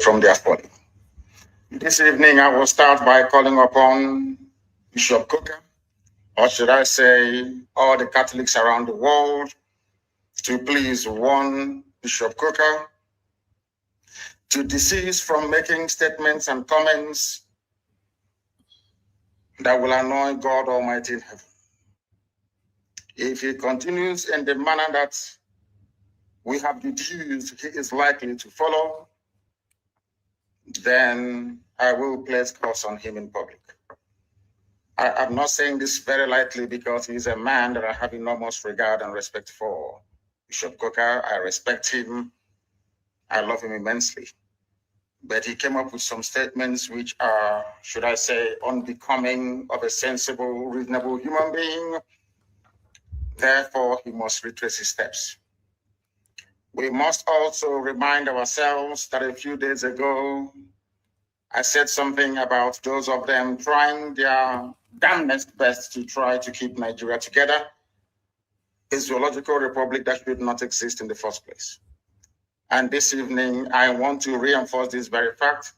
from their folly. This evening, I will start by calling upon Bishop Coker, or should I say, all the Catholics around the world, to please warn Bishop Coker to desist from making statements and comments that will annoy God Almighty in heaven. If he continues in the manner that we have deduced he is likely to follow, then I will place curse on him in public. I'm not saying this very lightly because he's a man that I have enormous regard and respect for. Bishop Coker, I respect him. I love him immensely. But he came up with some statements which are, should I say, unbecoming of a sensible, reasonable human being. Therefore, he must retrace his steps. We must also remind ourselves that a few days ago, I said something about those of them trying their damnedest best to try to keep Nigeria together, a zoological republic that should not exist in the first place. And this evening, I want to reinforce this very fact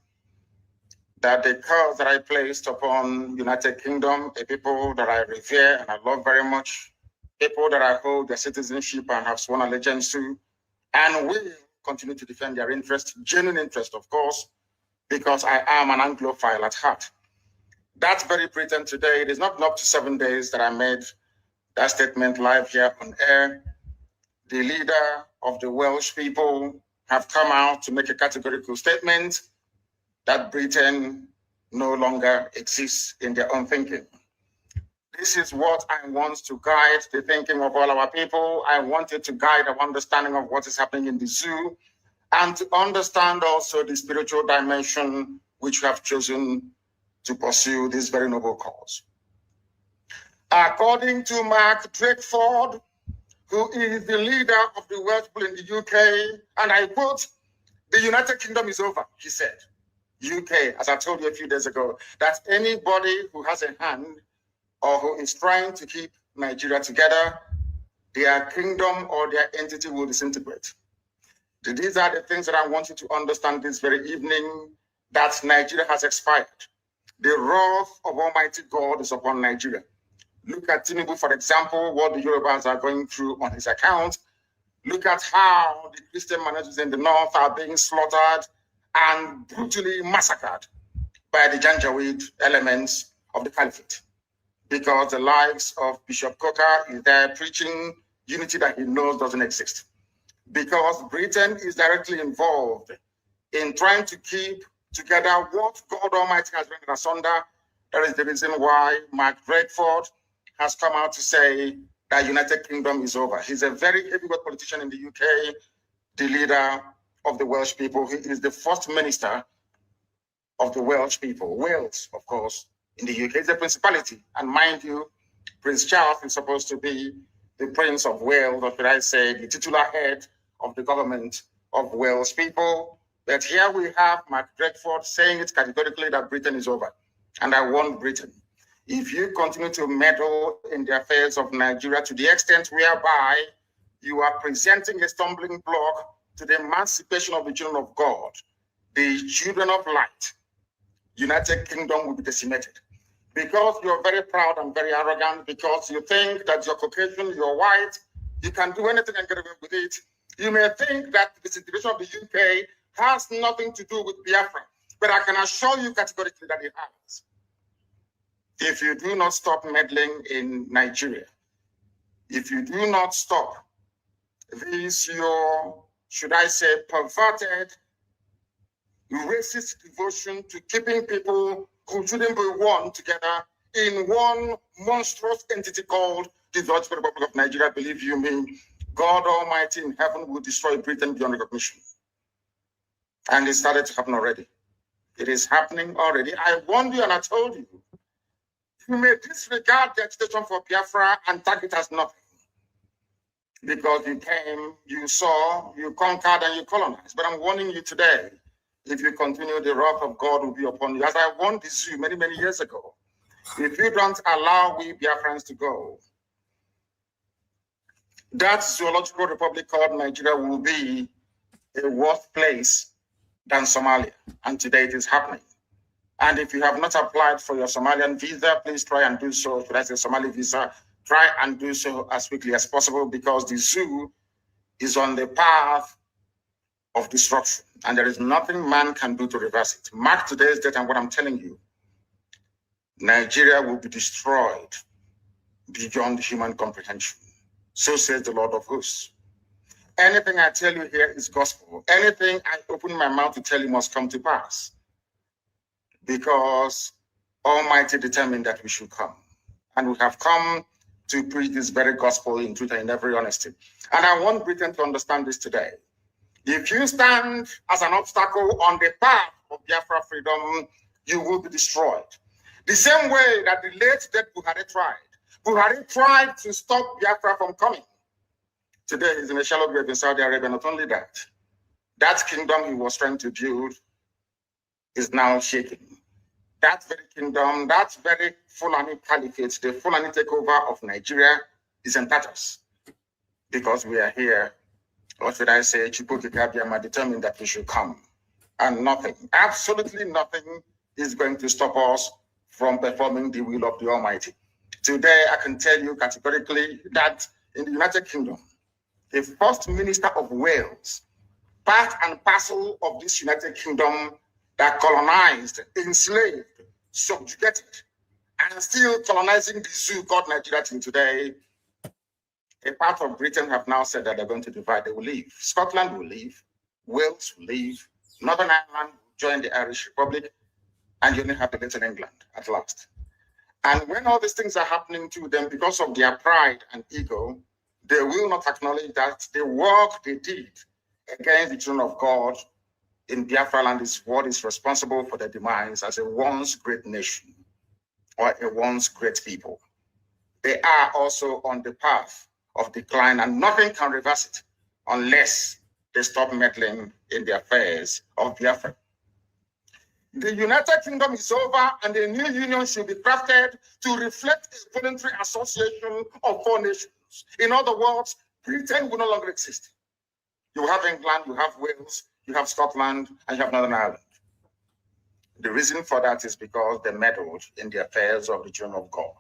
that the curse that I placed upon United Kingdom, a people that I revere and I love very much, people that I hold their citizenship and have sworn allegiance to, and will continue to defend their interest, genuine interest, of course, because I am an Anglophile at heart. That's very Britain today. It is not up to 7 days that I made that statement live here on air. The leader of the Welsh people have come out to make a categorical statement that Britain no longer exists in their own thinking. This is what I want to guide the thinking of all our people. I want it to guide our understanding of what is happening in the zoo and to understand also the spiritual dimension which we have chosen to pursue this very noble cause. According to Mark Drakeford, who is the leader of the Welsh people in the UK, and I quote, "The United Kingdom is over," he said. UK, as I told you a few days ago, that anybody who has a hand or who is trying to keep Nigeria together, their kingdom or their entity will disintegrate. These are the things that I want you to understand this very evening, that Nigeria has expired. The wrath of Almighty God is upon Nigeria. Look at Tinubu, for example, what the Yorubas are going through on his account. Look at how the Christian managers in the north are being slaughtered and brutally massacred by the Janjaweed elements of the caliphate. Because the lives of Bishop Coker is there preaching unity that he knows doesn't exist. Because Britain is directly involved in trying to keep together what God Almighty has rendered asunder. That is the reason why Mark Drakeford has come out to say that United Kingdom is over. He's a very heavyweight politician in the UK, the leader of the Welsh people. He is the first minister of the Welsh people. Wales, of course, in the UK is a principality. And mind you, Prince Charles is supposed to be the Prince of Wales, or should I say, the titular head of the government of Wales people. But here we have Mark Drakeford saying it categorically that Britain is over. And I warn Britain, if you continue to meddle in the affairs of Nigeria to the extent whereby you are presenting a stumbling block to the emancipation of the children of God, the children of light, United Kingdom will be decimated. Because you're very proud and very arrogant, because you think that you're Caucasian, you're white, you can do anything and get away with it. You may think that the situation of the UK has nothing to do with Biafra, but I can assure you categorically that it has. If you do not stop meddling in Nigeria, if you do not stop this, your, should I say, perverted, racist devotion to keeping people who shouldn't be one together in one monstrous entity called the Zoological Republic of Nigeria, believe you me, God Almighty in heaven will destroy Britain beyond recognition. And it started to happen already. It is happening already. I warned you and I told you, you may disregard the agitation for Biafra and tag it as nothing. Because you came, you saw, you conquered, and you colonized. But I'm warning you today, if you continue, the wrath of God will be upon you. As I warned the zoo many, many years ago, if you don't allow we Biafrans to go, that zoological republic called Nigeria will be a worse place than Somalia. And today it is happening. And if you have not applied for your Somalian visa, please try and do so. Should I say Somali visa? Try and do so as quickly as possible, because the zoo is on the path of destruction, and there is nothing man can do to reverse it. Mark today's date and what I'm telling you. Nigeria will be destroyed beyond human comprehension. So says the Lord of hosts. Anything I tell you here is gospel. Anything I open my mouth to tell you must come to pass, because Almighty determined that we should come. And we have come to preach this very gospel in truth and in every honesty. And I want Britain to understand this today. If you stand as an obstacle on the path of Biafra freedom, you will be destroyed. The same way that the late dead Buhari tried. Buhari tried to stop Biafra from coming. Today he's in a shallow grave in Saudi Arabia. Not only that, that kingdom he was trying to build is now shaking. That very kingdom, that very Fulani caliphate, the Fulani takeover of Nigeria is in tatters. Because we are here, what should I say, Chukwukikabiyama determined that we should come. And nothing, absolutely nothing is going to stop us from performing the will of the Almighty. Today, I can tell you categorically that in the United Kingdom, the First Minister of Wales, part and parcel of this United Kingdom that colonized, enslaved, subjugated, and still colonizing the zoo called Nigeria till today, a part of Britain have now said that they're going to divide. They will leave. Scotland will leave. Wales will leave. Northern Ireland will join the Irish Republic, and you only have the Little England at last. And when all these things are happening to them because of their pride and ego, they will not acknowledge that the work they did against the children of God in Biafra land is what is responsible for their demise as a once great nation or a once great people. They are also on the path of decline, and nothing can reverse it unless they stop meddling in the affairs of Biafra. The United Kingdom is over, and a new union should be crafted to reflect a voluntary association of four nations. In other words, Britain will no longer exist. You have England, you have Wales, you have Scotland, and you have Northern Ireland. The reason for that is because they meddled in the affairs of the children of God.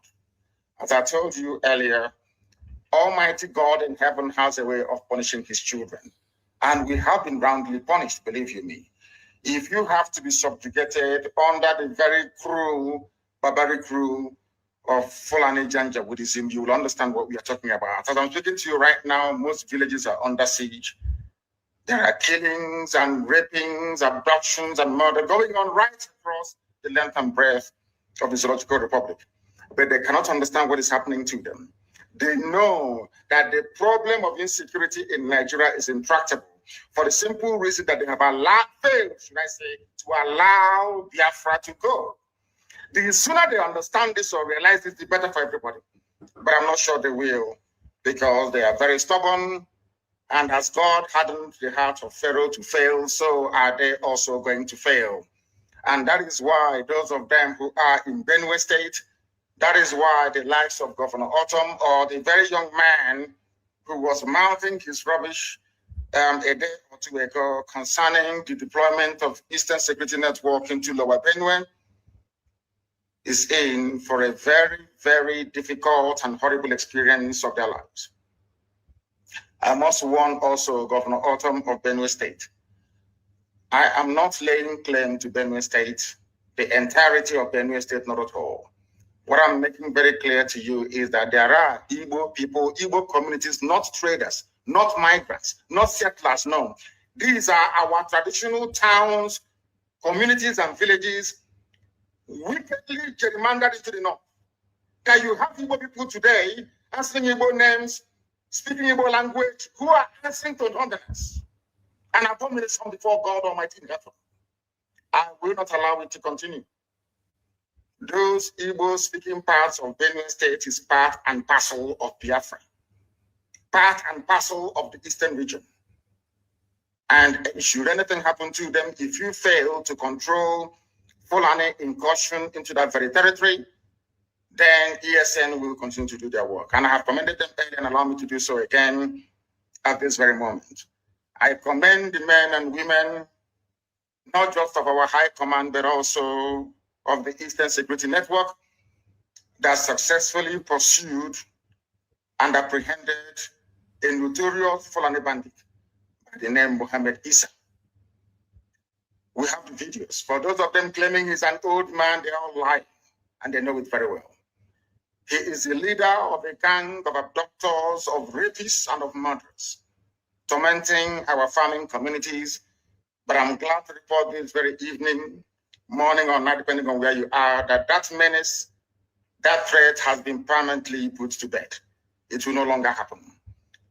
As I told you earlier, Almighty God in heaven has a way of punishing his children. And we have been roundly punished, believe you me. If you have to be subjugated under the very cruel, barbaric rule of Fulani Janjaweedism, you will understand what we are talking about. As I'm speaking to you right now, most villages are under siege. There are killings and rapings, abductions and murder going on right across the length and breadth of the Zoological Republic. But they cannot understand what is happening to them. They know that the problem of insecurity in Nigeria is intractable for the simple reason that they have failed, should I say, to allow Biafra to go. The sooner they understand this or realize this, the better for everybody. But I'm not sure they will, because they are very stubborn. And as God hardened the heart of Pharaoh to fail, so are they also going to fail. And that is why those of them who are in Benue State, that is why the likes of Governor Autumn or the very young man who was mouthing his rubbish a day or two ago concerning the deployment of Eastern Security Network into Lower Benue is in for a very, very difficult and horrible experience of their lives. I must warn also Governor Autumn of Benue State. I am not laying claim to Benue State, the entirety of Benue State, not at all. What I'm making very clear to you is that there are Igbo people, Igbo communities, not traders, not migrants, not settlers, no. These are our traditional towns, communities, and villages wickedly gerrymandered into the north. That you have Igbo people today answering Igbo names, speaking Igbo language, who are answering to nonsense and abomination before God Almighty in heaven. I will not allow it to continue. Those Igbo-speaking parts of Benue State is part and parcel of Biafra, part and parcel of the Eastern region. And should anything happen to them, if you fail to control Fulani incursion into that very territory, then ESN will continue to do their work. And I have commended them earlier and allow me to do so again at this very moment. I commend the men and women not just of our high command, but also of the Eastern Security Network that successfully pursued and apprehended a notorious Fulani bandit by the name Mohammed Issa. We have the videos. For those of them claiming he's an old man, they're all lying, and they know it very well. He is the leader of a gang of abductors, of rapists, and of murderers, tormenting our farming communities. But I'm glad to report this very evening, morning or night, depending on where you are, that that menace, that threat has been permanently put to bed. It will no longer happen.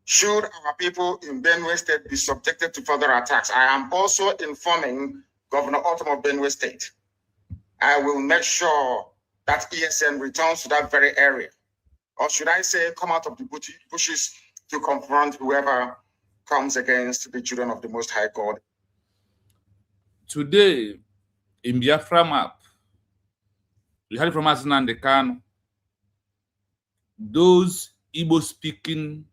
Should our people in Benue State be subjected to further attacks, I am also informing Governor Otom of Benue State. I will make sure that ESN returns to that very area. Or should I say, come out of the bushes to confront whoever comes against the children of the Most High God. Today, in Biafra map, we heard from Asnan Kanu, those Igbo-speaking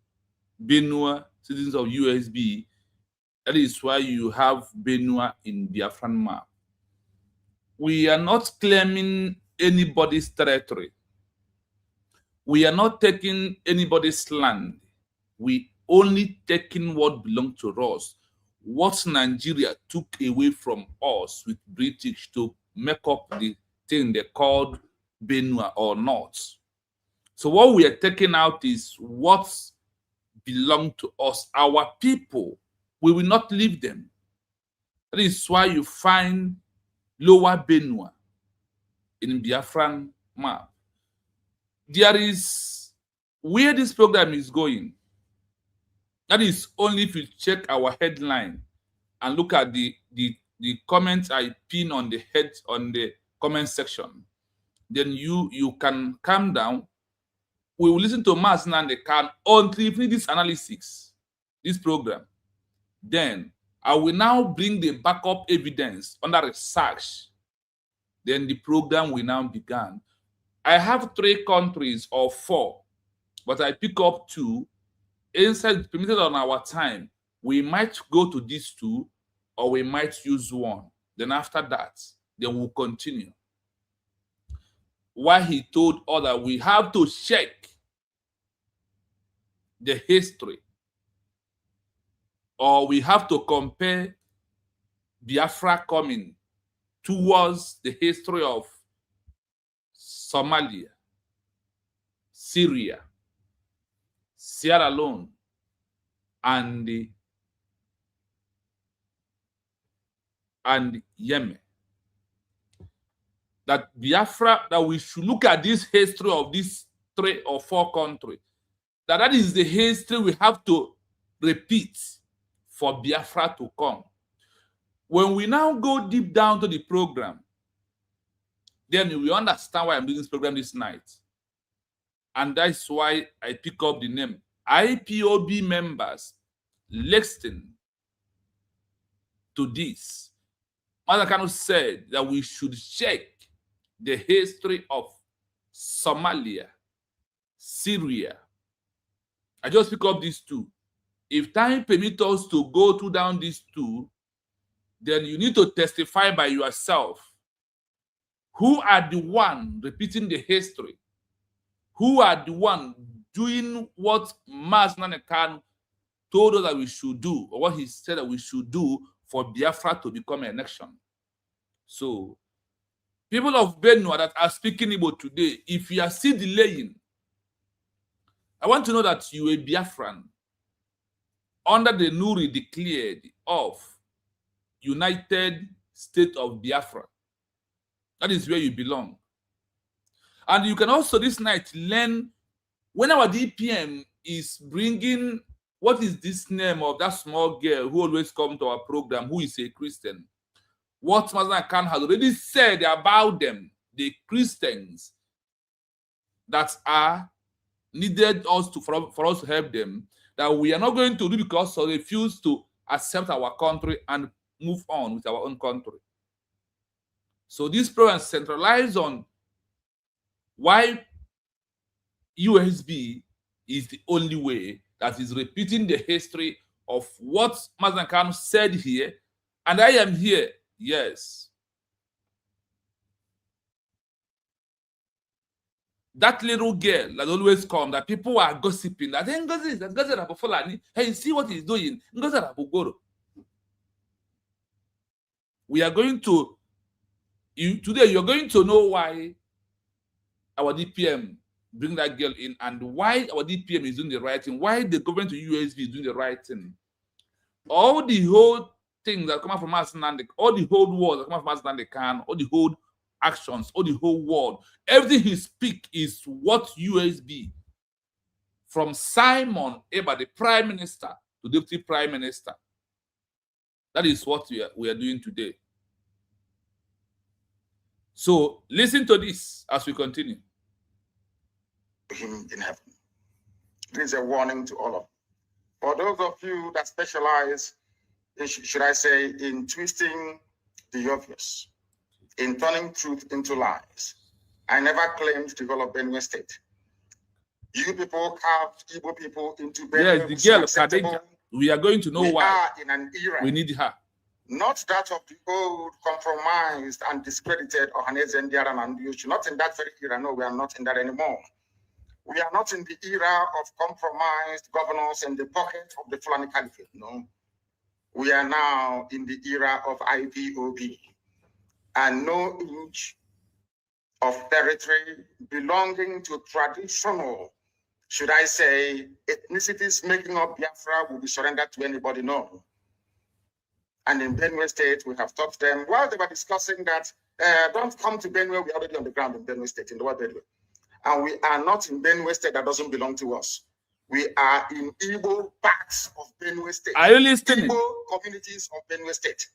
Benue citizens of USB, that is why you have Benue in Biafran map. We are not claiming anybody's territory. We are not taking anybody's land. We only taking what belongs to us, what Nigeria took away from us with British to make up the thing they called Benue or North. So what we are taking out is what belong to us, our people. We will not leave them. That is why you find Lower Benue in Biafran map. There is where this program is going. That is only if you check our headline and look at the comments I pin on the head on the comment section. Then you can calm down. We will listen to Masna and the can until you finish this analysis, this program. Then I will now bring the backup evidence under research. Then the program will now begin. I have 3 countries or 4, but I pick up 2. Inside permitted on our time, we might go to these 2, or we might use 1. Then after that, then we'll continue. Why he told us that we have to check the history, or we have to compare Biafra coming towards the history of Somalia, Syria, Sierra Leone, and Yemen. That Biafra, that we should look at this history of these 3 or 4 countries. That is the history we have to repeat for Biafra to come. When we now go deep down to the program, then we understand why I'm doing this program this night. And that's why I pick up the name. IPOB members listen to this. Mazakano said that we should check the history of Somalia, Syria. I just pick up these 2. If time permits us to go down these 2, then you need to testify by yourself. Who are the one repeating the history? Who are the one doing what Mas Nanekan told us that we should do, or what he said that we should do for Biafra to become a nation? So, people of Benue that are speaking about today, if you are still delaying, I want to know that you are a Biafran under the Nuri declared of United States of Biafra. That is where you belong. And you can also this night learn when our DPM is bringing, what is this name of that small girl who always comes to our program, who is a Christian? What Master Khan has already said about them, the Christians that are needed us to for us to help them, that we are not going to do because they refuse to accept our country and move on with our own country. So this program centralized on why USB is the only way that is repeating the history of what Master Khan said here, and I am here Yes. That little girl that always come, that people are gossiping, that hey, Ngozi Rapo Fulani, hey, see what he's doing. Ngozi Rapo Goro. We are going to, today you're going to know why our DPM bring that girl in and why our DPM is doing the right thing, why the government to USB is doing the right thing. All the whole things that come out from us, all the whole words that come out from us, can, all the whole actions, all the whole world, everything he speak is what USB, from Simon Eba, the Prime Minister, to Deputy Prime Minister. That is what we are doing today. So listen to this as we continue. Him in heaven. This is a warning to all of you. For those of you that specialize, should I say, in twisting the obvious, in turning truth into lies, I never claimed the whole of Benue State. You people carved Igbo people into Benue. Yes, the girl Kadenka. We are going to know why. We are in an era. We need her. Not that of the old, compromised and discredited Ohaneze Ndiaran and Yuchi. Not in that very era. No, we are not in that anymore. We are not in the era of compromised governors in the pocket of the Fulani Caliphate. No. We are now in the era of IPOB. And no inch of territory belonging to traditional, should I say, ethnicities making up Biafra will be surrendered to anybody. No. And in Benue State, we have taught them, while they were discussing that, don't come to Benue, we're already on the ground in Benue State, in the word Benue. And we are not in Benue State that doesn't belong to us. We are in Igbo parts of Benue State. Are you listening? Igbo communities of Benue State.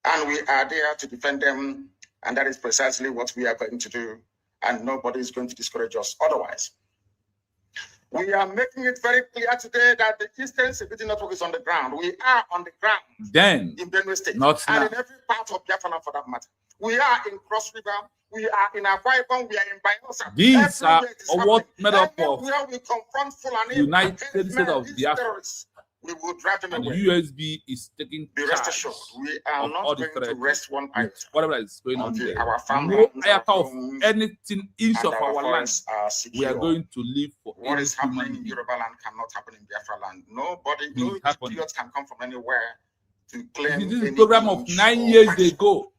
And we are there to defend them. And that is precisely what we are going to do. And nobody is going to discourage us otherwise. We are making it very clear today that the Eastern Security Network is on the ground. We are on the ground. Then, in Benue State. Not and now. In every part of Biafra for that matter. We are in Cross River. We are in Akwa Ibom. We are in Bayelsa. These are what made up of where we confront Fulani, United States of Biafra. We will drive them and away. The USB is taking Be rest assured, we are not going to rest one iota. Whatever is going on there. Our family, no iota of anything inch of our land. We are going to live for what is happening in Yoruba land cannot happen in Biafra land. Nobody, no idiot can come from anywhere to claim. This is a program of 9 years ago.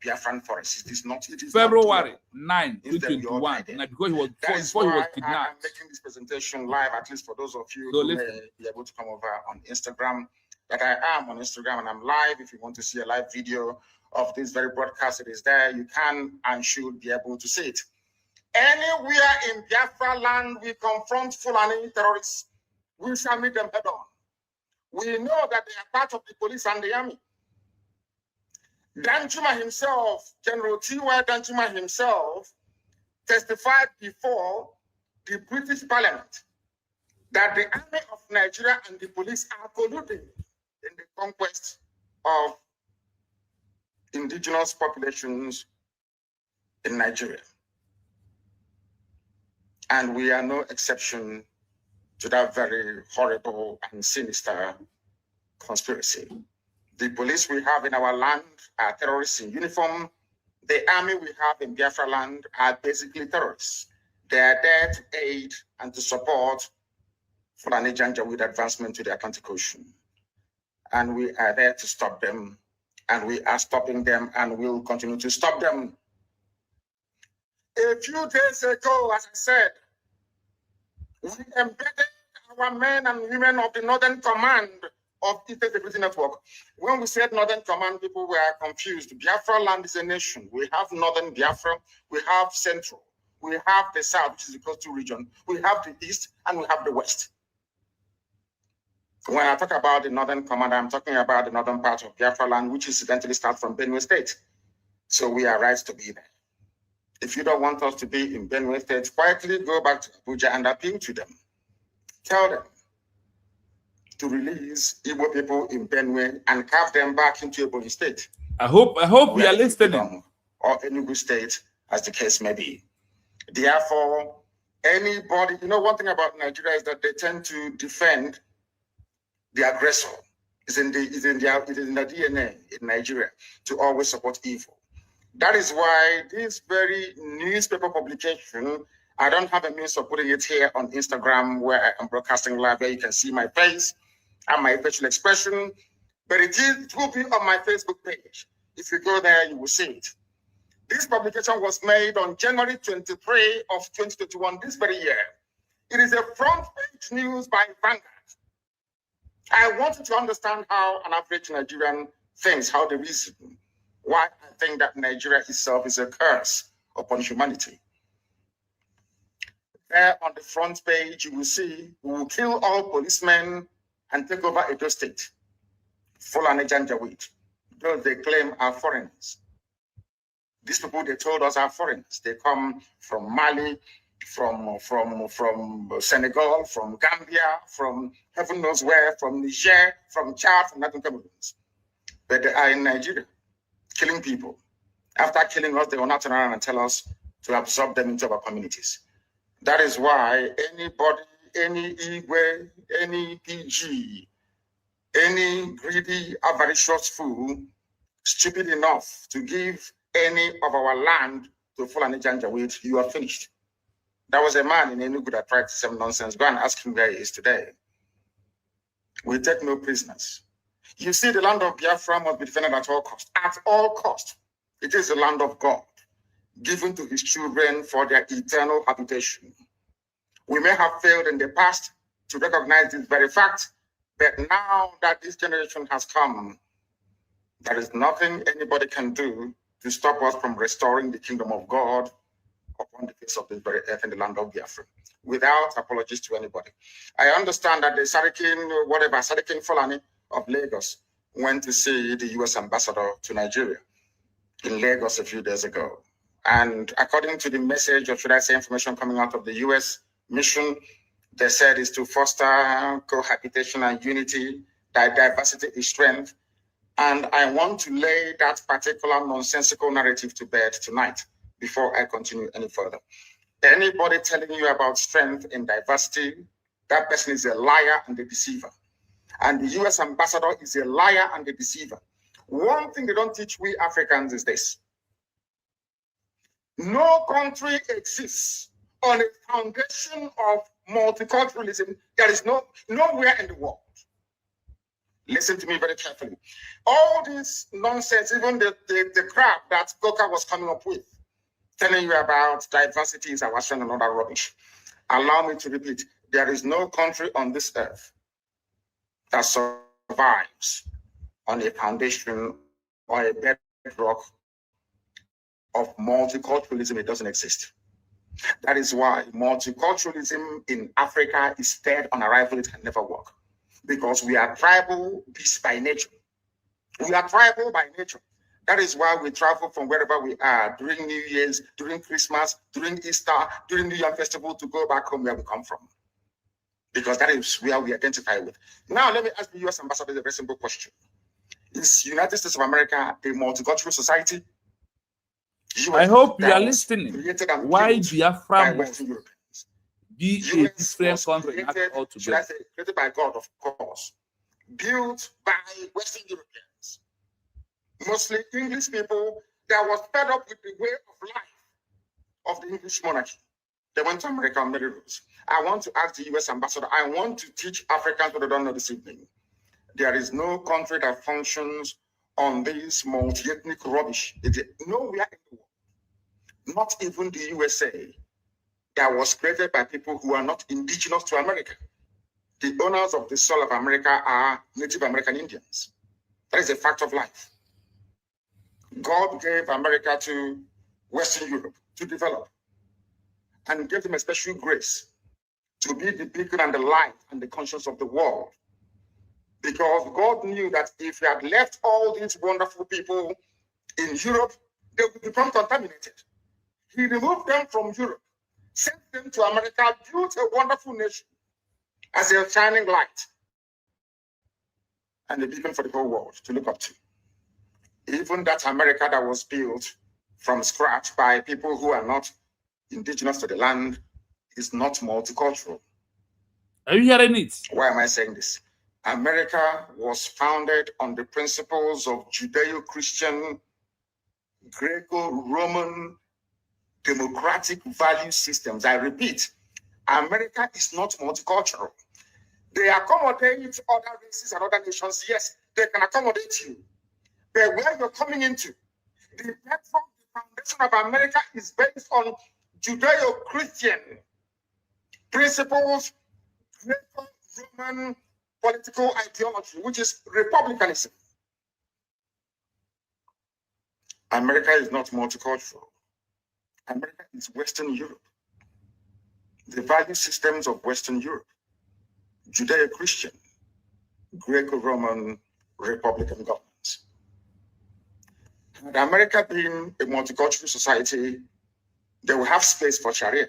Biafran forest. It is not. It is February 9, 2021. Because he was before he was kidnapped. I'm making this presentation live, at least for those of you who may be able to come over on Instagram. That I am on Instagram and I'm live. If you want to see a live video of this very broadcast, it is there. You can and should be able to see it. Anywhere in Biafra land we confront Fulani terrorists, we shall meet them head on. We know that they are part of the police and the army. Danjuma himself, General T.Y. Danjuma himself, testified before the British Parliament that the army of Nigeria and the police are colluding in the conquest of indigenous populations in Nigeria. And we are no exception to that very horrible and sinister conspiracy. The police we have in our land are terrorists in uniform. The army we have in Biafra land are basically terrorists. They are there to aid and to support Fulani Janjaweed advancement to the Atlantic Ocean. And we are there to stop them. And we are stopping them and will continue to stop them. A few days ago, as I said, we embedded our men and women of the Northern Command of Eastern Security Network. When we said Northern Command, people were confused. Biafra land is a nation. We have Northern Biafra, we have Central, we have the South, which is the coastal region, we have the East, and we have the West. When I talk about the Northern Command, I'm talking about the northern part of Biafra land, which incidentally starts from Benue State. So we are right to be there. If you don't want us to be in Benue State, quietly go back to Abuja and appeal to them. Tell them to release Igbo people in Benue and carve them back into Ebonyi State. I hope we are listening. Or Enugu State, as the case may be. Therefore, anybody, you know, one thing about Nigeria is that they tend to defend the aggressor. It's in the DNA in Nigeria to always support evil. That is why this very newspaper publication, I don't have a means of putting it here on Instagram where I am broadcasting live, where you can see my face and my facial expression, but it will be on my Facebook page. If you go there, you will see it. This publication was made on January 23 of 2021, this very year. It is a front page news by Vanguard. I want you to understand how an average Nigerian thinks, how they reason, why I think that Nigeria itself is a curse upon humanity. There on the front page, you will see, we will kill all policemen and take over Edo State. Fulani Janjaweed. Those they claim are foreigners. These people they told us are foreigners. They come from Mali, from Senegal, from Gambia, from heaven knows where, from Niger, from Chad, from Latin Cameroons. But they are in Nigeria, killing people. After killing us, they will not turn around and tell us to absorb them into our communities. That is why anybody, any Igwe, any PG, any greedy, avaricious fool, stupid enough to give any of our land to Fulani Janjaweed, you are finished. There was a man in Enugu that tried to say nonsense. Go and ask him where he is today. We take no prisoners. You see, the land of Biafra must be defended at all cost. At all cost. It is the land of God, given to his children for their eternal habitation. We may have failed in the past to recognize this very fact, but now that this generation has come, there is nothing anybody can do to stop us from restoring the kingdom of God upon the face of this very earth in the land of Biafra, without apologies to anybody. I understand that the Sarikin Fulani of Lagos went to see the US ambassador to Nigeria in Lagos a few days ago. And according to the message, or should I say information coming out of the US mission, they said is to foster cohabitation and unity, that diversity is strength. And I want to lay that particular nonsensical narrative to bed tonight before I continue any further. Anybody telling you about strength in diversity, that person is a liar and a deceiver. And the US ambassador is a liar and a deceiver. One thing they don't teach we Africans is this. No country exists on a foundation of multiculturalism. There is nowhere in the world. Listen to me very carefully. All this nonsense, even the crap that Coca was coming up with, telling you about diversity is our strength and all that rubbish. Allow me to repeat, there is no country on this earth that survives on a foundation or a bedrock of multiculturalism. It doesn't exist. That is why multiculturalism in Africa is dead on arrival. It can never work. Because we are tribal beasts by nature. We are tribal by nature. That is why we travel from wherever we are during New Year's, during Christmas, during Easter, during New Year festival to go back home where we come from. Because that is where we identify with. Now, let me ask the US ambassador a very simple question. Is United States of America a multicultural society? I hope you are listening. Why Biafra must be a different country altogether. Should I say, created by God, of course. Built by Western Europeans. Mostly English people that was fed up with the way of life of the English monarchy. They went to America on many routes. I want to ask the US ambassador, I want to teach Africans what they don't know this evening. There is no country that functions on this multi-ethnic rubbish. It is nowhere in the world. Not even the USA, that was created by people who are not indigenous to America. The owners of the soil of America are Native American Indians. That is a fact of life. God gave America to Western Europe to develop and gave them a special grace to be the beacon and the light and the conscience of the world. Because God knew that if he had left all these wonderful people in Europe, they would become contaminated. He removed them from Europe, sent them to America, built a wonderful nation as a shining light and a beacon for the whole world to look up to. Even that America that was built from scratch by people who are not indigenous to the land is not multicultural. Are you hearing it? Why am I saying this? America was founded on the principles of Judeo-Christian, Greco-Roman, democratic value systems. I repeat, America is not multicultural. They accommodate other races and other nations. Yes, they can accommodate you. But where you're coming into, the foundation of America is based on Judeo-Christian principles, Greco-Roman political ideology, which is republicanism. America is not multicultural. America is Western Europe. The value systems of Western Europe, Judeo-Christian, Greco-Roman, Republican governments. And America being a multicultural society, they will have space for Sharia.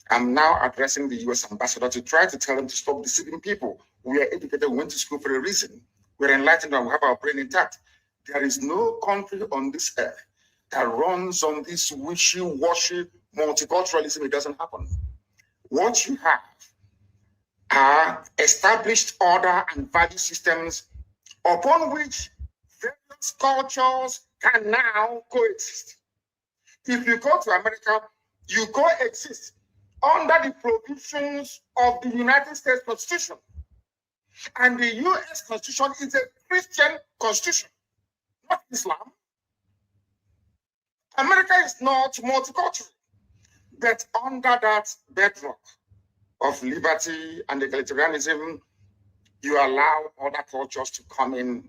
I'm now addressing the US ambassador to try to tell them to stop deceiving people. We are educated, we went to school for a reason. We're enlightened and we have our brain intact. There is no country on this earth that runs on this wishy-washy multiculturalism. It doesn't happen. What you have are established order and value systems upon which various cultures can now coexist. If you go to America, you coexist under the provisions of the United States Constitution. And the US Constitution is a Christian constitution, not Islam. America is not multicultural, but under that bedrock of liberty and egalitarianism, you allow other cultures to come in.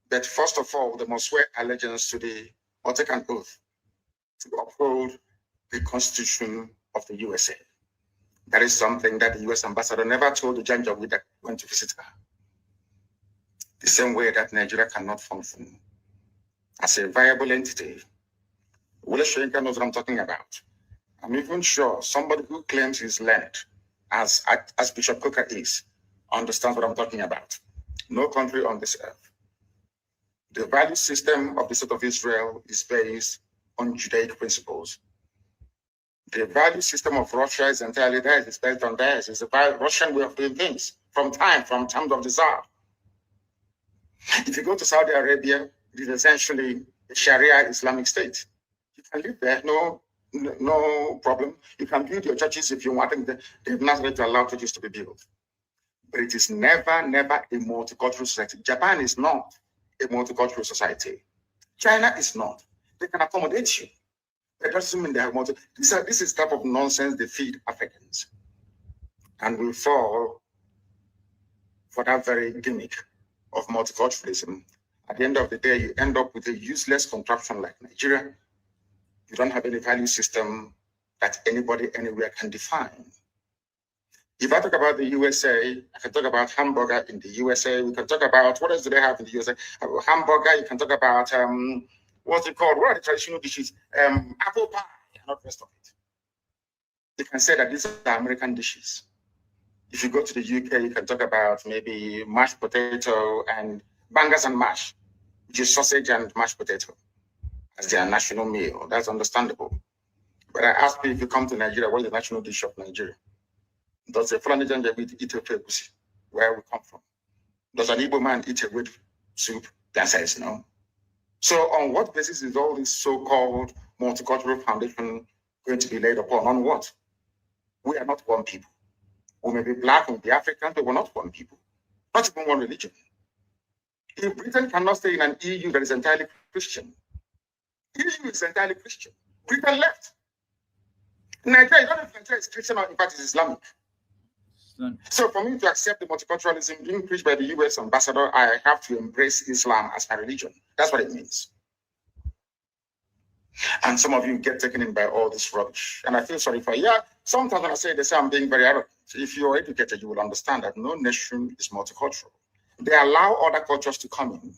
But first of all, they must swear allegiance to or take an oath to uphold the Constitution of the USA. That is something that the US ambassador never told the Janjaweed that went to visit her. The same way that Nigeria cannot function as a viable entity. Wole Soyinka knows what I'm talking about. I'm even sure somebody who claims he's learned, as Bishop Coker is, understands what I'm talking about. No country on this earth. The value system of the state of Israel is based on Judaic principles. The value system of Russia is entirely theirs. It's based on theirs. It's a Russian way of doing things from times of the Tsar. If you go to Saudi Arabia, it is essentially a Sharia Islamic state. You can live there, no problem. You can build your churches if you want. They've not going to allow churches to be built. But it is never a multicultural society. Japan is not a multicultural society. China is not. They can accommodate you. That doesn't mean they have multi. This is the type of nonsense they feed Africans. And we fall for that very gimmick of multiculturalism. At the end of the day, you end up with a useless contraption like Nigeria. You don't have any value system that anybody anywhere can define. If I talk about the USA, I can talk about hamburger in the USA. We can talk about, what else do they have in the USA? Hamburger, you can talk about, what's it called? What are the traditional dishes? Apple pie, and not the rest of it. You can say that these are American dishes. If you go to the UK, you can talk about maybe mashed potato and bangers and mash, which is sausage and mashed potato as their national meal. That's understandable. But I ask you, if you come to Nigeria, what is the national dish of Nigeria? Does a Fulani Janjaweed eat a egusi, where we come from? Does an Igbo man eat a red soup? The answer is no. So on what basis is all this so-called multicultural foundation going to be laid upon? On what? We are not one people. We may be black, we may be African, but we're not one people. Not even one religion. If Britain cannot stay in an EU that is entirely Christian, EU is entirely Christian. Britain left. Nigeria, not if Nigeria is Christian or in fact is Islamic. So for me to accept the multiculturalism being preached by the US ambassador, I have to embrace Islam as my religion. That's what it means. And some of you get taken in by all this rubbish. And I feel sorry for you. Yeah, sometimes when I say this, I'm being very arrogant. If you're educated, you will understand that no nation is multicultural. They allow other cultures to come in.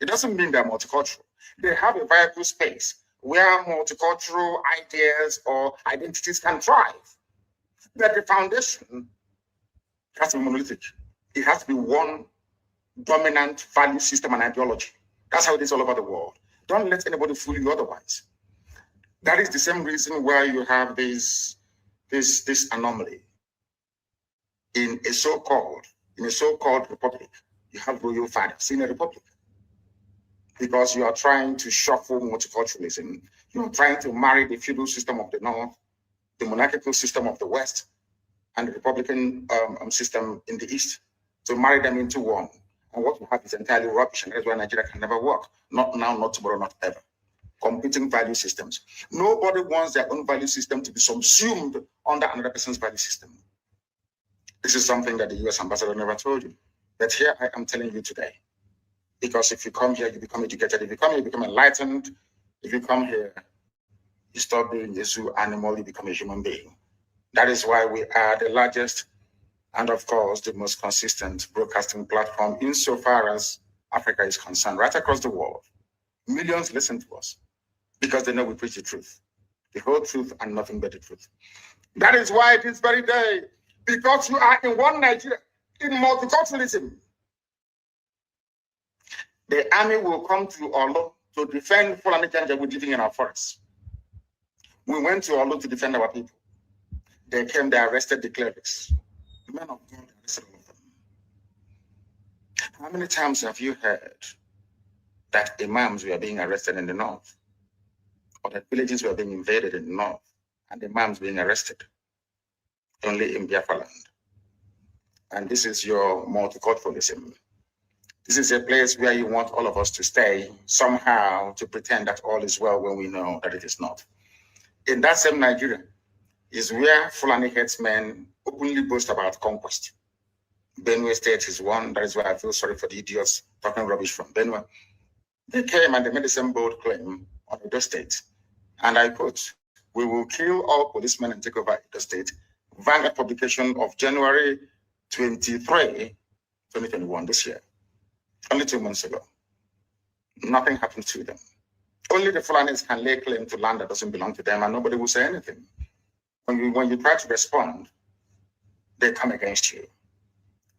It doesn't mean they're multicultural. They have a viable space where multicultural ideas or identities can thrive. But the foundation has to be monolithic. It has to be one dominant value system and ideology. That's how it is all over the world. Don't let anybody fool you otherwise. That is the same reason why you have this anomaly in a so-called in a so-called republic, you have royal fathers in a republic. Because you are trying to shuffle multiculturalism. You are trying to marry the feudal system of the North, the monarchical system of the West, and the Republican system in the East, to marry them into one. And what we have is entirely rubbish, and that's why Nigeria can never work. Not now, not tomorrow, not ever. Competing value systems. Nobody wants their own value system to be subsumed under another person's value system. This is something that the US ambassador never told you. But here I am telling you today. Because if you come here, you become educated. If you come here, you become enlightened. If you come here, you stop being a zoo animal, you become a human being. That is why we are the largest and, of course, the most consistent broadcasting platform insofar as Africa is concerned, right across the world. Millions listen to us because they know we preach the truth, the whole truth and nothing but the truth. That is why this very day, because you are in one Nigeria, in multiculturalism, the army will come to Olo to defend Fulani Janjaweed living in our forests. We went to Olo to defend our people. They came, they arrested the clerics. The men of God arrested all of them. How many times have you heard that imams were being arrested in the north? Or that villages were being invaded in the north and imams being arrested? Only in Biafra land. And this is your multiculturalism. This is a place where you want all of us to stay somehow to pretend that all is well when we know that it is not. In that same Nigeria is where Fulani headsmen openly boast about conquest. Benue State is one. That is why I feel sorry for the idiots talking rubbish from Benue. They came and they made the same bold claim on Edo State. And I quote, "We will kill all policemen and take over Edo State." Vanguard publication of January 23, 2021, this year. Only 2 months ago. Nothing happened to them. Only the Fulanis can lay claim to land that doesn't belong to them, and nobody will say anything. When you try to respond, they come against you.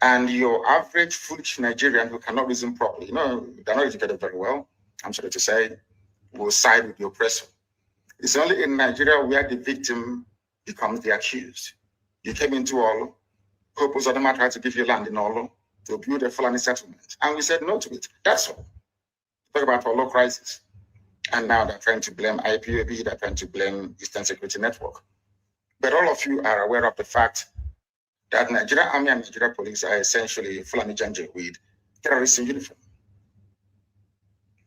And your average foolish Nigerian who cannot reason properly, you know, they're not educated very well, I'm sorry to say, will side with the oppressor. It's only in Nigeria where the victim becomes the accused. You came into Olo, Purpose Adama tried to give you land in Olo to build a Fulani settlement, and we said no to it. That's all. Talk about Olo crisis. And now they're trying to blame IPOB, they're trying to blame Eastern Security Network. But all of you are aware of the fact that Nigeria Army and Nigeria Police are essentially Fulani Janjaweed terrorists in uniform.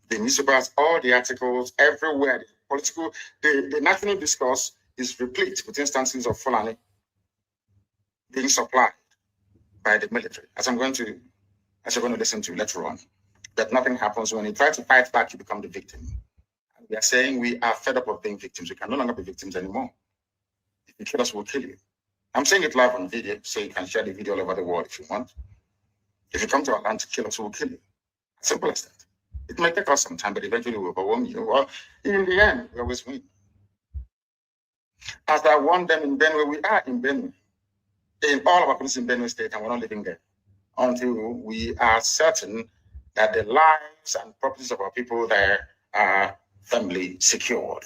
The newspapers, all the articles, everywhere, the national discourse is replete with instances of Fulani being supplied by the military, as you're going to listen to later on. But nothing happens. When you try to fight back, you become the victim. And we are saying we are fed up of being victims. We can no longer be victims anymore. If you kill us, we'll kill you. I'm saying it live on video, so you can share the video all over the world if you want. If you come to our land to kill us, we'll kill you. Simple as that. It may take us some time, but eventually we'll overwhelm you. Well, in the end, we always win. As I warned them in Benue, we are in Benue. In all of our police in Benue State, and we're not living there until we are certain that the lives and properties of our people there are firmly secured.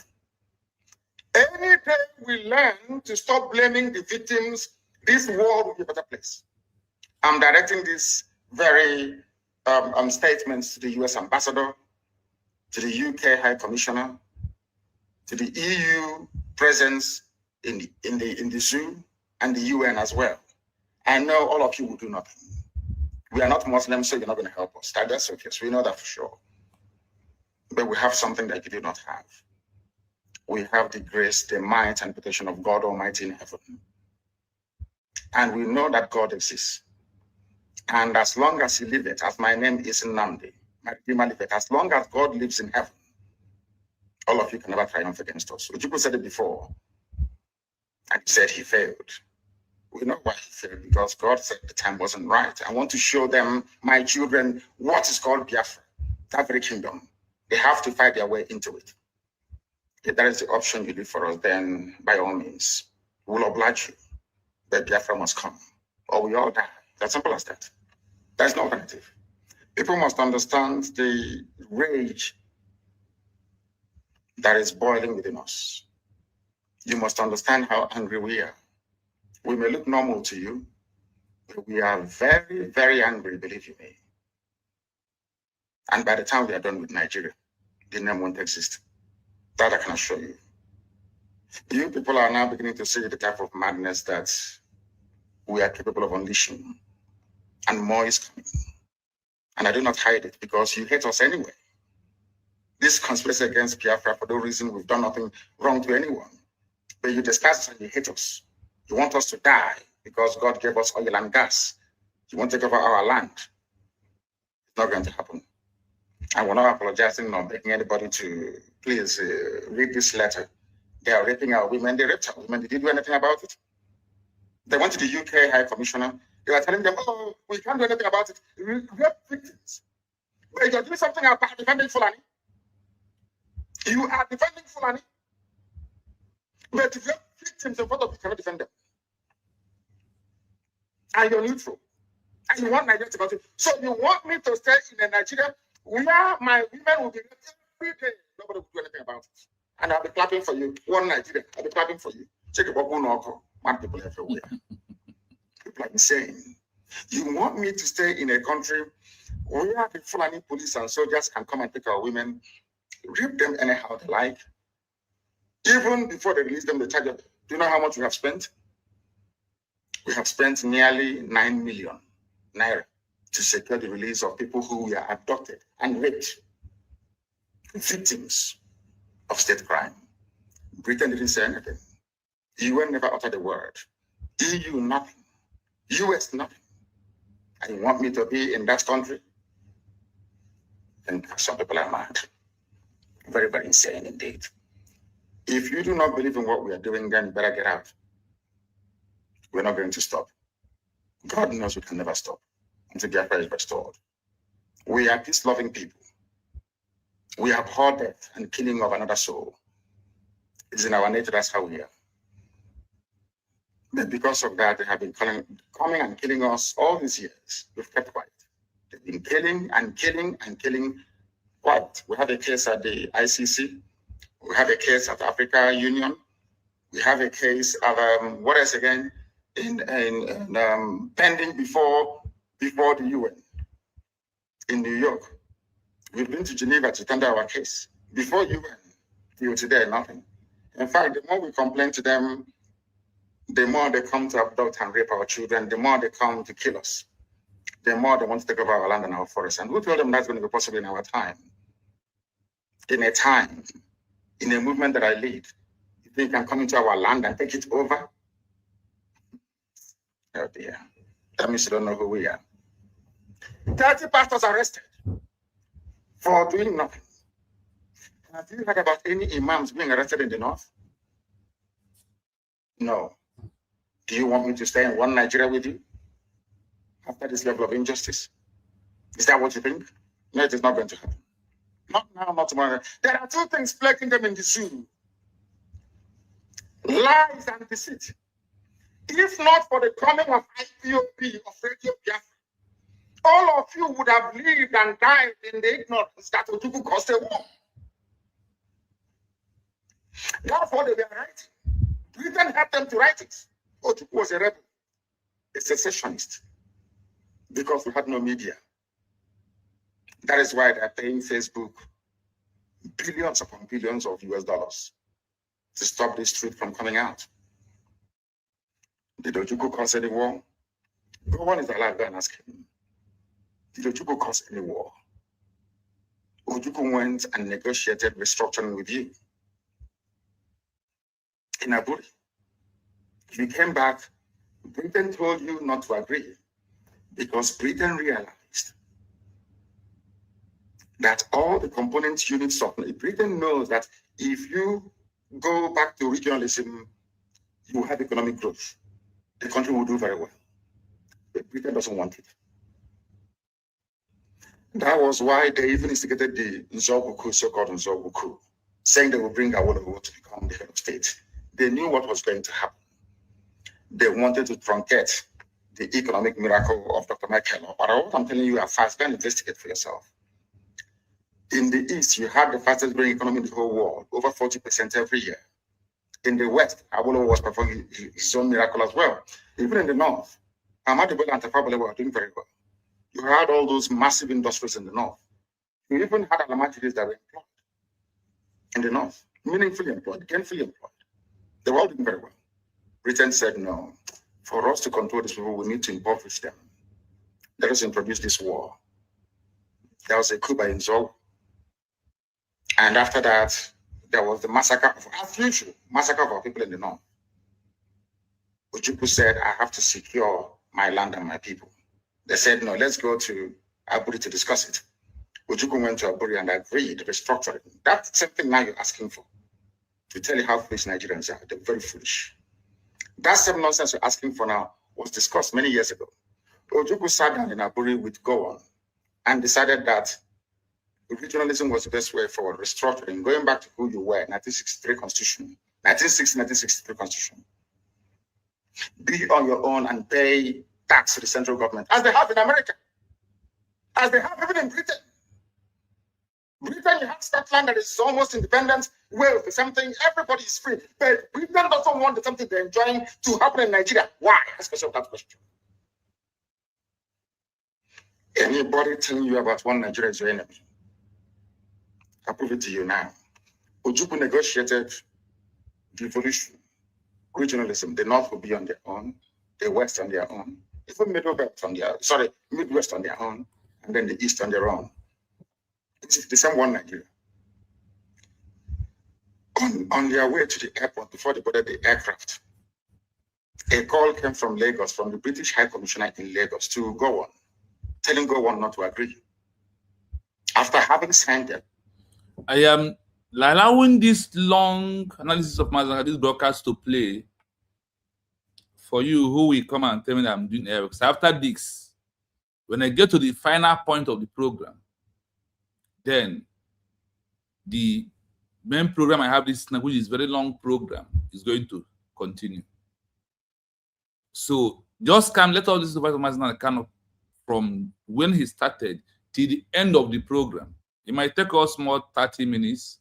Any day we learn to stop blaming the victims, this world will be a better place. I'm directing this very statements to the US ambassador, to the UK High Commissioner, to the EU presence in the zoo, and the UN as well. I know all of you will do nothing. We are not Muslims, so you're not going to help us. That's okay. So we know that for sure. But we have something that you do not have. We have the grace, the might, and protection of God Almighty in heaven. And we know that God exists. And as long as He liveth, as my name is Nnamdi, my Redeemer liveth, as long as God lives in heaven, all of you can never triumph against us. Ojukwu said it before, and he said he failed. We know why he failed, because God said the time wasn't right. I want to show them, my children, what is called Biafra, that very kingdom. They have to fight their way into it. If that is the option you leave for us, then by all means, we'll oblige you. But Biafra must come, or we all die. That's simple as that. There's no alternative. People must understand the rage that is boiling within us. You must understand how angry we are. We may look normal to you, We are very, very angry, believe you me. And by the time we are done with Nigeria, the name won't exist. That I can assure you. You people are now beginning to see the type of madness that we are capable of unleashing. And more is coming. And I do not hide it because you hate us anyway. This conspiracy against Biafra, for no reason, we've done nothing wrong to anyone. But you despise us and you hate us. You want us to die because God gave us oil and gas. You want to take over our land. It's not going to happen. And we're not apologizing or begging anybody to please read this letter. They are raping our women. They raped our women. Did you do anything about it? They went to the UK High Commissioner. They were telling them, oh, we can't do anything about it. Rape victims. But you're doing something about defending Fulani. You are defending Fulani. But if you have victims in front of you, cannot defend them. And you're neutral. And you want Nigeria to go to. So you want me to stay in a Nigeria where my women will be raped every day. Nobody will do anything about it. And I'll be clapping for you. One Nigeria, I'll be clapping for you. Check it out. Mad people everywhere. People are insane. You want me to stay in a country where the Fulani police and soldiers can come and take our women, rape them anyhow they like. Even before they release them, they charge them. Do you know how much we have spent? We have spent nearly 9 million naira to secure the release of people who were abducted and raped, victims of state crime. Britain didn't say anything. UN never uttered a word. EU, nothing. US, nothing. And you want me to be in that country? And some people are mad. Very, very insane indeed. If you do not believe in what we are doing, then you better get out. We're not going to stop. God knows we can never stop until Biafra is restored. We are peace-loving people. We abhor death and killing of another soul. It's in our nature, that's how we are. But because of that, they have been coming and killing us all these years. We've kept quiet. They've been killing and killing and killing quiet. We have a case at the ICC. We have a case at the Africa Union. We have a case of, what else again? Pending before the UN in New York. We've been to Geneva to tender our case. Before UN, till today, nothing. In fact, the more we complain to them, the more they come to abduct and rape our children, the more they come to kill us, the more they want to take over our land and our forests. And who told them that's going to be possible in our time? In a time, in a movement that I lead, you think you can come into our land and take it over? Oh dear. That means you don't know who we are. 30 pastors arrested for doing nothing. Have you heard about any imams being arrested in the north? No. Do you want me to stay in one Nigeria with you after this level of injustice? Is that what you think? No, it is not going to happen. Not now, not tomorrow. There are two things plaguing them in the zoo: lies and deceit. If not for the coming of Ipob, of Radio Biafra, all of you would have lived and died in the ignorance that Ojukwu caused a war. Therefore, they were writing. Britain helped them to write it. Ojukwu was a rebel, a secessionist, because we had no media. That is why they're paying Facebook billions upon billions of US dollars to stop this truth from coming out. Did Ojukwu cause any war? No one is alive, go and ask him. Did Ojukwu cause any war? Ojukwu went and negotiated restructuring with you in Aburi. You came back, Britain told you not to agree because Britain realized that all the component units of Britain knows that if you go back to regionalism, you have economic growth. The country will do very well. But Britain doesn't want it. That was why they even instigated the Nzogbu, so-called Nzogbu, saying they will bring Awolowo to become the head of state. They knew what was going to happen. They wanted to truncate the economic miracle of Dr. Michael. But what I'm telling you are fast. Go and investigate for yourself. In the East, you had the fastest growing economy in the whole world, over 40% every year. In the West, Awolowo was performing his own miracle as well. Even in the North, Ahmadu Bello and Tafawa Balewa were doing very well. You had all those massive industries in the north. You even had Alamajiris that were employed in the north, meaningfully employed, gainfully employed. They were all doing very well. Britain said, no, for us to control these people, we need to impoverish them. Let us introduce this war. There was a coup by Nzolo. And after that, there was the massacre of, as usual, massacre of our people in the north. Ojukwu said, I have to secure my land and my people. They said, no, let's go to Aburi to discuss it. Ojukwu went to Aburi and agreed to restructure it. That's the same thing now you're asking for. To tell you how foolish Nigerians are. They're very foolish. That same nonsense you're asking for now was discussed many years ago. Ojukwu sat down in Aburi with Gowon and decided that regionalism was the best way forward, restructuring, going back to who you were, 1963 Constitution, 1963 Constitution. Be on your own and pay tax to the central government, as they have in America, as they have even in Britain. Britain, you have Scotland that is almost independent. Wales, the same thing. Everybody is free. But Britain doesn't want the something they're enjoying to happen in Nigeria. Why? Ask yourself that question. Anybody telling you about one Nigeria is your enemy? I'll prove it to you now. Ojukwu negotiated devolution, regionalism. The North will be on their own, the West on their own, even Midwest on their own, and then the East on their own. It's the same one Nigeria. On their way to the airport, before they boarded the aircraft, a call came from Lagos, from the British High Commissioner in Lagos to Gowon, telling Gowon not to agree. After having signed it, I am allowing this long analysis of Mazda, this broadcast to play for you who will come and tell me that I'm doing error. So after this, when I get to the final point of the program, then the main program I have this, which is very long program, is going to continue. So just come, let all this Mazda kind of from when he started till the end of the program. It might take us more 30 minutes,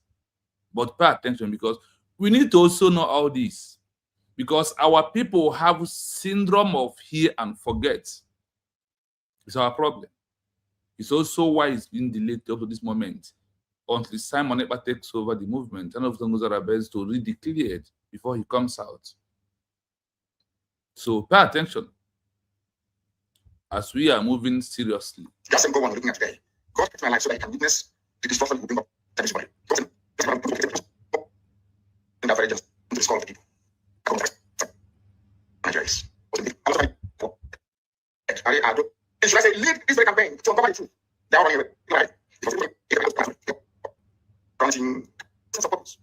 but pay attention because we need to also know all this. Because our people have syndrome of hear and forget. It's our problem. It's also why it's been delayed up to this moment until Simon Ekpa takes over the movement and of those are best to redeclare it before he comes out. So pay attention as we are moving seriously. Just go on looking at today. God kept my life so that I can witness the destruction you bring up. That is why. And very just into the skull of the people. Nigerians. Should I say lead this very campaign to uncover the truth? They are running away. Right? Granting sense of purpose,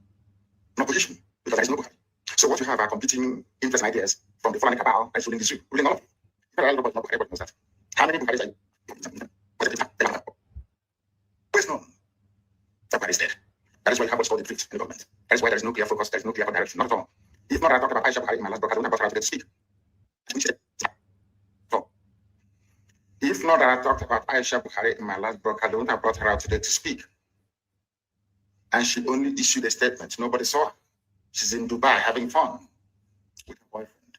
no position, because there is no Buhari. So what you have are competing interests and ideas from the Fulani cabal that is ruling this street, ruling all of you. Everybody knows that. How many Buharis are you? Where's none? That Buhari is dead. That is why you have what's called the drift in the government. That is why there is no clear focus, there is no clear direction, not at all. If not, I talked about Aisha Buhari in my last book, I don't have her to speak. So, if not, I talked about Aisha Buhari in my last book, I don't have brought her out today to speak. And she only issued a statement. Nobody saw her. She's in Dubai having fun with her boyfriend,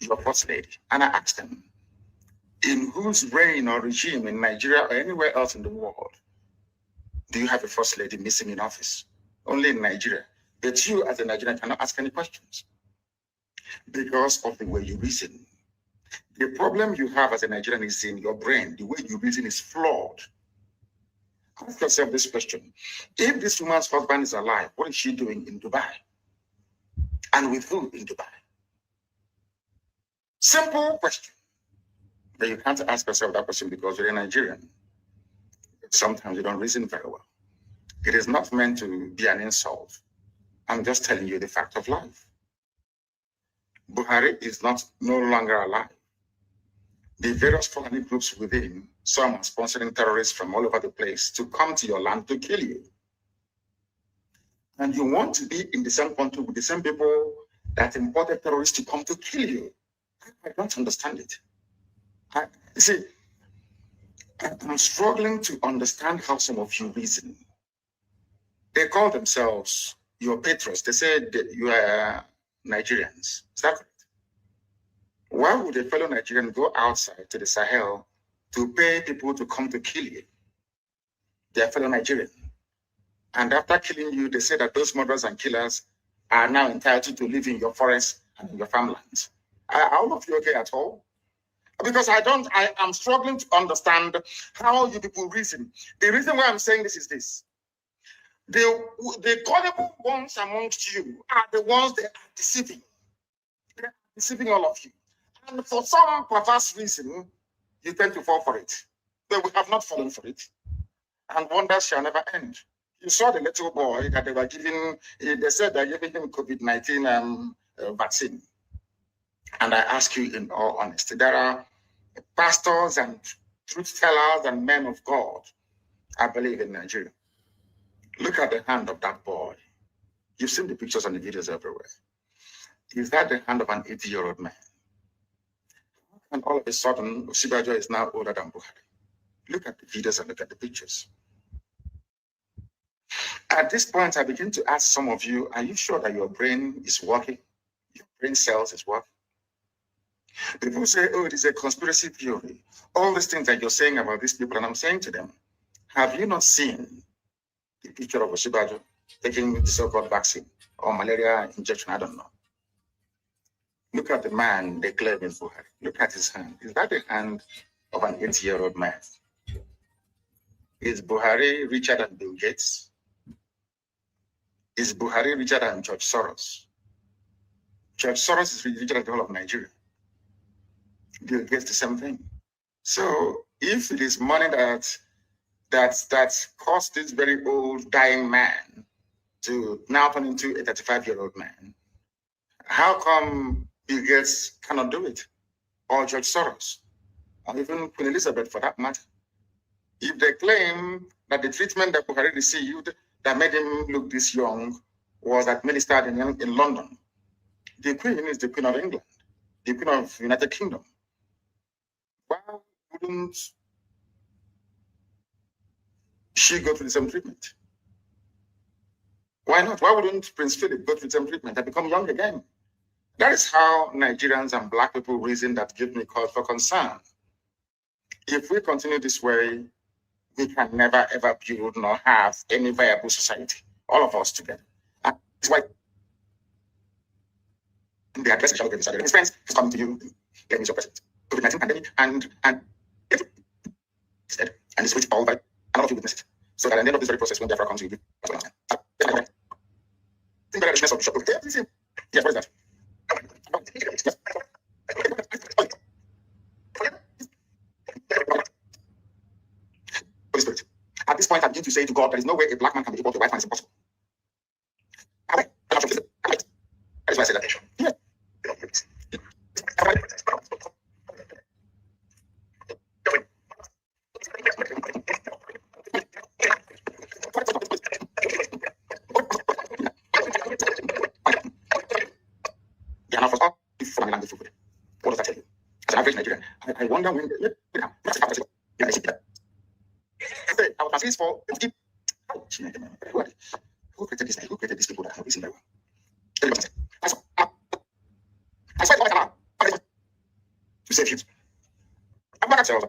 your first lady. And I asked them, in whose reign or regime in Nigeria or anywhere else in the world do you have a first lady missing in office? Only in Nigeria. But you, as a Nigerian, cannot ask any questions because of the way you reason. The problem you have as a Nigerian is in your brain. The way you reason is flawed. Ask yourself this question. If this woman's husband is alive, what is she doing in Dubai? And with who in Dubai? Simple question. But you can't ask yourself that question because you're a Nigerian. Sometimes you don't reason very well. It is not meant to be an insult. I'm just telling you the fact of life. Buhari is no longer alive. The various Fulani groups within, some are sponsoring terrorists from all over the place to come to your land to kill you. And you want to be in the same country with the same people that imported terrorists to come to kill you. I don't understand it. You see, I'm struggling to understand how some of you reason. They call themselves your patriots. They say that you are Nigerians. Is that correct? Why would a fellow Nigerian go outside to the Sahel to pay people to come to kill you? They are fellow Nigerian. And after killing you, they say that those murderers and killers are now entitled to live in your forests and in your farmlands. Are all of you okay at all? Because I am struggling to understand how you people reason. The reason why I'm saying this is this. The gullible ones amongst you are the ones that are deceiving. They are deceiving all of you. And for some perverse reason, you tend to fall for it. But we have not fallen for it. And wonders shall never end. You saw the little boy that they were giving, they said they're giving him COVID-19 vaccine. And I ask you in all honesty, there are pastors and truth tellers and men of God, I believe, in Nigeria. Look at the hand of that boy. You've seen the pictures and the videos everywhere. Is that the hand of an 80-year-old man? And all of a sudden, Osibajo is now older than Buhari. Look at the videos and look at the pictures. At this point, I begin to ask some of you, are you sure that your brain is working? Your brain cells is working? People say, oh, it is a conspiracy theory. All these things that you're saying about these people, and I'm saying to them, have you not seen the picture of Osibajo taking the so-called vaccine or malaria injection? I don't know. Look at the man they claim is Buhari. Look at his hand. Is that the hand of an 80-year-old man? Is Buhari richer than Bill Gates? Is Buhari richer than George Soros? George Soros is richer than the whole of Nigeria. Bill Gates, the same thing. So if it is money that caused this very old dying man to now turn into a 35-year-old man, how come Bill Gates cannot do it? Or George Soros? Or even Queen Elizabeth, for that matter? If they claim that the treatment that Buhari received that made him look this young was administered in London, the Queen is the Queen of England, the Queen of the United Kingdom. Why wouldn't she go through the same treatment? Why not? Why wouldn't Prince Philip go through the same treatment and become young again? That is how Nigerians and Black people reason that give me cause for concern. If we continue this way, we can never ever build nor have any viable society, all of us together. And that's why the address shall be decided. His friends is coming to you, let me your president. COVID-19 pandemic and instead, and it's all by and all of you witness it. So that at the end of this very process, when Biafra comes, you will be yes, what is that? Holy Spirit. At this point, I begin to say to God, there is no way a black man can be equal to a white man. It's impossible. That is why I say that. Yeah. What does that tell you? As an average Nigerian, I wonder when I was asking for who created this? Who created these people that have this in their world? I swear to save you. I'm not sure. The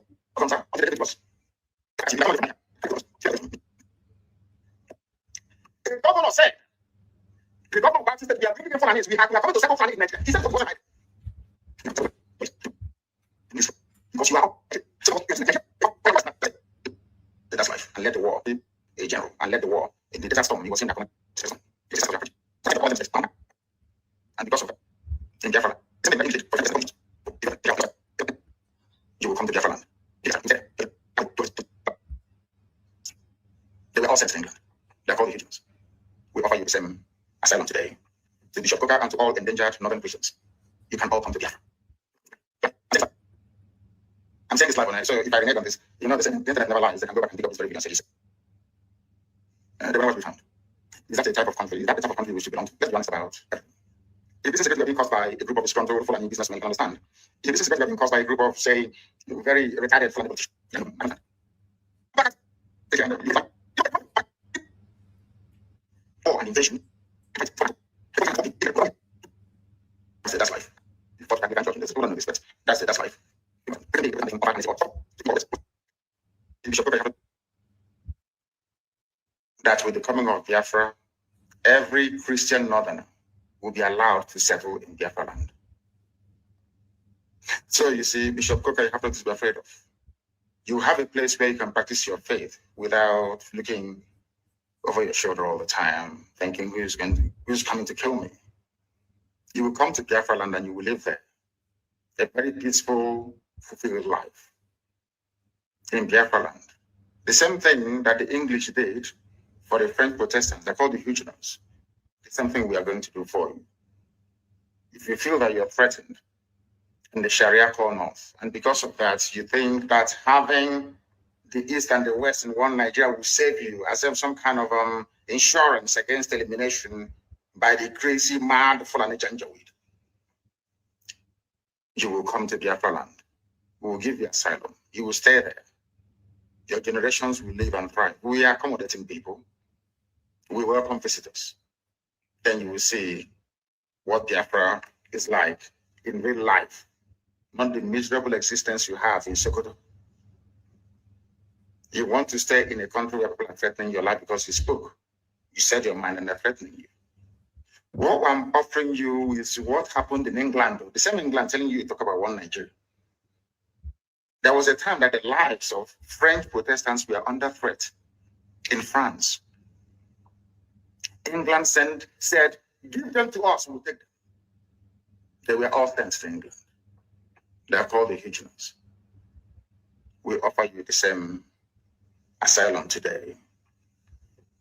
governor said, the governor said we are bringing Fulanis. We are coming to second Fulani in Nigeria. He said, because you are that's life. And let the war be a general. And let the war in the desert storm. He was in that and because of that, in Biafra, you will come to Biafra land. They were all sent to England. They are called the Hebrews. We offer you the same asylum today. To Bishop Coker and to all endangered northern Christians. You can all come to Biafra. I'm saying this live on air, so if I renege on this, you know the internet never lies. They can go back and pick up this very video and say this. They will not be found. Is that a type of country? Is that the type of country we should belong to? Let's be honest about it. If this is a being caused by a group of disgruntled Fulani businessmen, you can understand. If this is being caused by a group of, say, very retarded Fulani politicians, you can understand. Or an invasion. That's life. That's it. That's life. That with the coming of Biafra, every Christian northerner will be allowed to settle in Biafra land. So you see, Bishop Coker, you have nothing to be afraid of. You have a place where you can practice your faith without looking over your shoulder all the time, thinking who's coming to kill me. You will come to Biafra land and you will live there. A very peaceful, fulfilled life in Biafra land. The same thing that the English did for the French Protestants, they're called the Huguenots. The same thing we are going to do for you. If you feel that you're threatened in the Sharia core north, and because of that, you think that having the East and the West in one Nigeria will save you, as if some kind of insurance against elimination by the crazy, mad Fulani Janjaweed, you will come to Biafra land. We will give you asylum. You will stay there. Your generations will live and thrive. We are accommodating people. We welcome visitors. Then you will see what Biafra is like in real life, not the miserable existence you have in Sokoto. You want to stay in a country where people are threatening your life because you spoke. You said your mind and they're threatening you. What I'm offering you is what happened in England, the same England telling you to talk about one Nigeria. There was a time that the lives of French Protestants were under threat in France. England said, give them to us, we'll take them. They were all sent to England. They are called the Huguenots. We offer you the same asylum today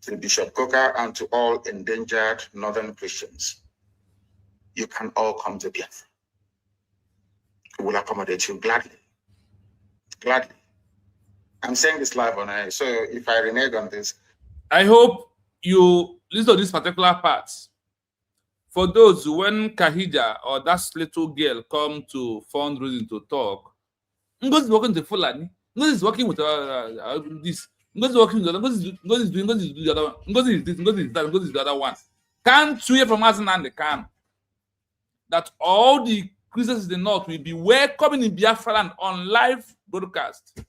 to Bishop Coker and to all endangered northern Christians. You can all come to Biafra. We will accommodate you gladly. Gladly. I'm saying this live on air, so if I renege on this. I hope you listen to this particular part. For those when Kahija or that little girl come to fundraising to talk, Ngozi is working with the Fulani. Ngozi is working with this. Ngozi is working with the other. Ngozi is doing the other one. Ngozi is this. Ngozi is that. Ngozi is the other one. Can't you hear from us and they can that all the Christians in the north will be welcoming in Biafra land on live broadcast?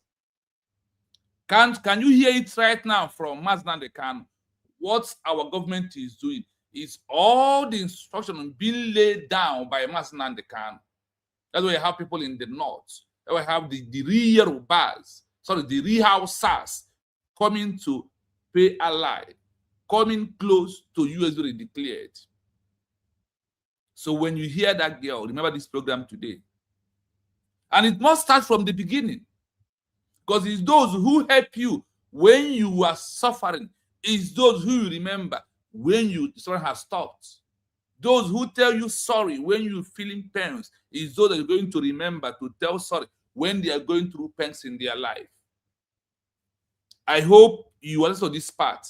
Can you hear it right now from Mazda and Khan? What our government is doing is all the instruction being laid down by Mazda and Khan. That's why you have people in the north. That's why you have the real bars, the real Hausas coming to pay ally, coming close to US already declared. So when you hear that girl, remember this program today. And it must start from the beginning. Because it's those who help you when you are suffering. It's those who you remember when the suffering has stopped. Those who tell you sorry when you're feeling pains. It's those that are going to remember to tell sorry when they are going through pains in their life. I hope you listen to this part.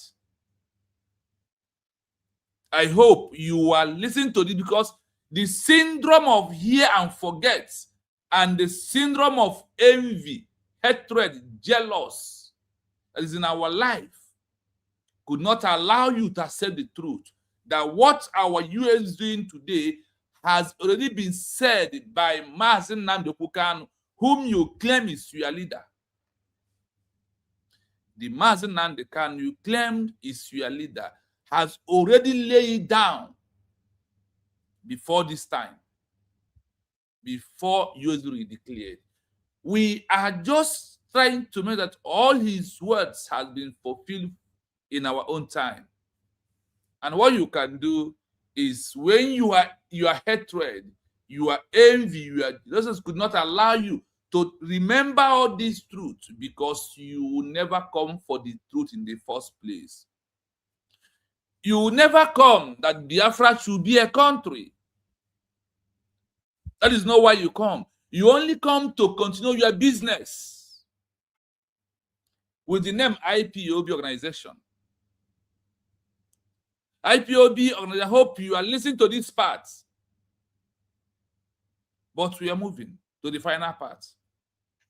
I hope you are listening to this because the syndrome of hear and forget and the syndrome of envy, hatred, jealous that is in our life could not allow you to accept the truth that what our US is doing today has already been said by Mazi Nnamdi Kanu, whom you claim is your leader. The Mazi Nnamdi Kanu you claimed is your leader has already laid down before this time, before US declared. We are just trying to make that all his words has been fulfilled in our own time. And what you can do is when you are hatred, your envy, your Jesus could not allow you to remember all these truths because you will never come for the truth in the first place. You will never come that Biafra should be a country. That is not why you come. You only come to continue your business with the name IPOB organization. IPOB organization, I hope you are listening to this part. But we are moving to the final part.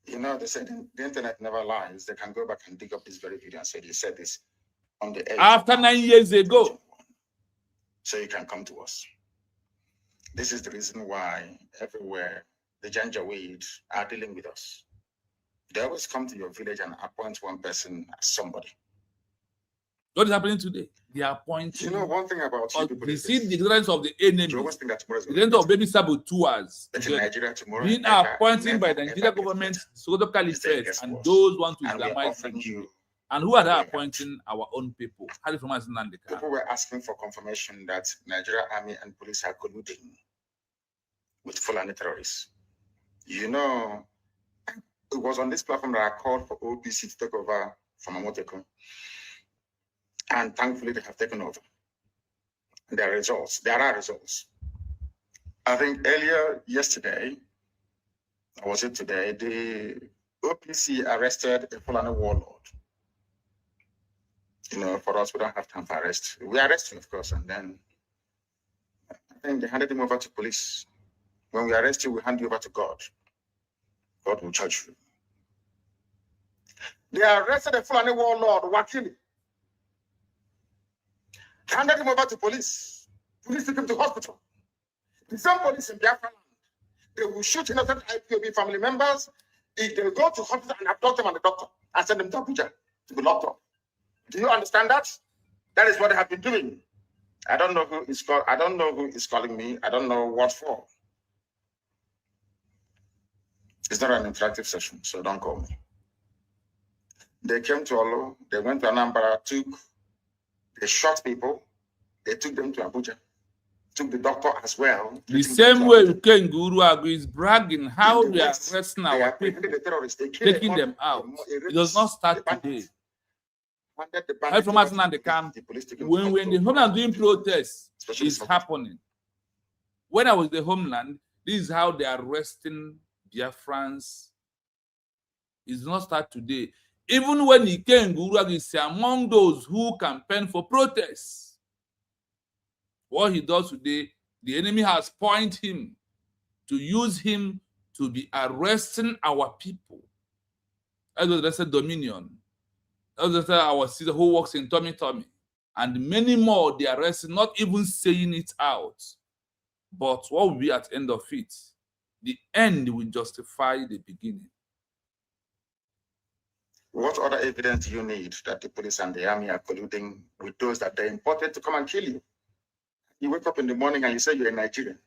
You know, they said the internet never lies. They can go back and dig up this very video and say you said this on the 8th. After 9 years ago. So you can come to us. This is the reason why everywhere the Janjaweed are dealing with us. They always come to your village and appoint one person as somebody. What is happening today? They are appointing. You know, one thing about you people they is see this. the ignorance of the enemy. You always think that tomorrow is the ignorance of baby saboteurs. But in Nigeria tomorrow, being appointed by the Nigerian government, Sokoto Caliphate, and those want to Islamize Nigeria. And who are they appointing? Our own people. People were asking for confirmation that Nigeria Army and police are colluding with Fulani terrorists. You know, it was on this platform that I called for OPC to take over from Amoteko. And thankfully, they have taken over. And there are results. There are results. I think earlier yesterday, or was it today, the OPC arrested a Fulani warlord. You know, for us, we don't have time for arrest. We arrest him, of course, and then I think they handed him over to police. When we arrest you, we hand you over to God. God will judge you. They arrested a Fulani warlord, Wakili. Handed him over to police. Police took him to hospital. The same police in Biafra land, they will shoot innocent IPOB family members if they go to hospital and abduct them and the doctor and send them to Abuja to be locked up. Do you understand that? That is what they have been doing. I don't know who is called. I don't know who is calling me. I don't know what for. It's not an interactive session, so don't call me. They came to Olo. They went to Anambra. They shot people. They took them to Abuja. Took the doctor as well. The same way Ken Guru Agu is bragging how they are arresting our people, taking them out. It does not start today. Right from us and the camp, when the homeland doing protests is happening. When I was the homeland, this is how they are arresting Biafrans. It does not start today. Even when he came, Guru Agu is among those who campaign for protests. What he does today, the enemy has pointed him to use him to be arresting our people. As was arrested Dominion. As was our sister who works in Tommy. And many more they arrested, not even saying it out. But what will be at the end of it? The end will justify the beginning. What other evidence do you need that the police and the army are colluding with those that they imported to come and kill you? You wake up in the morning and you say you're a Nigerian.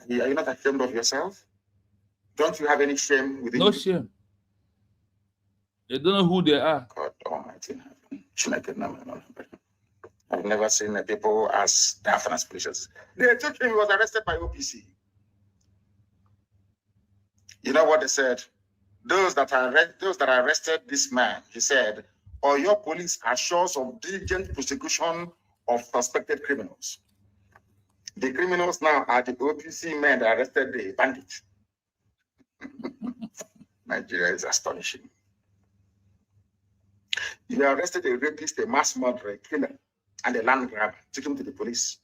Are you not ashamed of yourself? Don't you have any shame within you? No shame. They don't know who they are. God Almighty. I've never seen people as daft and aspirations. They took him, he was arrested by OPC. You know what they said? Those that arrested this man, he said, or your police assures of diligent prosecution of suspected criminals. The criminals now are the OPC men that arrested the bandits. Nigeria is astonishing. You arrested a rapist, a mass murderer, a killer, and a land grabber. Took him to the police.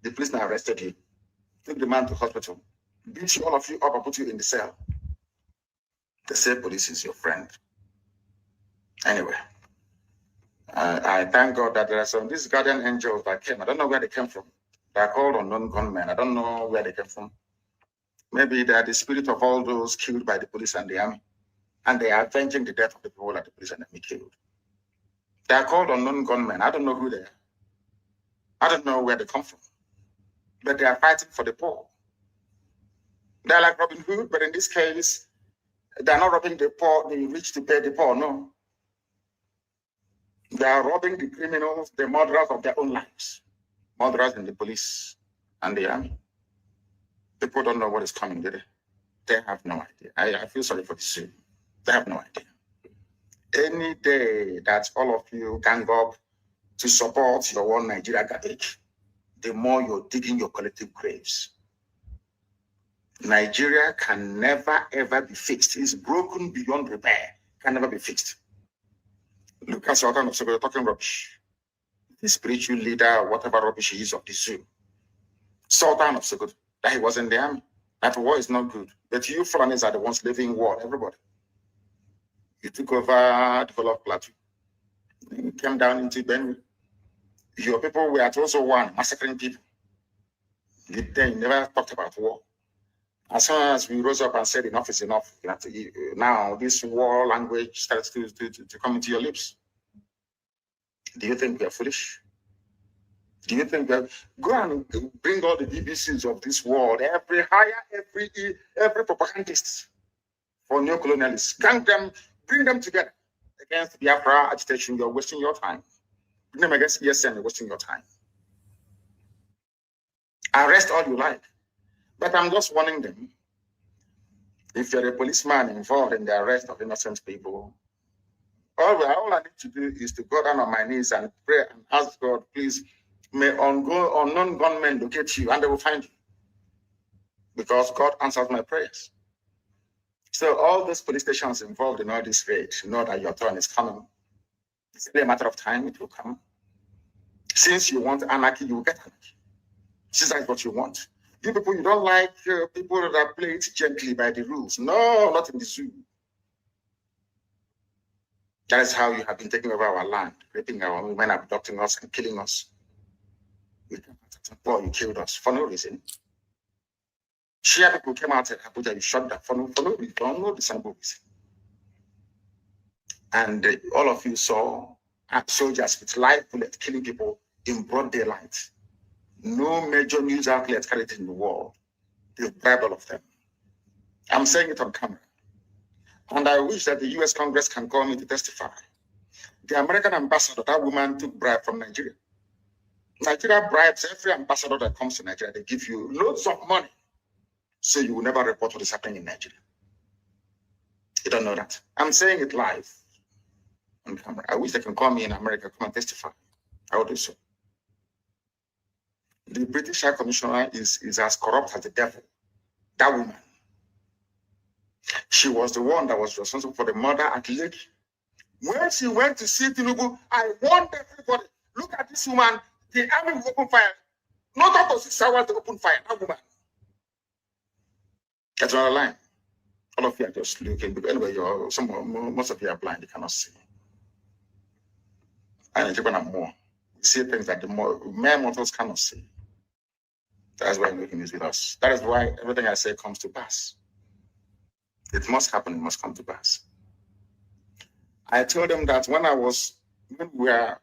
The police now arrested him. Took the man to hospital. Beat you, all of you up and put you in the cell. They say police is your friend. Anyway. I thank God that there are some these guardian angels that came. I don't know where they came from. They are called unknown gunmen. I don't know where they came from. Maybe they are the spirit of all those killed by the police and the army. And they are avenging the death of the people that the police and the army killed. They are called unknown gunmen. I don't know who they are. I don't know where they come from. But they are fighting for the poor. They are like Robin Hood, but in this case, they are not robbing the poor, the rich to pay the poor, no. They are robbing the criminals, the murderers of their own lives. Murderers in the police and the army. People don't know what is coming, do they? They have no idea. I feel sorry for the city. They have no idea. Any day that all of you gang up to support your own Nigeria garbage, the more you're digging your collective graves. Nigeria can never, ever be fixed. It's broken beyond repair. Can never be fixed. Look at Sultan of Sokoto talking rubbish. The spiritual leader, whatever rubbish he is of the zoo. Sultan of Sokoto, that he was in the army. That war is not good. But you foreigners are the ones living war, everybody. You took over the whole of Plateau. You came down into Benue. Your people were at also one, massacring people. They never talked about war. As soon as we rose up and said enough is enough, now this war language starts to come into your lips. Do you think we are foolish? Do you think that go and bring all the BBCs of this world, every propagandist for neocolonialists, gang them, bring them together against Biafra agitation? You're wasting your time. Bring them against ESN, you're wasting your time. Arrest all you like. But I'm just warning them. If you're a policeman involved in the arrest of innocent people, all I need to do is to go down on my knees and pray and ask God, please, may unknown gunmen locate you and they will find you. Because God answers my prayers. So all those police stations involved in all this raid know that your turn is coming. It's only a matter of time, it will come. Since you want anarchy, you will get anarchy. Since that's what you want. You people, you don't like people that play it gently by the rules. No, not in the zoo. That is how you have been taking over our land, raping our women, abducting us, and killing us. Well, you killed us for no reason. Shia people came out at Abuja, you shot them for no reason, for no discernible reason. And all of you saw soldiers with live bullets killing people in broad daylight. No major news outlet carried it in the world. They bribed all of them. I'm saying it on camera. And I wish that the US Congress can call me to testify. The American ambassador, that woman took bribe from Nigeria. Nigeria bribes every ambassador that comes to Nigeria. They give you loads of money, so you will never report what is happening in Nigeria. You don't know that. I'm saying it live on camera. I wish they can call me in America, come and testify. I will do so. The British High Commissioner is as corrupt as the devil. That woman. She was the one that was responsible for the murder at Lake. When she went to see Tinubu, I warned everybody, look at this woman, the army will open fire. Not up to 6 hours to open fire, that woman. That's another line. All of you are just looking, but anyway, most of you are blind, you cannot see. And even more. You see things that the mere mortals cannot see. That's why looking is with us. That is why everything I say comes to pass. It must happen, it must come to pass. I told them that when we were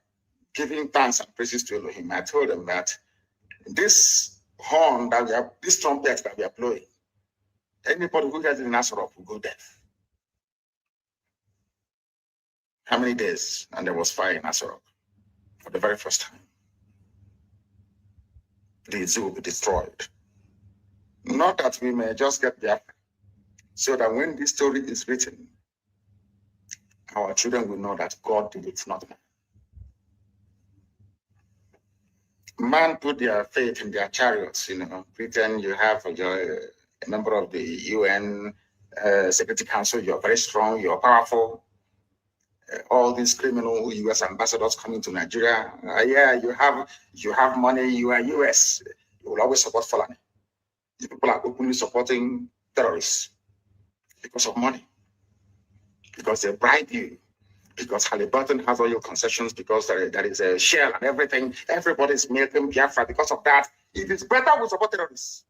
giving thanks and praises to Elohim, I told them that this horn this trumpet that we are blowing, anybody who gets in Nazareth will go deaf. How many days? And there was fire in Nazareth for the very first time. The zoo will be destroyed. Not that we may just get there, so that when this story is written, our children will know that God did it, not man. Man put their faith in their chariots. Britain, you have a member of the UN Security Council, you're very strong, you're powerful. All these criminal US ambassadors coming to Nigeria, yeah, you have money, you are US, you will always support Fulani. These people are openly supporting terrorists because of money, because they bribe you, because Halliburton has oil concessions, because there is a shell and everything. Everybody's milking Biafra because of that. It is better we support terrorists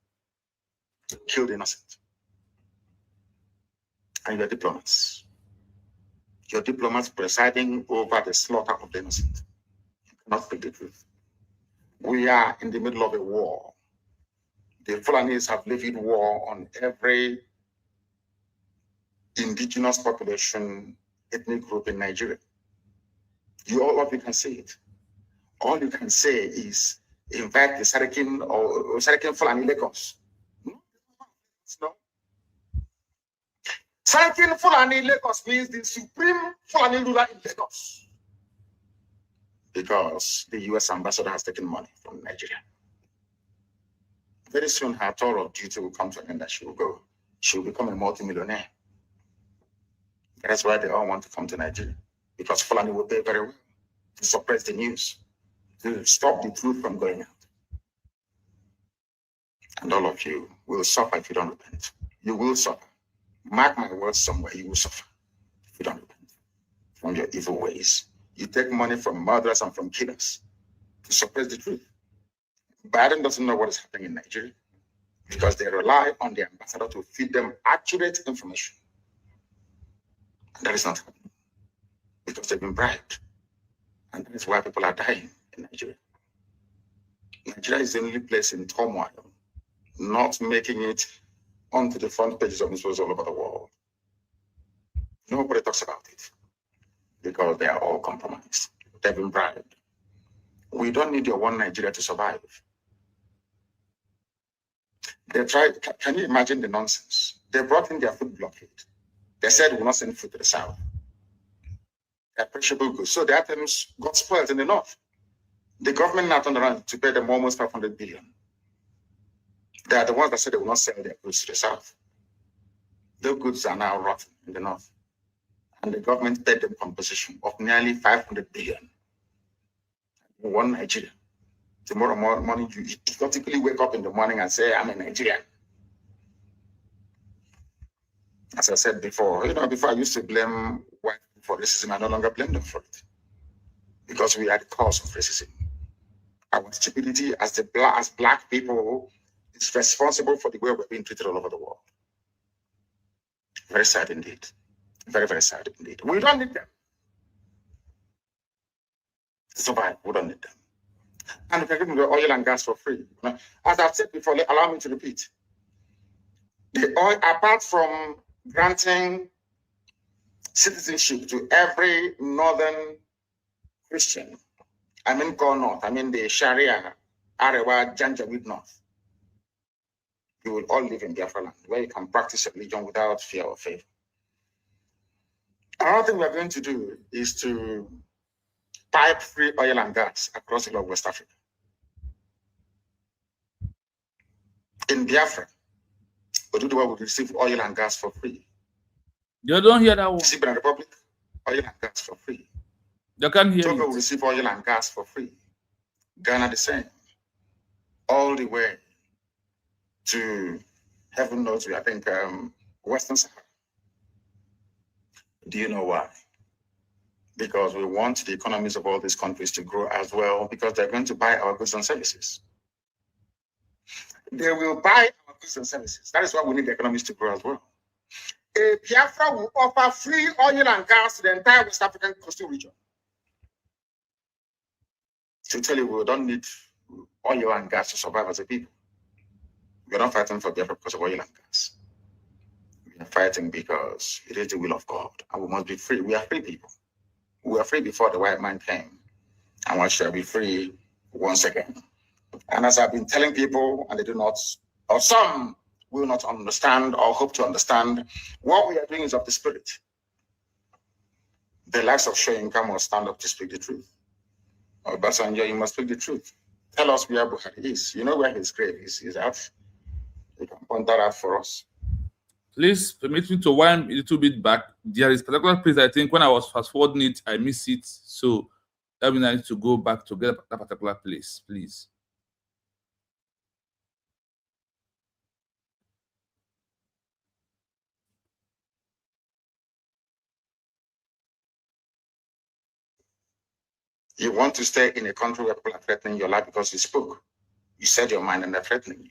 to kill the innocent. And your diplomats. Your diplomats presiding over the slaughter of the innocent. You cannot speak the truth. We are in the middle of a war. The Fulanis have levied war on every indigenous population, ethnic group in Nigeria. All of you can say it. All you can say is invite the Sarakin or Sarakin Fulani Lagos. No. Sarakin Fulani Lagos means the supreme Fulani ruler in Lagos. Because the US ambassador has taken money from Nigeria. Very soon her tour of duty will come to an end and she will go. She will become a multimillionaire. That's why they all want to come to Nigeria. Because Fulani will pay very well to suppress the news, to stop the truth from going out. And all of you will suffer if you don't repent. You will suffer. Mark my words somewhere, you will suffer if you don't repent from your evil ways. You take money from murderers and from killers to suppress the truth. Biden doesn't know what is happening in Nigeria because they rely on the ambassador to feed them accurate information. And that is not happening because they've been bribed. And that is why people are dying in Nigeria. Nigeria is the only place in turmoil, not making it onto the front pages of newspapers all over the world. Nobody talks about it because they are all compromised. They've been bribed. We don't need your one Nigeria to survive. They tried, can you imagine the nonsense? They brought in their food blockade. They said we will not send food to the south. They're perishable goods. So the items got spoiled in the north. The government now turned around to pay them almost 500 billion. They are the ones that said they will not sell their goods to the south. Their goods are now rotten in the north. And the government paid them compensation of nearly 500 billion. One Nigeria. Tomorrow morning, you idiotically wake up in the morning and say, I'm a Nigerian. As I said before, before I used to blame white people for racism, I no longer blame them for it. Because we are the cause of racism. Our stupidity as black people is responsible for the way we're being treated all over the world. Very sad indeed. Very, very sad indeed. We don't need them to survive. We don't need them. And we can give them the oil and gas for free. As I've said before, allow me to repeat. The oil, apart from granting citizenship to every northern Christian, I mean Go North, I mean the Sharia, Arewa, Janjaweed North, you will all live in Biafra land, where you can practice your religion without fear or favor. Another thing we're going to do is to pipe free oil and gas across the whole of West Africa. In Biafra, Oduduwa will receive oil and gas for free. You don't hear that one. Cyprian Republic, oil and gas for free. You can't hear Togo it. will receive oil and gas for free. Ghana the same. All the way to, heaven knows, I think, Western Sahara. Do you know why? Because we want the economies of all these countries to grow as well, because they're going to buy our goods and services. They will buy our goods and services. That is why we need the economies to grow as well. Biafra will offer free oil and gas to the entire West African coastal region. To tell you, we don't need oil and gas to survive as a people. We're not fighting for Biafra because of oil and gas. We are fighting because it is the will of God, and we must be free. We are free people. We were free before the white man came, and we shall be free once again. And as I've been telling people, and they do not, or some will not understand or hope to understand, what we are doing is of the spirit. The likes of Shoyinka must stand up to speak the truth. Or Basanjo, you must speak the truth. Tell us where Buhari is. You know where his grave is. He's out. You can point that out for us. Please permit me to wind a little bit back. There is a particular place I think when I was fast forwarding it, I missed it. So I need to go back to get that particular place, please. You want to stay in a country where people are threatening your life because you spoke. You said your mind and they're threatening you.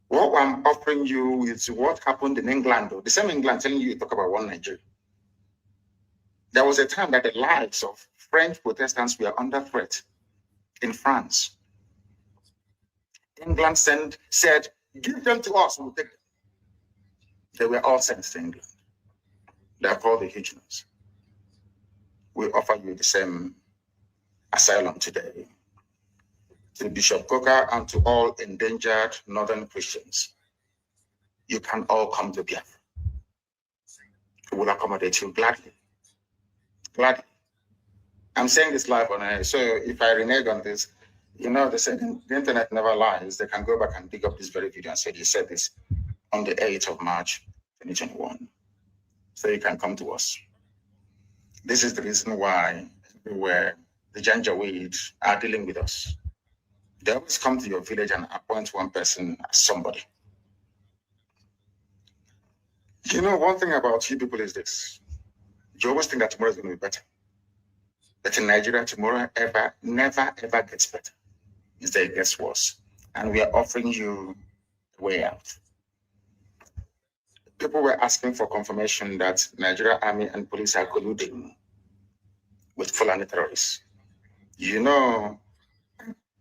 What I'm offering you is what happened in England, though. The same England telling you to talk about one Nigeria. There was a time that the lives of French Protestants were under threat in France. England said, give them to us, we'll take them. They were all sent to England. They are called the Huguenots. We offer you the same asylum today. To Bishop Coker and to all endangered northern Christians. You can all come to Biafra. We will accommodate you gladly. Gladly. I'm saying this live on air, so if I renege on this, they said the internet never lies. They can go back and dig up this very video and say he said this on the 8th of March, 2021. So you can come to us. This is the reason why everywhere the Janjaweed are dealing with us. They always come to your village and appoint one person as somebody. One thing about you people is this. You always think that tomorrow is going to be better. But in Nigeria, tomorrow never, ever gets better. instead it gets worse. And we are offering you a way out. People were asking for confirmation that Nigeria Army and police are colluding with Fulani terrorists. You know,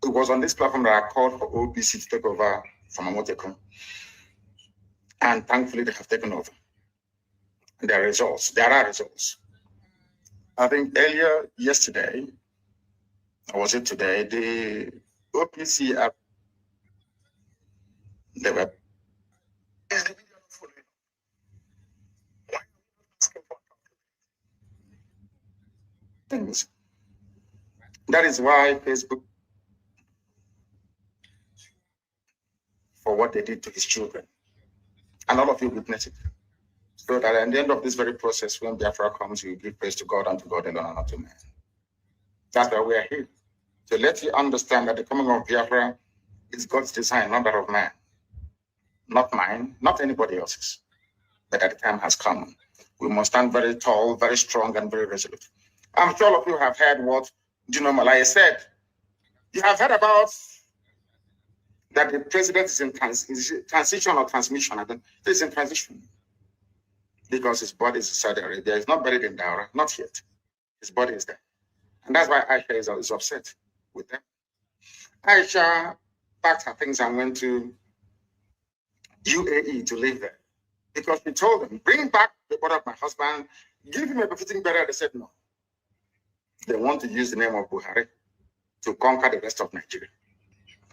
it was on this platform that I called for OPC to take over from Amotekun. And thankfully, they have taken over. And there are results. There are results. I think earlier yesterday, or was it today, the OPC app, they were things. That is why Facebook, for what they did to his children, and all of you witness it. So that at the end of this very process, when Biafra comes, you give praise to God and to God alone and not to man. That's why we are here. To let you understand that the coming of Biafra is God's design, not that of man. Not mine, not anybody else's. But at the time has come. We must stand very tall, very strong, and very resolute. I'm sure all of you have heard what Malaya said. You have heard about that the president is in transition or transmission. I think he's in transition because his body is in Saudi Arabia. He's not buried in Daura, not yet. His body is there. And that's why Aisha is upset with them. Aisha packed her things and went to UAE to live there because she told them, bring back the body of my husband, give him a befitting burial. They said no. They want to use the name of Buhari to conquer the rest of Nigeria.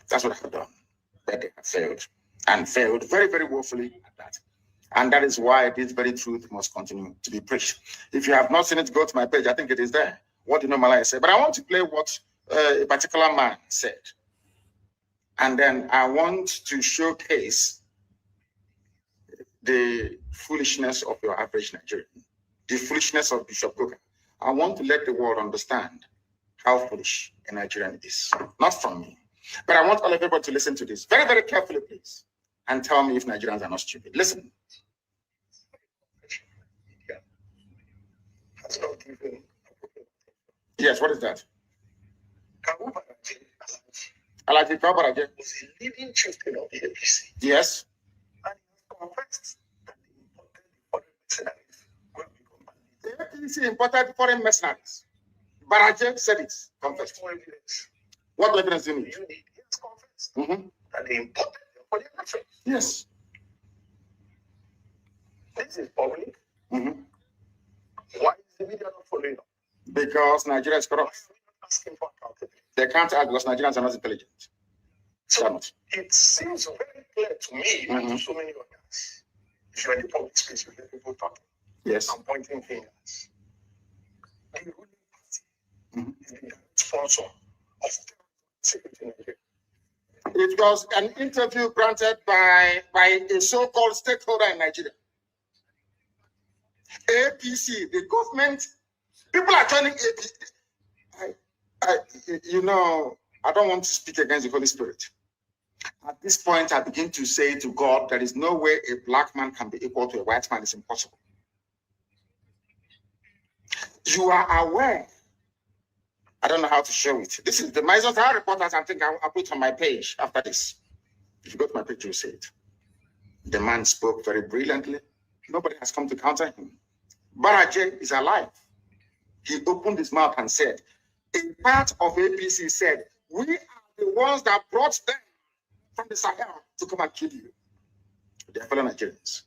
That's what they have done. But they have failed, and failed very, very woefully at that. And that is why this very truth must continue to be preached. If you have not seen it, go to my page. I think it is there. What did Malaya say? But I want to play what a particular man said. And then I want to showcase the foolishness of your average Nigerian, the foolishness of Bishop Coker. I want to let the world understand how foolish a Nigerian is. Not from me. But I want all of everybody to listen to this very, very carefully, please, and tell me if Nigerians are not stupid. Listen. Yes, what is that? Alaji Kabaraje was a leading chieftain of the APC. Yes. And he confessed that the APC imported foreign mercenaries. Baraje said it. Confessed. What evidence do you need? He has confessed that they imported for their country. Yes. This is public. Why is the media not following up? Because Nigeria is corrupt. Asking for accountability. They can't act because Nigerians are not intelligent. So it seems very clear to me and to so many others. If you're in the public space, you hear people talking. Yes. I'm pointing fingers. The ruling party is the sponsor of security in Nigeria. It was an interview granted by a so-called stakeholder in Nigeria. APC, the government, people are joining APC. I don't want to speak against the Holy Spirit. At this point, I begin to say to God, there is no way a black man can be equal to a white man. It's impossible. You are aware. I don't know how to show it. This is the Myzotar reporters. I think I'll put it on my page after this. If you go to my page, you'll see it. The man spoke very brilliantly. Nobody has come to counter him. Baraje is alive. He opened his mouth and said, a part of APC said, we are the ones that brought them from the Sahel to come and kill you. They are fellow Nigerians.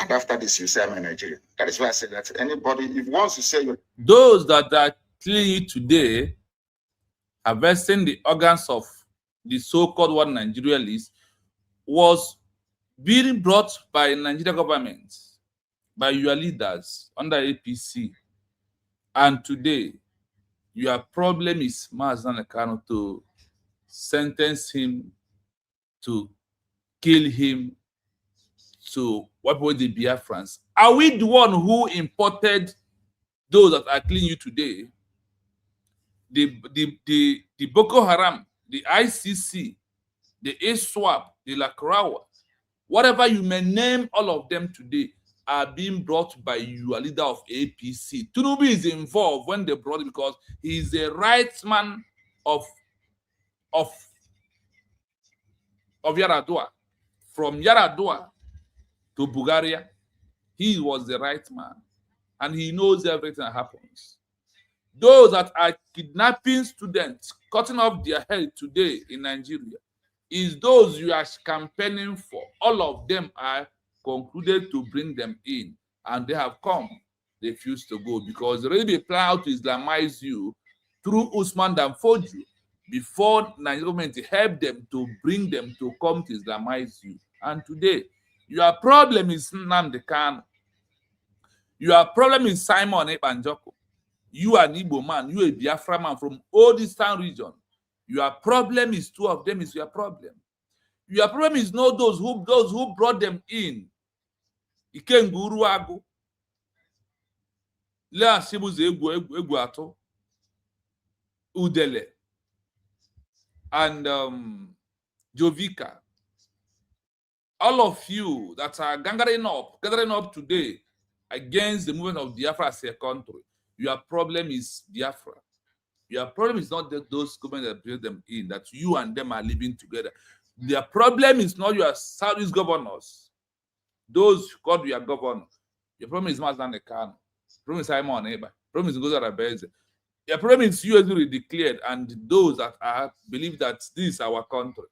And after this, you say I'm a Nigerian. That is why I say that anybody, if once you say you're... Those that are killing you today, harvesting the organs of the so-called one Nigerians, was being brought by Nigerian government, by your leaders under APC. And today, your problem is Mazen Kano to sentence him, to kill him, to wipe away the Biafrans. Are we the one who imported those that are killing you today? The Boko Haram, the ICC, the ISWAP, the Lakrawa, whatever you may name all of them today, are being brought by your leader of APC. Tinubu is involved when they brought it because he is a right man of of Yaradua. From Yaradua to Bulgaria, he was the right man, and he knows everything that happens. Those that are kidnapping students, cutting off their head today in Nigeria, is those you are campaigning for. All of them are concluded to bring them in, and they have come. They refuse to go because they already plan to Islamize you through Usman Danfodio before Nigerian government helped them to bring them to come to Islamize you. And today, your problem is Nnamdi Kanu. Your problem is Simon Ekpanjoko. You are an Igbo man, you a Biafra man from all Eastern region. Your problem is two of them is your problem. Your problem is not those who brought them in. Ikenguru Agu, Lea Shibuze Egwu Ato, Udele, and Jovika. All of you that are gathering up today against the movement of Biafra as a country, your problem is Biafra. Your problem is not that those governments that bring them in, that you and them are living together. Their problem is not your Southeast governors, those called your governor. Your problem is Mazdan Kanu. Your problem is Simon Eba. Your problem is Ngozi Arabeze. Your problem is you already declared, and those that believe that this is our country.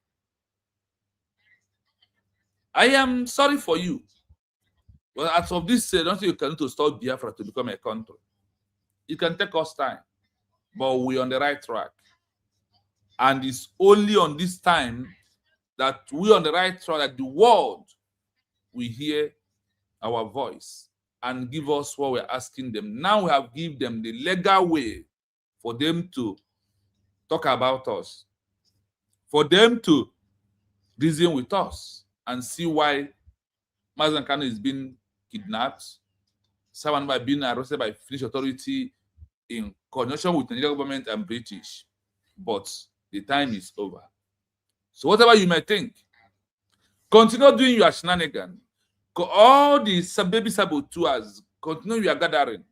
I am sorry for you. Well, as of this, I don't think you can to stop Biafra to become a country. It can take us time, but we're on the right track. And it's only on this time that we're on the right track that the world will hear our voice and give us what we're asking them. Now we have given them the legal way for them to talk about us, for them to reason with us and see why Mazdan Kanu is being kidnapped, someone by being arrested by Finnish authority in conjunction with the Nigerian government and British. But the time is over. So whatever you may think, continue doing your shenanigans. All the baby saboteurs, continue your gathering.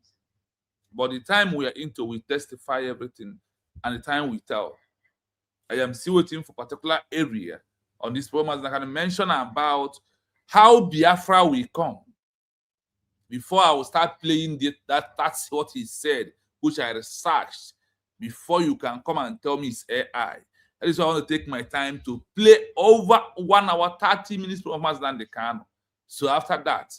But the time we are into, we testify everything, and the time we tell. I am still waiting for particular area on this program that I can mention about how Biafra will come. Before I will start playing that's what he said, which I researched, before you can come and tell me it's AI. That is why I want to take my time to play over 1 hour, 30 minutes of Mazdan Kanu. So after that,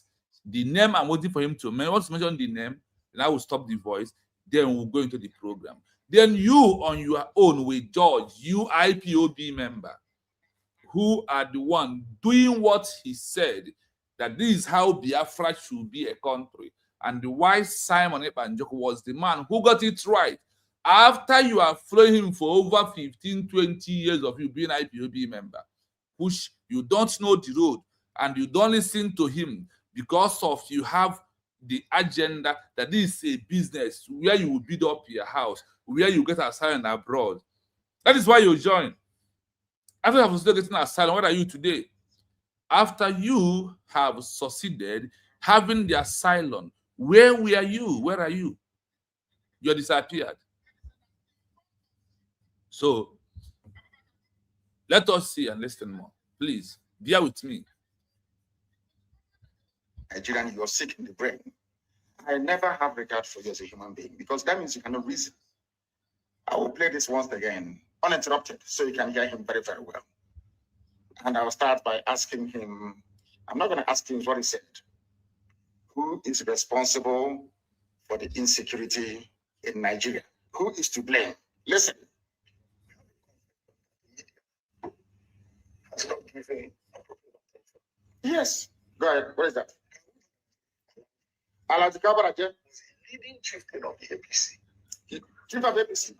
the name I'm waiting for him to mention. Once mention the name, then I will stop the voice. Then we'll go into the program. Then you on your own will judge, you IPOB member, who are the one doing what he said, that this is how Biafra should be a country. And the wise Simon Ekpanjoko was the man who got it right. After you are following him for over 15, 20 years of you being IPOB member, which you don't know the road and you don't listen to him because of you have the agenda that this is a business where you will build up your house, where you get asylum abroad. That is why you join. After you have getting asylum, what are you today? After you have succeeded having the asylum, where were you? Where are you? You disappeared. So let us see and listen more. Please bear with me. Nigerian, you're sick in the brain. I never have regard for you as a human being because that means you cannot reason. I will play this once again, uninterrupted, so you can hear him very, very well. And I'll start by asking him, I'm not going to ask him what he said. Who is responsible for the insecurity in Nigeria? Who is to blame? Listen. Yes. Go ahead. What is that? Leading chieftain of the APC. Chief of APC.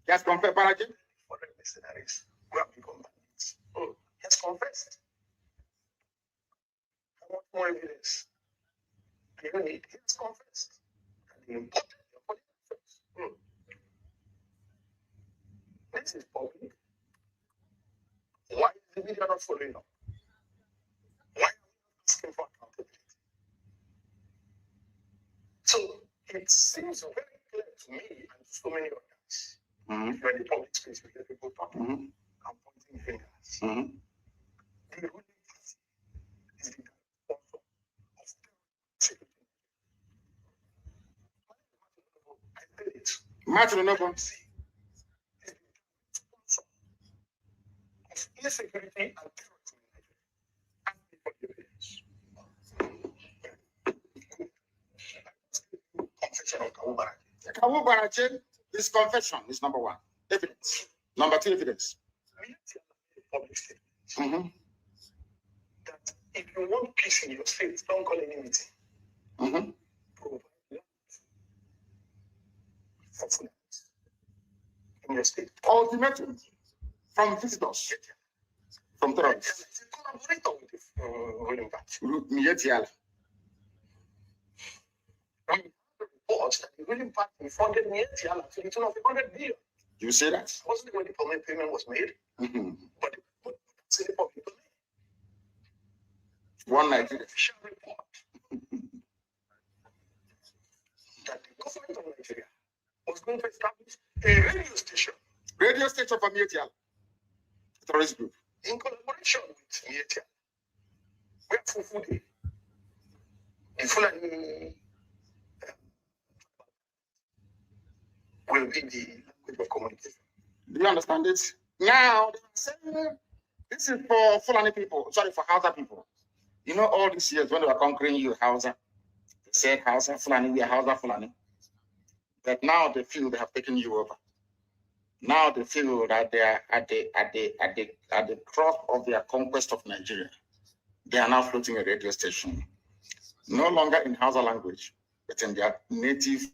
He has confessed. For the mercenaries who have become bandits. He has confessed. I want more evidence. He has confessed. And he imported the police. This is public. Why is the media not following up? Why are we asking for accountability? So it seems very clear to me and to so many others When the public space, we get people talking and pointing fingers. The ruling party is the sponsor of security. I said it. Martin Onobo is the sponsor of insecurity and terrorism in Nigeria. And people evidence. Confession of Kawu Baraje. Kawu Baraje, his confession is number one. Evidence. Number two, evidence. Public statement. That if you want peace in your state, don't call any meeting. Provide land for food in your state. Ultimatum from visitors, from terrorists. It's a collaborator with the ruling party. Reports that the ruling party funded Mietiala to the tune of 100 billion. You say that? It wasn't when the payment was made, but it's in the public domain. One Nigerian official report that the government of Nigeria was going to establish a radio station. Radio station for Mietiala, terrorist group. In collaboration with Mietiala. Where Fufude, the Fulani will be the language of communication. Do you understand it? Now, this is for Fulani people, sorry, for Hausa people. You know, all these years when they were conquering you, Hausa, they said Hausa, Fulani, we are Hausa, Fulani. But now they feel they have taken you over. Now they feel that they are at the crop of their conquest of Nigeria. They are now floating a radio station, no longer in Hausa language, but in their native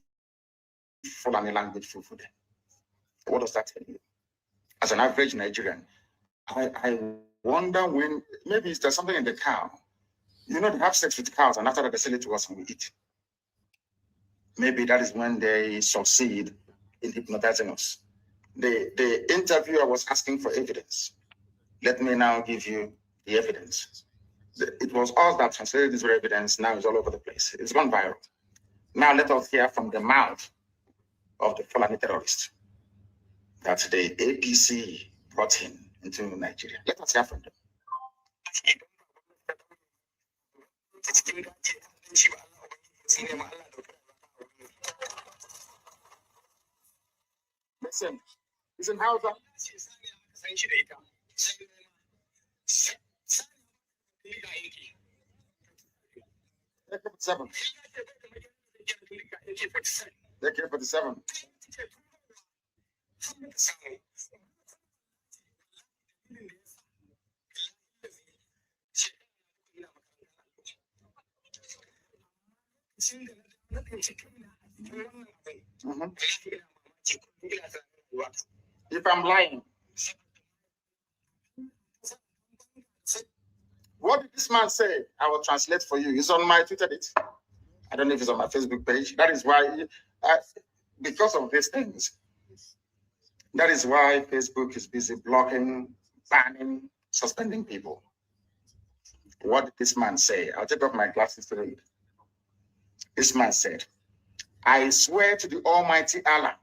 Fulani language for them. What does that tell you? As an average Nigerian, I wonder when, maybe there's something in the cow. You know, they have sex with cows and after that they sell it to us and we eat. Maybe that is when they succeed in hypnotizing us. The interviewer was asking for evidence. Let me now give you the evidence. It was us that translated this evidence. Now it's all over the place. It's gone viral. Now let us hear from the mouth of the Fulani terrorist that the APC brought in into Nigeria. Let us hear from them. Listen, it's in Hausa. AK-47. AK-47. If I'm lying, what did this man say? I will translate for you. It's on my Twitter. I don't know if it's on my Facebook page. That is why, because of these things, that is why Facebook is busy blocking, banning, suspending people. What did this man say? I'll take off my glasses to read. This man said, I swear to the Almighty Allah,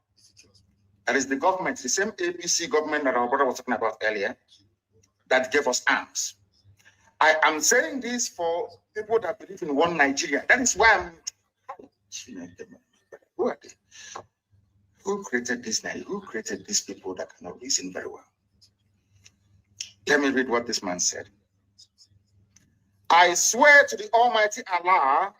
that is the government, the same APC government that our brother was talking about earlier, that gave us arms. I am saying this for people that believe in one Nigeria. That is why I'm... Who are they? Who created this Nigeria? Who created these people that cannot listen very well? Let me read what this man said. I swear to the Almighty Allah,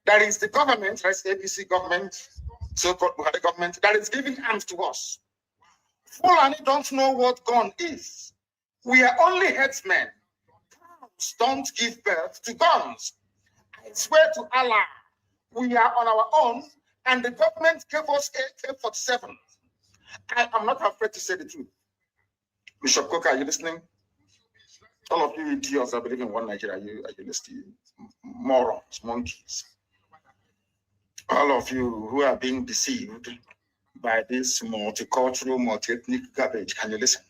that is the government, that's the APC government, so-called Buhari government, that is giving arms to us. Fulani don't know what gun is. We are only headsmen. Cows don't give birth to guns. I swear to Allah, we are on our own, and the government gave us AK-47. I am not afraid to say the truth. Bishop Coker, are you listening? All of you idiots that believe in one Nigeria, are you listening? Morons, monkeys. All of you who are being deceived by this multicultural, multi-ethnic garbage, can you listen?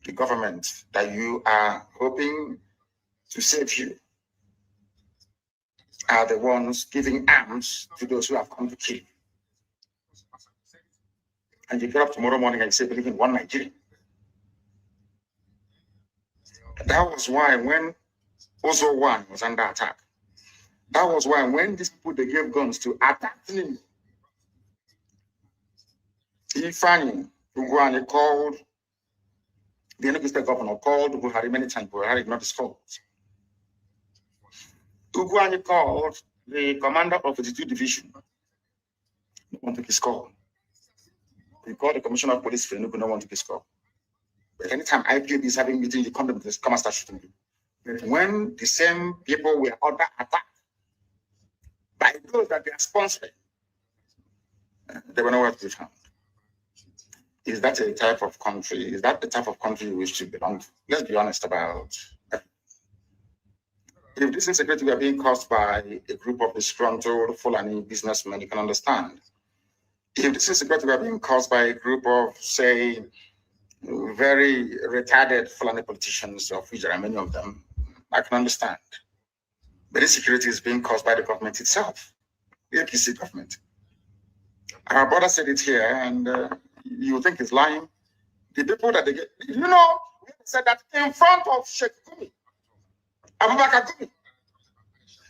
The government that you are hoping to save you are the ones giving arms to those who have come to kill. And you get up tomorrow morning and you say, believe in one Nigeria. That was why when Ozo 1 was under attack, that was why when these people, they gave guns to attack him, Ifani Ugwani called, the Enugu State governor called Buhari many times, Buhari ignored his calls. Ugwani called the commander of the 2 division. No one took his call. He called the commissioner of police for Enugu, no one took his call. But anytime IPOB is having meeting, you come and start shooting you. But when the same people were under attack by those that they are sponsoring, they were nowhere to be found. Is that a type of country? Is that the type of country you wish to belong to? Let's be honest about it. If this insecurity were being caused by a group of disgruntled Fulani businessmen, you can understand. If this insecurity were being caused by a group of, say, very retarded Fulani politicians, of which there are many of them, I can understand. But insecurity is being caused by the government itself, the APC government. Our brother said it here, and you think he's lying. The people that they get, you know, we said that in front of Sheikh Gumi, Abubakar Gumi,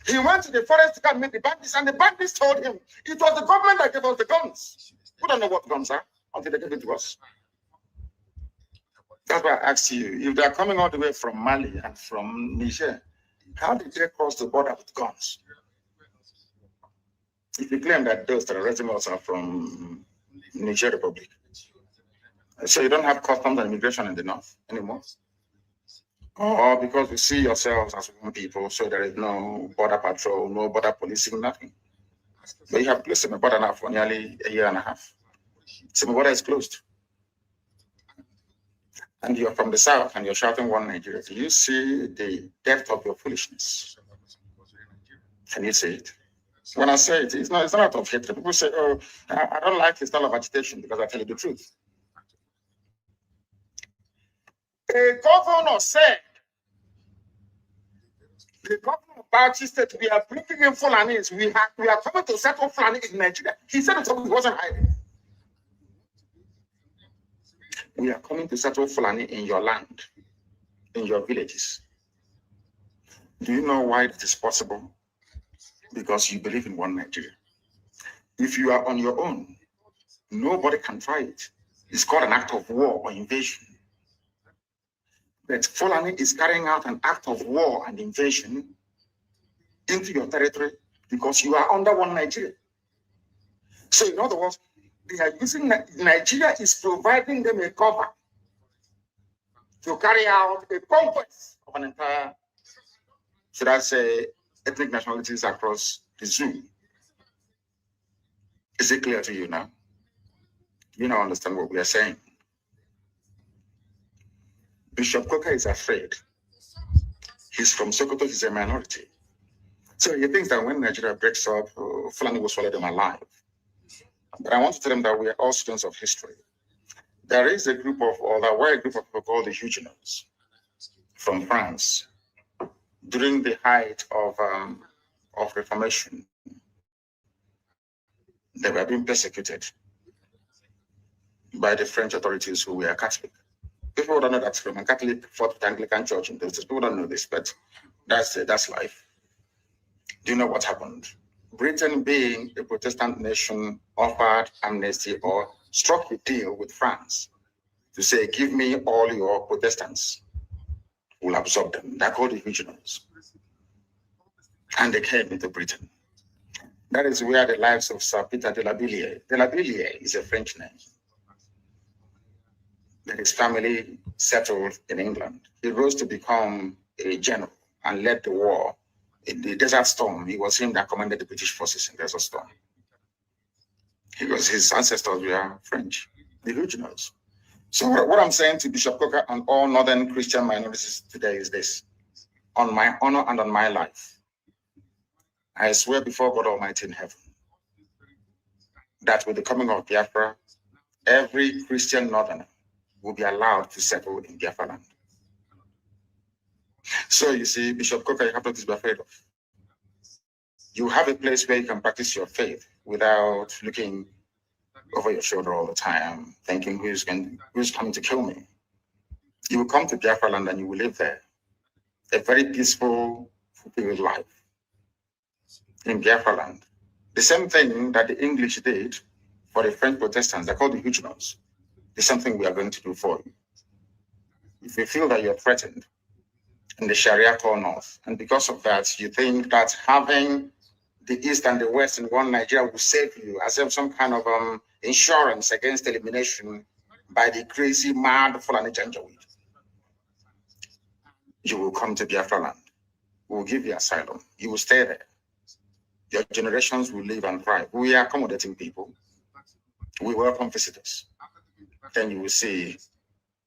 he went to the forest to come meet the bandits, and the bandits told him it was the government that gave us the guns. We don't know what guns are until they give it to us. That's why I asked you, if they're coming all the way from Mali and from Niger, how did they cross the border with guns? If you claim that those terrorism are from Niger Republic, so you don't have customs and immigration in the north anymore? Or because we see yourselves as one people, so there is no border patrol, no border policing, nothing. But you have closed the border now for nearly a year and a half. So the border is closed. And you're from the south and you're shouting one Nigeria. Do you see the depth of your foolishness? Can you see it? When I say it, it's not out of hatred. People say, oh, I don't like his style of agitation because I tell you the truth. A governor said, the governor of Bauchi State, we are bringing in Fulanis. We are coming to settle Fulani in Nigeria. He said it wasn't hiding. We are coming to settle Fulani in your land, in your villages. Do you know why it is possible? Because you believe in one Nigeria. If you are on your own, nobody can try it. It's called an act of war or invasion. But Fulani is carrying out an act of war and invasion into your territory because you are under one Nigeria. So in other words, they are using Nigeria is providing them a cover to carry out a conquest of an entire, should I say, ethnic nationalities across the zoo. Is it clear to you now? You now understand what we are saying. Bishop Coker is afraid. He's from Sokoto, he's a minority. So he thinks that when Nigeria breaks up, Fulani will swallow them alive. But I want to tell them that we are all students of history. There is a group of, or there were a group of people called the Huguenots from France during the height of Reformation. They were being persecuted by the French authorities who were Catholic. People don't know that Roman Catholic fought with Anglican Church in those days. People don't know this, but that's life. Do you know what happened? Britain, being a Protestant nation, offered amnesty or struck a deal with France to say, give me all your Protestants. We'll absorb them. They're called the Huguenots. And they came into Britain. That is where the lives of Sir Peter de la Billière. De la Billière is a French name. Then his family settled in England. He rose to become a general and led the war. In the Desert Storm, it was him that commanded the British forces in Desert Storm. His ancestors were French, the Huguenots. So what I'm saying to Bishop Coker and all northern Christian minorities today is this: on my honor and on my life, I swear before God Almighty in heaven that with the coming of Biafra, every Christian northerner will be allowed to settle in Biafra land. So you see, Bishop Coker, you have nothing to be afraid of. You have a place where you can practice your faith without looking over your shoulder all the time, thinking who's coming to kill me. You will come to Biafra land and you will live there. A very peaceful, fulfilled life in Biafra land. The same thing that the English did for the French Protestants, they're called the Huguenots. The same thing we are going to do for you. If you feel that you're threatened in the Sharia core north, and because of that, you think that having the East and the West in one Nigeria will save you, as if some kind of insurance against elimination by the crazy, mad Fulani Janjaweed, you will come to Biafra land. We will give you asylum. You will stay there. Your generations will live and thrive. We are accommodating people. We welcome visitors. Then you will see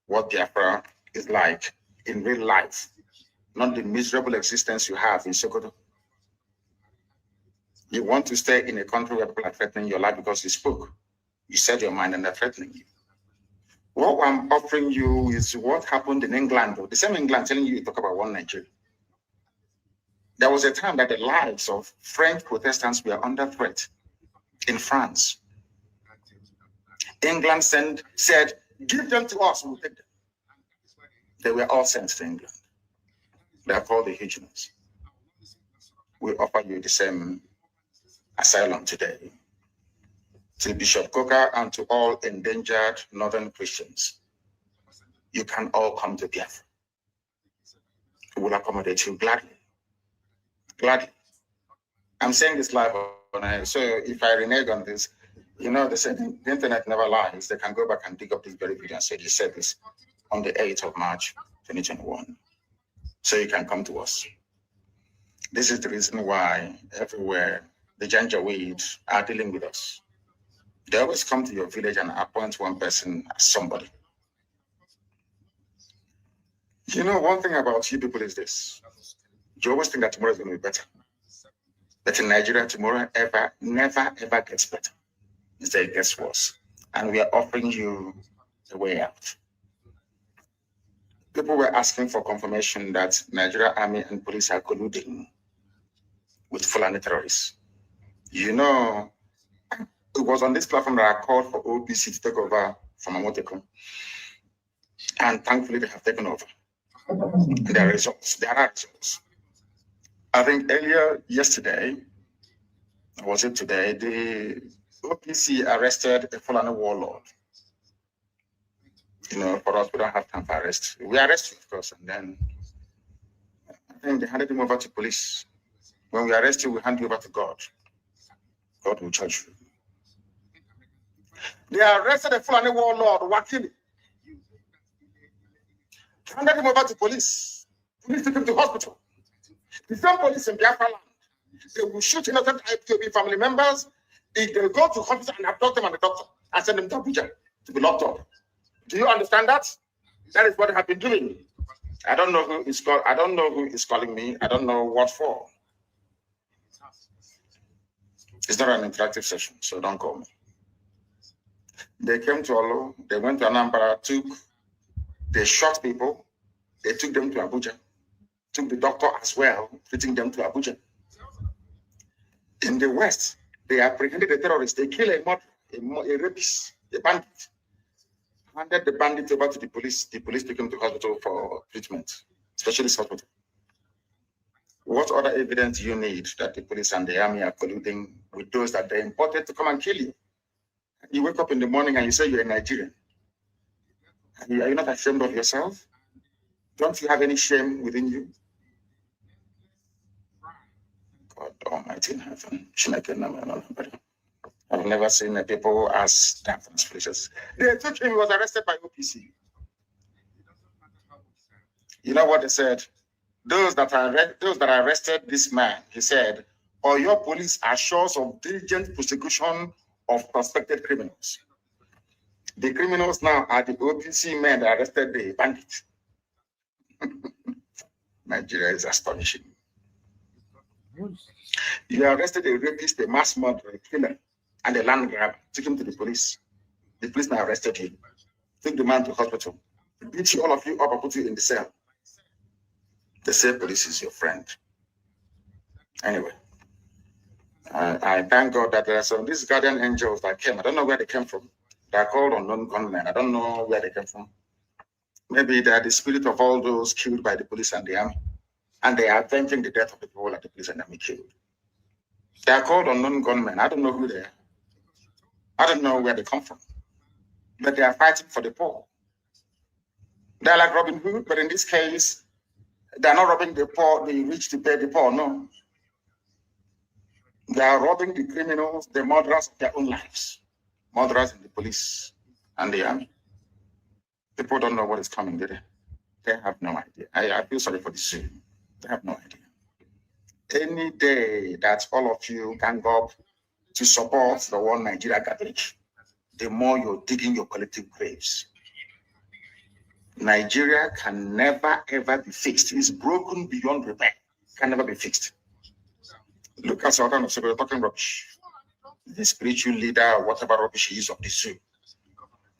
what Biafra is like in real life, not the miserable existence you have in Sokoto. You want to stay in a country where people are threatening your life because you spoke. You said your mind and they're threatening you. What I'm offering you is what happened in England, the same England telling you to talk about one Nigeria. There was a time that the lives of French Protestants were under threat in France. England said, give them to us, we'll take them. They were all sent to England. They are called the Huguenots. We offer you the same asylum today. To Bishop Coker and to all endangered northern Christians, you can all come to Biafra. We will accommodate you gladly. Gladly. I'm saying this live on so if I renege on this, you know, the internet never lies. They can go back and dig up this very video and say, you said this on the 8th of March, 2021. So you can come to us. This is the reason why everywhere the Janjaweed are dealing with us. They always come to your village and appoint one person as somebody. You know, one thing about you people is this. You always think that tomorrow is going to be better. But in Nigeria, tomorrow never, ever gets better. Instead, it gets worse. And we are offering you a way out. People were asking for confirmation that Nigeria Army and police are colluding with Fulani terrorists. You know, it was on this platform that I called for OPC to take over from Amoteko. And thankfully, they have taken over. There are results. I think earlier yesterday, or was it today, the OPC arrested a Fulani warlord. You know, for us, we don't have time for arrest. We arrest you, of course, and then I think they handed him over to police. When we arrest you, we hand you over to God. God will judge you. They arrested a Fulani warlord, Wakili. Handed him over to police. Police took him to hospital. The same police in Biafra land, they will shoot innocent IPOB family members. They go to hospital and abduct them and the doctor and send them to Abuja to be locked up. Do you understand that? That is what they have been doing. I don't know who is called. I don't know who is calling me. I don't know what for. It's not an interactive session, so don't call me. They came to Olo. They went to Anambra. They shot people. They took them to Abuja. Took the doctor as well, treating them to Abuja. In the West, they apprehended a terrorist. They killed a rapist, a bandit. Handed the bandit over to the police. The police took him to hospital for treatment, specialist hospital. What other evidence do you need that the police and the army are colluding with those that they imported to come and kill you? You wake up in the morning and you say you're a Nigerian. Are you not ashamed of yourself? Don't you have any shame within you? God Almighty in heaven. I've never seen people as damn suspicious. They took him, he was arrested by OPC. You know what they said? Those that arrested this man, he said, or your police are sure of diligent prosecution of suspected criminals. The criminals now are the OPC men that arrested the bandit. Nigeria is astonishing. You arrested a rapist, a mass murderer, a killer, and a land grabber. Took him to the police. The police now arrested him. Took the man to hospital. Beat you, all of you up and put you in the cell. They say police is your friend. Anyway, I thank God that there are some these guardian angels that came. I don't know where they came from. They are called unknown gunmen. I don't know where they came from. Maybe they are the spirit of all those killed by the police and the army. And they are avenging the death of the people that the police and the army killed. They are called unknown gunmen. I don't know who they are. I don't know where they come from. But they are fighting for the poor. They are like Robin Hood, but in this case, they are not robbing the poor, the rich to pay the poor, no. They are robbing the criminals, the murderers of their own lives. Murderers in the police and the army. People don't know what is coming, do they? They have no idea. I feel sorry for the zoo. They have no idea. Any day that all of you gang up to support the one Nigeria gathering, the more you're digging your collective graves. Nigeria can never, ever be fixed. It's broken beyond repair. Can never be fixed. Look at Sultan of Sokoto talking rubbish. The spiritual leader, whatever rubbish he is of the zoo.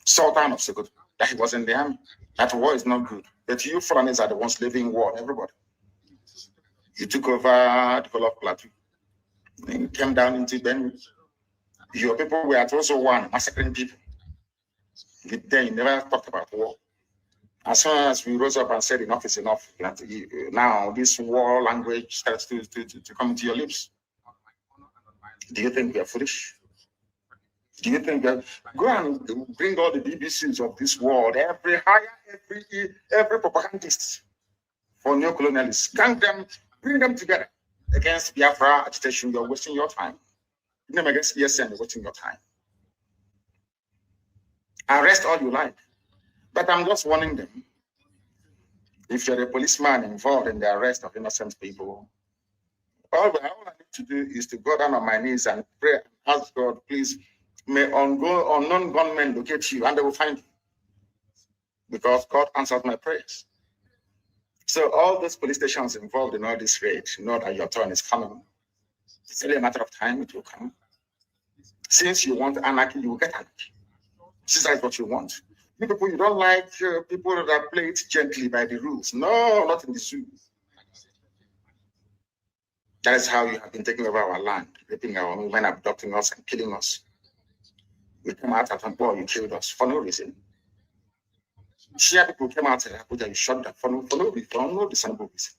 Sultan of Sokoto, that he was in the army. That war is not good. But you foreigners are the ones living war, everybody. You took over the whole of Plateau. Then you came down into Benue. Your people were at also one, massacring people. Then you never talked about war. As soon as we rose up and said enough is enough, now this war language starts to come into your lips. Do you think we are foolish? Do you think that go and bring all the BBCs of this world, every propagandist for neo-colonialists, gang them, bring them together against Biafra agitation? You're wasting your time. Bring them against ESN, you're wasting your time. Arrest all you like. But I'm just warning them. If you're a policeman involved in the arrest of innocent people, all I need to do is to go down on my knees and pray and ask God, please, may unknown gunmen locate you and they will find you. Because God answers my prayers. So all those police stations involved in all this raid know that your turn is coming. It's only a matter of time, it will come. Since you want anarchy, you will get anarchy. This is what you want. You people, you don't like people that play it gently by the rules. No, not in the zoo. That is how you have been taking over our land, raping our women, abducting us and killing us. We came out at Abuja, you killed us for no reason. Shia people came out at Abuja, you shot them for no reasonable reason.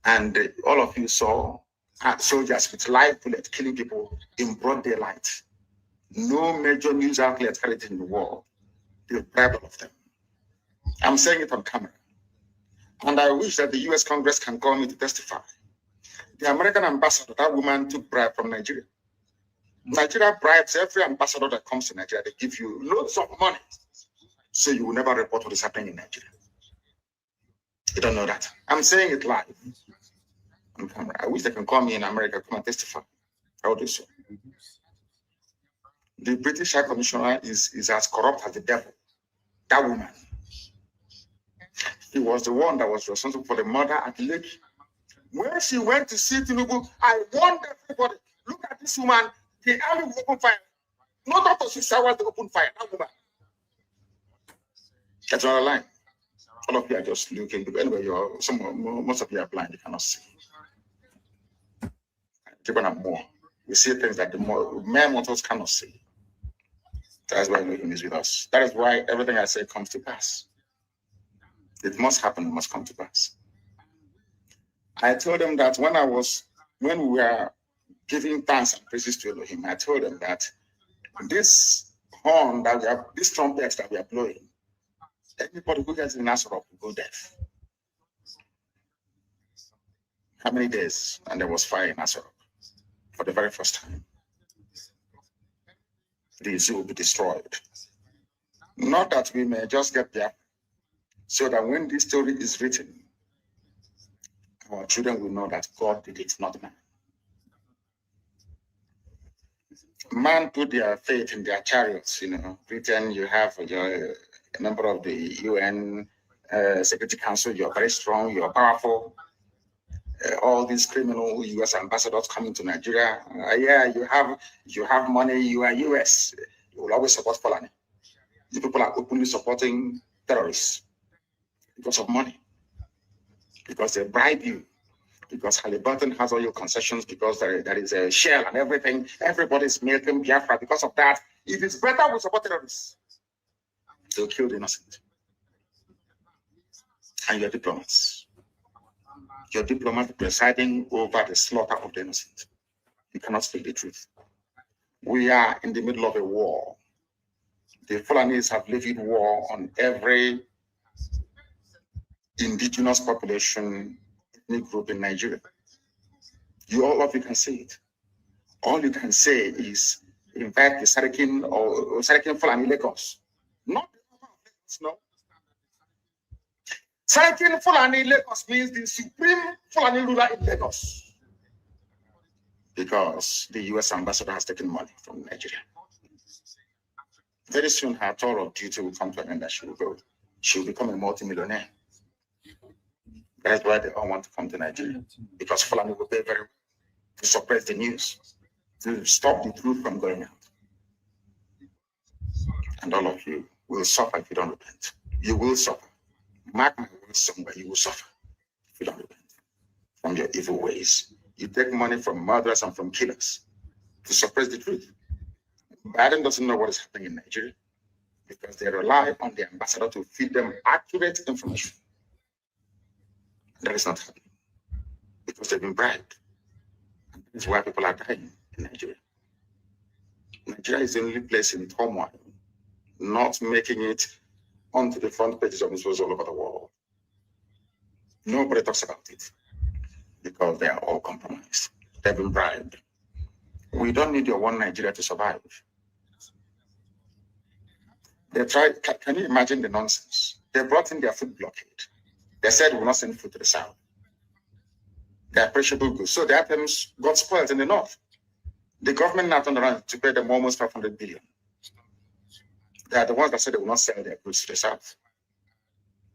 And all of you saw soldiers with live bullets killing people in broad daylight. No major news outlet carried it in the world. They bribed all of them. I'm saying it on camera. And I wish that the US Congress can call me to testify. The American ambassador, that woman took bribe from Nigeria. Nigeria bribes every ambassador that comes to Nigeria. They give you loads of money, so you will never report what is happening in Nigeria. You don't know that. I'm saying it live on camera. I wish they can call me in America, come and testify. I will do so. The British High Commissioner is as corrupt as the devil. That woman. He was the one that was responsible for the murder at the lake. When she went to see Tinubu, I warned everybody, look at this woman, the army will open fire. Not after 6 hours, they open fire. That woman. That's another line. All of you are just looking. Anyway, most of you are blind, you cannot see. More. We see things that the mere mortals cannot see. That's why Elohim is with us. That is why everything I say comes to pass. It must happen, it must come to pass. I told them that when we were giving thanks and praises to Elohim, I told them that this horn that we are, this trumpet that we are blowing, anybody who gets in Nazareth will go deaf. How many days? And there was fire in Nazareth for the very first time. The zoo will be destroyed. Not that we may just get there, so that when this story is written, our children will know that God did it, not man. Man put their faith in their chariots, Britain, you have a member of the UN Security Council, you're very strong, you're powerful. All these criminal US ambassadors coming to Nigeria. Yeah, you have money, you are US. You will always support Fulani. You people are openly supporting terrorists because of money. Because they bribe you. because Halliburton has oil concessions, because there is a shell and everything. Everybody's milking Biafra because of that. It is better we support terrorists. They'll kill the innocent. And your diplomats. Your diplomat presiding over the slaughter of the innocent. You cannot speak the truth. We are in the middle of a war. The Fulanis have levied war on every indigenous population, ethnic group in Nigeria. All of you can say it. All you can say is invite the Sarakin or Sarakin Fulani Lagos. Not the Lagos, no. Sarakin Fulani Lagos means the supreme Fulani ruler in Lagos. Because the US ambassador has taken money from Nigeria. Very soon her tour of duty will come to an end and she will go. She will become a multimillionaire. That's why they all want to come to Nigeria. Because Fulani will pay very well to suppress the news, to stop the truth from going out. And all of you will suffer if you don't repent. You will suffer. Mark my words somewhere, you will suffer if you don't repent from your evil ways. You take money from murderers and from killers to suppress the truth. Biden doesn't know what is happening in Nigeria because they rely on the ambassador to feed them accurate information. That is not happening because they've been bribed. And that's why people are dying in Nigeria. Nigeria is the only place in turmoil, not making it onto the front pages of newspapers all over the world. Nobody talks about it because they are all compromised. They've been bribed. We don't need your one Nigeria to survive. They tried, can you imagine the nonsense? They brought in their food blockade. They said we will not send food to the south. They are perishable goods. So the items got spoiled in the north. The government now turned around to pay them almost 500 billion. They are the ones that said they will not sell their goods to the south.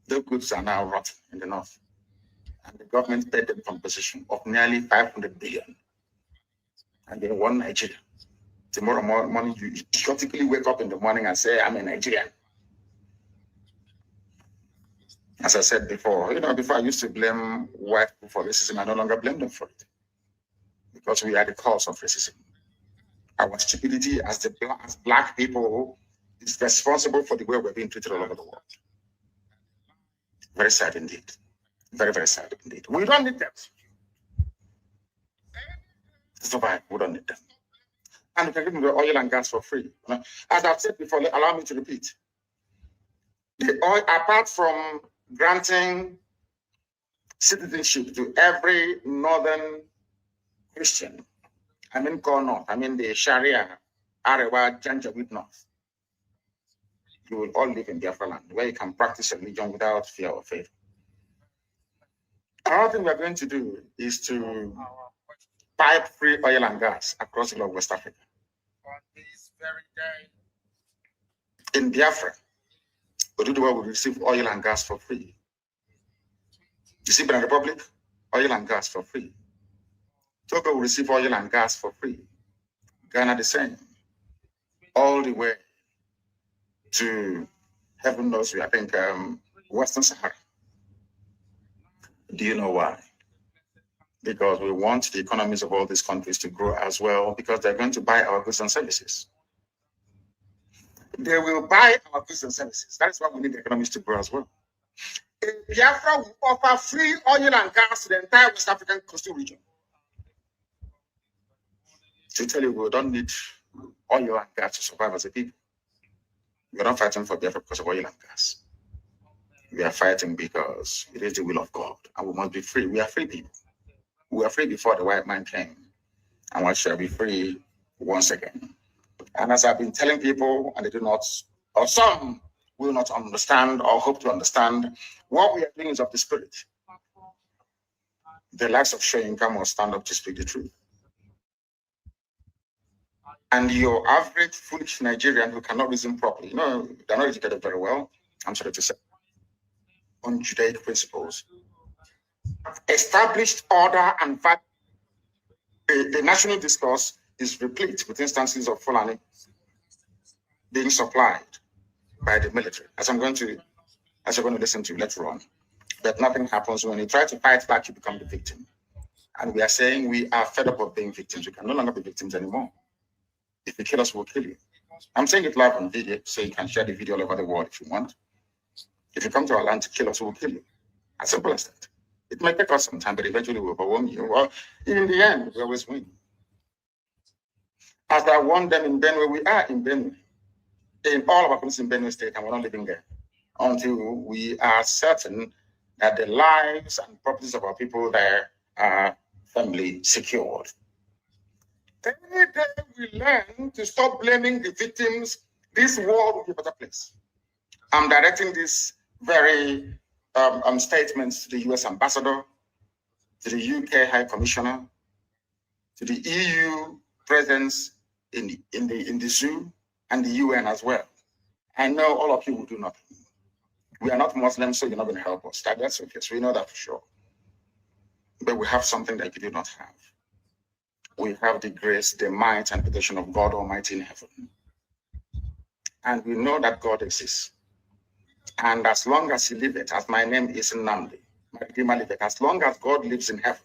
The goods are now rotten in the north. And the government paid them compensation of nearly 500 billion. And they won Nigeria. Tomorrow morning, you idiotically wake up in the morning and say, I'm a Nigerian. As I said before, before I used to blame white people for racism, I no longer blame them for it. Because we are the cause of racism. Our stupidity as black people is responsible for the way we're being treated all over the world. Very sad indeed. Very, very sad indeed. We don't need them. To survive, we don't need them. And we can give them the oil and gas for free. As I've said before, allow me to repeat. The oil, apart from granting citizenship to every northern Christian, I mean Core North, I mean the Sharia, Arewa, Janjaweed North, you will all live in Biafra land, where you can practice religion without fear or faith. Another thing we're going to do is to pipe free oil and gas across the West Africa. On this very day. In Biafra, Oduduwa will receive oil and gas for free. You see, Benin Republic, oil and gas for free. Togo will receive oil and gas for free. Ghana the same. All the way to, heaven knows, I think, Western Sahara. Do you know why? Because we want the economies of all these countries to grow as well, because they're going to buy our goods and services. They will buy our goods and services. That is why we need the economies to grow as well. Biafra will offer free oil and gas to the entire West African coastal region. To tell you, we don't need oil and gas to survive as a people. We're not fighting for Biafra because of oil and gas. We are fighting because it is the will of God, and we must be free. We are free people. We were free before the white man came, and we shall be free once again. And as I've been telling people, and they do not, or some will not understand or hope to understand, what we are doing is of the spirit. The likes of Shoyinka must stand up to speak the truth. And your average foolish Nigerian who cannot reason properly, they're not educated very well, I'm sorry to say, on Judaic principles, established order and fact, the national discourse is replete with instances of Fulani being supplied by the military, as you're going to listen to later on. But nothing happens. When you try to fight back, you become the victim. And we are saying we are fed up of being victims. We can no longer be victims anymore. If you kill us, we'll kill you. I'm saying it live on video, so you can share the video all over the world if you want. If you come to our land to kill us, we'll kill you. As simple as that. It might take us some time, but eventually we'll overwhelm you. Well, in the end, we always win. As I warned them in Benue, we are in Benue. In all of our police in Benue State, and we're not living there until we are certain that the lives and properties of our people there are firmly secured. Any day we learn to stop blaming the victims, this world will be a better place. I'm directing these very statements to the US ambassador, to the UK High Commissioner, to the EU presence in the zoo, and the UN as well. I know all of you will do nothing. We are not Muslims, so you're not going to help us. That's okay. So we know that for sure. But we have something that you do not have. We have the grace, the might, and protection of God Almighty in heaven. And we know that God exists. And as long as He liveth, as my name is Nnamdi, my Redeemer liveth, as long as God lives in heaven,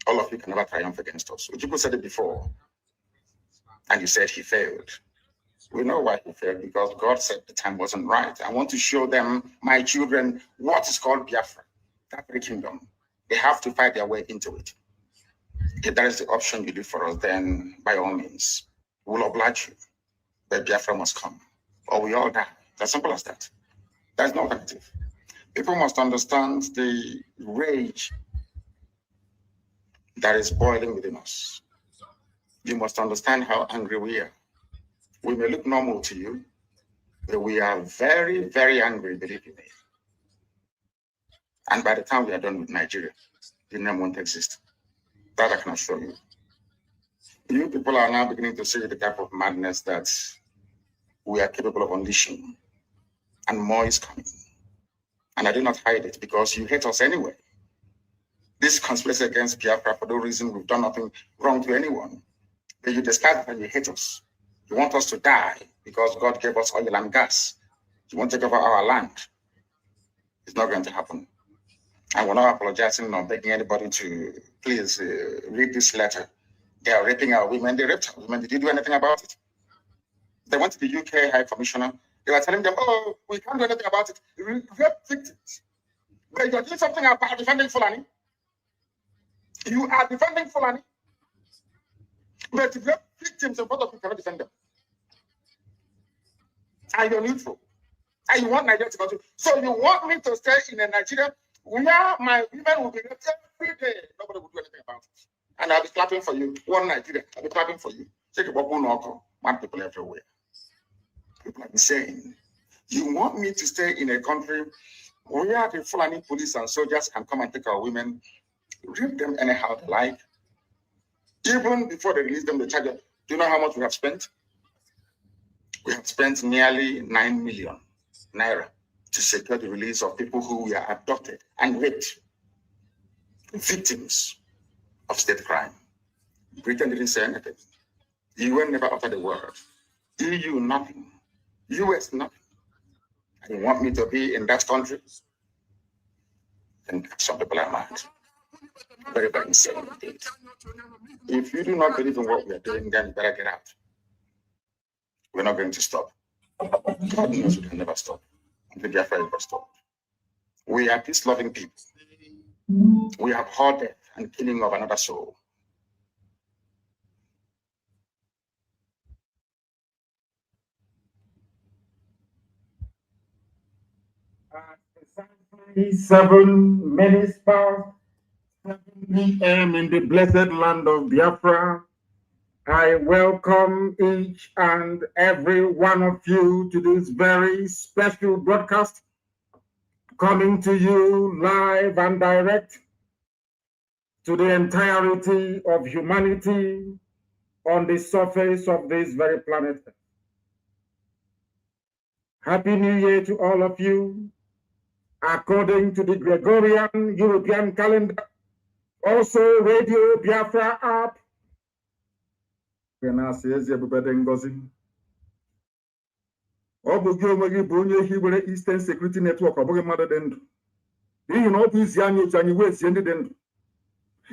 all of you can never triumph against us. Ojukwu said it before, and you said he failed. We know why he failed, because God said the time wasn't right. I want to show them, my children, what is called Biafra, that very kingdom. They have to fight their way into it. If that is the option you do for us, then by all means, we'll oblige you. But Biafra must come, or we all die. It's as simple as that. There's no alternative. People must understand the rage that is boiling within us. You must understand how angry we are. We may look normal to you, but we are very, very angry, believe me. And by the time we are done with Nigeria, the name won't exist. That I can assure you. You people are now beginning to see the type of madness that we are capable of unleashing. And more is coming. And I do not hide it, because you hate us anyway. This conspiracy against Biafra, for no reason, we've done nothing wrong to anyone. But you disguise it and you hate us. You want us to die because God gave us oil and gas. You want to take over our land. It's not going to happen. And we're not apologizing or begging anybody to please read this letter. They are raping our women. They raped our women. Did you do anything about it? They went to the UK High Commissioner. They were telling them, oh, we can't do anything about it. Rape victims. But you're doing something about defending Fulani. You are defending Fulani. But if you have victims in front of you, cannot defend them. And you're neutral. And you want Nigeria to go to. So you want me to stay in a Nigeria where my women will be raped every day. Nobody will do anything about it. And I'll be clapping for you. One Nigeria, I'll be clapping for you. Take a walk, man, people everywhere. People are insane. You want me to stay in a country where the Fulani police and soldiers can come and take our women, rape them anyhow they like. Even before they release them, they charge them. Do you know how much we have spent? We have spent nearly 9 million naira to secure the release of people who were abducted and raped, victims of state crime. Britain didn't say anything. The UN never uttered a word. EU, nothing. US, nothing. And you want me to be in that country? And some people are mad. Very, very insane indeed. If you do not believe in what we are doing, then you better get out. We're not going to stop. God knows we can never stop. The Biafra never stop. We are peace-loving people. We have heard death and killing of another soul. At 7 minutes past 7 p.m. in the blessed land of Biafra, I welcome each and every one of you to this very special broadcast, coming to you live and direct to the entirety of humanity on the surface of this very planet. Happy New Year to all of you, according to the Gregorian European calendar, also Radio Biafra app. Ọ bụ gị onwe gị bụ onye hiwere Eastern Security Network, ọ bụghị mmadụ dị ndụ. N'ihi na ọ bụ izi anyị otu anyị wee sie ndị dị ndụ.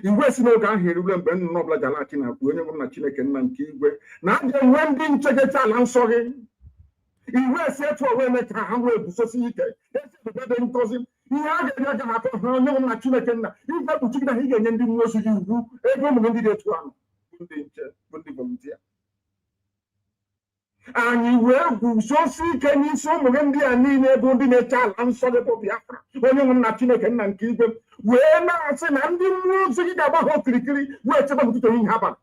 Iwe si n'oge ahụ erule mgbe nnụnụ ọbụla gara akị na-akpụ onye nwụrụ na Chineke nna nke igwe na a ga-enwe ndị nchegecha ala nsọ gị. Iwe si etu onwe eme ka ha wee guzosi ike esi ebube dị nkọzi ihe a ga-enye aga na-atọ ha onye nwụrụ na Chineke nna ife kpuchigide ha ị ga-enye ndị mmụọ ozi gị ugwu ego ụmụ ndị dị etu ahụ bụ ndị nche bụ ndị volunteer. Anyị wee guzosi ike n'isi ụmụ gị ndị a niile bụ ndị na-eche ala nsọ gị bụ Biafra onye nwụrụ na Chineke nna nke igwe wee na-asị na ndị mmụọ ozi gị ga-agba ha okirikiri wee chebe ụtụtụ ehihie abalị.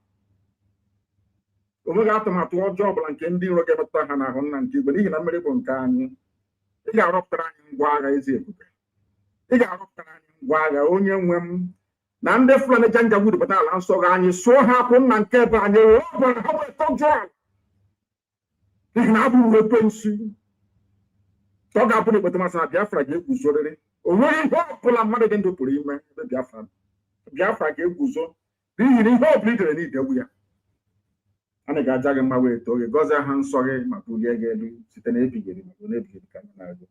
O nweghị atụmatụ ọjọọ ọbụla nke ndị iro ga-emetụta ha n'ahụ nna nke igwe n'ihi na mmeri bụ nke anyị. Ị ga-arọpụtara anyị ngwa agha ezi ebube. Ị ga-arọpụtara anyị ngwa agha onye nwe m na ndị Fulani Janjaweed bata ala nsọ gị anyị sụọ ha akwụ nna nke ebe anyị wee ọbara ha wee tọjụọ ala n'ihi na abụghị ekwensu ka ọ ga-abụ na ekpeta masị na Biafra ga-eguzorịrị. O nweghị ihe ọbụla mmadụ dị ndụ pụrụ ime ebe Biafra ga-eguzo n'ihi na ihe ọbụla idere n'idewu ya. Anyị ga-aja gị mma wee too gị gọzie aha nsọ gị ma bulie gị elu site na ebighị ebi ma na ebighị ebi ka anyị na-agụ.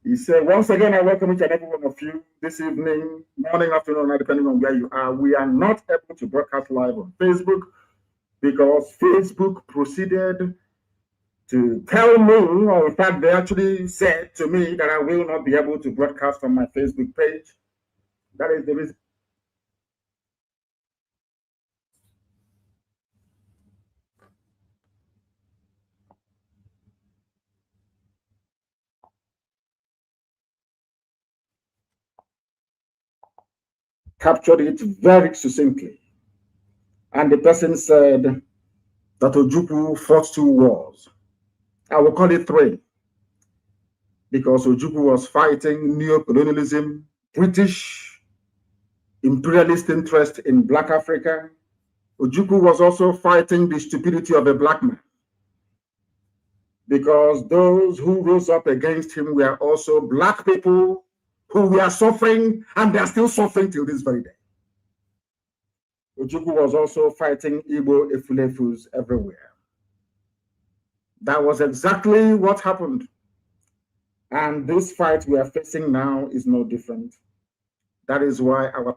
Ise. Once again, I welcome each and every one of you this evening, morning, afternoon, or depending on where you are. We are not able to broadcast live on Facebook because Facebook proceeded to tell me, or in fact, they actually said to me that I will not be able to broadcast on my Facebook page. That is the reason. Captured it very succinctly. And the person said that Ojukwu fought 2 wars. I will call it 3. Because Ojukwu was fighting neo-colonialism, British imperialist interest in Black Africa. Ojukwu was also fighting the stupidity of a black man. Because those who rose up against him were also black people who were suffering, and they are still suffering till this very day. Ojukwu was also fighting Igbo Efulefus everywhere. That was exactly what happened. And this fight we are facing now is no different. That is why our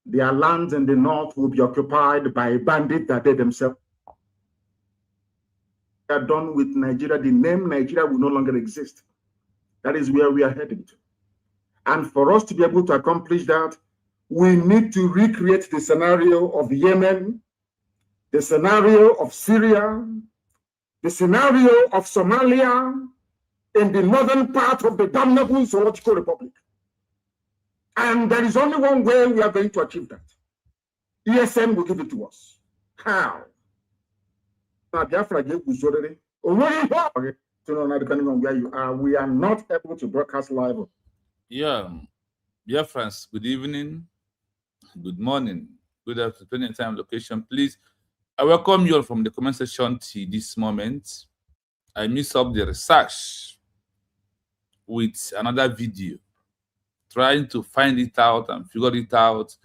their lands in the north will be occupied by bandits that they themselves are done with Nigeria. The name Nigeria will no longer exist. That is where we are heading to. And for us to be able to accomplish that, we need to recreate the scenario of Yemen, the scenario of Syria, the scenario of Somalia in the northern part of the damnable Zoological Republic. And there is only one way we are going to achieve that. ESN will give it to us. How? Depending on where you are, we are not able to broadcast live. Yeah. Dear friends, good evening, good morning, good afternoon, time, location. Please, I welcome you all from the comment section to this moment. I mix up the research with another video, trying to find it out and figure it out.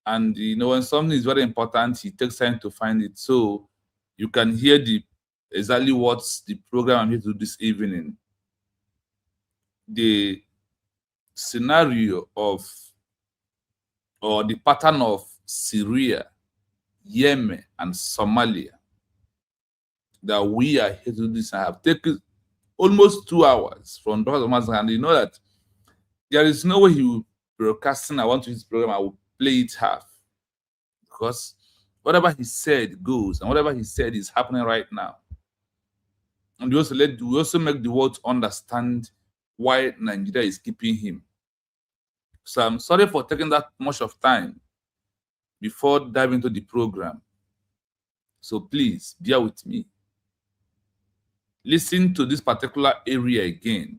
And you know, when something is very important, it takes time to find it. So you can hear exactly what's the program I'm here to do this evening. The scenario of, or the pattern of Syria, Yemen, and Somalia that we are here to do this. I have taken almost 2 hours from Dr. Master, and you know that there is no way he will broadcasting. I want to his program, I will play it half, because whatever he said goes, and whatever he said is happening right now. And we also make the world understand why Nigeria is keeping him. So I'm sorry for taking that much of time before diving into the program. So please bear with me. Listen to this particular area again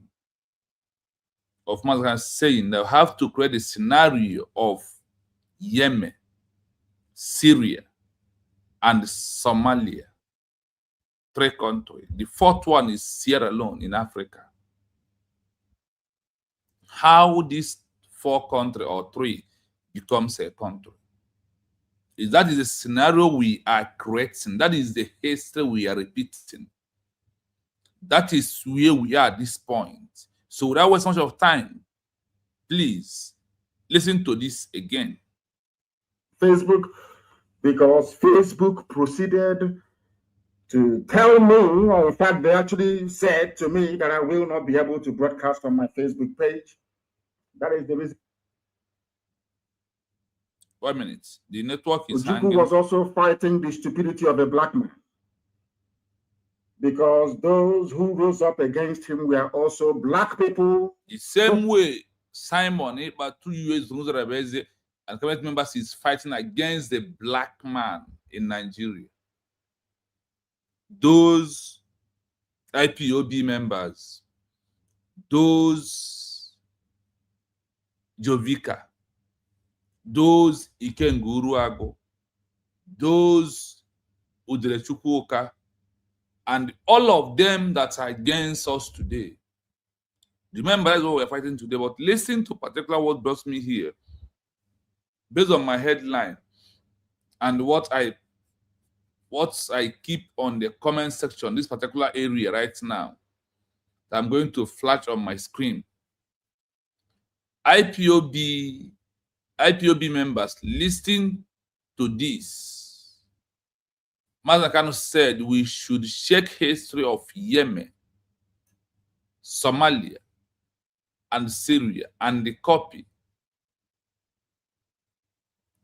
of Mazgan saying they have to create a scenario of Yemen, Syria, and Somalia. 3 countries. The 4th one is Sierra Leone in Africa. How these 4 countries or 3 becomes a country? That is the scenario we are creating. That is the history we are repeating. That is where we are at this point. So without wasting much of time, please listen to this again. Facebook, because Facebook proceeded to tell me, or in fact, they actually said to me that I will not be able to broadcast on my Facebook page. That is the reason. 1 minute. The network is Ojukwu hanging. was also fighting the stupidity of a black man, because those who rose up against him were also black people. The same way Simon, about 2 years, and cabinet members is fighting against the black man in Nigeria. Those IPOB members, those Jovika, those Ikenguruago, those Udrechukwuka, and all of them that are against us today. Remember, that's what we're fighting today. But listen to particular what brought me here. Based on my headline and what I keep on the comment section, this particular area right now, that I'm going to flash on my screen. IPOB members, listen to this. Mazakano said we should check history of Yemen, Somalia, and Syria, and the copy.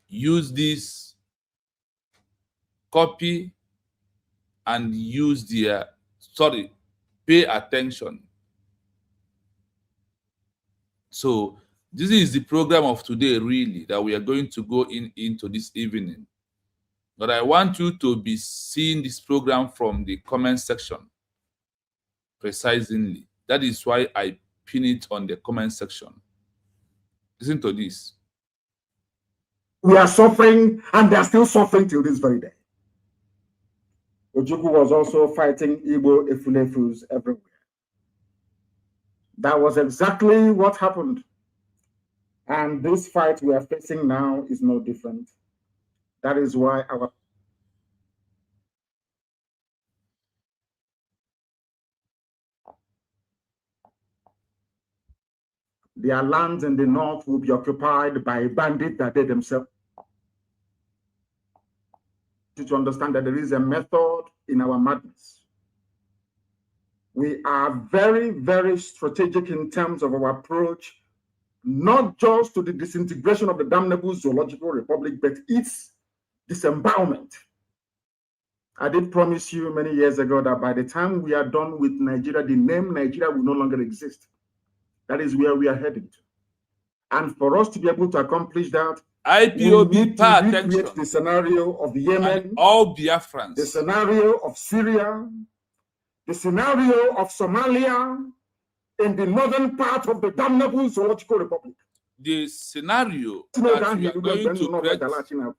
Use this copy and use the pay attention. So this is the program of today, really, that we are going to go into this evening. But I want you to be seeing this program from the comment section precisely. That is why I pin it on the comment section. Listen to this. We are suffering, and they are still suffering till this very day. Ojukwu was also fighting Igbo Efulefus everywhere. That was exactly what happened. And this fight we are facing now is no different. That is why their lands in the north will be occupied by bandits that they themselves. To understand that there is a method in our madness. We are very, very strategic in terms of our approach, not just to the disintegration of the damnable zoological republic, but its disembowelment. I did promise you many years ago that by the time we are done with Nigeria, the name Nigeria will no longer exist. That is where we are heading to. And for us to be able to accomplish that, IPOB, we need to recreate the scenario of Yemen, and all Biafrans, the scenario of Syria, the scenario of Somalia, in the northern part of the damnable zoological republic. The scenario that we are going to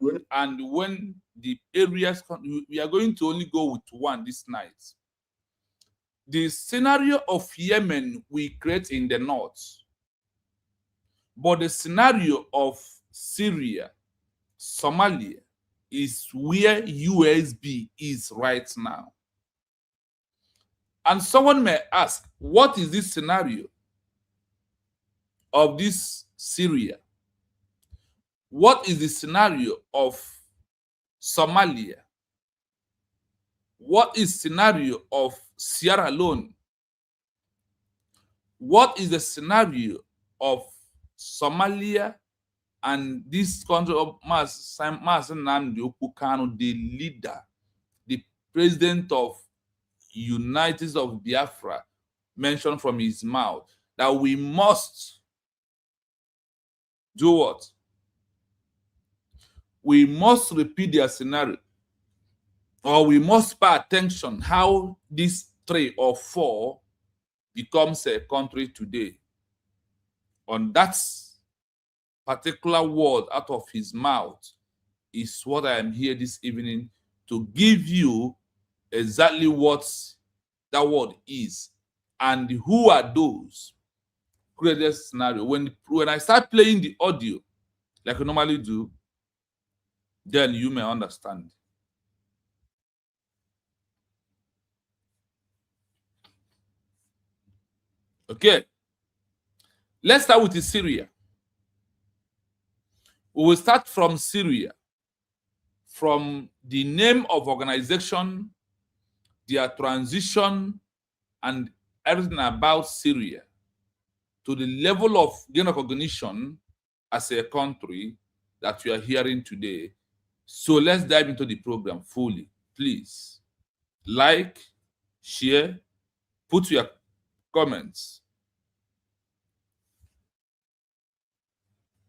create, and when the areas come, we are going to only go with one this night. The scenario of Yemen we create in the north, but the scenario of Syria, Somalia is where USB is right now. And someone may ask, what is this scenario of this Syria? What is the scenario of Somalia? What is scenario of Sierra Leone? What is the scenario of Somalia and this country of Mazen Nnamdi Kanu, the leader, the president of United of Biafra, mentioned from his mouth that we must do what? We must repeat their scenario, or we must pay attention how these 3 or 4 becomes a country today. On that particular word out of his mouth, is what I am here this evening to give you exactly what that word is and who are those created scenario. When I start playing the audio, like I normally do, then you may understand. Okay. Let's start with Syria. We will start from Syria, from the name of organization, their transition, and everything about Syria, to the level of gain recognition as a country that we are hearing today. So let's dive into the program fully. Please like, share, put your comments.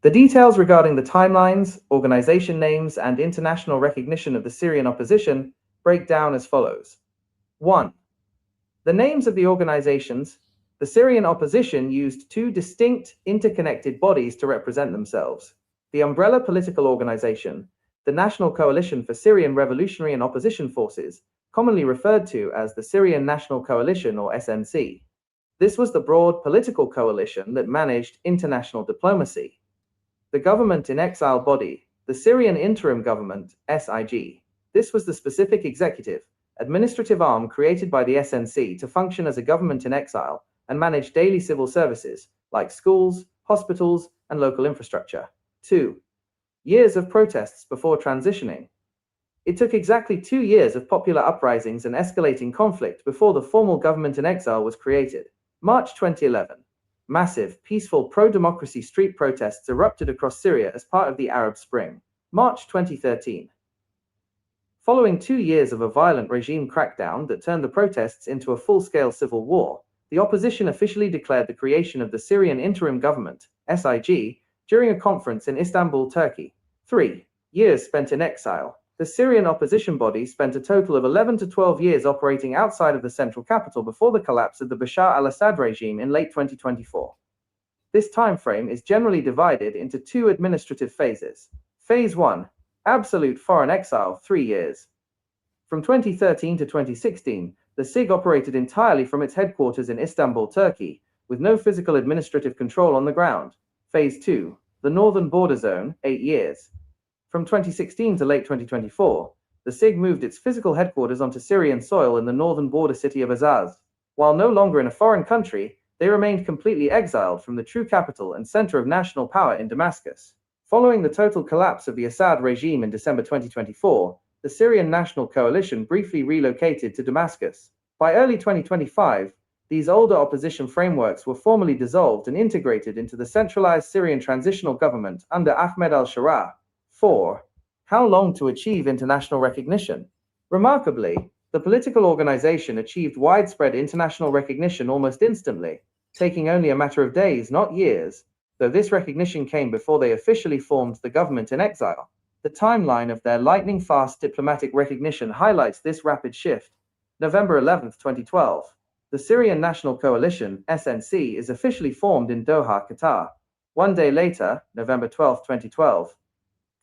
The details regarding the timelines, organization names, and international recognition of the Syrian opposition break down as follows. 1. The names of the organizations. The Syrian opposition used two distinct, interconnected bodies to represent themselves. The umbrella political organization, the National Coalition for Syrian Revolutionary and Opposition Forces, commonly referred to as the Syrian National Coalition or SNC. This was the broad political coalition that managed international diplomacy. The government in exile body, the Syrian Interim Government, SIG. This was the specific executive, administrative arm created by the SNC to function as a government in exile and manage daily civil services like schools, hospitals, and local infrastructure. 2. Years of protests before transitioning. It took exactly 2 years of popular uprisings and escalating conflict before the formal government in exile was created. March 2011. Massive, peaceful pro-democracy street protests erupted across Syria as part of the Arab Spring. March 2013. Following 2 years of a violent regime crackdown that turned the protests into a full-scale civil war, the opposition officially declared the creation of the Syrian Interim Government, SIG, during a conference in Istanbul, Turkey. 3. Years spent in exile. The Syrian opposition body spent a total of 11 to 12 years operating outside of the central capital before the collapse of the Bashar al-Assad regime in late 2024. This time frame is generally divided into 2 administrative phases. Phase 1, absolute foreign exile, 3 years. From 2013 to 2016, the SIG operated entirely from its headquarters in Istanbul, Turkey, with no physical administrative control on the ground. Phase 2, the northern border zone, 8 years. From 2016 to late 2024, the SIG moved its physical headquarters onto Syrian soil in the northern border city of Azaz. While no longer in a foreign country, they remained completely exiled from the true capital and center of national power in Damascus. Following the total collapse of the Assad regime in December 2024, the Syrian National Coalition briefly relocated to Damascus. By early 2025, these older opposition frameworks were formally dissolved and integrated into the centralized Syrian transitional government under Ahmed al-Sharaa. 4. How long to achieve international recognition? Remarkably, the political organization achieved widespread international recognition almost instantly, taking only a matter of days, not years, though this recognition came before they officially formed the government in exile. The timeline of their lightning-fast diplomatic recognition highlights this rapid shift. November 11, 2012. The Syrian National Coalition, SNC, is officially formed in Doha, Qatar. 1 day later, November 12, 2012,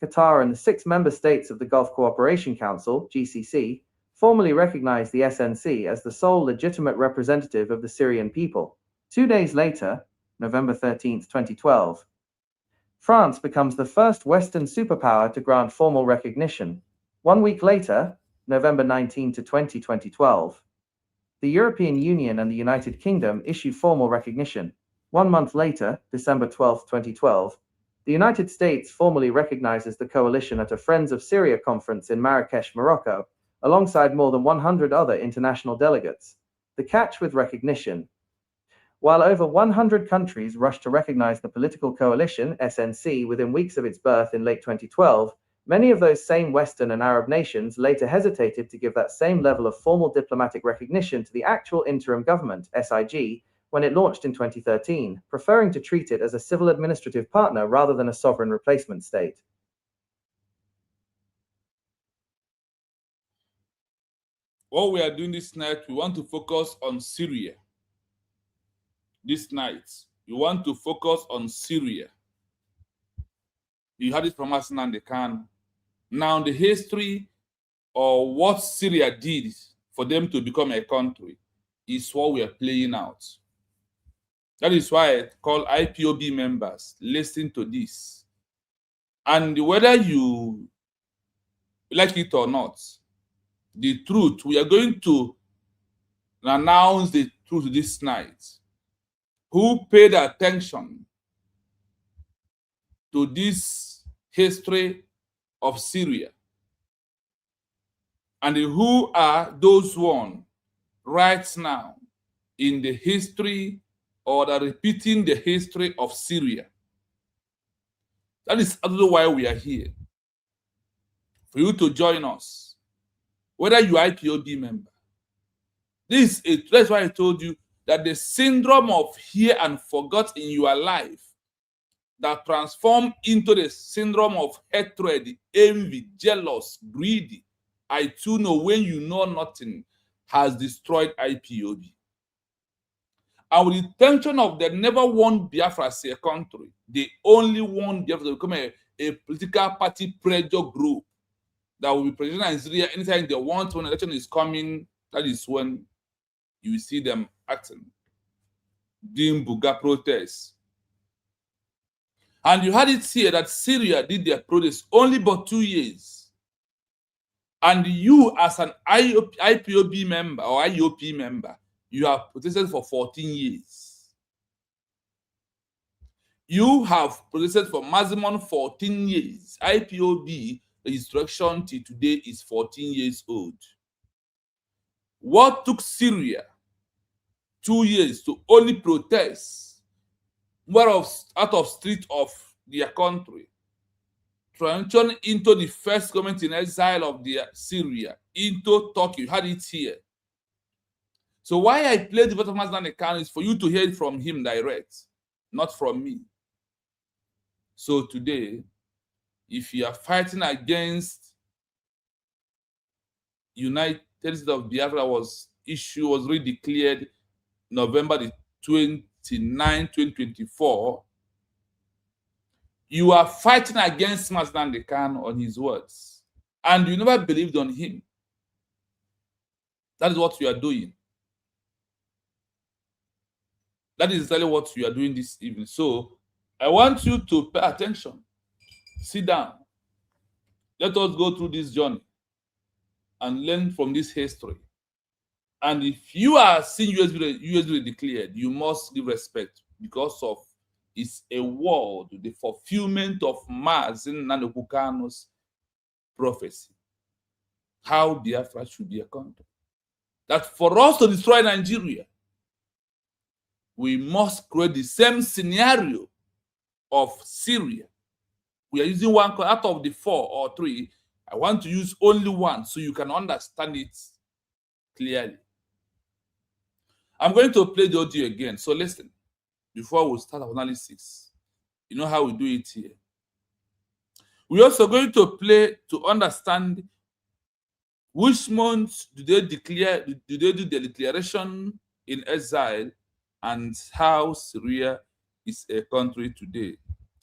Qatar and the 6 member states of the Gulf Cooperation Council, GCC, formally recognized the SNC as the sole legitimate representative of the Syrian people. 2 days later, November 13, 2012, France becomes the first Western superpower to grant formal recognition. 1 week later, November 19 to 20, 2012, the European Union and the United Kingdom issue formal recognition. 1 month later, December 12, 2012, the United States formally recognizes the coalition at a Friends of Syria conference in Marrakesh, Morocco, alongside more than 100 other international delegates. The catch with recognition. While over 100 countries rushed to recognize the political coalition, SNC, within weeks of its birth in late 2012, many of those same Western and Arab nations later hesitated to give that same level of formal diplomatic recognition to the actual interim government, SIG, when it launched in 2013, preferring to treat it as a civil administrative partner rather than a sovereign replacement state. What we are doing this night, we want to focus on Syria. This night, we want to focus on Syria. You heard it from us, Nnamdi Kanu. Now, the history or what Syria did for them to become a country is what we are playing out. That is why I call IPOB members, listen to this. And whether you like it or not, the truth, we are going to announce the truth this night. Who paid attention to this history of Syria? And who are those one right now in the history or are repeating the history of Syria? That is actually why we are here. For you to join us, whether you are IPOB member. That's why I told you that the syndrome of hear and forgot in your life that transform into the syndrome of hatred, envy, jealous, greedy, I too know when you know nothing, has destroyed IPOB. And with the intention of they never want Biafra as a country, they only want Biafra to become a political party pressure group that will be present in Syria anytime they want. When election is coming, that is when you see them acting, doing Buga protests. And you had it here that Syria did their protest only but 2 years. And you, as an IPOB member or IOP member, you have protested for 14 years. You have protested for maximum 14 years. IPOB instruction till today is 14 years old. What took Syria 2 years to only protest out of street of their country, transition into the first government in exile of Syria, into Turkey? You had it here. So why I played the bottom man's account is for you to hear it from him direct, not from me. So today, if you are fighting against United States of Biafra was really declared November the 29, 2024, you are fighting against Mazdan Khan on his words. And you never believed on him. That is what you are doing. That is exactly what you are doing this evening. So I want you to pay attention. Sit down. Let us go through this journey and learn from this history. And if you are seeing USB declared, you must give respect because of it's a word, the fulfillment of Mazin Nanokukano's prophecy. How Biafra should be a country. That for us to destroy Nigeria, we must create the same scenario of Syria. We are using one out of the 4 or 3. I want to use only one so you can understand it clearly. I'm going to play the audio again. So listen, before we start our analysis, you know how we do it here. We're also going to play to understand which months do they do the declaration in exile and how Syria is a country today.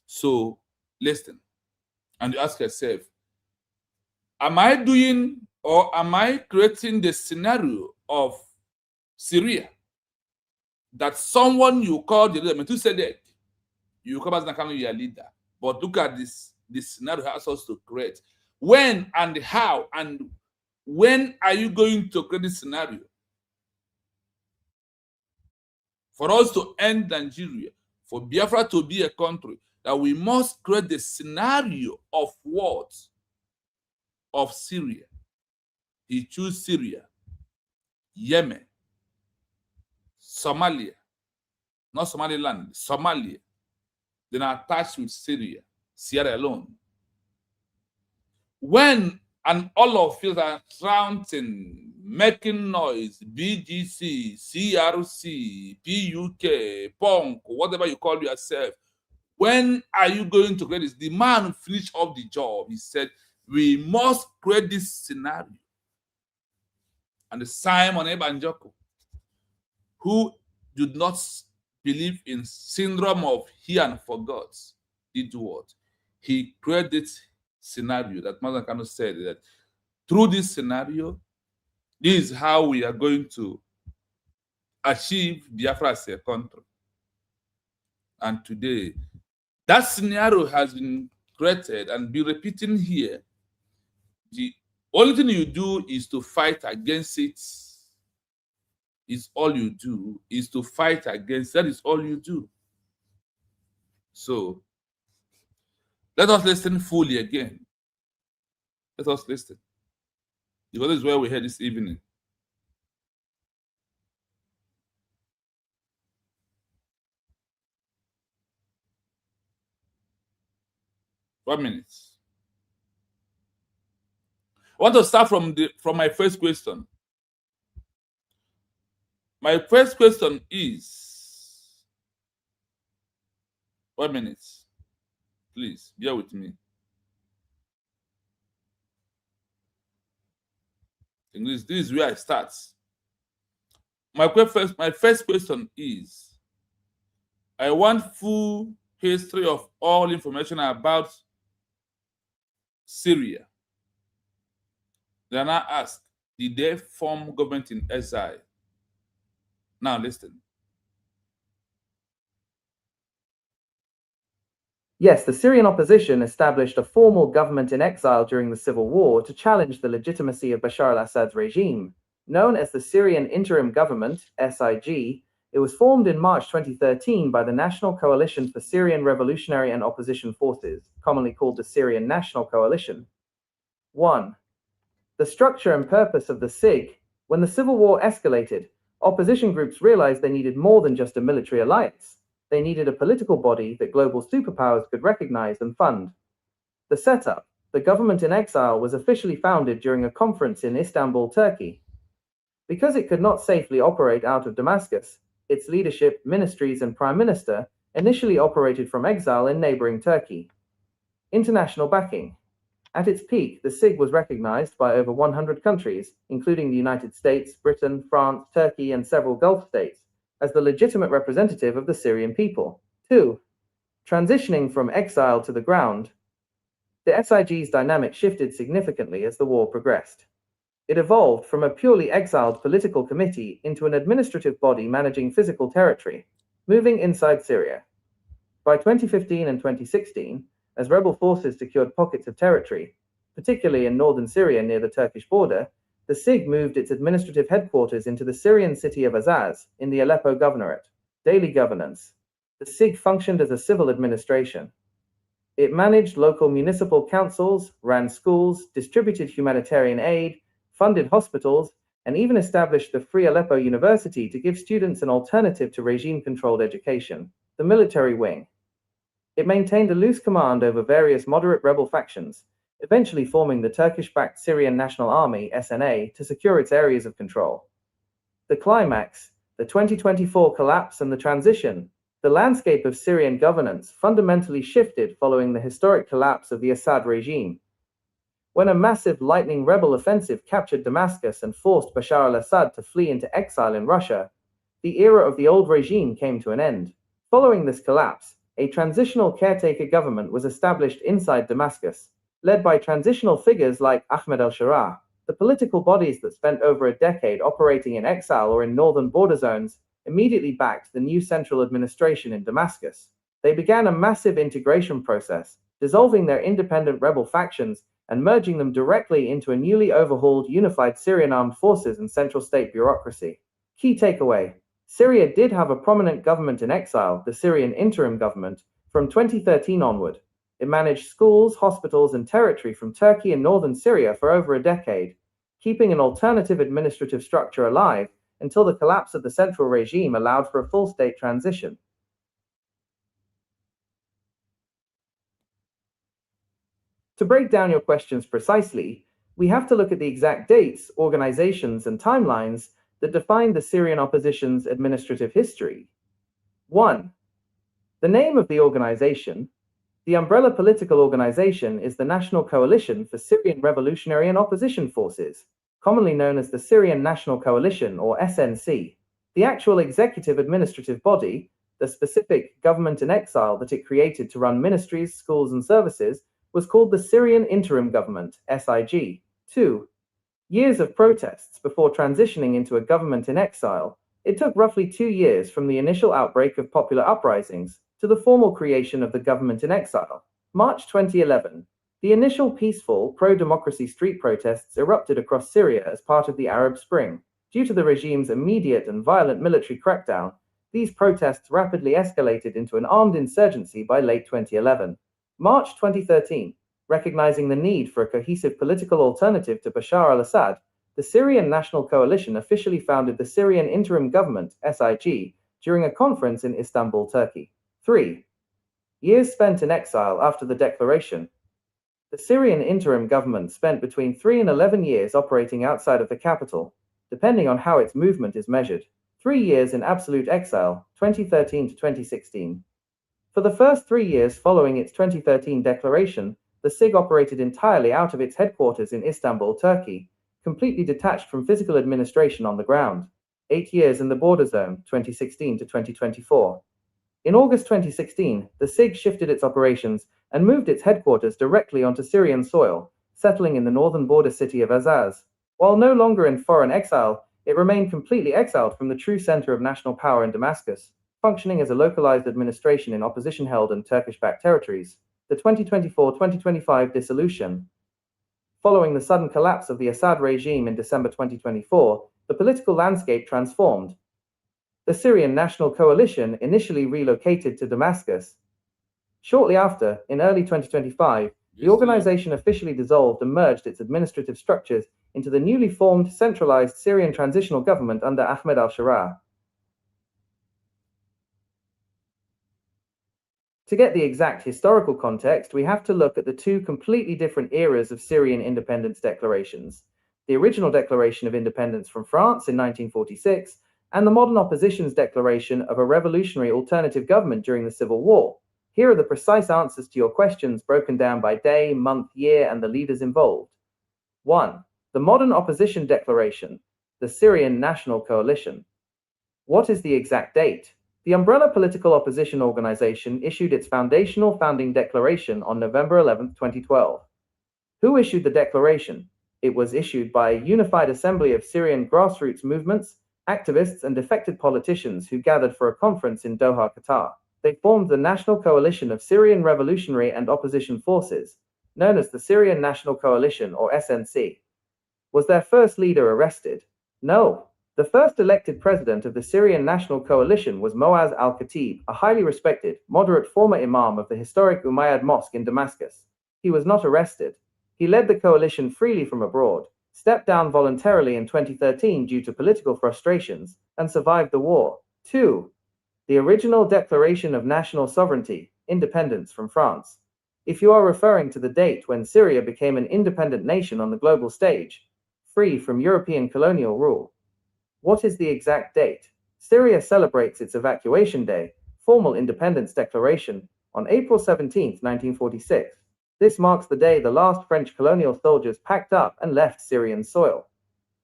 So listen, and you ask yourself, am I doing or am I creating the scenario of Syria that someone you call the leader, Methuselah, you come as your leader, but look at this scenario has us to create. When and how and when are you going to create this scenario? For us to end Nigeria, for Biafra to be a country, that we must create the scenario of what? Of Syria. He chose Syria, Yemen, Somalia, not Somaliland, Somalia, then attached with Syria, Sierra Leone. When and all of you are shouting, making noise, BGC, CRC, PUK, Punk, whatever you call yourself, when are you going to create this? The man finished off the job. He said, we must create this scenario. And Simon Ebanjoko, who did not believe in syndrome of he and forgot, did what? He created scenario that Mazen Kanu said, that through this scenario, this is how we are going to achieve Biafra as a country. And today, that scenario has been created and be repeating here. The only thing you do is to fight against it. Is all you do is to fight against. That is all you do. So let us listen fully again. Let us listen. Because this is where we head this evening. One minute. I want to start from my first question. My first question is, 1 minute. Please, bear with me. This is where I start. My first question is, I want full history of all information about Syria. Then I ask, did they form government in exile? Now listen. Yes, the Syrian opposition established a formal government in exile during the civil war to challenge the legitimacy of Bashar al-Assad's regime. Known as the Syrian Interim Government, SIG, it was formed in March 2013 by the National Coalition for Syrian Revolutionary and Opposition Forces, commonly called the Syrian National Coalition. 1. The structure and purpose of the SIG. When the civil war escalated, opposition groups realized they needed more than just a military alliance. They needed a political body that global superpowers could recognize and fund. The setup, the government in exile, was officially founded during a conference in Istanbul, Turkey. Because it could not safely operate out of Damascus, its leadership, ministries, and prime minister initially operated from exile in neighboring Turkey. International backing. At its peak, the SIG was recognized by over 100 countries, including the United States, Britain, France, Turkey, and several Gulf states, as the legitimate representative of the Syrian people. 2. Transitioning from exile to the ground. The SIG's dynamic shifted significantly as the war progressed. It evolved from a purely exiled political committee into an administrative body managing physical territory, moving inside Syria. By 2015 and 2016, as rebel forces secured pockets of territory, particularly in northern Syria near the Turkish border, the SIG moved its administrative headquarters into the Syrian city of Azaz in the Aleppo Governorate. Daily governance. The SIG functioned as a civil administration. It managed local municipal councils, ran schools, distributed humanitarian aid, funded hospitals, and even established the Free Aleppo University to give students an alternative to regime-controlled education. The military wing. It maintained a loose command over various moderate rebel factions, eventually forming the Turkish-backed Syrian National Army, SNA, to secure its areas of control. The climax, the 2024 collapse and the transition. The landscape of Syrian governance fundamentally shifted following the historic collapse of the Assad regime. When a massive lightning rebel offensive captured Damascus and forced Bashar al-Assad to flee into exile in Russia, the era of the old regime came to an end. Following this collapse, a transitional caretaker government was established inside Damascus, led by transitional figures like Ahmed al-Sharaa. The political bodies that spent over a decade operating in exile or in northern border zones immediately backed the new central administration in Damascus. They began a massive integration process, dissolving their independent rebel factions and merging them directly into a newly overhauled unified Syrian armed forces and central state bureaucracy. Key takeaway: Syria did have a prominent government in exile, the Syrian Interim Government, from 2013 onward. It managed schools, hospitals, and territory from Turkey and northern Syria for over a decade, keeping an alternative administrative structure alive until the collapse of the central regime allowed for a full state transition. To break down your questions precisely, we have to look at the exact dates, organizations, and timelines that define the Syrian opposition's administrative history. 1. The name of the organization. The umbrella political organization is the National Coalition for Syrian Revolutionary and Opposition Forces, commonly known as the Syrian National Coalition, or SNC. The actual executive administrative body, the specific government in exile that it created to run ministries, schools, and services, was called the Syrian Interim Government, SIG. 2 years of protests before transitioning into a government in exile. It took roughly 2 years from the initial outbreak of popular uprisings to the formal creation of the government in exile. March 2011. The initial peaceful, pro-democracy street protests erupted across Syria as part of the Arab Spring. Due to the regime's immediate and violent military crackdown, these protests rapidly escalated into an armed insurgency by late 2011. March 2013. Recognizing the need for a cohesive political alternative to Bashar al-Assad, the Syrian National Coalition officially founded the Syrian Interim Government, SIG, during a conference in Istanbul, Turkey. 3 years spent in exile after the declaration. The Syrian interim government spent between 3 and 11 years operating outside of the capital, depending on how its movement is measured. 3 years in absolute exile, 2013 to 2016. For the first 3 years following its 2013 declaration, the SIG operated entirely out of its headquarters in Istanbul, Turkey, completely detached from physical administration on the ground. 8 years in the border zone, 2016 to 2024. In August 2016, the SIG shifted its operations and moved its headquarters directly onto Syrian soil, settling in the northern border city of Azaz. While no longer in foreign exile, it remained completely exiled from the true center of national power in Damascus, functioning as a localized administration in opposition-held and Turkish-backed territories. The 2024-2025 dissolution. Following the sudden collapse of the Assad regime in December 2024, the political landscape transformed. The Syrian National Coalition initially relocated to Damascus. Shortly after, in early 2025, the organization officially dissolved and merged its administrative structures into the newly formed centralized Syrian transitional government under Ahmed al-Sharaa. To get the exact historical context, we have to look at the two completely different eras of Syrian independence declarations: the original Declaration of Independence from France in 1946, and the modern opposition's declaration of a revolutionary alternative government during the Civil War. Here are the precise answers to your questions broken down by day, month, year, and the leaders involved. 1. The modern opposition declaration, the Syrian National Coalition. What is the exact date? The umbrella political opposition organization issued its foundational founding declaration on November 11, 2012. Who issued the declaration? It was issued by a unified assembly of Syrian grassroots movements, activists, and defected politicians who gathered for a conference in Doha, Qatar. They formed the National Coalition of Syrian Revolutionary and Opposition Forces, known as the Syrian National Coalition, or SNC. Was their first leader arrested? No. The first elected president of the Syrian National Coalition was Moaz al-Khatib, a highly respected, moderate former imam of the historic Umayyad Mosque in Damascus. He was not arrested. He led the coalition freely from abroad, stepped down voluntarily in 2013 due to political frustrations, and survived the war. 2. The original Declaration of National Sovereignty, Independence from France. If you are referring to the date when Syria became an independent nation on the global stage, free from European colonial rule. What is the exact date? Syria celebrates its Evacuation Day, formal independence declaration, on April 17, 1946. This marks the day the last French colonial soldiers packed up and left Syrian soil.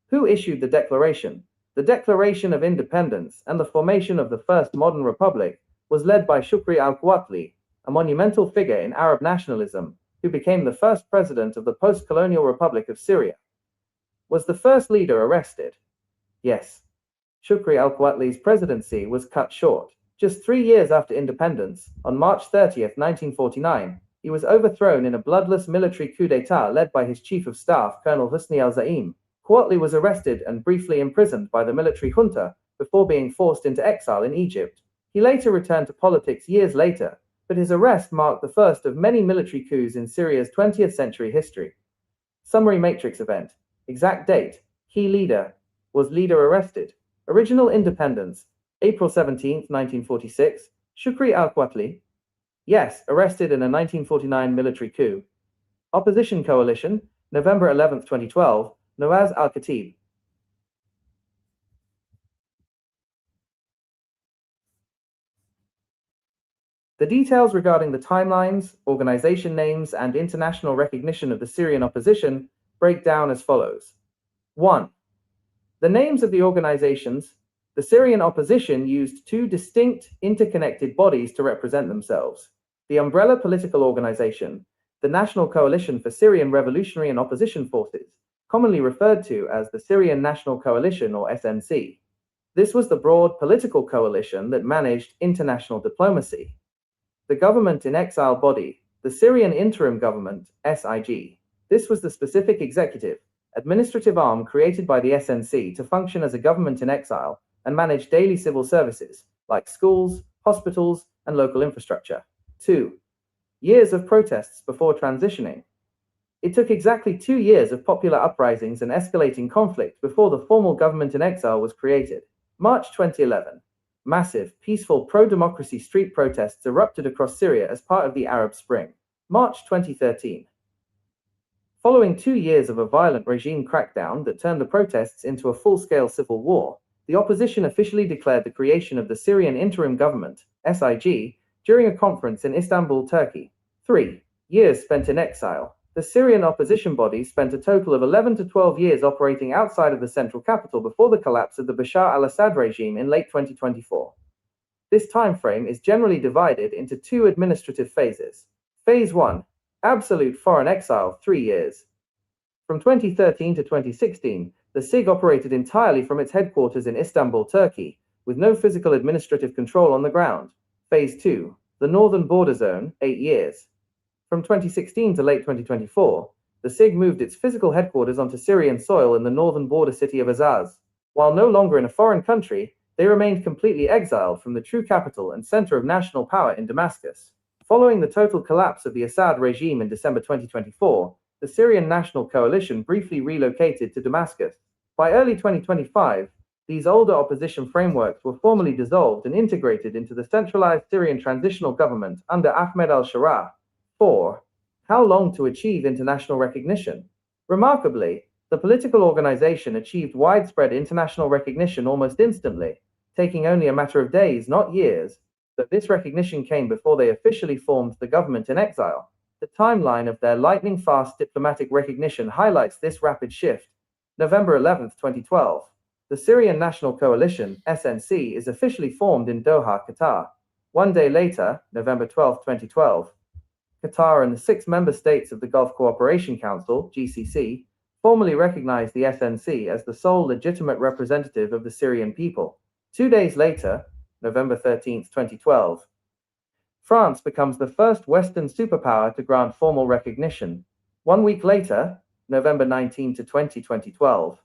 Who issued the declaration? The Declaration of Independence and the formation of the first modern republic was led by Shukri al-Quwatli, a monumental figure in Arab nationalism, who became the first president of the post-colonial Republic of Syria. Was the first leader arrested? Yes. Shukri al-Quwatli's presidency was cut short. Just 3 years after independence, on March 30, 1949, he was overthrown in a bloodless military coup d'etat led by his chief of staff, Colonel Husni al-Zaim. Quwatli was arrested and briefly imprisoned by the military junta before being forced into exile in Egypt. He later returned to politics years later, but his arrest marked the first of many military coups in Syria's 20th century history. Summary matrix event. Exact date. Key leader. Was leader arrested? Original independence, April 17, 1946. Shukri al-Quwatli. Yes, arrested in a 1949 military coup. Opposition coalition, November 11, 2012. Moaz al-Khatib. The details regarding the timelines, organization names, and international recognition of the Syrian opposition break down as follows. 1. The names of the organizations. The Syrian opposition used two distinct, interconnected bodies to represent themselves. The umbrella political organization, the National Coalition for Syrian Revolutionary and Opposition Forces, commonly referred to as the Syrian National Coalition or SNC. This was the broad political coalition that managed international diplomacy. The government-in-exile body, the Syrian Interim Government, SIG. This was the specific executive, administrative arm created by the SNC to function as a government in exile and manage daily civil services, like schools, hospitals, and local infrastructure. 2 years of protests before transitioning. It took exactly 2 years of popular uprisings and escalating conflict before the formal government in exile was created. March 2011. Massive, peaceful pro-democracy street protests erupted across Syria as part of the Arab Spring. March 2013. Following 2 years of a violent regime crackdown that turned the protests into a full-scale civil war, the opposition officially declared the creation of the Syrian Interim Government, SIG, during a conference in Istanbul, Turkey. 3 years spent in exile. The Syrian opposition body spent a total of 11 to 12 years operating outside of the central capital before the collapse of the Bashar al-Assad regime in late 2024. This time frame is generally divided into 2 administrative phases. Phase 1. Absolute foreign exile, 3 years. From 2013 to 2016, the SIG operated entirely from its headquarters in Istanbul, Turkey, with no physical administrative control on the ground. Phase 2. The Northern Border Zone, 8 years. From 2016 to late 2024, the SIG moved its physical headquarters onto Syrian soil in the northern border city of Azaz. While no longer in a foreign country, they remained completely exiled from the true capital and center of national power in Damascus. Following the total collapse of the Assad regime in December 2024, the Syrian National Coalition briefly relocated to Damascus. By early 2025, these older opposition frameworks were formally dissolved and integrated into the centralized Syrian transitional government under Ahmed al-Sharaa. 4. How long to achieve international recognition? Remarkably, the political organization achieved widespread international recognition almost instantly, taking only a matter of days, not years, but this recognition came before they officially formed the government in exile. The timeline of their lightning-fast diplomatic recognition highlights this rapid shift. November 11, 2012. The Syrian National Coalition, SNC, is officially formed in Doha, Qatar. 1 day later, November 12, 2012, Qatar and the 6 member states of the Gulf Cooperation Council, GCC, formally recognized the SNC as the sole legitimate representative of the Syrian people. 2 days later, November 13, 2012, France becomes the first Western superpower to grant formal recognition. 1 week later, November 19 to 20, 2012,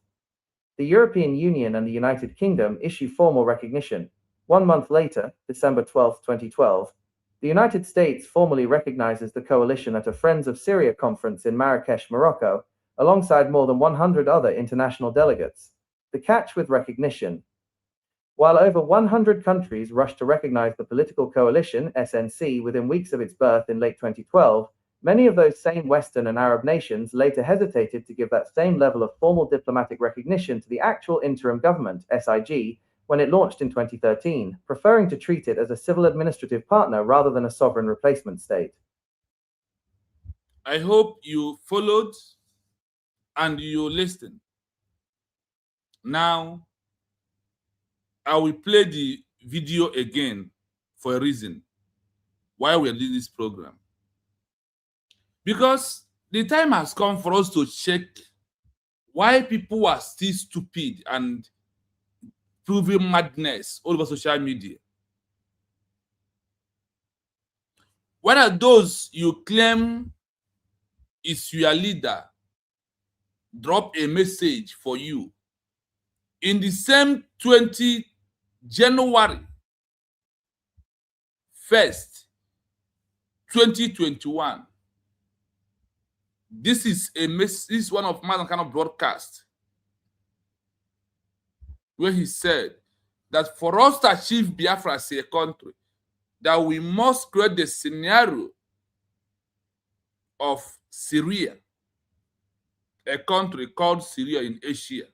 the European Union and the United Kingdom issue formal recognition. 1 month later, December 12, 2012, the United States formally recognizes the coalition at a Friends of Syria conference in Marrakesh, Morocco, alongside more than 100 other international delegates. The catch with recognition. While over 100 countries rushed to recognize the political coalition, SNC, within weeks of its birth in late 2012, many of those same Western and Arab nations later hesitated to give that same level of formal diplomatic recognition to the actual interim government, SIG, when it launched in 2013, preferring to treat it as a civil administrative partner rather than a sovereign replacement state. I hope you followed and you listened. Now, I will play the video again for a reason why we are doing this program. Because the time has come for us to check why people are still stupid and proving madness all over social media. What are those you claim is your leader drop a message for you in the same 20 January 1st, 2021? This is one of my kind of broadcast where he said that for us to achieve Biafra as a country, that we must create the scenario of Syria, a country called Syria in Asia.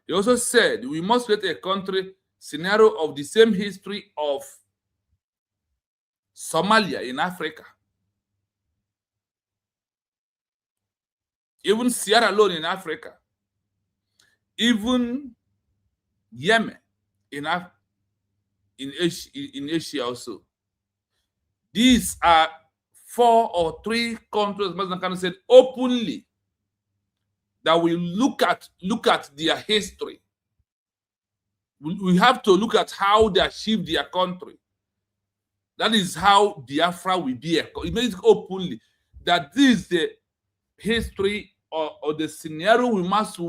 He also said we must create a country scenario of the same history of Somalia in Africa. Even Sierra Leone in Africa. Even Yemen in Asia also. These are 4 or 3 countries, President Kanu said openly, that we look at their history. We have to look at how they achieved their country. That is how Biafra will be. It makes it openly that this is the history or the scenario we must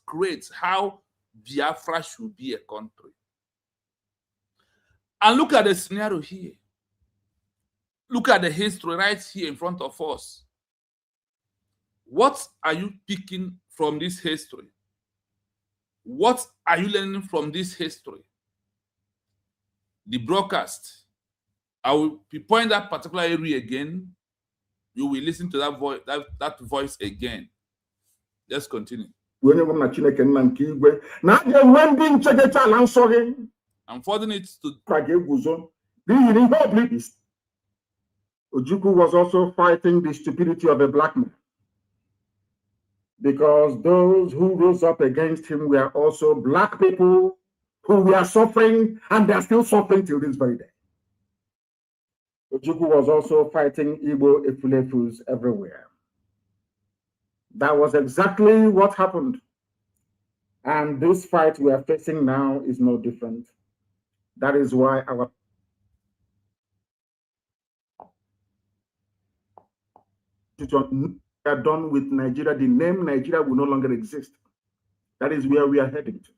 create how Biafra should be a country. And look at the scenario here. Look at the history right here in front of us. What are you picking from this history? What are you learning from this history? The broadcast. I will point that particular area again. You will listen to that voice, that voice again. Let's continue. I'm forwarding it to Ojukwu was also fighting the stupidity of a black man, because those who rose up against him were also black people who were suffering, and they are still suffering till this very day. Ojukwu was also fighting Igbo Efulefus everywhere. That was exactly what happened. And this fight we are facing now is no different. That is why our are done with Nigeria. The name Nigeria will no longer exist. That is where we are heading to.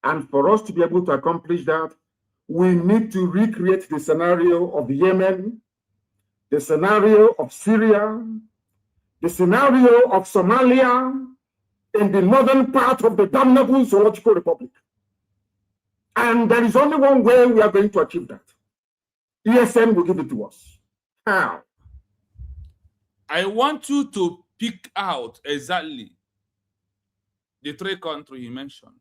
And for us to be able to accomplish that, we need to recreate the scenario of Yemen, the scenario of Syria, the scenario of Somalia, in the northern part of the damnable Zoological Republic. And there is only one way we are going to achieve that. ESN will give it to us. How? I want you to pick out exactly the 3 countries he mentioned.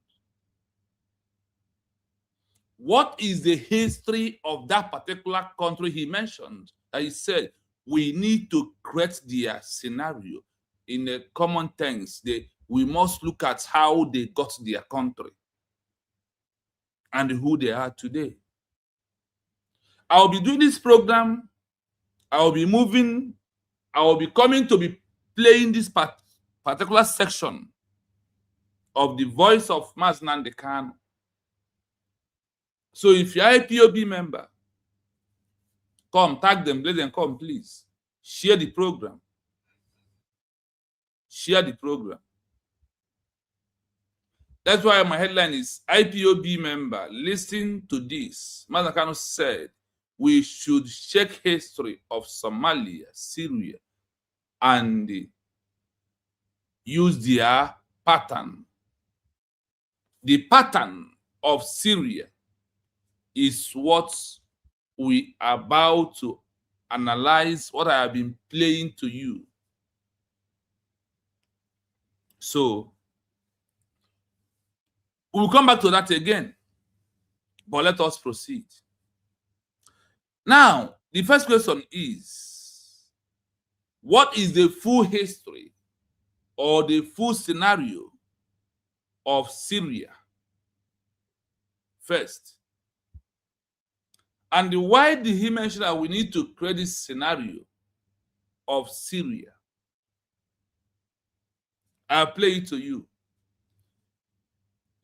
What is the history of that particular country he mentioned? That he said we need to create their scenario in a common terms. We must look at how they got their country and who they are today. I'll be doing this program. I'll be moving. I will be coming to be playing this particular section of the voice of Mazi Nnamdi Kanu. So if you're a IPOB member, come, tag them, let them come, please. Share the program. Share the program. That's why my headline is IPOB member, listen to this. Mazi Kanu said, we should check history of Somalia, Syria, and use their pattern. The pattern of Syria is what we are about to analyze, what I have been playing to you. So, we'll come back to that again, but let us proceed. Now, the first question is, what is the full history or the full scenario of Syria? First. And why did he mention that we need to create this scenario of Syria? I'll play it to you.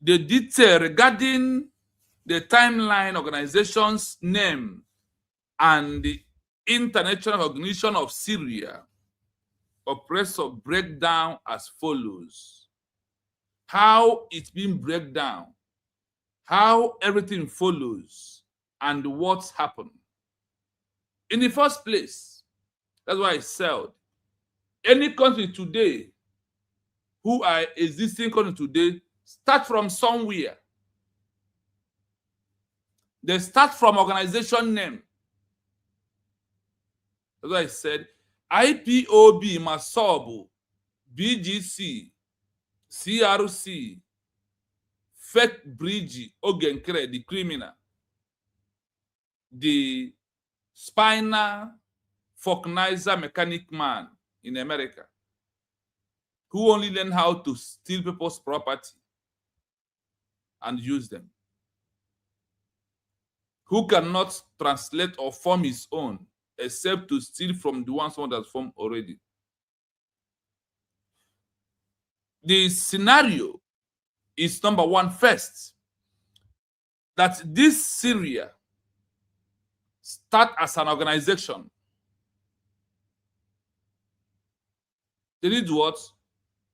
The detail regarding the timeline, organization's name, and the international recognition of Syria oppressor breakdown as follows. How it's been break down, how everything follows, and what's happened. In the first place, that's why I said, any country today who are existing country today start from somewhere. They start from organization name. That's why I said IPOB, Masobu, BGC, CRC, Fake Bridge, Ogenkere, the criminal, the spinal vulcanizer mechanic man in America, who only learn how to steal people's property and use them, who cannot translate or form his own, except to steal from the one someone that's formed already. The scenario is number one first, that this Syria start as an organization. They did what?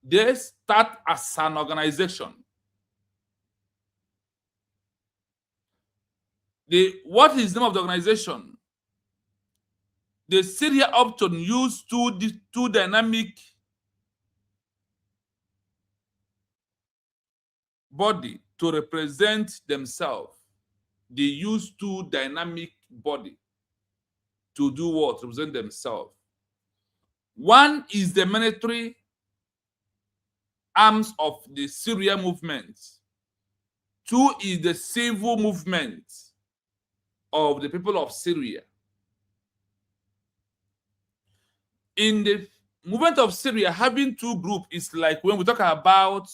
They start as an organization. What is the name of the organization? The Syria option used two dynamic body to represent themselves. They use two dynamic body to do what? Represent themselves. One is the military arms of the Syria movement. Two is the civil movement of the people of Syria. In the movement of Syria, having two groups is like when we talk about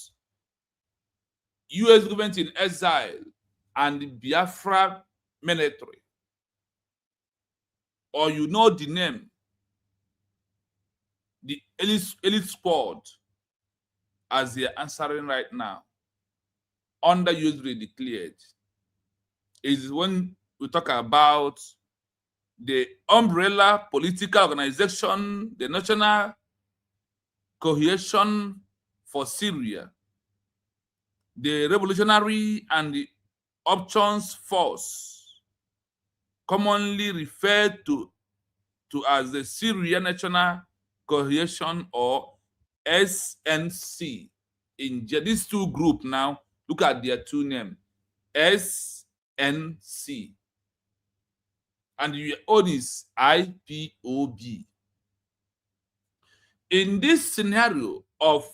US government in exile and the Biafra military, or you know the name, the elite squad, as they are answering right now, under US declared, is when we talk about the umbrella political organization, the National Cohesion for Syria, the Revolutionary and the Options Force, commonly referred to as the Syria National Cohesion, or SNC. In these two groups now, look at their two names, SNC. And your own is IPOB. In this scenario of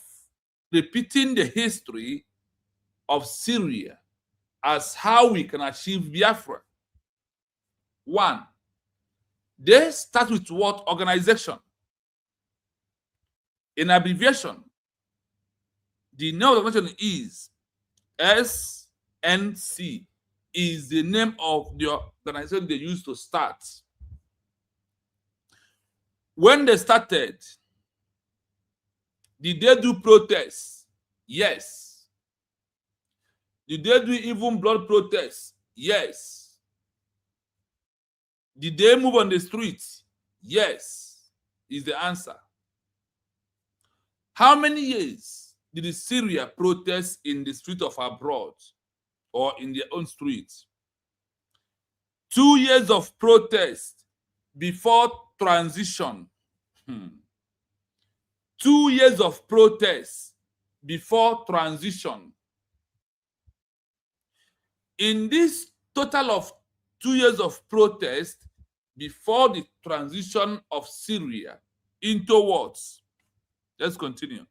repeating the history of Syria as how we can achieve Biafra, one, they start with what organization? In abbreviation, the name of the organization is SNC, is the name of the organization they used to start. When they started, did they do protests? Yes. Did they do even blood protests? Yes. Did they move on the streets? Yes, is the answer. How many years did Syria protest in the street of abroad or in their own streets? 2 years of protest before transition. 2 years of protest before transition. In this total of 2 years of protest before the transition of Syria into what? Let's continue.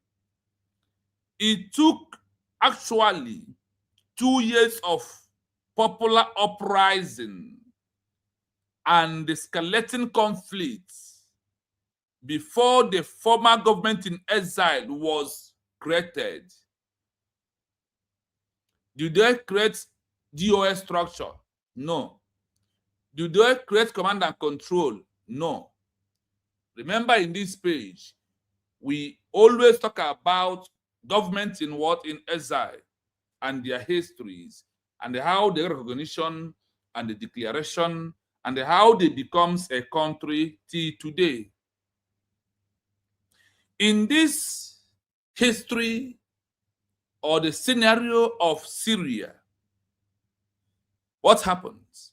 It took actually 2 years of popular uprising and escalating conflicts before the former government in exile was created. Did they create DOS structure? No. Did they create command and control? No. Remember, in this page, we always talk about government in what? In exile, and their histories, and how the recognition and the declaration, and how they becomes a country till today. In this history or the scenario of Syria, what happens?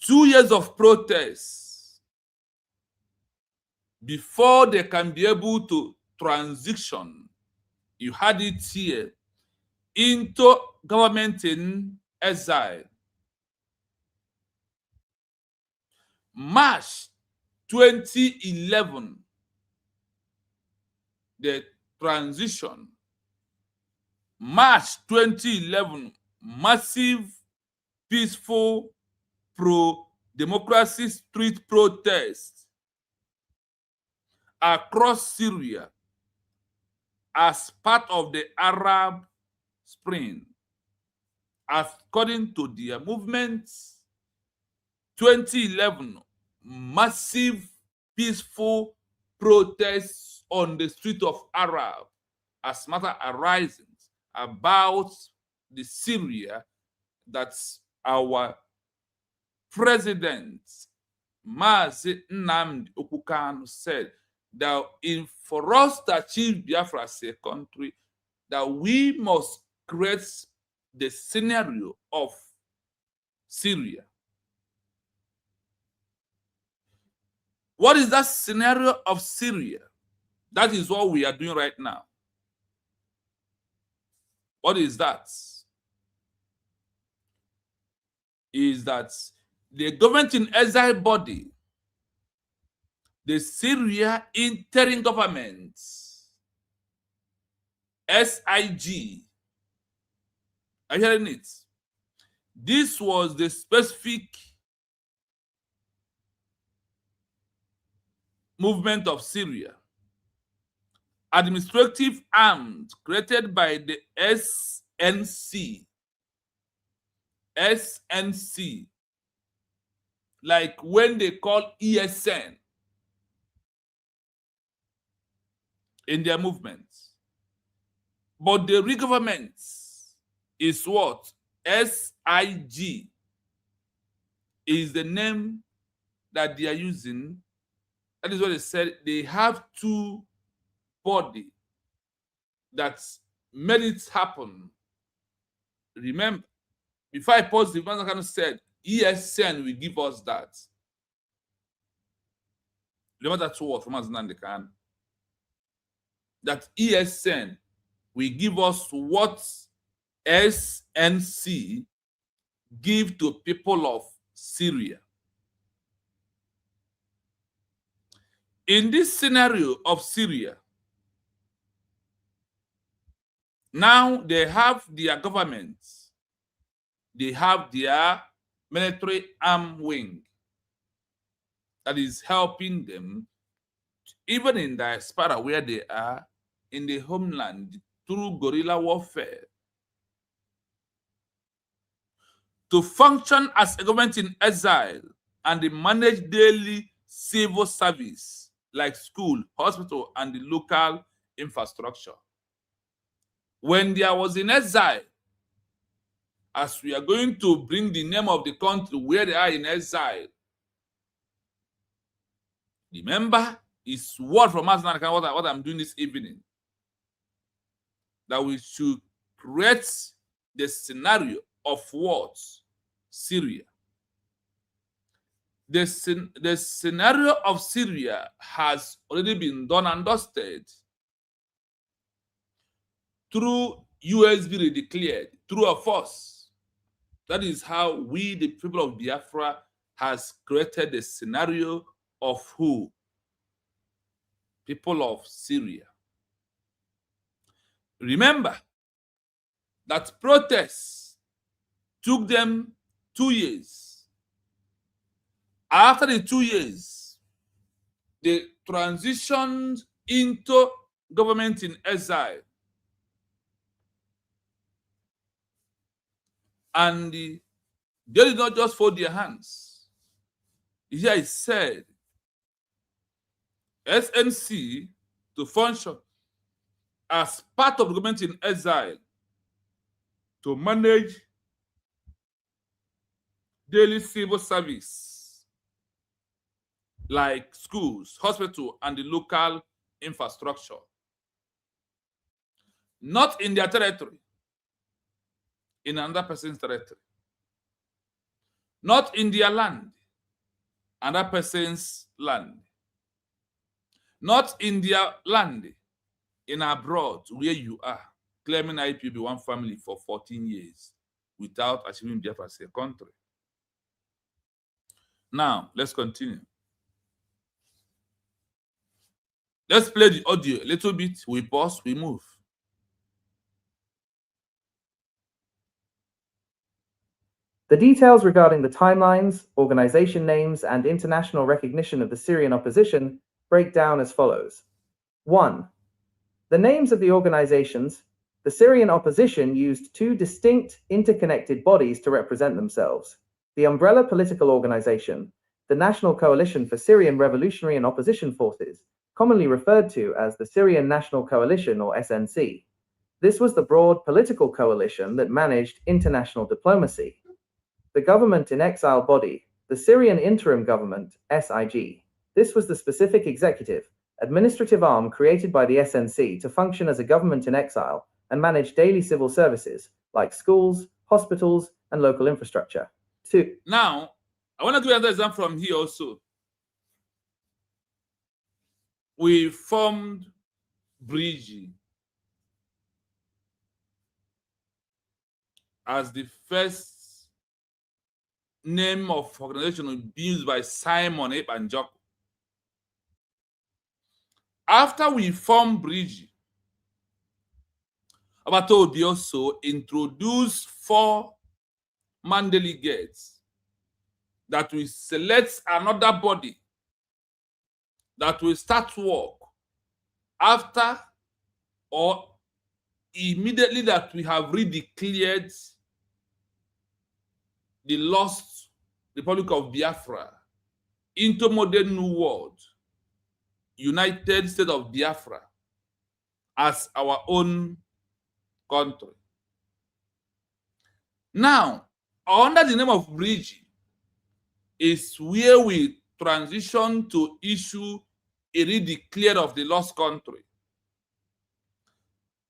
2 years of protests before they can be able to transition. You had it here, into government in exile. March 2011, the transition. March 2011, massive, peaceful, pro-democracy street protests across Syria as part of the Arab Spring. According to their movements, 2011, massive peaceful protests on the street of Arab as matter arises about the Syria that our president Mazi Nnamdi Okukanu said that for us to achieve Biafra as a country, that we must create the scenario of Syria. What is that scenario of Syria? That is what we are doing right now. What is that? Is that the government in exile body, the Syria interim government, SIG, are you hearing it? This was the specific movement of Syria, administrative arms created by the SNC, like when they call ESN in their movements. But the real government is what? SIG is the name that they are using. That is what they said. They have two bodies that made it happen. Remember, before I pause, the man kind of said, ESN will give us that. Remember that word from Aznandekan. That ESN will give us what SNC give to people of Syria. In this scenario of Syria, now they have their government, they have their military arm wing that is helping them, even in diaspora where they are, in the homeland, through guerrilla warfare, to function as a government in exile and they manage daily civil service like school, hospital, and the local infrastructure. When there was in exile, as we are going to bring the name of the country where they are in exile, remember, it's word from us, what I'm doing this evening, that we should create the scenario of what? Syria. The scenario of Syria has already been done and dusted through USB declared, through a force. That is how we, the people of Biafra, has created the scenario of who? People of Syria. Remember that protests took them 2 years. After the 2 years, they transitioned into government in exile. And they did not just fold their hands. Here it said, SNC to function as part of the government in exile to manage daily civil service like schools, hospital, and the local infrastructure. Not in their territory, in another person's territory. Not in their land, another person's land. Not in their land, in abroad, where you are, claiming Ipob one family for 14 years without achieving Biafra as a country. Now, let's continue. Let's play the audio a little bit. We pause, we move. The details regarding the timelines, organization names, and international recognition of the Syrian opposition break down as follows. 1. The names of the organizations. The Syrian opposition used two distinct, interconnected bodies to represent themselves. The umbrella political organization, the National Coalition for Syrian Revolutionary and Opposition Forces, commonly referred to as the Syrian National Coalition or SNC. This was the broad political coalition that managed international diplomacy. The government-in-exile body, the Syrian Interim Government, SIG. This was the specific executive, administrative arm created by the SNC to function as a government in exile and manage daily civil services like schools, hospitals, and local infrastructure. 2. Now, I want to give another example from here also. We formed Bridge as the first name of organization used by Simon Ebanjok. After we formed Bridge, Abatobi also introduced 4-man delegates that will select another body that will start work after or immediately that we have redeclared the lost Republic of Biafra into modern New World, United States of Biafra, as our own country. Now, under the name of Bridge is where we transition to issue a redeclare of the lost country.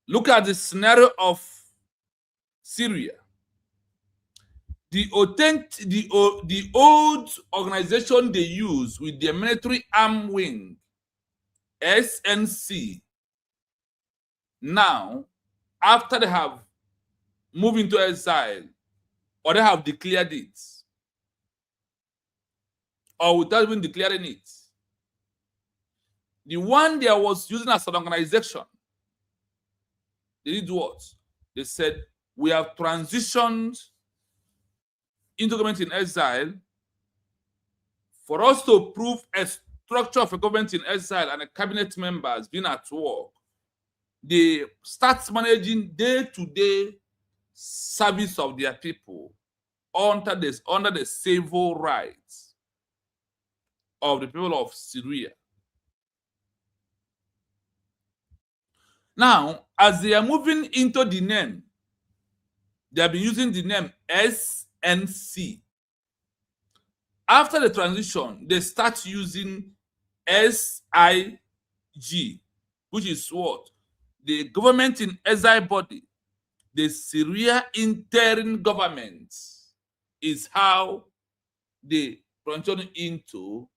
Look at the scenario of Syria. The old organization they use with their military arm wing, SNC, now, after they have moved into exile, or they have declared it, or without even declaring it, the one they was using as an organization, they did what? They said, we have transitioned into government in exile. For us to prove a structure of a government in exile and a cabinet members being at work, they start managing day-to-day service of their people under the civil rights of the people of Syria. Now, as they are moving into the name, they have been using the name SNC. After the transition, they start using SIG, which is what? The government in exile body, the Syria interim government, is how they transition into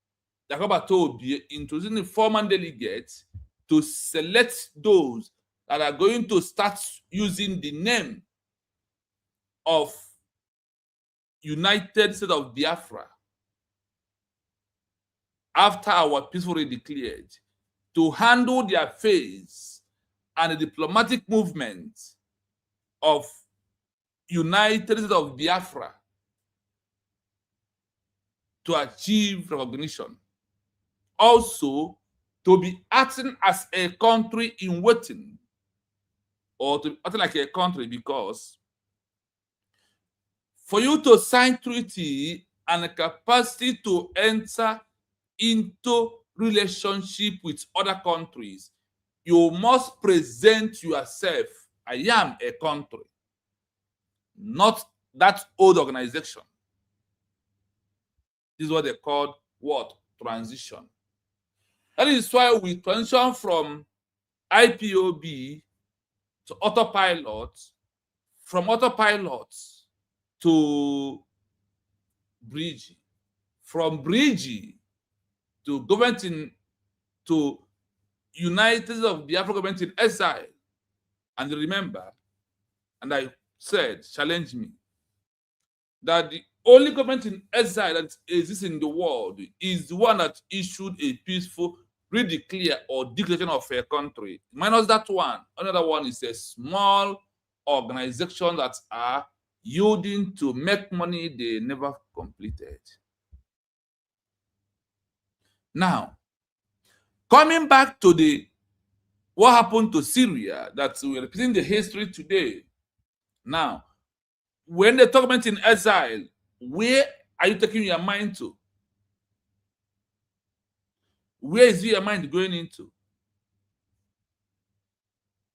the Kabatobi, introducing the 4-man delegates to select those that are going to start using the name of United States of Biafra after our peacefully declared, to handle the affairs and the diplomatic movement of United States of Biafra to achieve recognition. Also, to be acting as a country in waiting, or to be acting like a country, because for you to sign treaty and a capacity to enter into relationship with other countries, you must present yourself, I am a country, not that old organization. This is what they call what? Transition. That is why we transition from IPOB to autopilot, from autopilot to Bridge, from Bridge to government to United States of Biafra government in exile. And remember, and I said, challenge me, that the only government in exile that exists in the world is the one that issued a peaceful redeclare or declaration of a country. Minus that one, another one is a small organization that are yielding to make money they never completed. Now, coming back to what happened to Syria, that we're repeating the history today. Now, when the government in exile, where are you taking your mind to? Where is your mind going into?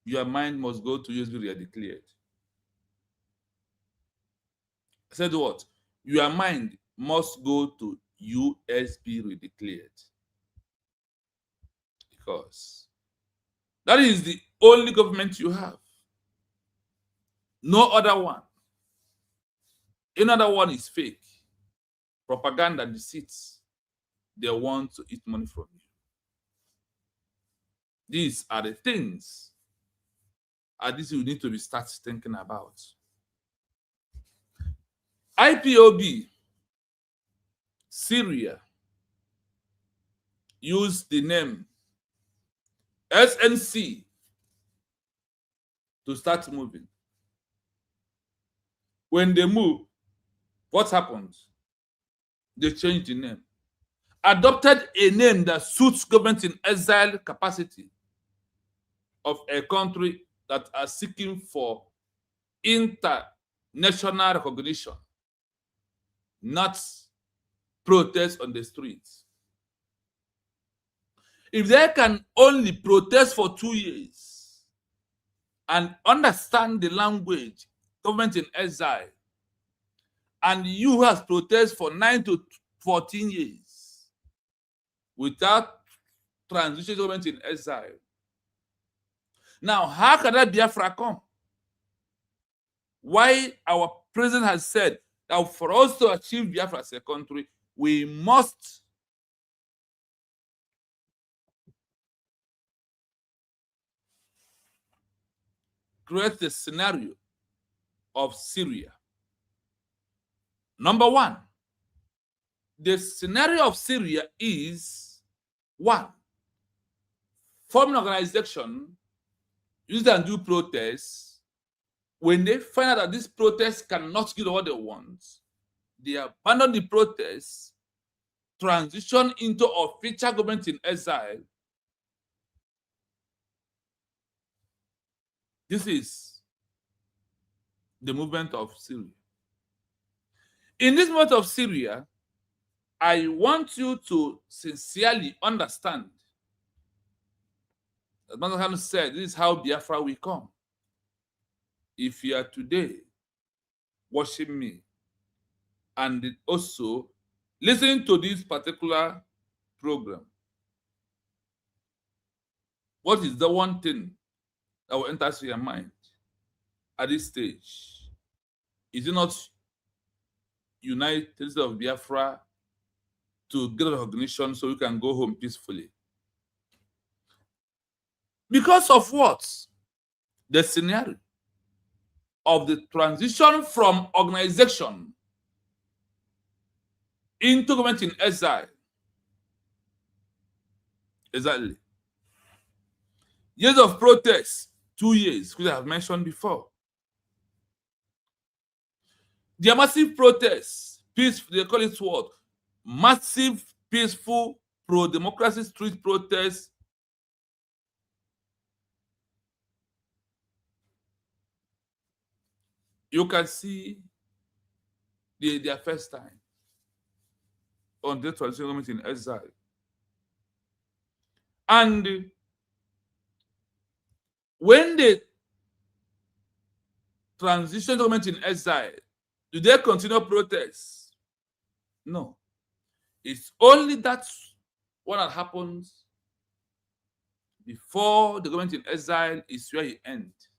Your mind must go to USB redeclared. I said what? Your mind must go to USB redeclared. Because that is the only government you have. No other one. Another one is fake. Propaganda, deceits. They want to eat money from you. These are the things this you need to be start thinking about. Ipob, Syria, used the name SNC to start moving. When they move, what happens? They change the name. Adopted a name that suits government in exile capacity of a country that are seeking for international recognition, not protest on the streets. If they can only protest for 2 years and understand the language, government in exile, and you has protest for 9 to 14 years without transition government in exile. Now, how can that Biafra come? Why our president has said that for us to achieve Biafra as a country, we must create the scenario of Syria. Number one, the scenario of Syria is one, form an organization, use and do protests. When they find out that this protest cannot get what they want, they abandon the protests, transition into official government in exile. This is the movement of Syria. In this movement of Syria, I want you to sincerely understand that Manaham said, this is how Biafra will come. If you are today watching me and also listening to this particular program, what is the one thing that will enter your mind at this stage? Is it not unite instead of Biafra to get recognition so you can go home peacefully? Because of what? The scenario of the transition from organization into government in exile. Exactly. Years of protests, 2 years, which I have mentioned before. The massive protests, peaceful, they call it what? Massive, peaceful, pro-democracy street protests. You can see their first time on the transition government in exile. And when the transition government in exile, do they continue protests? No. It's only that what that happens before the government in exile is where it ends.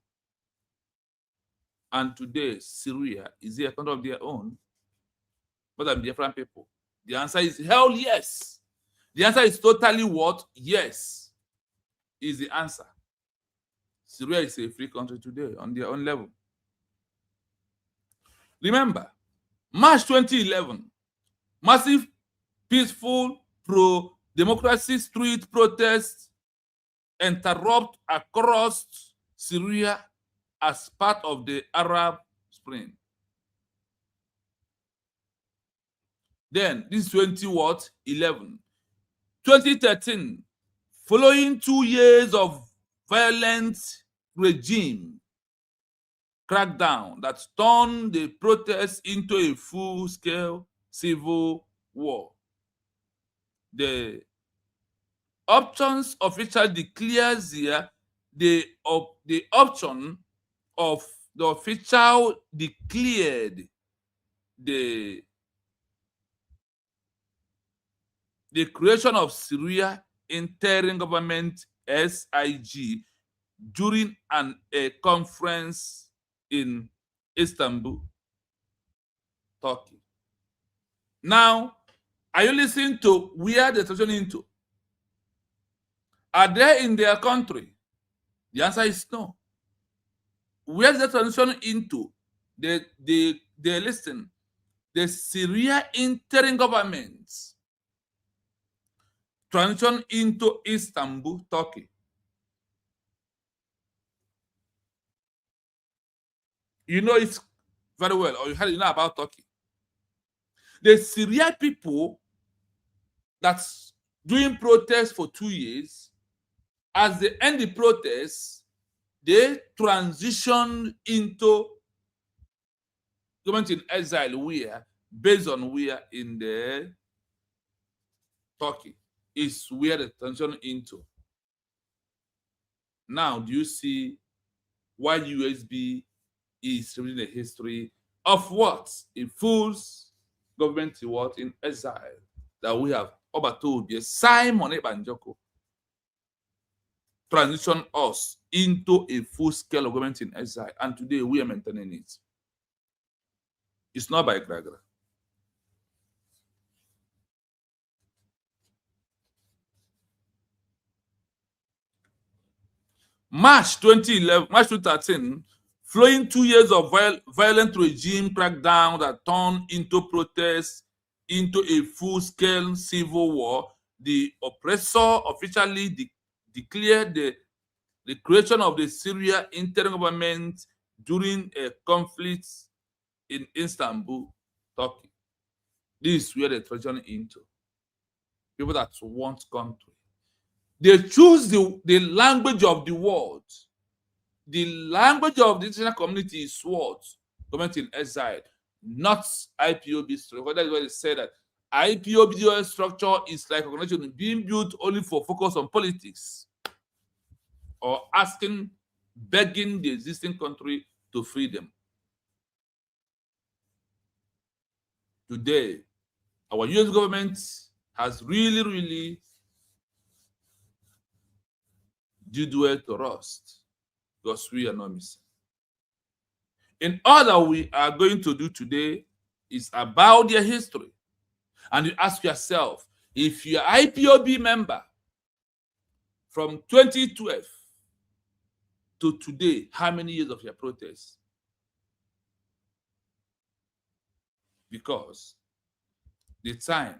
And today, Syria, is it a country of their own? More than different people? The answer is hell yes. The answer is totally what? Yes, is the answer. Syria is a free country today on their own level. Remember, March 2011, massive, peaceful, pro-democracy street protests interrupt across Syria as part of the Arab Spring. Then, this is 2011. 2013, following 2 years of violent regime crackdown that turned the protests into a full-scale civil war. The options officially declares here the option of the official declared the creation of Syria interim government SIG during a conference in Istanbul, Turkey. Now, are you listening to where they're transitioning into? Are they in their country? The answer is no. Where is the transition into? They listen. The Syria interim government transition into Istanbul, Turkey. You know it very well, or you know about Turkey. The Syrian people that's doing protests for 2 years, as they end the protests, they transition into government in exile where, based on where in the Turkey is where they transition into. Now, do you see why USB is reading the history of what? A fool's government what in exile that we have overtold Simon Ebanjoko transition us into a full-scale government in exile, and today we are maintaining it. It's not by Gragra. March 2013, following 2 years of violent regime crackdown that turned into protests into a full-scale civil war, the oppressor officially declared the creation of the Syria interim government during a conflict in Istanbul, Turkey. This is where they transition into. People that want country. They choose the language of the world. The language of the international community is what? Government in exile, not IPOB structure. That's why they say that IPOB structure is like organization being built only for focus on politics or begging the existing country to free them. Today, our US government has really did well to rust because we are not missing. And all that we are going to do today is about their history. And you ask yourself, if you're IPOB member from 2012 to today, how many years of your protest? Because the time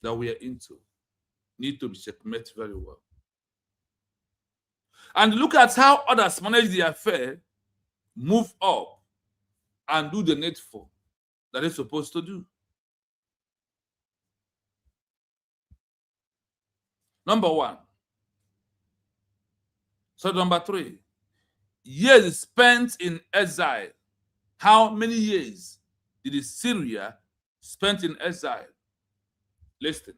that we are into need to be checkmated very well. And look at how others manage the affair, move up, and do the needful that they're supposed to do. Number one. So number three, years spent in exile. How many years did Syria spend in exile? Listen.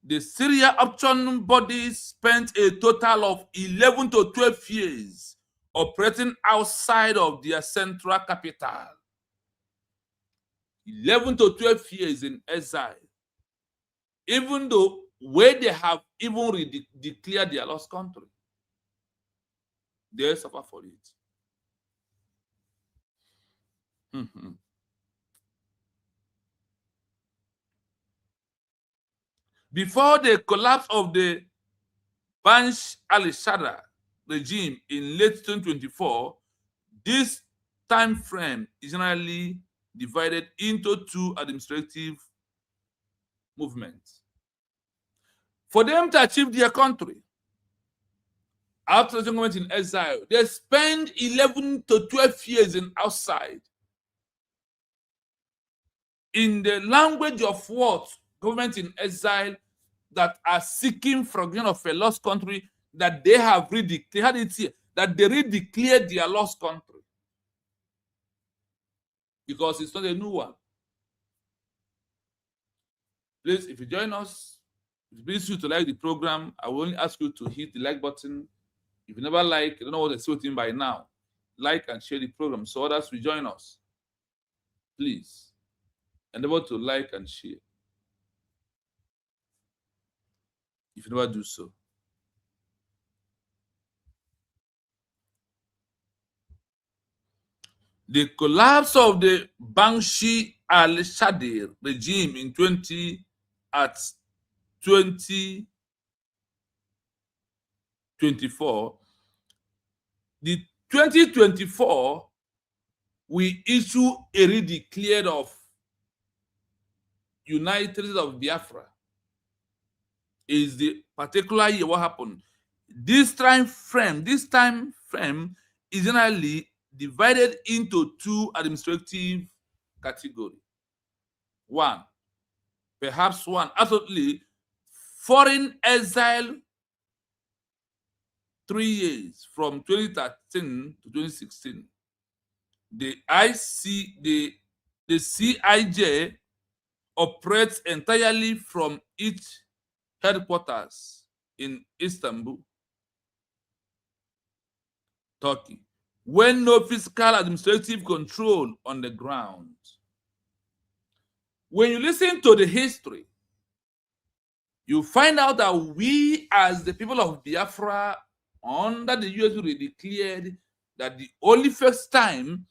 The Syria option body spent a total of 11 to 12 years operating outside of their central capital. 11 to 12 years in exile. Even though where they have even declared their lost country, they suffer for it. Before the collapse of the Bashar al-Assad regime in late 2024, this time frame is generally divided into two administrative movements. For them to achieve their country, after the government in exile, they spend 11 to 12 years in outside. In the language of what? Government in exile that are seeking forgiveness of a lost country that they have redeclared it here, that they redeclared their lost country. Because it's not a new one. Please, if you join us If it pleases you to like the program, I will only ask you to hit the like button. If you never like, you don't know what I'm waiting by now, like and share the program so others will join us. Please endeavor to like and share. If you never do so. The collapse of the Bashir al-Assad regime in 2024. The 2024, we issue a redeclared of United States of Biafra. Is the particular year what happened. This time frame is generally divided into two administrative categories. One, absolutely foreign exile 3 years from 2013 to 2016. The CIJ operates entirely from its headquarters in Istanbul, Turkey, when no fiscal administrative control on the ground. When you listen to the history, you find out that we, as the people of Biafra, under the US, we declared that the only first time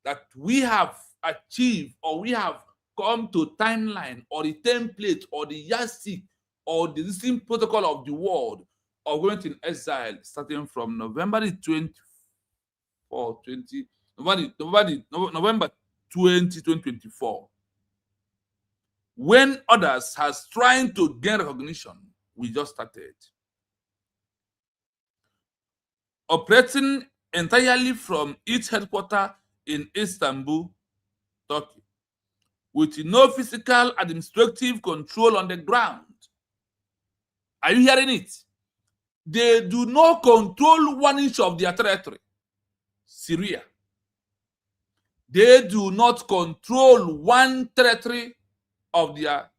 that we have achieved or we have come to timeline or the template or the yardstick or the listing protocol of the world of going in exile starting from November 2024. When others has trying to gain recognition, we just started. Operating entirely from its headquarters in Istanbul, Turkey, with no physical administrative control on the ground. Are you hearing it? They do not control 1 inch of their territory. Syria. They do not control one territory of their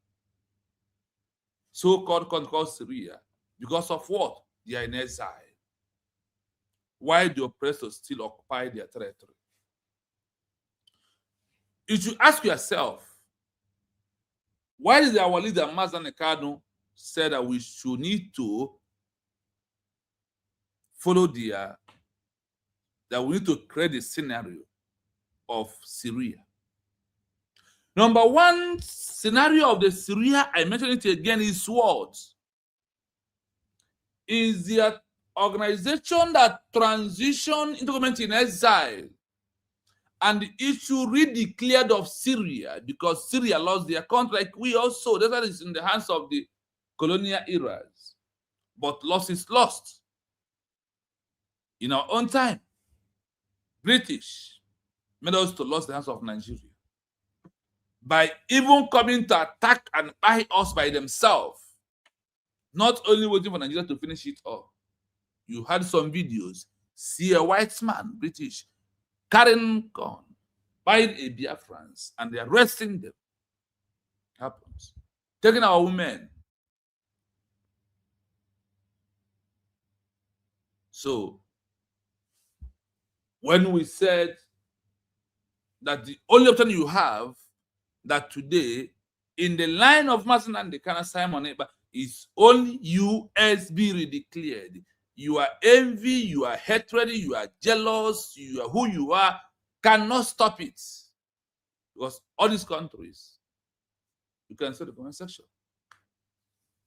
so-called conquered Syria. Because of what? They are in exile. Why the oppressors still occupy their territory? You should ask yourself, why did our leader Mazan Ekano said that we should need to follow that we need to create a scenario of Syria? Number one scenario of the Syria, I mentioned it again, is what? Is the organization that transitioned into government in exile and the issue redeclared of Syria, because Syria lost their country, like we also, that is in the hands of the colonial eras. But loss is lost. In our own time, British made us to lose the hands of Nigeria by even coming to attack and buy us by themselves, not only waiting for Nigeria to finish it all. You had some videos, see a white man, British, carrying gun, buying a Biafrans, and they're arresting them. Happens. Taking our women. So, when we said that the only option you have that today, in the line of Mason and the Kana Simon, is only USB redeclared. You are envy, you are hatred, you are jealous, you are who you are, cannot stop it. Because all these countries, you can see the comment section,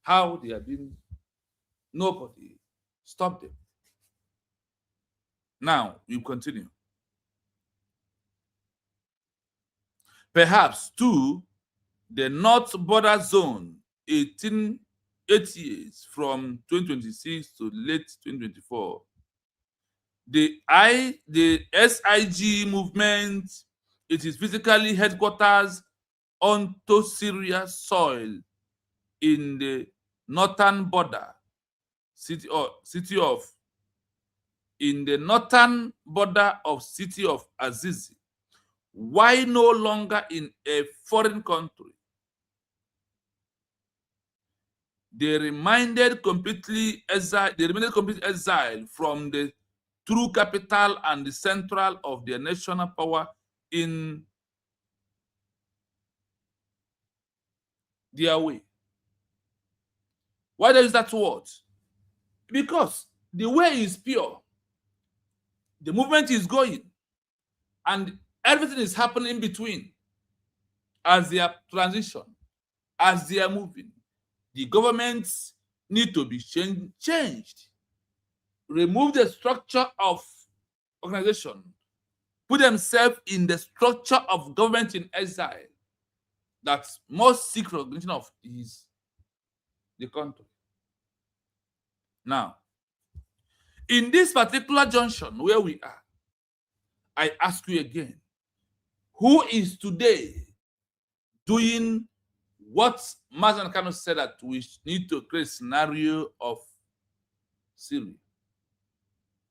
how they have been, nobody stopped them. Now, we continue. Perhaps, too, the North Border Zone, 8 years from 2026 to late 2024. The SIG movement, it is physically headquarters onto Syria soil in the northern border city of Azizi. Why no longer in a foreign country? They remained completely exiled from the true capital and the central of their national power in their way. Why does that word? Because the way is pure. The movement is going. And everything is happening in between. As they are transition, as they are moving, the governments need to be changed. Remove the structure of organization. Put themselves in the structure of government in exile that most seek recognition of is the country. Now, in this particular junction where we are, I ask you again, who is today doing what Mazen Kano said that we need to create a scenario of Syria?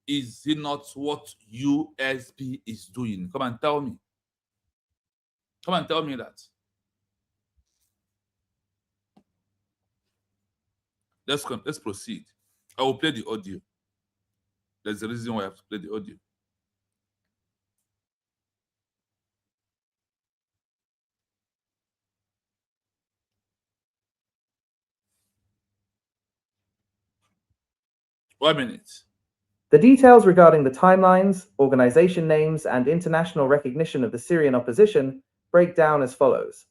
Is it not what USB is doing? Come and tell me. Come and tell me that. Let's proceed. I will play the audio. There's a reason why I have to play the audio. One minute. The details regarding the timelines, organization names, and international recognition of the Syrian opposition break down as follows.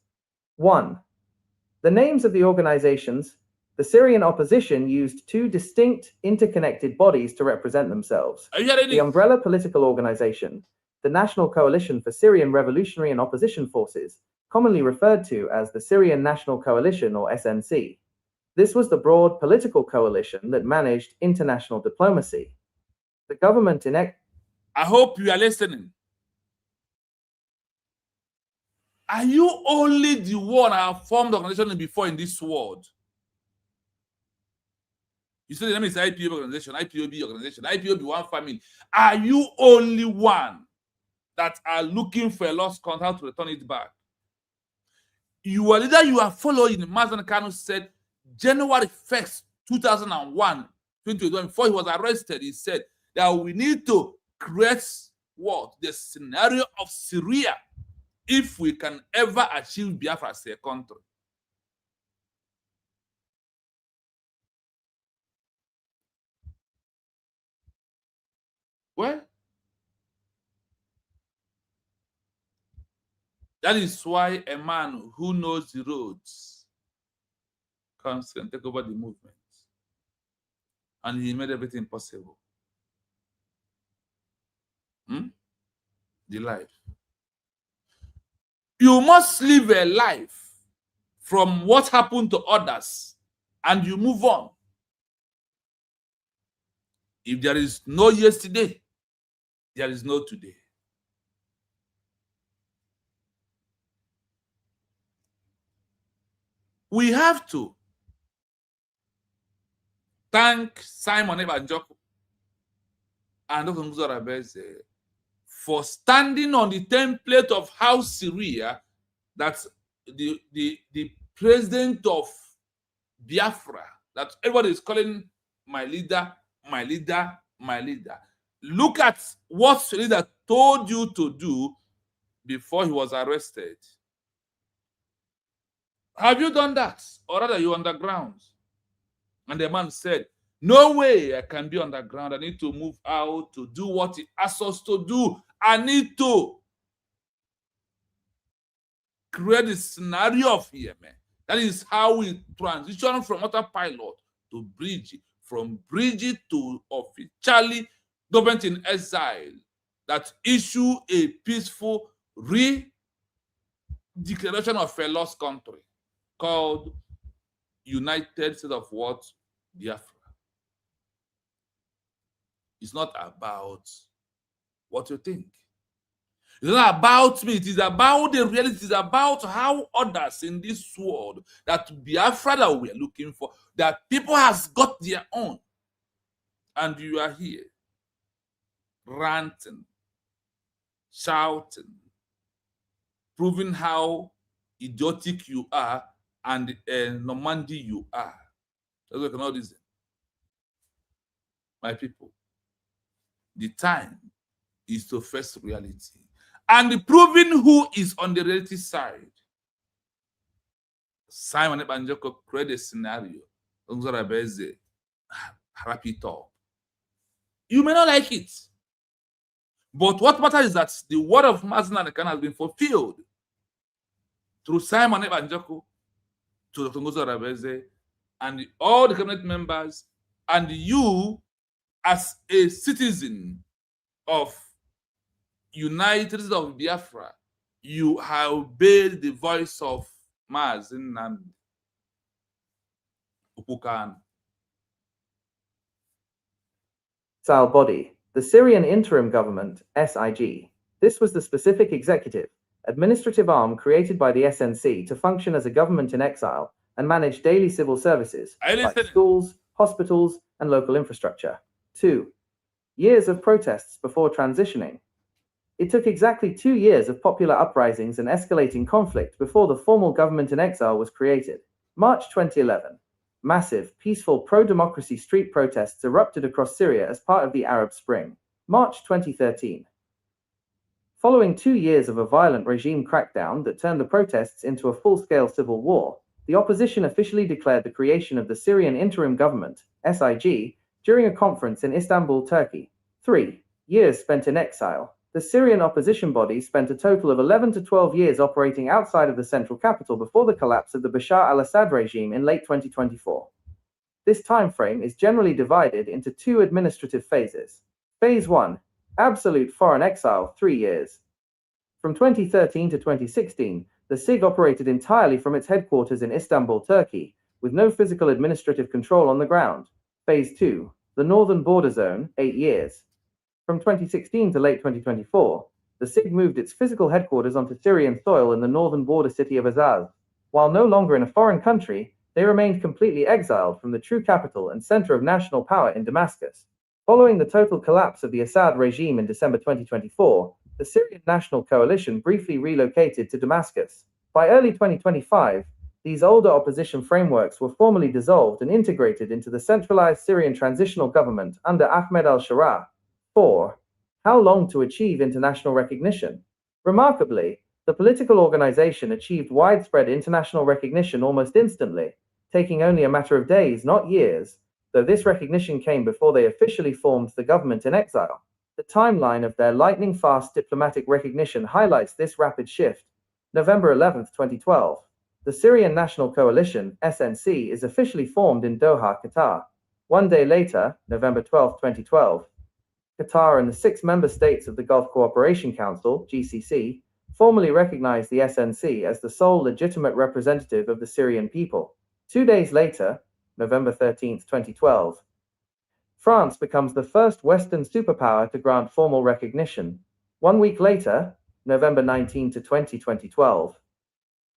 1. The names of the organizations. The Syrian opposition used two distinct, interconnected bodies to represent themselves. Are you hearing The it? umbrella political organization, the National Coalition for Syrian Revolutionary and Opposition Forces, commonly referred to as the Syrian National Coalition or SNC. This was the broad political coalition that managed international diplomacy. The government I hope you are listening. Are you only the one I have formed organization before in this world? You say the name is IPOB organization, IPOB one family. Are you only one that are looking for a lost contact to return it back? You are leader you are following, Mazen Kano said, January 1st, 2001, 2021, before he was arrested, he said that we need to create what? The scenario of Syria if we can ever achieve Biafra as a country. Well, that is why a man who knows the roads comes and take over the movement. And he made everything possible. The life. You must live a life from what happened to others and you move on. If there is no yesterday, there is no today. We have to thank Simon Ebanjoko and Dr. Muzorabeze for standing on the template of how Syria, that's the president of Biafra, that everybody is calling my leader, my leader, my leader. Look at what the leader told you to do before he was arrested. Have you done that? Or rather, you're underground. And the man said, no way I can be underground. I need to move out to do what he asked us to do. I need to create a scenario of Yemen. That is how we transition from autopilot to bridge, from bridge to officially government in exile that issue a peaceful re-declaration of a lost country called United States of what? Biafra. It's not about what you think. It's not about me. It is about the reality. It is about how others in this world, that Biafra that we are looking for, that people has got their own. And you are here ranting, shouting, proving how idiotic you are and Normandy you are. That's what I cannot reason. My people, the time is to face reality. And proving who is on the reality side. Simon Ebanjoko created a scenario. Wrap it up. You may not like it. But what matters is that the word of Mazna Nekan has been fulfilled through Simon Ebanjoko to Dr. Ngozo Rabeze and all the cabinet members and you as a citizen of United States of Biafra, you have obeyed the voice of Mazin and Upukan. Exile body, the Syrian Interim Government, SIG. This was the specific executive, administrative arm created by the SNC to function as a government in exile and manage daily civil services like schools, hospitals, and local infrastructure. 2 years of protests before transitioning. It took exactly 2 years of popular uprisings and escalating conflict before the formal government in exile was created. March 2011. Massive, peaceful pro-democracy street protests erupted across Syria as part of the Arab Spring. March 2013. Following 2 years of a violent regime crackdown that turned the protests into a full-scale civil war, the opposition officially declared the creation of the Syrian Interim Government, SIG, during a conference in Istanbul, Turkey. 3 years spent in exile. The Syrian opposition body spent a total of 11 to 12 years operating outside of the central capital before the collapse of the Bashar al-Assad regime in late 2024. This time frame is generally divided into 2 administrative phases. Phase 1, absolute foreign exile, 3 years. From 2013 to 2016, the SIG operated entirely from its headquarters in Istanbul, Turkey, with no physical administrative control on the ground. Phase 2, the Northern Border Zone, 8 years. From 2016 to late 2024, the SIG moved its physical headquarters onto Syrian soil in the northern border city of Azaz. While no longer in a foreign country, they remained completely exiled from the true capital and center of national power in Damascus. Following the total collapse of the Assad regime in December 2024, the Syrian National Coalition briefly relocated to Damascus. By early 2025, these older opposition frameworks were formally dissolved and integrated into the centralized Syrian transitional government under Ahmed al-Sharaa. 4. How long to achieve international recognition? Remarkably, the political organization achieved widespread international recognition almost instantly, taking only a matter of days, not years, though this recognition came before they officially formed the government in exile. The timeline of their lightning-fast diplomatic recognition highlights this rapid shift. November 11, 2012. The Syrian National Coalition, SNC, is officially formed in Doha, Qatar. 1 day later, November 12, 2012, Qatar and the 6 member states of the Gulf Cooperation Council, GCC, formally recognized the SNC as the sole legitimate representative of the Syrian people. 2 days later, November 13, 2012, France becomes the first Western superpower to grant formal recognition. 1 week later, November 19 to 20, 2012,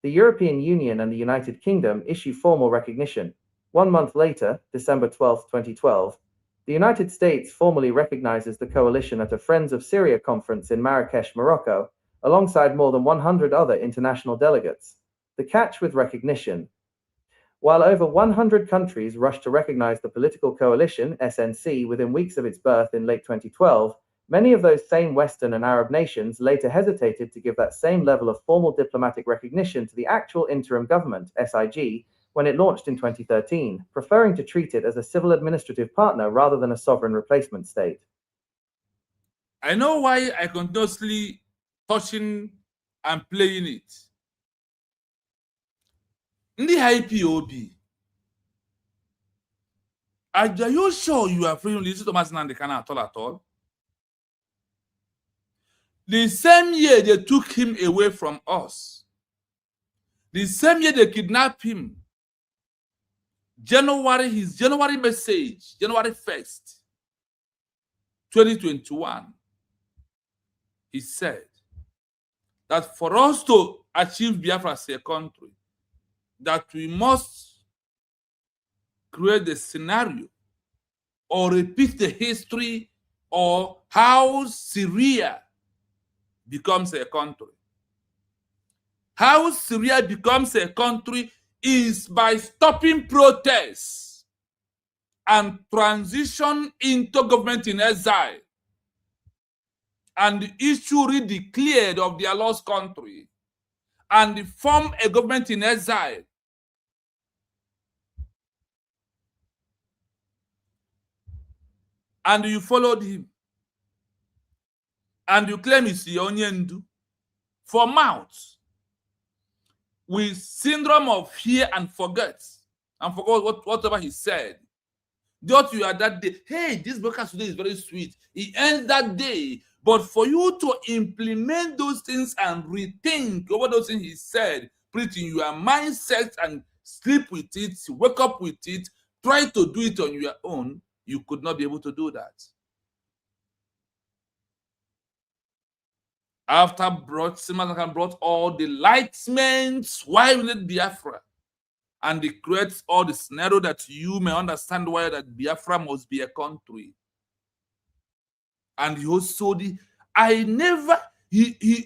the European Union and the United Kingdom issue formal recognition. 1 month later, December 12, 2012, the United States formally recognizes the coalition at a Friends of Syria conference in Marrakesh, Morocco, alongside more than 100 other international delegates. The catch with recognition. While over 100 countries rushed to recognize the political coalition, SNC, within weeks of its birth in late 2012, many of those same Western and Arab nations later hesitated to give that same level of formal diplomatic recognition to the actual interim government, SIG, when it launched in 2013, preferring to treat it as a civil administrative partner rather than a sovereign replacement state. I know why I continuously touching and playing it. In the IPOB, are you sure you are free to listen to Thomas Nandekana at all? The same year they took him away from us. The same year they kidnapped him. His January message, January 1st, 2021, he said that for us to achieve Biafra as a country, that we must create a scenario or repeat the history of how Syria becomes a country. How Syria becomes a country is by stopping protests and transition into government in exile and issue redeclared of their lost country and form a government in exile. And you followed him. And you claim it's your onyendu for mouth with syndrome of fear and forget whatever he said. Thought you are that day, hey, this broadcast today is very sweet. It ends that day. But for you to implement those things and rethink over those things he said, put it in your mindset and sleep with it, wake up with it, try to do it on your own, you could not be able to do that. After Simakan brought all the lightments, why we need Biafra? And it creates all the scenario that you may understand why that Biafra must be a country. And he also he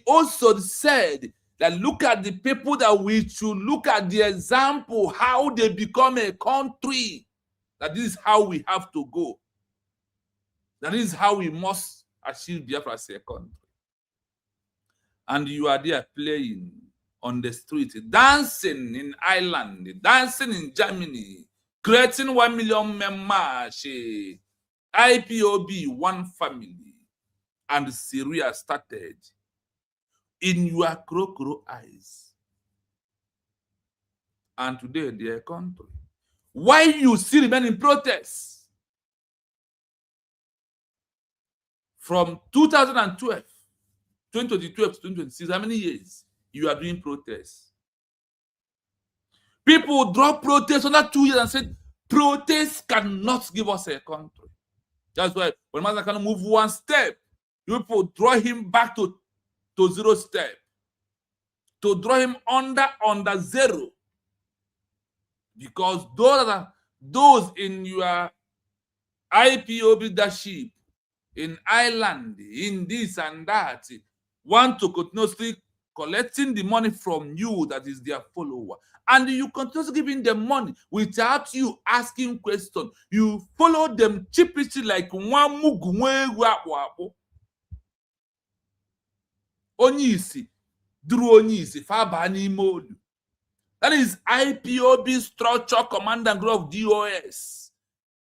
also said that look at the people that we should look at the example, how they become a country. That this is how we have to go. That is how we must achieve Biafra as a country. And you are there playing on the street, dancing in Ireland, dancing in Germany, creating 1 million members, IPOB, one family, and Syria started in your crocodile eyes. And today they are a country. Why you still remain in protest? From 2012, 2012 to 2026, how many years you are doing protests? People drop protests under 2 years and said, protests cannot give us a country. That's why when Master can move one step, people draw him back to 0 step. To draw him under zero. Because those in your IPO leadership, in Ireland, in this and that, want to continuously collecting the money from you that is their follower. And you continuously giving them money without you asking questions. You follow them cheaply like one mugu. Onyisi, Dru Onyisi, Fabani Modu. That is IPOB structure, command and growth of DOS.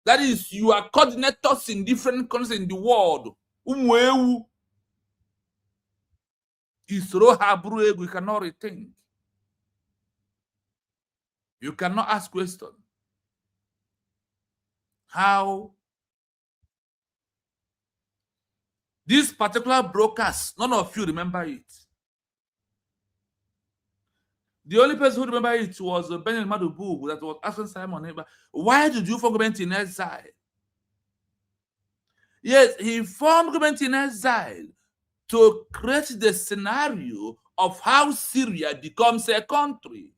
That is your coordinators in different countries in the world. Umwewu. Isro Habru, we cannot rethink. You cannot ask questions. How this particular broadcast, none of you remember it. The only person who remember it was Benjamin Madubu that was asking Simon, why did you form government in exile? Yes, he formed government in exile to create the scenario of how Syria becomes a country.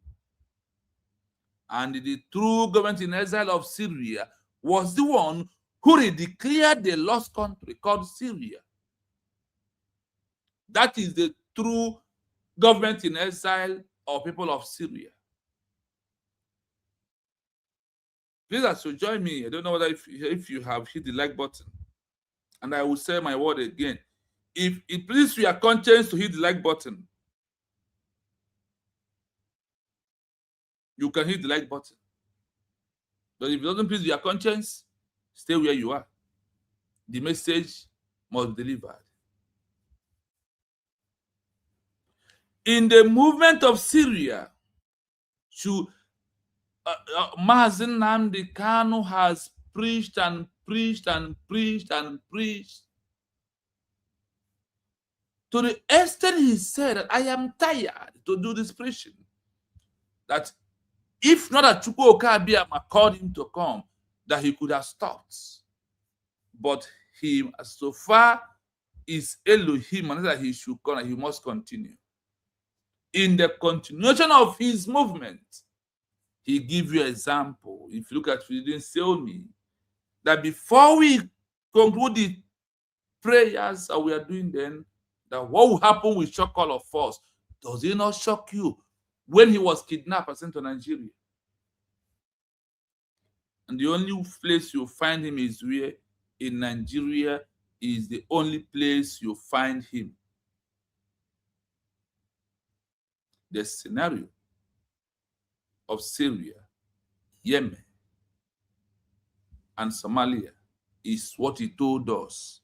And the true government in exile of Syria was the one who declared the lost country called Syria. That is the true government in exile of people of Syria. Please, as you join me, I don't know whether if you have hit the like button. And I will say my word again. If it pleases your conscience to hit the like button, you can hit the like button. But if it doesn't please your conscience, stay where you are. The message must be delivered. In the movement of Syria, Mazen Nnamdi Kanu has preached and preached and preached and preached. To the extent he said that I am tired to do this preaching. That if not that Chukwu Okabiyama called him to come, that he could have stopped. But he, so far, is Elohim, and that he should come and he must continue. In the continuation of his movement, he gives you an example. If you look at reading Selmi, that before we conclude the prayers that we are doing then, that what will happen will shock all of us. Does it not shock you when he was kidnapped and sent to Nigeria? And the only place you find him is where? In Nigeria is the only place you find him. The scenario of Syria, Yemen, and Somalia is what he told us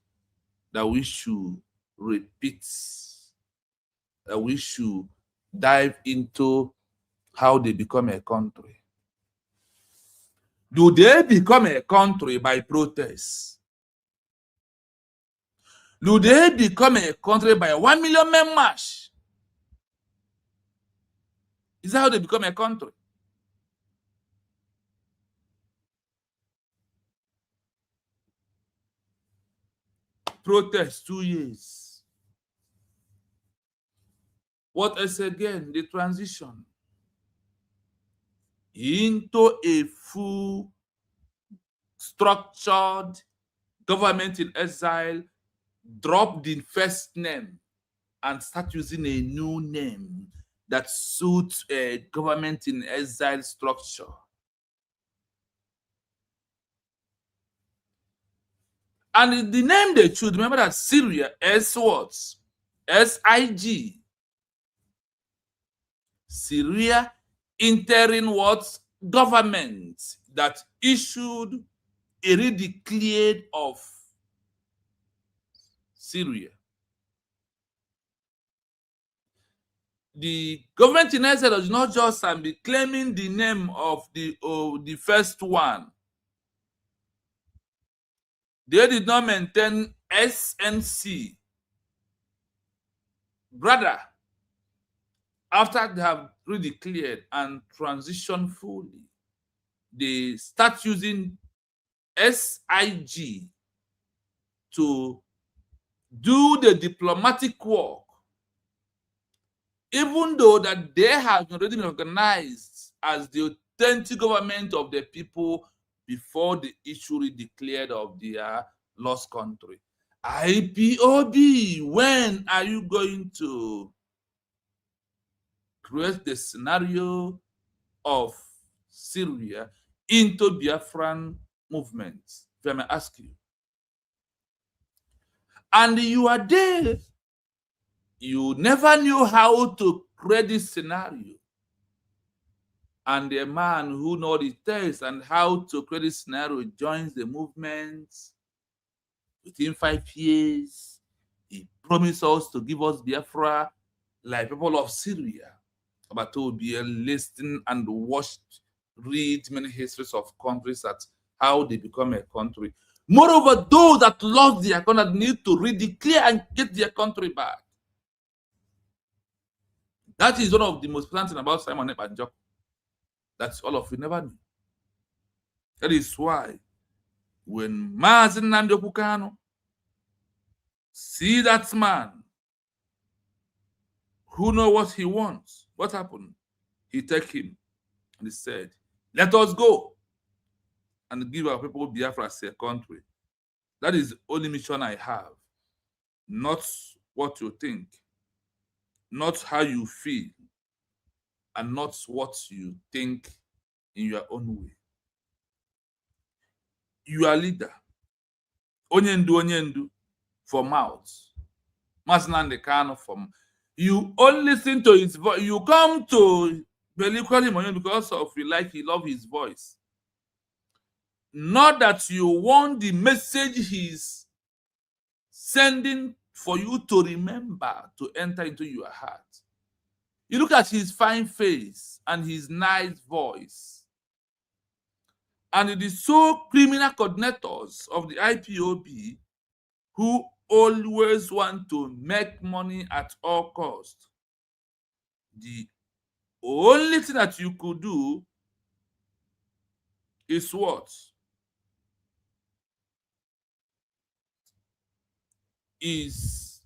that we should repeat, that we should dive into how they become a country. Do they become a country by protest? Do they become a country by 1 million men march? Is that how they become a country? Protest 2 years. What else again? The transition into a full structured government in exile, drop the first name and start using a new name that suits a government in exile structure. And the name they choose, remember that Syria, S-words, S-I-G. Syria interim what? Government that issued a redeclared of Syria. The government in Israel does not just be claiming the name of the first one. They did not maintain SNC. Brother, after they have redeclared and transitioned fully, they start using SIG to do the diplomatic work, even though that they have already been organized as the authentic government of the people before the issue declared of their lost country. IPOB, when are you going to create the scenario of Syria into Biafran movement? If I may ask you. And you are there. You never knew how to create this scenario. And a man who knows the taste and how to create this scenario joins the movement. Within 5 years, he promised us to give us Biafra like people of Syria. But to be listened and watched, read many histories of countries that how they become a country. Moreover, those that lost their country need to redeclare and get their country back. That is one of the most important things about Simon Ekpa. That's all of you never knew. That is why when Mazi Nnamdi Kanu see that man who knows what he wants, what happened? He take him and he said, let us go and give our people Biafra as a country. That is the only mission I have. Not what you think, not how you feel, and not what you think in your own way. You are leader. Onyendu for mouth. Mazi Nnamdi Kanu from. You only listen to his voice. You come to call him because of he love his voice. Not that you want the message he's sending for you to remember to enter into your heart. You look at his fine face and his nice voice. And it is so criminal coordinators of the IPOB who always want to make money at all costs. The only thing that you could do is what? Is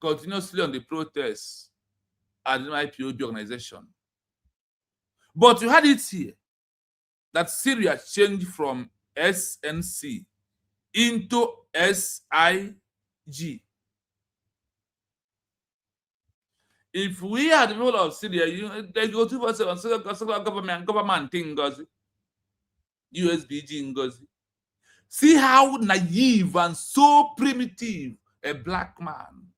continuously on the protests at the IPOB organization. But you had it here that Syria changed from SNC into SIG. If we are the people of Syria, they go to us and say government thing goes. USBG Ngozi. See how naive and so primitive a black man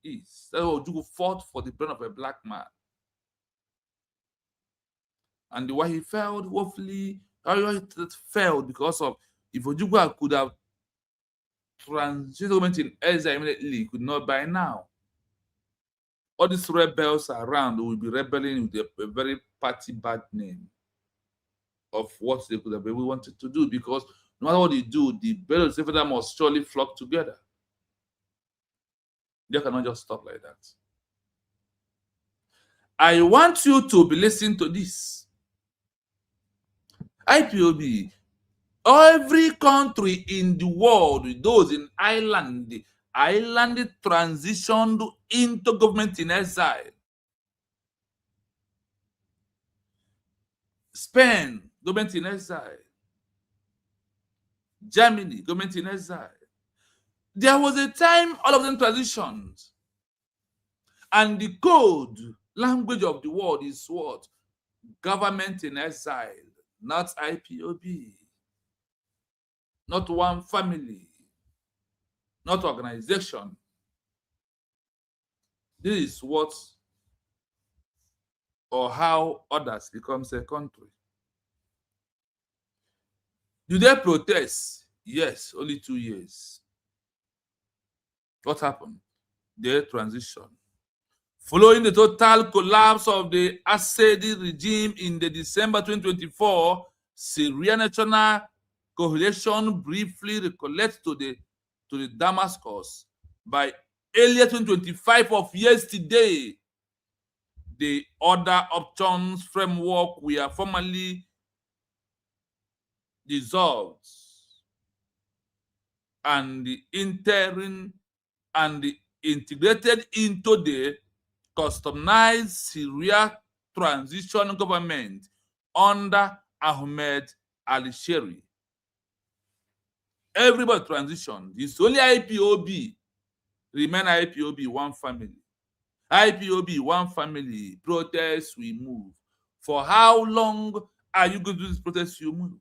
is. So Ojukwu fought for the brain of a black man. And why he failed, woefully, it failed because of if Ojukwu could have transitioned government in exile immediately, could not by now. All these rebels around will be rebelling with a very party bad name of what they could have really wanted to do, because no matter what they do, the bells of them must surely flock together. They cannot just stop like that. I want you to be listening to this. IPOB, every country in the world, those in Ireland transitioned into government in exile. Spain, government in exile. Germany, government in exile. There was a time all of them transitioned. And the code, language of the world is what? Government in exile, not IPOB. Not one family, not organization. This is what or how others becomes a country. Do they protest? Yes, only 2 years. What happened? They transition. Following the total collapse of the Assad regime in the December 2024, Syrian National Coalition briefly recollects to the Damascus by earlier 2025 of yesterday. The other options framework were formally dissolved, and the interim and the integrated into the customized Syria transition government under Ahmed al-Shari. Everybody transitioned. It's only IPOB remain IPOB one family. IPOB one family. Protest, we move. For how long are you going to do this protest? You move.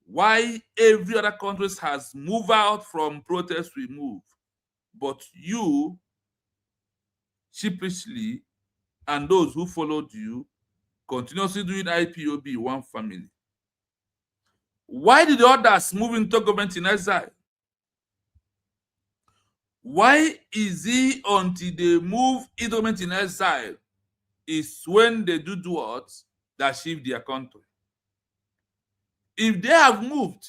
Why every other country has moved out from protest, we move, but you sheepishly and those who followed you continuously doing IPOB one family. Why did the others move into government in exile? Why is it until they move into government in exile is when they do what? That shift their country? If they have moved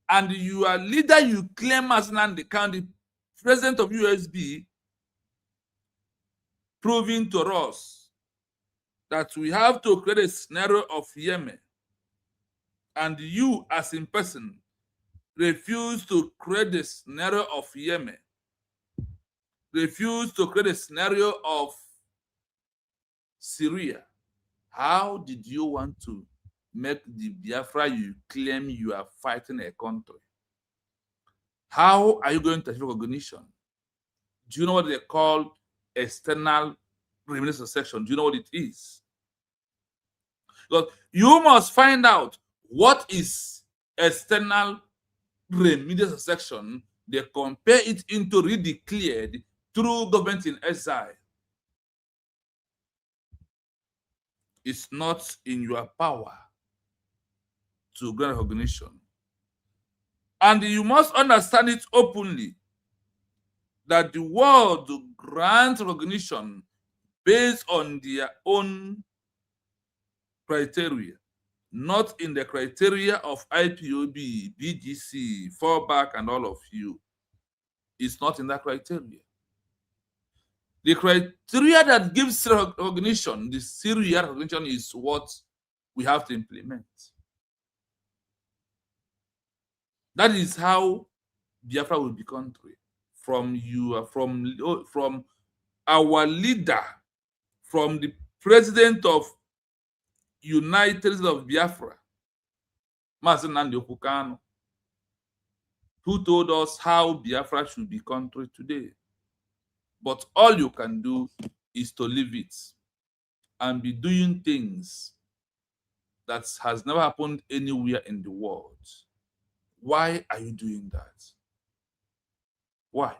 and you are leader, you claim as the county president of USB, proving to us that we have to create a scenario of Yemen, and you as in person refuse to create a scenario of Yemen, refuse to create a scenario of Syria, how did you want to make the Biafra you claim you are fighting a country? How are you going to achieve recognition? Do you know what they call external remedial section? Do you know what it is? Because you must find out what is external remedial section. They compare it into redeclared through government in exile. It's not in your power to grant recognition. And you must understand it openly that the world grants recognition based on their own criteria, not in the criteria of IPOB, BGC, Fallback, and all of you. It's not in that criteria. The criteria that gives recognition, the Syria recognition, is what we have to implement. That is how Biafra will be country. From our leader, from the president of United States of Biafra, Mazen Nnamdi Kanu, who told us how Biafra should be country today. But all you can do is to leave it and be doing things that has never happened anywhere in the world. Why are you doing that? Why?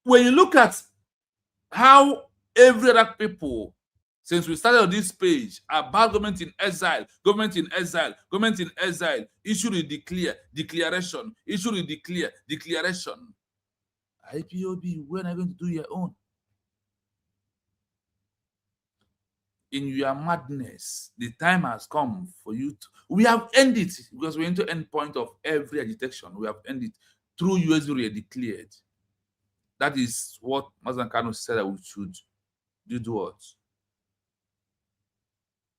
When you look at how every other people, since we started on this page, about government in exile, government in exile, government in exile, issue a declaration, issue a declaration. IPOB, when are you going to do your own? In your madness, the time has come for you to. We have ended it because we're into end point of every agitation. We have ended through USV declared. That is what Mazan Kano said that we should do what?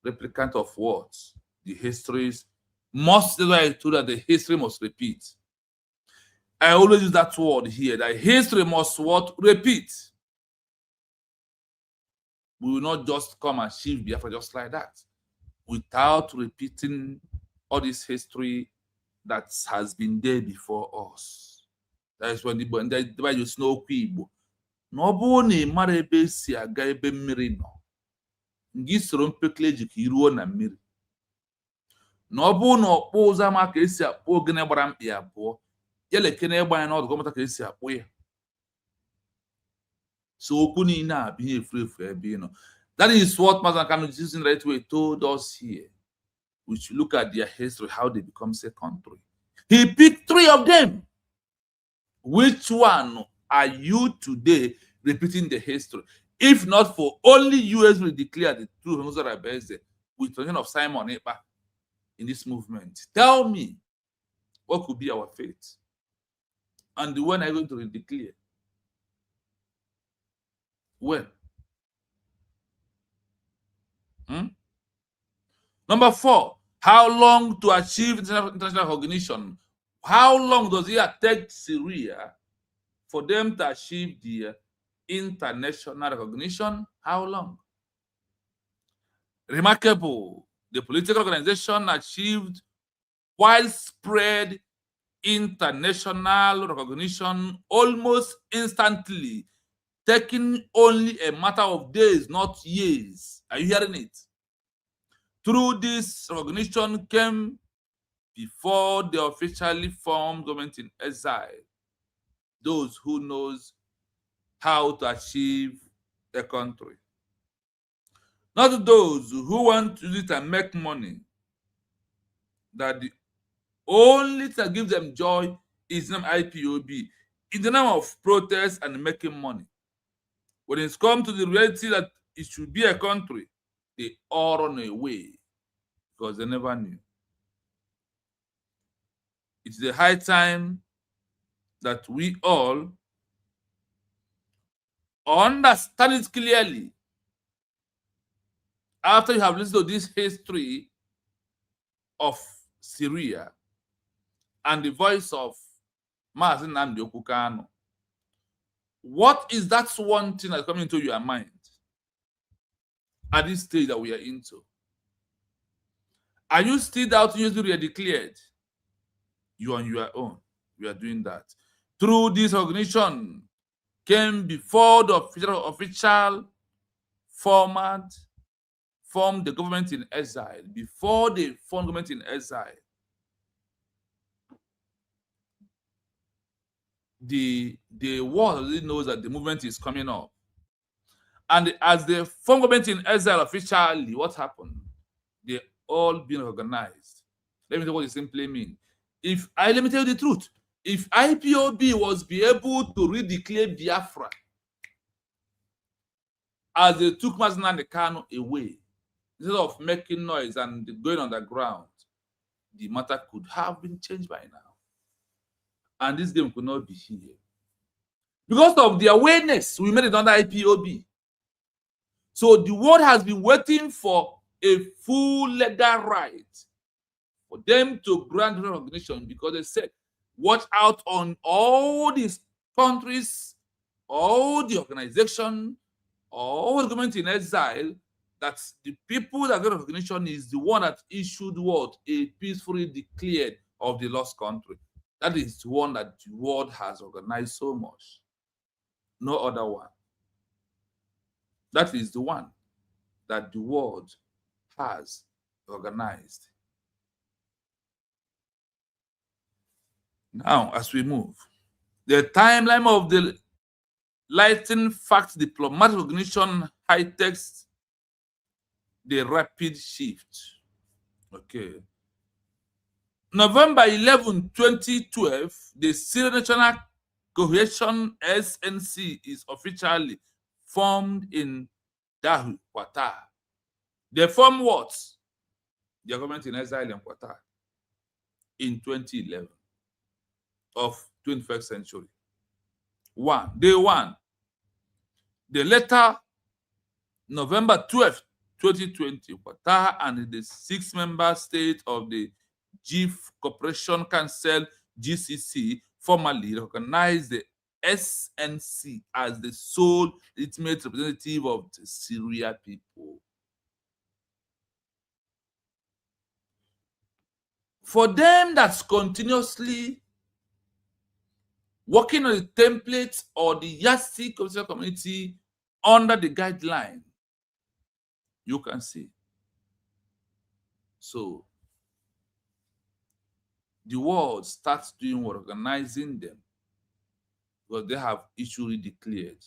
Replicant of what? The histories must, that's why I told that the history must repeat. I always use that word here, that history must what? Repeat. We will not just come and achieve Biafra just like that, without repeating all this history that has been there before us. That is when the Bible snow Igbo. No bone mara ebe si aga ebe mmiri no. Ngi soro mpekele ji ka iruo na mmiri. No bụ na ọkpụ ụzọ ama ka esi akpụ ogene gbara mkpi abụọ. Ya lekene egba ya n'ọdụ gọmata ka esi akpụ ya. So okwu niile a bụ ihe efu ebe ị nọ. That is what Mazan Kano is using the right way told us here. We should look at their history, how they become a country. He picked 3 of them. Which one are you today repeating the history? If not for only US will declare the truth with the of Simon Epa in this movement. Tell me what could be our fate? And when are you going to declare? When? Number 4, how long to achieve international recognition? How long does it take Syria for them to achieve the international recognition? How long? Remarkable. The political organization achieved widespread international recognition almost instantly, taking only a matter of days, not years. Are you hearing it? Through this recognition came before the officially formed government in exile, those who knows how to achieve a country. Not those who want to use it and make money, that the only thing that gives them joy is the name IPOB, in the name of protest and making money. When it's come to the reality that it should be a country, they all run away because they never knew. It's the high time that we all understand it clearly. After you have listened to this history of Syria and the voice of Mazi Nnamdi Okukano, what is that one thing that's coming into your mind at this stage that we are into? Are you still out to use the declared? You on your own. We are doing that. Through this organization came before the official format formed the government in exile. Before they formed government in exile, the world already knows that the movement is coming up. And as they formed government in exile officially, what happened? They all been organized. Let me tell you what it simply means. Let me tell you the truth. If IPOB was be able to redeclare Biafra as they took Mazi Nnamdi Kanu away, instead of making noise and going underground, the matter could have been changed by now. And this game could not be here. Because of the awareness, we made it under IPOB. So the world has been waiting for a full legal right for them to grant recognition, because they said, watch out on all these countries, all the organization, all the government in exile, that the people that get recognition is the one that issued what? A peacefully declared of the lost country. That is the one that the world has organized so much. No other one. That is the one that the world has organized. Now, as we move, the timeline of the lightning fact diplomatic recognition high text, the rapid shift. Okay. November 11, 2012, the Syrian National Cohesion SNC is officially formed in Dahu, Qatar. They formed what? The government in exile in Qatar in 2011 of 21st century. Day one. The letter, November 12, 2020, Qatar and the 6-member state of the GIF Cooperation Council, GCC, formally recognized the SNC as the sole legitimate representative of the Syria people. For them that's continuously working on the template or the YASI community under the guideline, you can see. So the world starts doing what, organizing them, because they have issued declared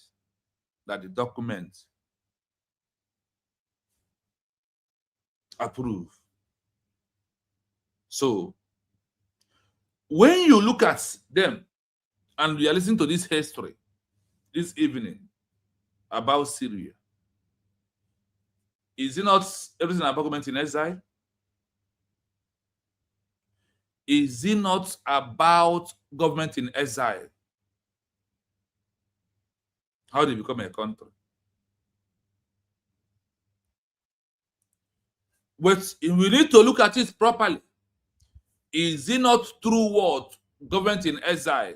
that the document approve. So when you look at them and we are listening to this history this evening about Syria, is it not everything about government in exile? Is it not about government in exile? How they become a country? But we need to look at it properly. Is it not through what government in exile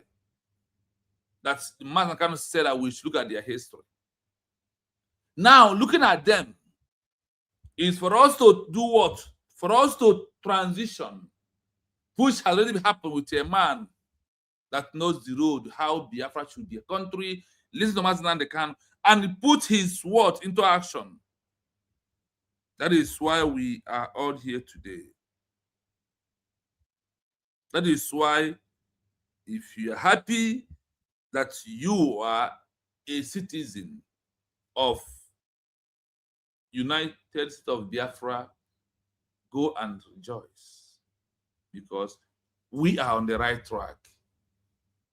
that man can say that we should look at their history? Now, looking at them is for us to do what? For us to transition, which has already happened with a man that knows the road, how Biafra should be a country, listen to Mazen Kanu, and put his word into action. That is why we are all here today. That is why, if you are happy that you are a citizen of United States of Biafra, go and rejoice, because we are on the right track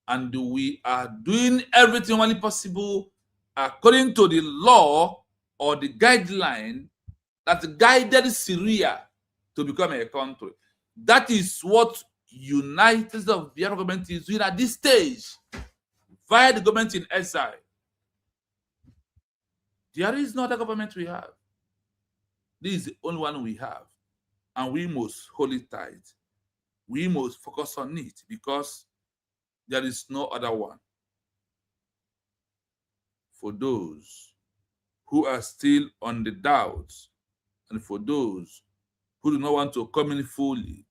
and we are doing everything only possible according to the law or the guideline that guided Syria to become a country. That is what United States of Biafra government is doing at this stage via the government in exile. There is no other government we have. This is the only one we have, and we must hold it tight. We must focus on it because there is no other one. For those who are still on the doubts, and for those who do not want to come in fully,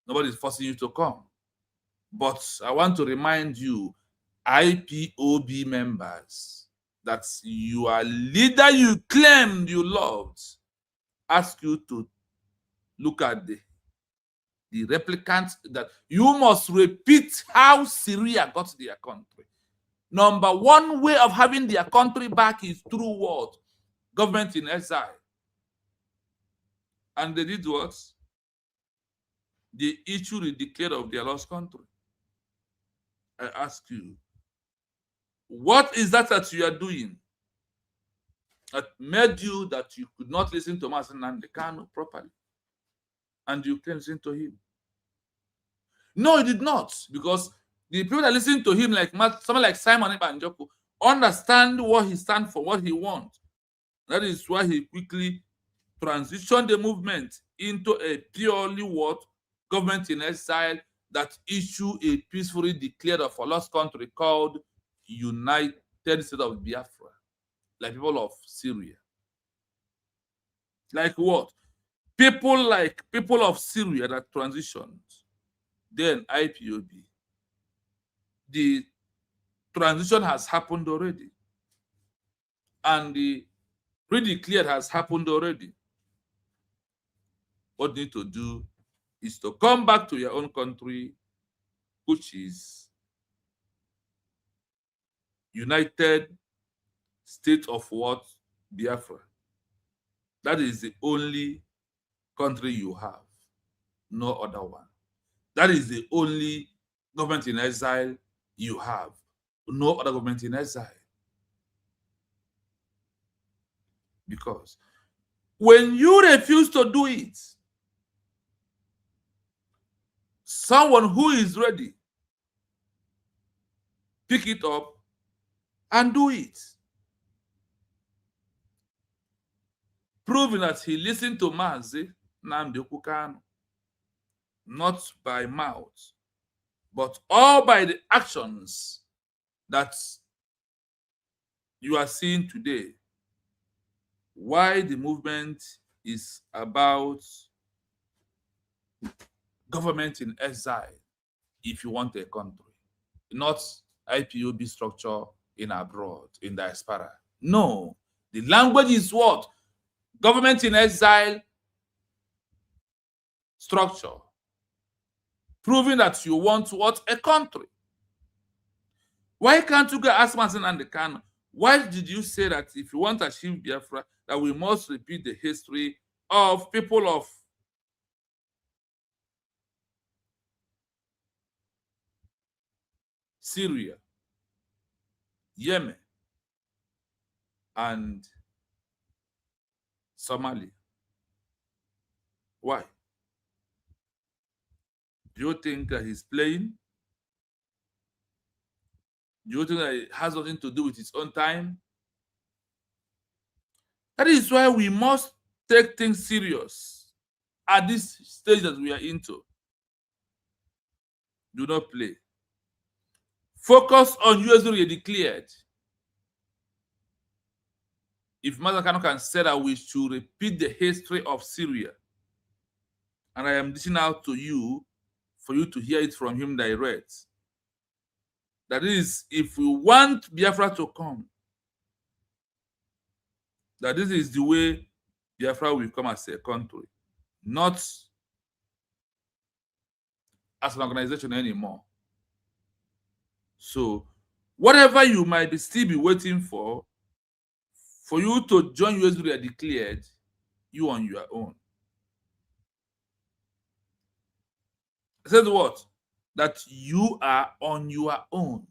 nobody is forcing you to come. But I want to remind you, IPOB members, that your leader you claimed you loved ask you to look at the replicants, that you must repeat how Syria got their country. Number one way of having their country back is through what? Government in exile. And they did what? They issued a declare of their lost country. I ask you, what is that you are doing that made you that you could not listen to Mazen Kanu properly? And you can listen to him. No, he did not, because the people that listen to him, like someone like Simon Ebanjoko, understand what he stands for, what he wants. That is why he quickly transitioned the movement into a purely what? Government in exile that issue a peacefully declared of a lost country called United States of Biafra, like people of Syria. Like what? People of Syria that transitioned, then IPOB. The transition has happened already, and the redeclared has happened already. what you need to do is to come back to your own country, which is United States of what? Biafra. That is the only country you have, no other one. That is the only government in exile you have, no other government in exile. Because when you refuse to do it, someone who is ready, pick it up and do it. Proving that he listened to Mazi Nnamdi Kanu, not by mouth, but all by the actions that you are seeing today. Why the movement is about government in exile if you want a country, not IPOB structure in abroad, in diaspora. No, the language is what? Government in exile structure. Proving that you want what? A country. Why can't you go ask Mazi Nnamdi Kanu? Why did you say that if you want to achieve Biafra, that we must repeat the history of people of Syria, Yemen, and Somalia? Why? Do you think that he's playing? Do you think that it has nothing to do with his own time? That is why we must take things serious at this stage that we are into. Do not play. Focus on US declared. If Mazi Kanu can say that we should repeat the history of Syria, and I am listening out to you for you to hear it from him direct. That is, if we want Biafra to come, that this is the way Biafra will come as a country, not as an organization anymore. So, whatever you might still be waiting for you to join US declared, you on your own. I said what? That you are on your own.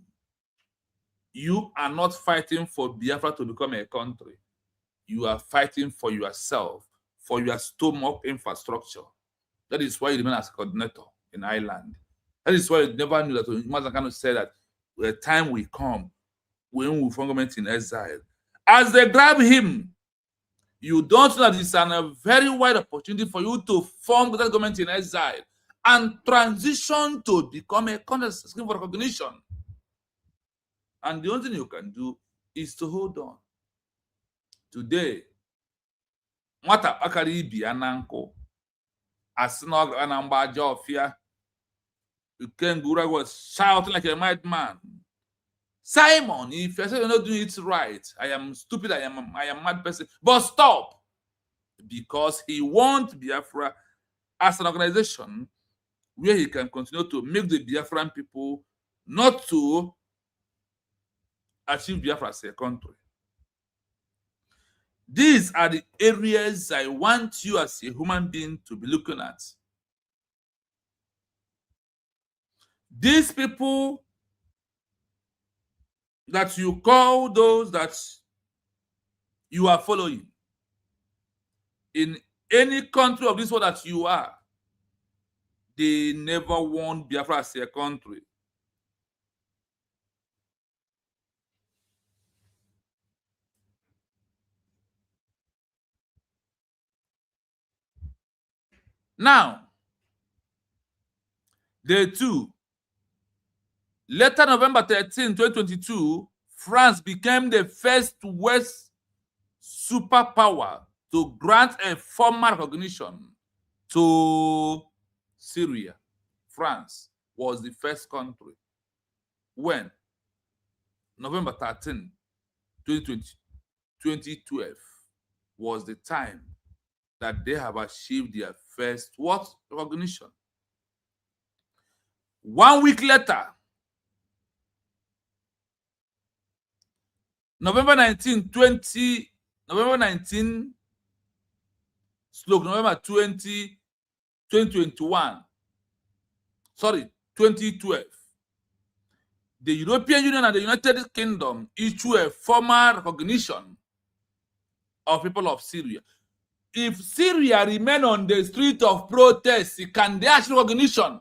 You are not fighting for Biafra to become a country. You are fighting for yourself, for your stomach infrastructure. That is why you remain as a coordinator in Ireland. That is why you never knew that Mazi Kanu said that the time will come when we form government in exile. As they grab him, you don't know that it's a very wide opportunity for you to form that government in exile and transition to become a country scheme for recognition. And the only thing you can do is to hold on. Today, Nwata Bakari Ibi Ananko, Asinog Anamba Jofia, Ukengura was shouting like a madman. Simon, if you say you're not doing it right, I am stupid, I am a mad person. But stop. Because he wants Biafra as an organization where he can continue to make the Biafran people not to achieve Biafra as a country. These are the areas I want you as a human being to be looking at. These people that you call those that you are following in any country of this world that you are, they never want Biafra as a country. Now, day 2. Later, November 13, 2022, France became the first West superpower to grant a formal recognition to Syria. France was the first country. When? November 13, 2012 was the time that they have achieved their first what recognition. 1 week later, November 19, 20 2021, sorry, 2012, the European Union and the United Kingdom issue a formal recognition of people of Syria. If Syria remain on the street of protest, can they achieve recognition?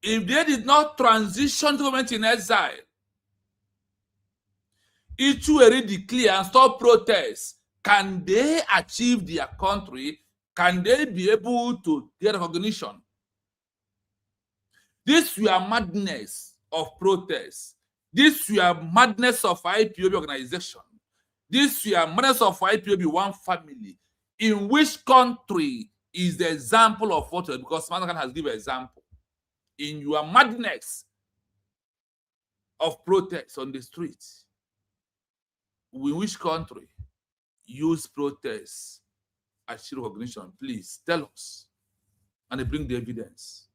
If they did not transition to government in exile, issue a declare and stop protests, can they achieve their country? Can they be able to get recognition? This were madness of protest. This were madness of IPOB organization. This were madness of IPOB one family. In which country is the example of what? Because Mandakan has given example. In your madness of protest on the streets, in which country use protests as recognition? Please tell us, and they bring the evidence.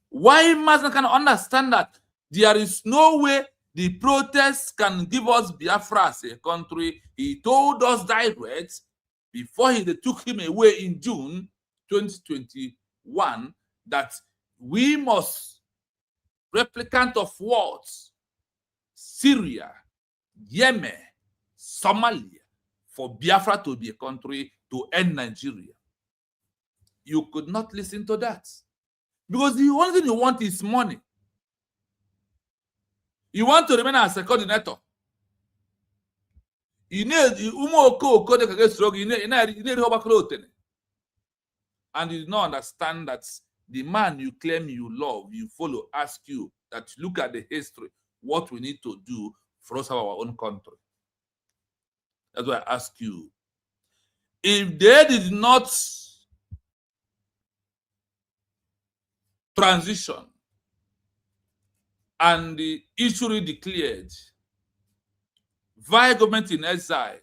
Why must can understand that there is no way the protests can give us Biafra as a country? He told us direct before they took him away in June 2021 that we must replicant of words, Syria, Yemen, Somalia, for Biafra to be a country to end Nigeria. You could not listen to that. Because the only thing you want is money. You want to remain as a coordinator. You need and you do not understand that the man you claim you love, you follow, ask you that look at the history, what we need to do for us to have our own country. That's why I ask you. If they did not transition and the issue declared via government in exile,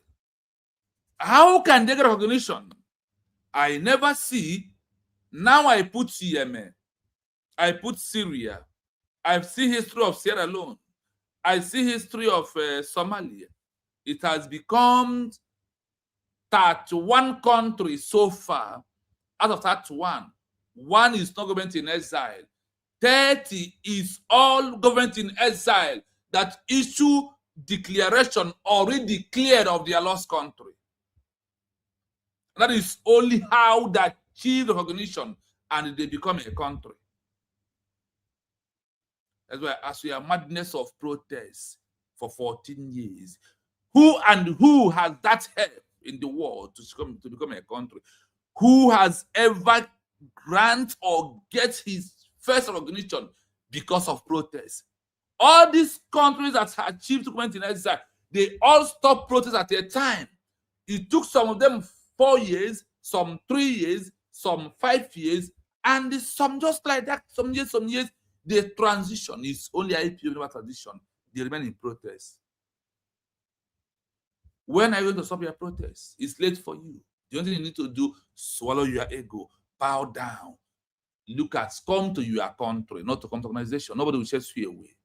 how can they get recognition? I never see. Now I put Yemen, I put Syria, I see history of Sierra Leone, I see history of Somalia. It has become 31 countries so far. Out of 31, 1 is not government in exile. 30 is all government in exile that issue declaration already declared of their lost country. That is only how they achieve recognition and they become a country. That's why, as we are madness of protest for 14 years, who has that help in the world to become a country? Who has ever grant or get his first recognition because of protest? All these countries that achieved government in exile, they all stopped protest at a time. It took some of them 4 years, some 3 years, some 5 years, and some just like that, some years, the transition is only IPO transition. They remain in protest. When are you going to stop your protest? It's late for you. The only thing you need to do, swallow your ego, bow down, look at, come to your country, not to come to organization. Nobody will chase you away.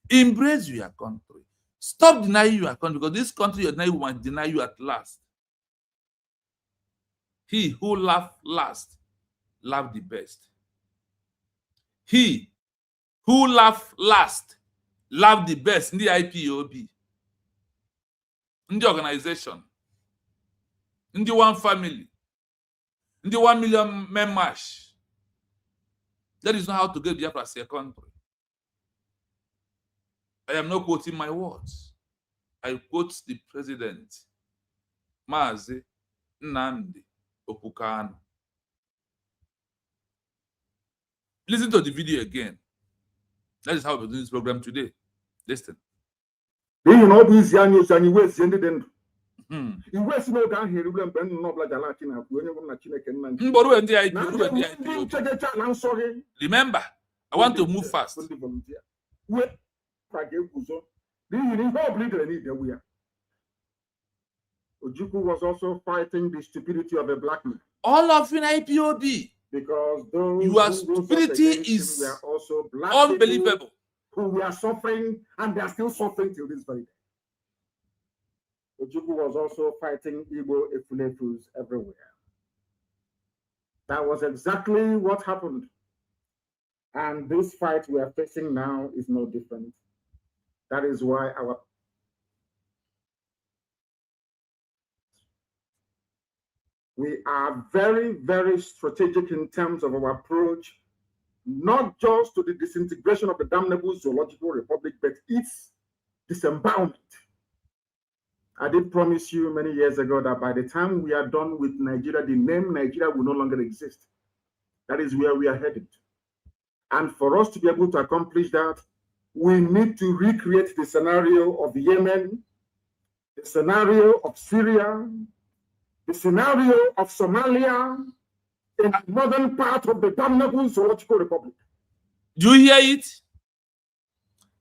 Embrace your country. Stop denying your country, because this country you're denying will deny you at last. He who laughed last, laughed the best. He who laughed last, laughed the best in the IPOB, in the organization, in the one family, in the 1 million members. That is not how to get Biafra as a country. I am not quoting my words. I quote the president, Mazi Nnamdi Okukano. Listen to the video again. That is how we're doing this program today. Listen. Remember, I want to move fast. Ojukwu was also fighting the stupidity of a black man. All of in IPOB. Because those Your who rose up stupidity against him is were also black unbelievable. people who were suffering, and they are still suffering till this very day. Ojukwu was also fighting Igbo Efulefus everywhere. That was exactly what happened. And this fight we are facing now is no different. That is why we are very, very strategic in terms of our approach, not just to the disintegration of the damnable zoological republic, but its disembowelment. I did promise you many years ago that by the time we are done with Nigeria, the name Nigeria will no longer exist. That is where we are headed. And for us to be able to accomplish that, we need to recreate the scenario of Yemen, the scenario of Syria, the scenario of Somalia, in the northern part of the damnable zoological republic. Do you hear it?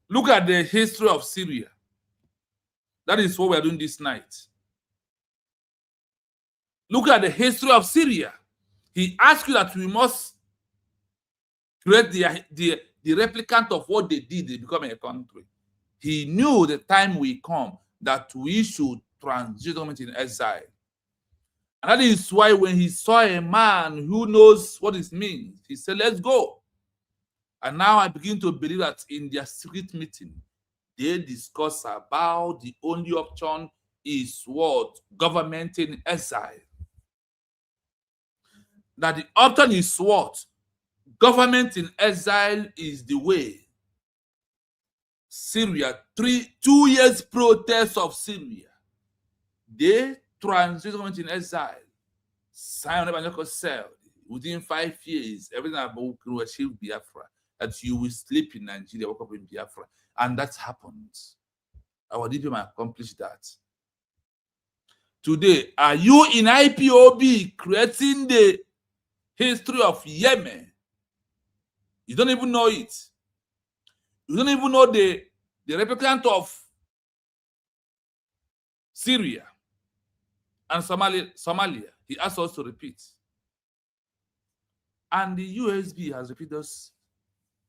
Look at the history of Syria. That is what we are doing this night. Look at the history of Syria. He asked you that we must create the replicant of what they did, they become a country. He knew the time will come that we should transit government in exile. And that is why when he saw a man who knows what it means, he said, let's go. And now I begin to believe that in their secret meeting, they discuss about the only option is what? Government in exile. That the option is what? Government in exile is the way. Syria, 2 years protest of Syria. They transit government in exile. Sign on cell. Within 5 years, everything about will achieve Biafra. That you will sleep in Nigeria, wake up in Biafra. And that happens. Our DPM accomplished that. Today, are you in IPOB creating the history of Yemen? You don't even know it. You don't even know the replicant of Syria and Somalia. He asked us to repeat. And the USB has repeated those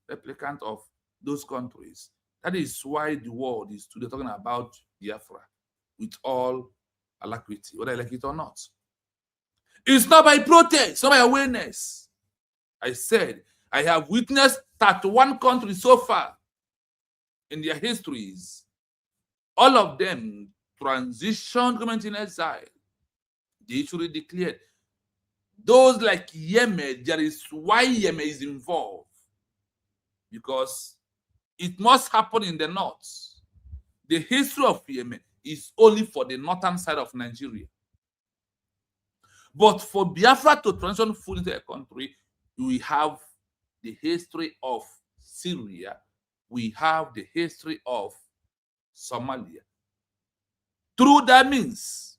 replicant of those countries. That is why the world is today talking about Biafra with all alacrity, whether I like it or not. It's not by protest, it's not by awareness. I said, I have witnessed 31 countries so far in their histories. All of them transition government in exile. They actually declared. Those like Yemen, there is why Yemen is involved. Because it must happen in the north. The history of Yemen is only for the northern side of Nigeria. But for Biafra to transition fully into a country, we have the history of Syria. We have the history of Somalia. Through that means,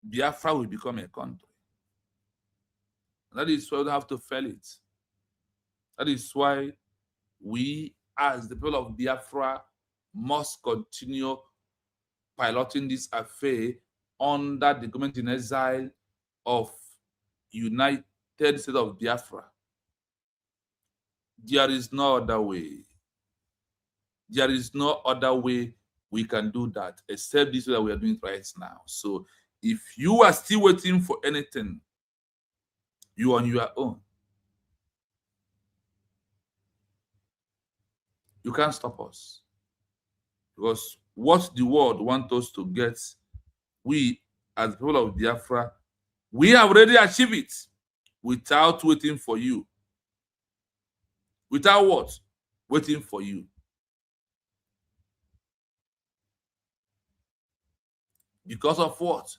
Biafra will become a country. That is why we have to fail it. That is why we, as the people of Biafra, must continue piloting this affair under the government in exile of United States of Biafra. There is no other way. There is no other way we can do that except this way that we are doing right now. So if you are still waiting for anything, you are on your own. You can't stop us. Because what the world wants us to get, we, as the people of Biafra, we have already achieved it without waiting for you. Without what? Waiting for you. Because of what?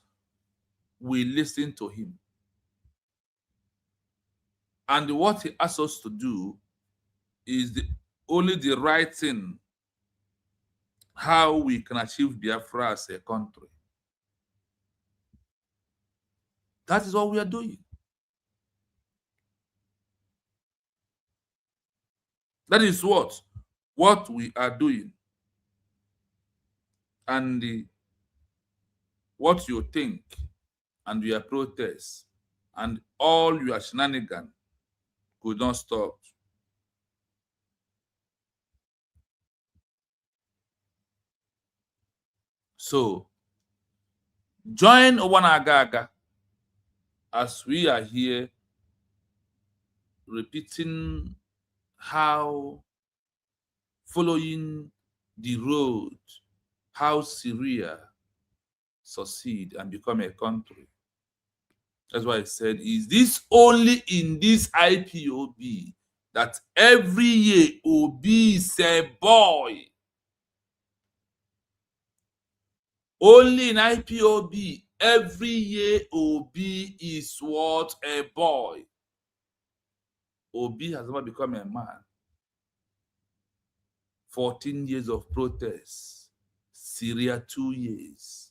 We listen to him. And what he asks us to do is only the right thing, how we can achieve Biafra as a country. That is what we are doing. That is what we are doing. And what you think and your protests and all your shenanigans could not stop. So, join Owanagaga as we are here repeating how, following the road, how Syria succeed and become a country. That's why I said, is this only in this IPOB that every year Obi is a boy? Only in IPOB, every year Obi is what? A boy. Obi has never become a man. 14 years of protests. Syria 2 years.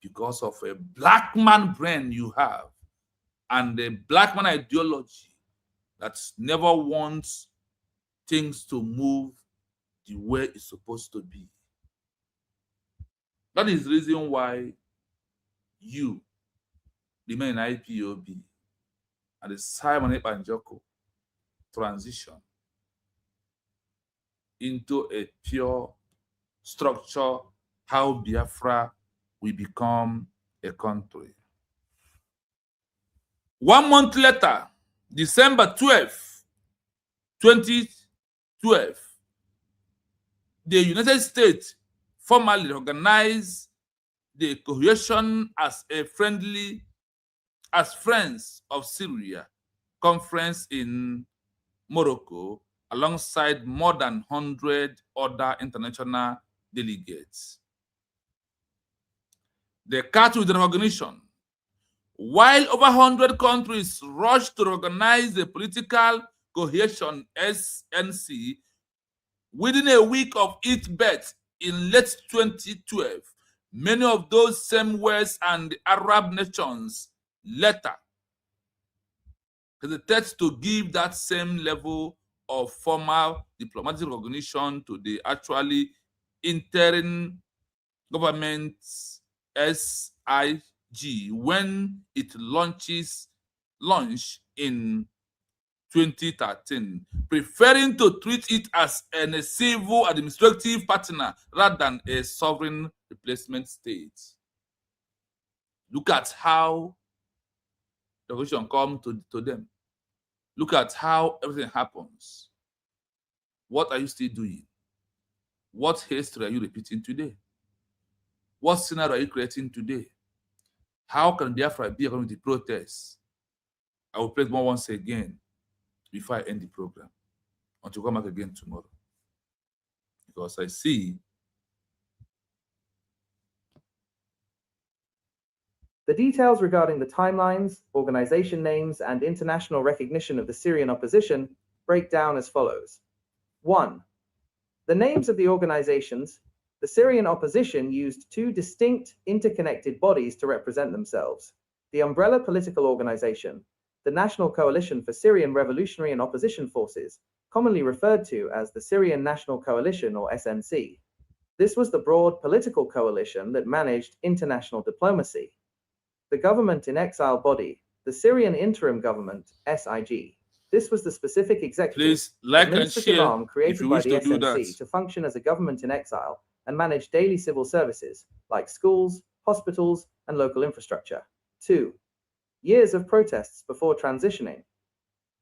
Because of a black man brain you have and a black man ideology that never wants things to move the way it's supposed to be. That is the reason why you remain in IPOB and the Simon Epanjoko transition into a pure structure, how Biafra will become a country. 1 month later, December 12, 2012, the United States formally organized the cohesion as friends of Syria conference in Morocco, alongside more than 100 other international delegates. The catch with the recognition, while over 100 countries rushed to organize the political cohesion SNC, within a week of its birth in late 2012, many of those same West and Arab nations later hesitate to give that same level of formal diplomatic recognition to the actually interim government SIG when it launched in 2013, preferring to treat it as a civil administrative partner rather than a sovereign replacement state. Look at how the question comes to them. Look at how everything happens. What are you still doing? What history are you repeating today? What scenario are you creating today? How can Biafra be according to the protests? I will play more once again before I end the program, until come back again tomorrow. Because I see the details regarding the timelines, organization names, and international recognition of the Syrian opposition break down as follows. 1. The names of the organizations. The Syrian opposition used two distinct, interconnected bodies to represent themselves: the umbrella political organization, the National Coalition for Syrian Revolutionary and Opposition Forces, commonly referred to as the Syrian National Coalition or SNC. This was the broad political coalition that managed international diplomacy. The government in exile body, the Syrian Interim Government, SIG. This was the specific executive administrative arm created by the SNC to function as a government in exile and manage daily civil services like schools, hospitals, and local infrastructure. 2. Years of protests before transitioning.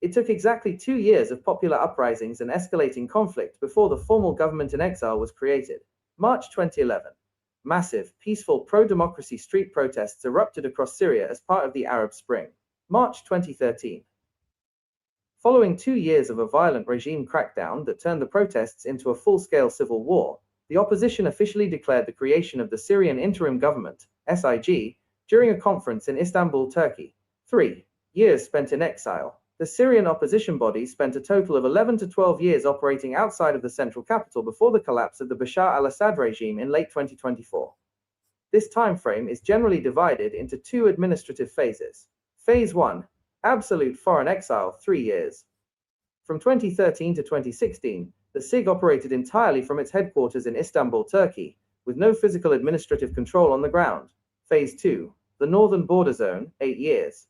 It took exactly 2 years of popular uprisings and escalating conflict before the formal government in exile was created. March 2011. Massive, peaceful pro-democracy street protests erupted across Syria as part of the Arab Spring. March 2013. Following 2 years of a violent regime crackdown that turned the protests into a full-scale civil war, the opposition officially declared the creation of the Syrian Interim Government, SIG, during a conference in Istanbul, Turkey. 3 years spent in exile. The Syrian opposition body spent a total of 11 to 12 years operating outside of the central capital before the collapse of the Bashar al-Assad regime in late 2024. This time frame is generally divided into 2 administrative phases. Phase 1, absolute foreign exile, 3 years. From 2013 to 2016, the SIG operated entirely from its headquarters in Istanbul, Turkey, with no physical administrative control on the ground. Phase 2, the Northern Border Zone, 8 years.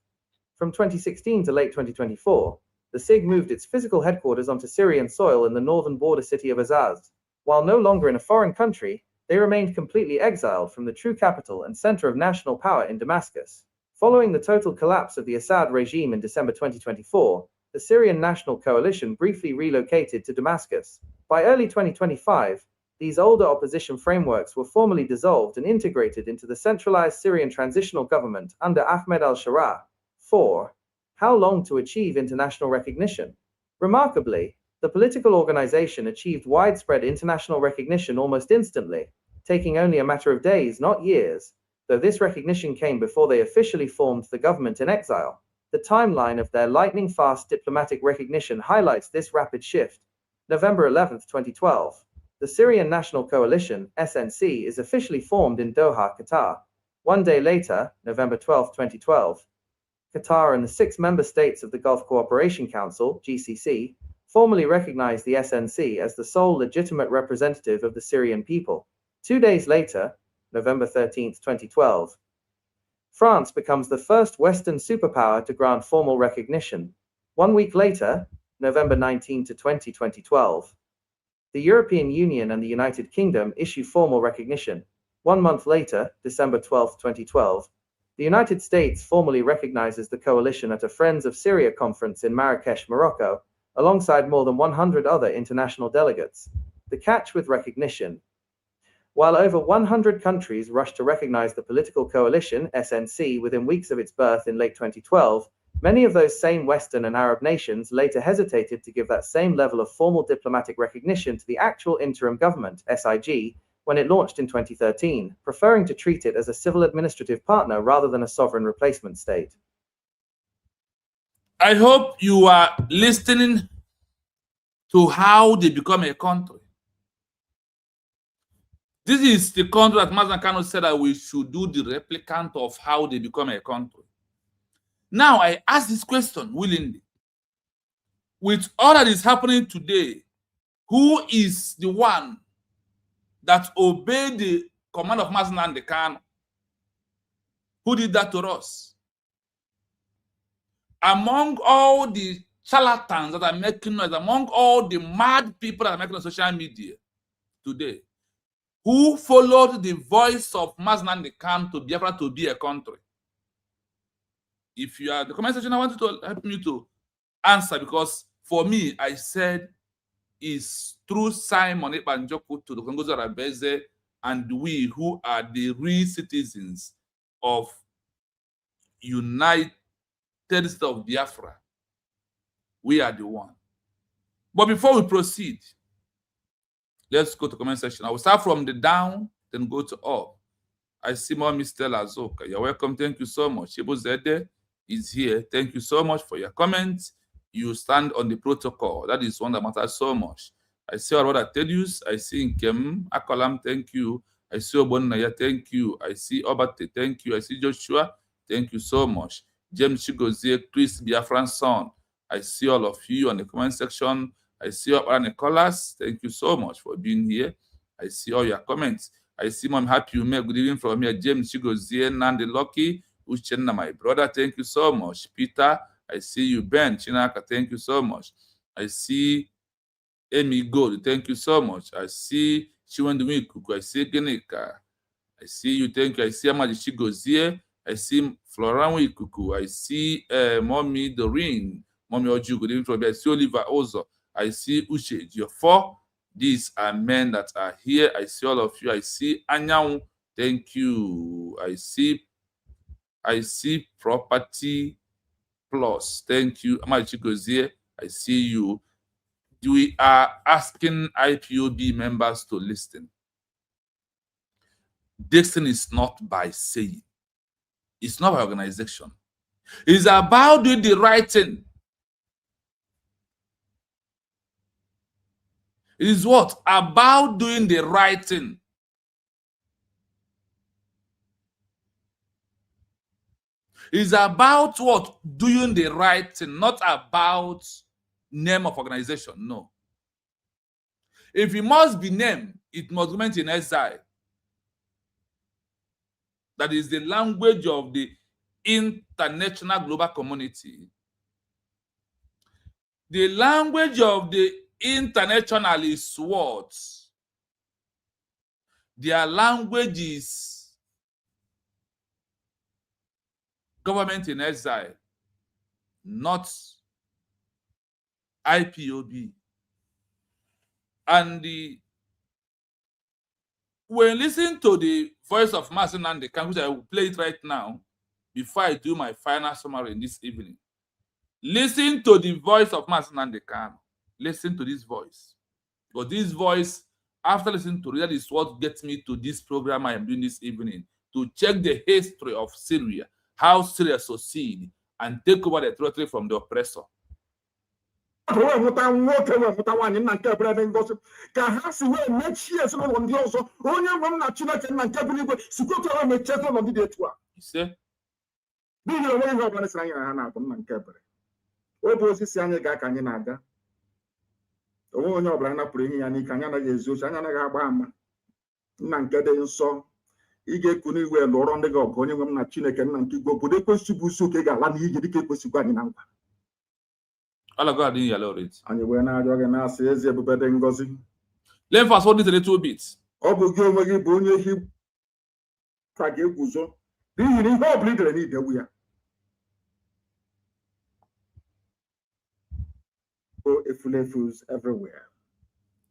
From 2016 to late 2024, the SIG moved its physical headquarters onto Syrian soil in the northern border city of Azaz. While no longer in a foreign country, they remained completely exiled from the true capital and center of national power in Damascus. Following the total collapse of the Assad regime in December 2024, the Syrian National Coalition briefly relocated to Damascus. By early 2025, these older opposition frameworks were formally dissolved and integrated into the centralized Syrian transitional government under Ahmed al-Sharaa. 4. How long to achieve international recognition? Remarkably, the political organization achieved widespread international recognition almost instantly, taking only a matter of days, not years, though this recognition came before they officially formed the government in exile. The timeline of their lightning-fast diplomatic recognition highlights this rapid shift. November 11, 2012. The Syrian National Coalition, SNC, is officially formed in Doha, Qatar. One day later, November 12, 2012, Qatar and the 6 member states of the Gulf Cooperation Council, GCC, formally recognized the SNC as the sole legitimate representative of the Syrian people. 2 days later, November 13, 2012, France becomes the first Western superpower to grant formal recognition. 1 week later, November 19 to 20, 2012, the European Union and the United Kingdom issue formal recognition. 1 month later, December 12, 2012, the United States formally recognizes the coalition at a Friends of Syria conference in Marrakesh, Morocco, alongside more than 100 other international delegates. The catch with recognition: while over 100 countries rushed to recognize the political coalition, SNC, within weeks of its birth in late 2012, many of those same Western and Arab nations later hesitated to give that same level of formal diplomatic recognition to the actual interim government, SIG, when it launched in 2013, preferring to treat it as a civil administrative partner rather than a sovereign replacement state. I hope you are listening to how they become a country. This is the country that Mazen Kano said that we should do the replicant of how they become a country. Now, I ask this question willingly. With all that is happening today, who is the one that obeyed the command of Mazen Kano? Who did that to us? Among all the charlatans that are making noise, among all the mad people that are making on social media today, who followed the voice of Mazen Kano to Biafra to be a country? If you are the comment section, I want you to help me to answer, because for me, I said is through Simon Ekpanjoku to the Kongozo Rabeze and we who are the real citizens of United States of Biafra. We are the one. But before we proceed, let's go to comment section. I will start from the down, then go to up. I see more Mr. Lazoka. You're welcome. Thank you so much. Shibu Zede is here. Thank you so much for your comments. You stand on the protocol. That is one that matters so much. I see our brother Tedius. I see Nkem Akolam. Thank you. I see Obonaya. Thank you. I see Obate. Thank you. I see Joshua. Thank you so much. James Chigozie, Chris Biafran son. I see all of you on the comment section. I see all Nicholas. Thank you so much for being here. I see all your comments. I see Mom Happy Ume. Good evening from here. James Chigozie, Nandi Lucky, Uchenna, my brother. Thank you so much. Peter, I see you. Ben Chinaka, thank you so much. I see Amy Gold, thank you so much. I see Chiwendumikuku. I see Genika. I see you, thank you. I see Amadi Chigozie. I see Florent Wikuku. I see Mommy Doreen. Mommy Oju, good evening from here. I see Oliver Ozo. I see Uche Jiofo. These are men that are here. I see all of you. I see Anyang. Thank you. I see Property Plus. Thank you. Amadi Chigozie. I see you. We are asking IPOB members to listen. Destiny is not by saying. It's not by organization. It's about doing the right thing. It is what? About doing the right thing. It's about what? Doing the right thing, not about name of organization. No. If it must be named, it must remain in exile. that is the language of the international global community. The language of the international is what? Their language is government in exile, not IPOB. And when listening to the voice of Master Nnamdi Kanu, which I will play it right now, before I do my final summary in this evening. Listen to the voice of Master Nnamdi Kanu. Listen to this voice. But this voice, after listening to it, that is what gets me to this program I am doing this evening, to check the history of Syria, how Syria succeeded and take over the territory from the oppressor. You see? All God didn't allow it. Let me fast forward this a little bit. Everywhere.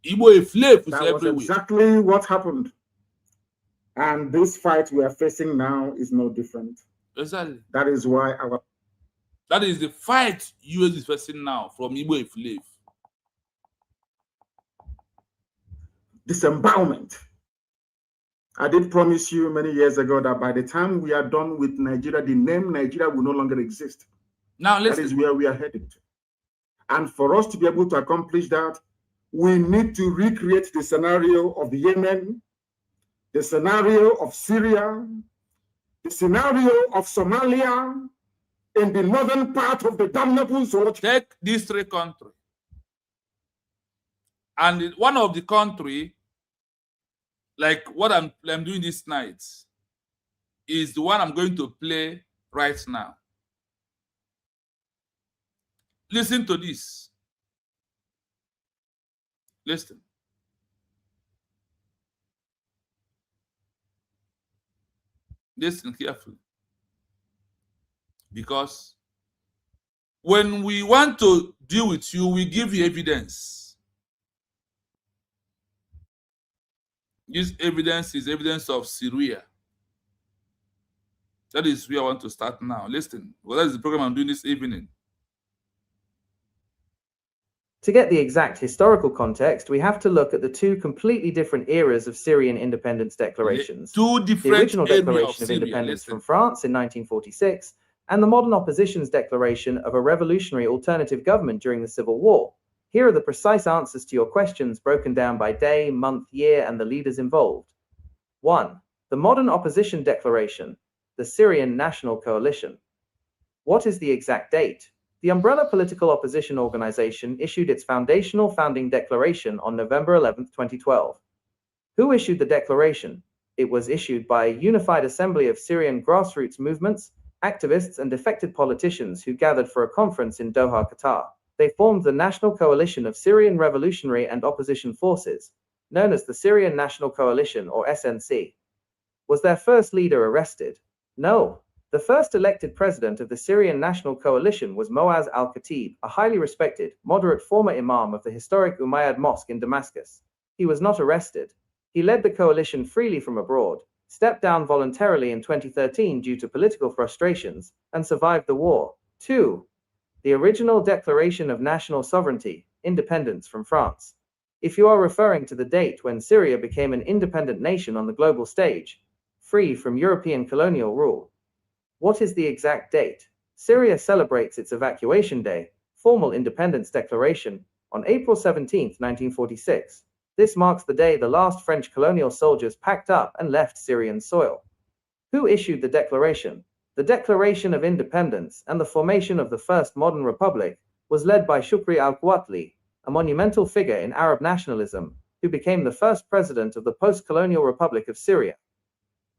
That was exactly what happened. And this fight we are facing now is no different. Exactly. That is why that is the fight US is facing now from Igbo Iflef. Disembowelment. I did promise you many years ago that by the time we are done with Nigeria, the name Nigeria will no longer exist. Now listen. That is where we are headed. And for us to be able to accomplish that, we need to recreate the scenario of Yemen, the scenario of Syria, the scenario of Somalia, in the northern part of the damnable zone. Take these three countries. And one of the country, like what I'm doing this night, is the one I'm going to play right now. Listen to this. Listen. Listen carefully. Because when we want to deal with you, we give you evidence. This evidence is evidence of Syria. That is where I want to start now. Listen, well, that is the program I'm doing this evening. To get the exact historical context, we have to look at the two completely different eras of Syrian independence declarations. The original Declaration of Independence from France in 1946, and the modern opposition's declaration of a revolutionary alternative government during the Civil War. Here are the precise answers to your questions broken down by day, month, year, and the leaders involved. 1. The modern opposition declaration, the Syrian National Coalition. What is the exact date? The umbrella political opposition organization issued its founding declaration on November 11, 2012. Who issued the declaration? It was issued by a unified assembly of Syrian grassroots movements, activists, and defected politicians who gathered for a conference in Doha, Qatar. They formed the National Coalition of Syrian Revolutionary and Opposition Forces, known as the Syrian National Coalition, or SNC. Was their first leader arrested? No. The first elected president of the Syrian National Coalition was Moaz al-Khatib, a highly respected, moderate former imam of the historic Umayyad Mosque in Damascus. He was not arrested. He led the coalition freely from abroad, stepped down voluntarily in 2013 due to political frustrations, and survived the war. 2. The original Declaration of National Sovereignty, Independence from France. If you are referring to the date when Syria became an independent nation on the global stage, free from European colonial rule. What is the exact date? Syria celebrates its Evacuation Day, formal independence declaration, on April 17, 1946. This marks the day the last French colonial soldiers packed up and left Syrian soil. Who issued the declaration? The Declaration of Independence and the formation of the first modern republic was led by Shukri al-Quwatli, a monumental figure in Arab nationalism, who became the first president of the post-colonial Republic of Syria.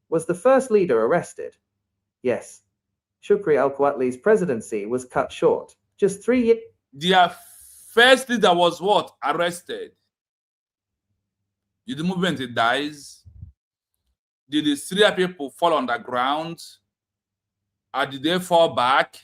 Was the first leader arrested? Yes. Shukri al-Quwatli's presidency was cut short. Just 3 years. Their first leader was what? Arrested. Did the movement dies? Did the Syria people fall on the ground? Or did they fall back?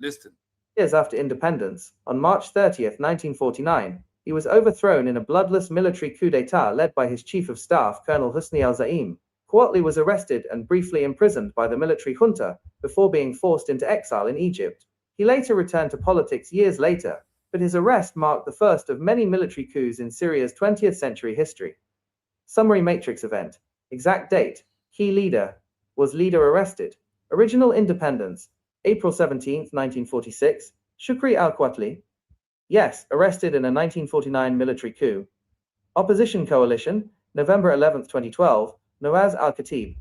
Listen. Years after independence, on March 30th, 1949, he was overthrown in a bloodless military coup d'etat led by his chief of staff, Colonel Husni al-Zaim. Quwatli was arrested and briefly imprisoned by the military junta before being forced into exile in Egypt. He later returned to politics years later, but his arrest marked the first of many military coups in Syria's 20th century history. Summary matrix event. Exact date. Key leader. Was leader arrested? Original independence. April 17, 1946. Shukri al-Quwatli. Yes, arrested in a 1949 military coup. Opposition coalition. November 11, 2012. Nawaz al-Khatib.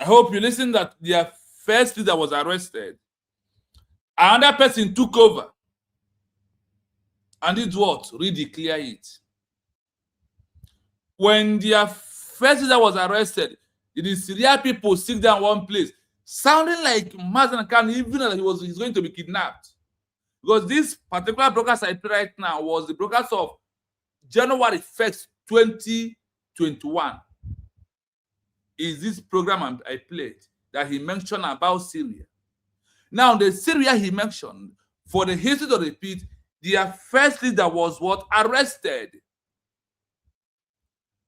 I hope you listen that their first leader was arrested. Another person took over and did what? Redeclare it. When their first leader was arrested, the Syria people sit down one place, sounding like Mazen Khan, even that he's going to be kidnapped. Because this particular broadcast I play right now was the broadcast of January 1st, 2021. Is this program I played that he mentioned about Syria. Now, the Syria he mentioned, for the history to repeat, their first leader was what? Arrested.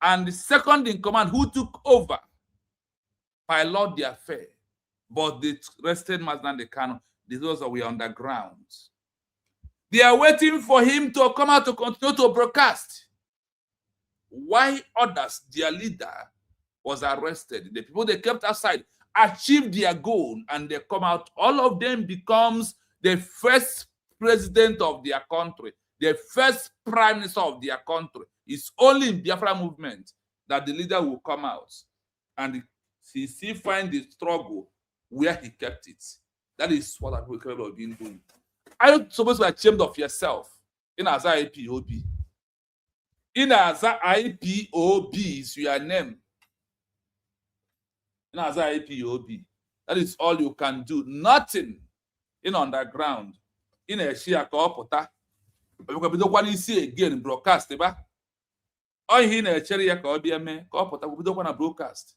And the second in command who took over piloted the affair. But they arrested Mazdan Khan. Those were underground. They are waiting for him to come out to continue to broadcast. Why others, their leader, was arrested? The people they kept outside achieved their goal and they come out. All of them becomes the first president of their country, the first prime minister of their country. It's only in Biafra movement that the leader will come out and he still find the struggle where he kept it. That is what I'm capable of being doing. Are you supposed to be ashamed of yourself? In as IPOB. In as IPOB is your name. In as IPOB. That is all you can do. Nothing in underground. In a share copota. You can be see again broadcast. All in a cherry copota, we don't want to broadcast.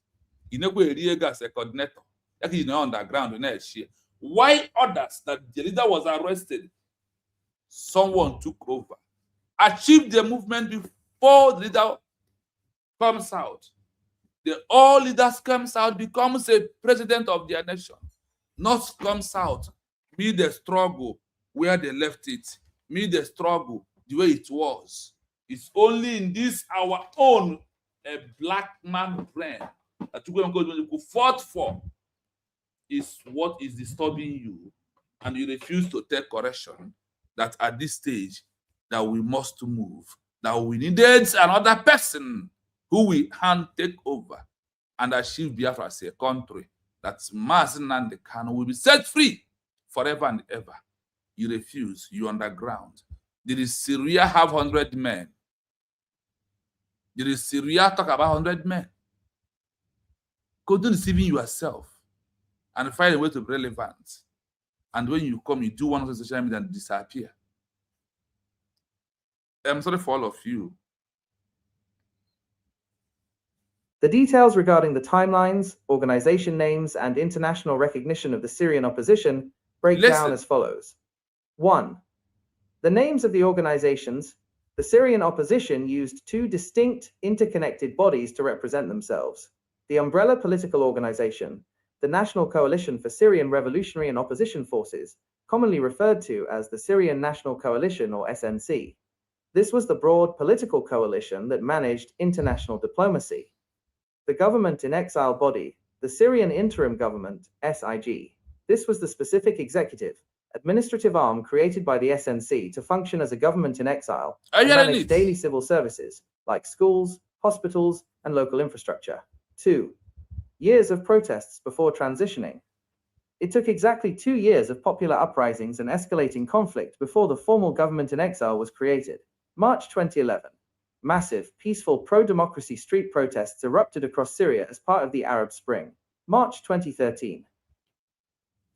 You know where you gas a coordinator. That is underground in a share. Why others that the leader was arrested? Someone took over. Achieved the movement before the leader comes out. All leaders comes out, becomes a president of their nation. Not comes out, meet the struggle where they left it. Meet the struggle the way it was. It's only in this our own black man brain that you fought for is what is disturbing you, and you refuse to take correction that at this stage that we must move, that we needed another person who will hand take over and achieve Biafra as a country that Mazen and Khan will be set free forever and ever. You refuse, you underground. Did Syria have 100 men? Did Syria talk about 100 men? Continue deceiving yourself and find a way to be relevant. And when you come, you do one of the social media and disappear. I'm sorry for all of you. The details regarding the timelines, organization names, and international recognition of the Syrian opposition break down as follows. 1. The names of the organizations. The Syrian opposition used two distinct, interconnected bodies to represent themselves. The umbrella political organization, the National Coalition for Syrian Revolutionary and Opposition Forces, commonly referred to as the Syrian National Coalition or SNC. This was the broad political coalition that managed international diplomacy. The government in exile body, the Syrian Interim Government, SIG. This was the specific executive, administrative arm created by the SNC to function as a government in exile and manage daily civil services like schools, hospitals, and local infrastructure. 2. Years of protests before transitioning. It took exactly 2 years of popular uprisings and escalating conflict before the formal government in exile was created. March 2011. massive, peaceful pro-democracy street protests erupted across Syria as part of the Arab Spring. March 2013.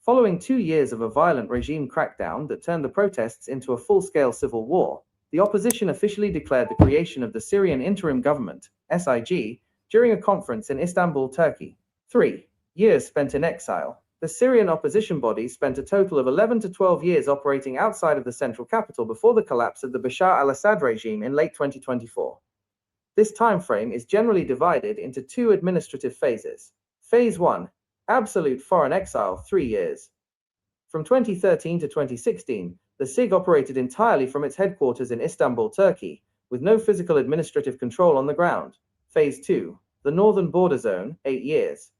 Following 2 years of a violent regime crackdown that turned the protests into a full-scale civil war, the opposition officially declared the creation of the Syrian Interim Government, SIG, during a conference in Istanbul, Turkey. 3 years spent in exile. The Syrian opposition body spent a total of 11 to 12 years operating outside of the central capital before the collapse of the Bashar al-Assad regime in late 2024. This time frame is generally divided into 2 administrative phases. Phase 1, absolute foreign exile, 3 years. From 2013 to 2016, the SIG operated entirely from its headquarters in Istanbul, Turkey, with no physical administrative control on the ground. Phase 2, the Northern Border Zone, 8 years.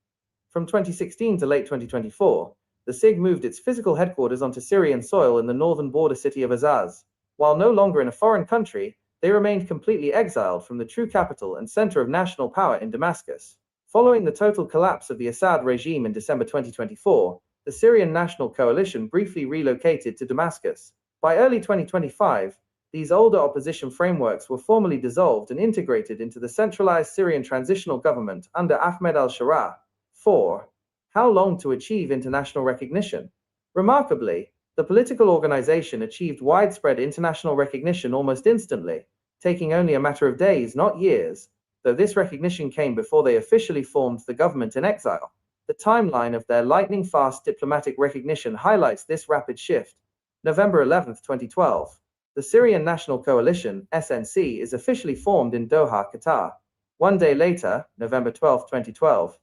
From 2016 to late 2024, the SIG moved its physical headquarters onto Syrian soil in the northern border city of Azaz. While no longer in a foreign country, they remained completely exiled from the true capital and center of national power in Damascus. Following the total collapse of the Assad regime in December 2024, the Syrian National Coalition briefly relocated to Damascus. By early 2025, these older opposition frameworks were formally dissolved and integrated into the centralized Syrian transitional government under Ahmed al-Sharaa. 4. How long to achieve international recognition? Remarkably, the political organization achieved widespread international recognition almost instantly, taking only a matter of days, not years, though this recognition came before they officially formed the government in exile. The timeline of their lightning-fast diplomatic recognition highlights this rapid shift. November 11, 2012. The Syrian National Coalition, SNC, is officially formed in Doha, Qatar. 1 day later, November 12, 2012,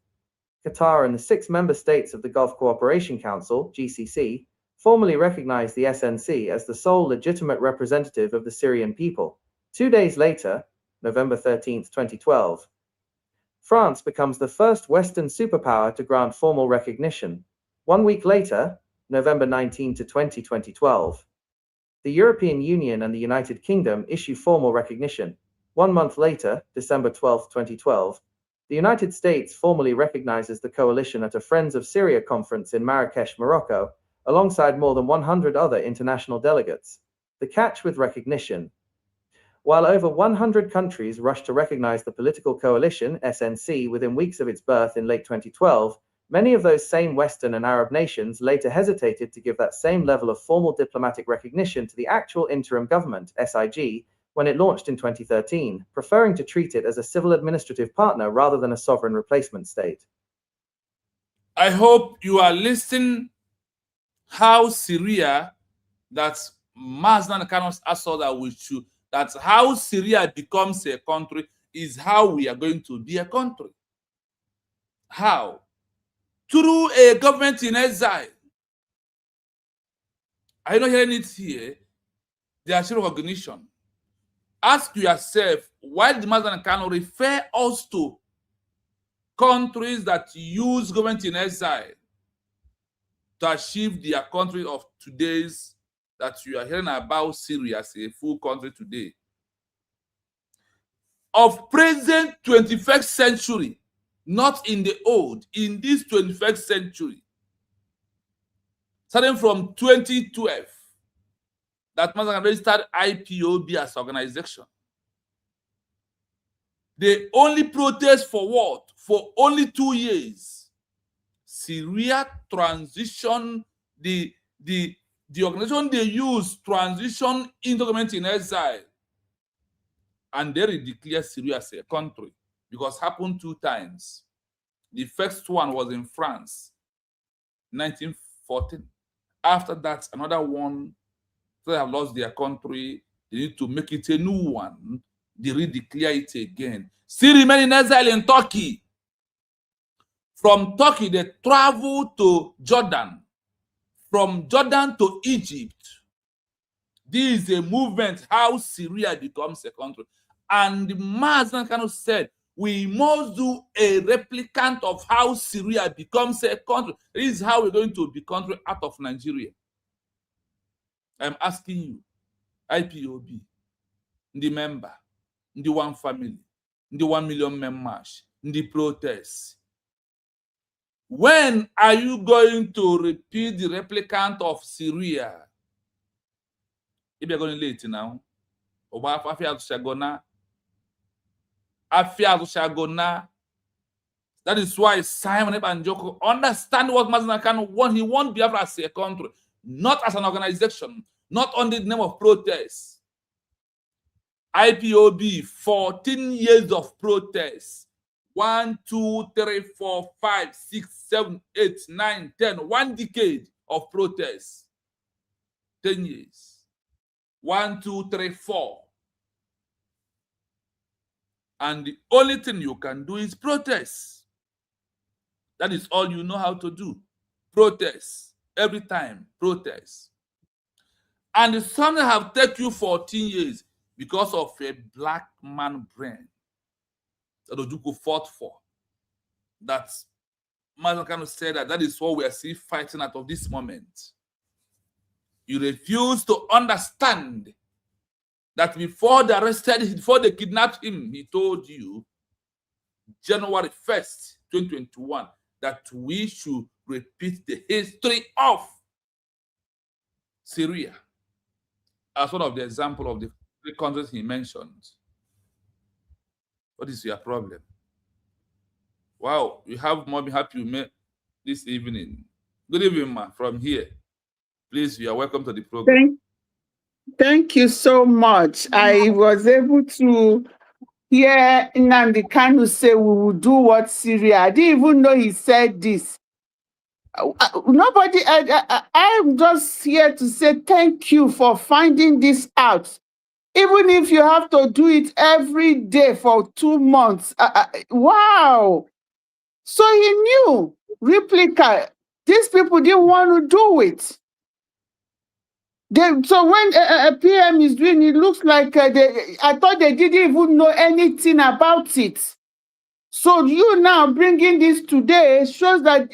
Qatar and the 6 member states of the Gulf Cooperation Council, GCC, formally recognized the SNC as the sole legitimate representative of the Syrian people. 2 days later, November 13, 2012, France becomes the first Western superpower to grant formal recognition. 1 week later, November 19 to 20, 2012, the European Union and the United Kingdom issue formal recognition. 1 month later, December 12, 2012, the United States formally recognizes the coalition at a Friends of Syria conference in Marrakesh, Morocco, alongside more than 100 other international delegates. The catch with recognition: while over 100 countries rushed to recognize the political coalition, SNC, within weeks of its birth in late 2012, many of those same Western and Arab nations later hesitated to give that same level of formal diplomatic recognition to the actual interim government, SIG, when it launched in 2013, preferring to treat it as a civil administrative partner rather than a sovereign replacement state. I hope you are listening how Syria, that's Mazdan Kanos Assad that we should, that's how Syria becomes a country, is how we are going to be a country. How? Through a government in exile. Are you not hearing it here? There is recognition. Ask yourself, why did Mazdan Kano refer us to countries that use government in exile to achieve their country of today's, that you are hearing about Syria as a full country today? Of present 21st century, not in the old, in this 21st century, starting from 2012, that Mazdan registered Ipob as organization. They only protest for what? For only 2 years. Syria transition, the organization they use transition into government in exile. And they declare Syria as a country, because it happened 2 times. The first one was in France, 1914. After that, another one, they have lost their country. They need to make it a new one. They redeclare it again. Still remain in exile in Turkey. From Turkey, they travel to Jordan. From Jordan to Egypt. This is a movement how Syria becomes a country. And Mazdan Kano said, we must do a replicant of how Syria becomes a country. This is how we're going to be a country out of Nigeria. I'm asking you, Ipob, the member, the one family, the 1 million members, the protests. When are you going to repeat the replicant of Syria? If you're going late now, Afia shall go now. That is why Simon Ebanjoko understand what Mazi Kanu want. He wants Biafra as a country, not as an organization, not under the name of protest. IPOB, 14 years of protest. 1, 2, 3, 4, 5, 6, 7, 8, 9, 10. 1 decade of protest. 10 years. 1, 2, 3, 4. And the only thing you can do is protest. That is all you know how to do. Protest. Every time, protest. And some have taken you 14 years because of a black man brain that Ojukwu fought for. That Mazi Kanu said that is what we are still fighting out of this moment. You refuse to understand that before they arrested him, before they kidnapped him, he told you, January 1st, 2021, that we should repeat the history of Syria as one of the examples of the 3 countries he mentioned. What is your problem? Wow, you have Mommy Happy May this evening. Good evening, ma, from here. Please, you are welcome to the program. Thank you so much. I was able to hear Nnamdi Kanu say we will do what Syria. I didn't even know he said this. Nobody, I'm just here to say thank you for finding this out. Even if you have to do it every day for 2 months. Wow. So he knew, replica, these people didn't want to do it. So when a PM is doing it, looks like I thought they didn't even know anything about it. So you now bringing this today shows that.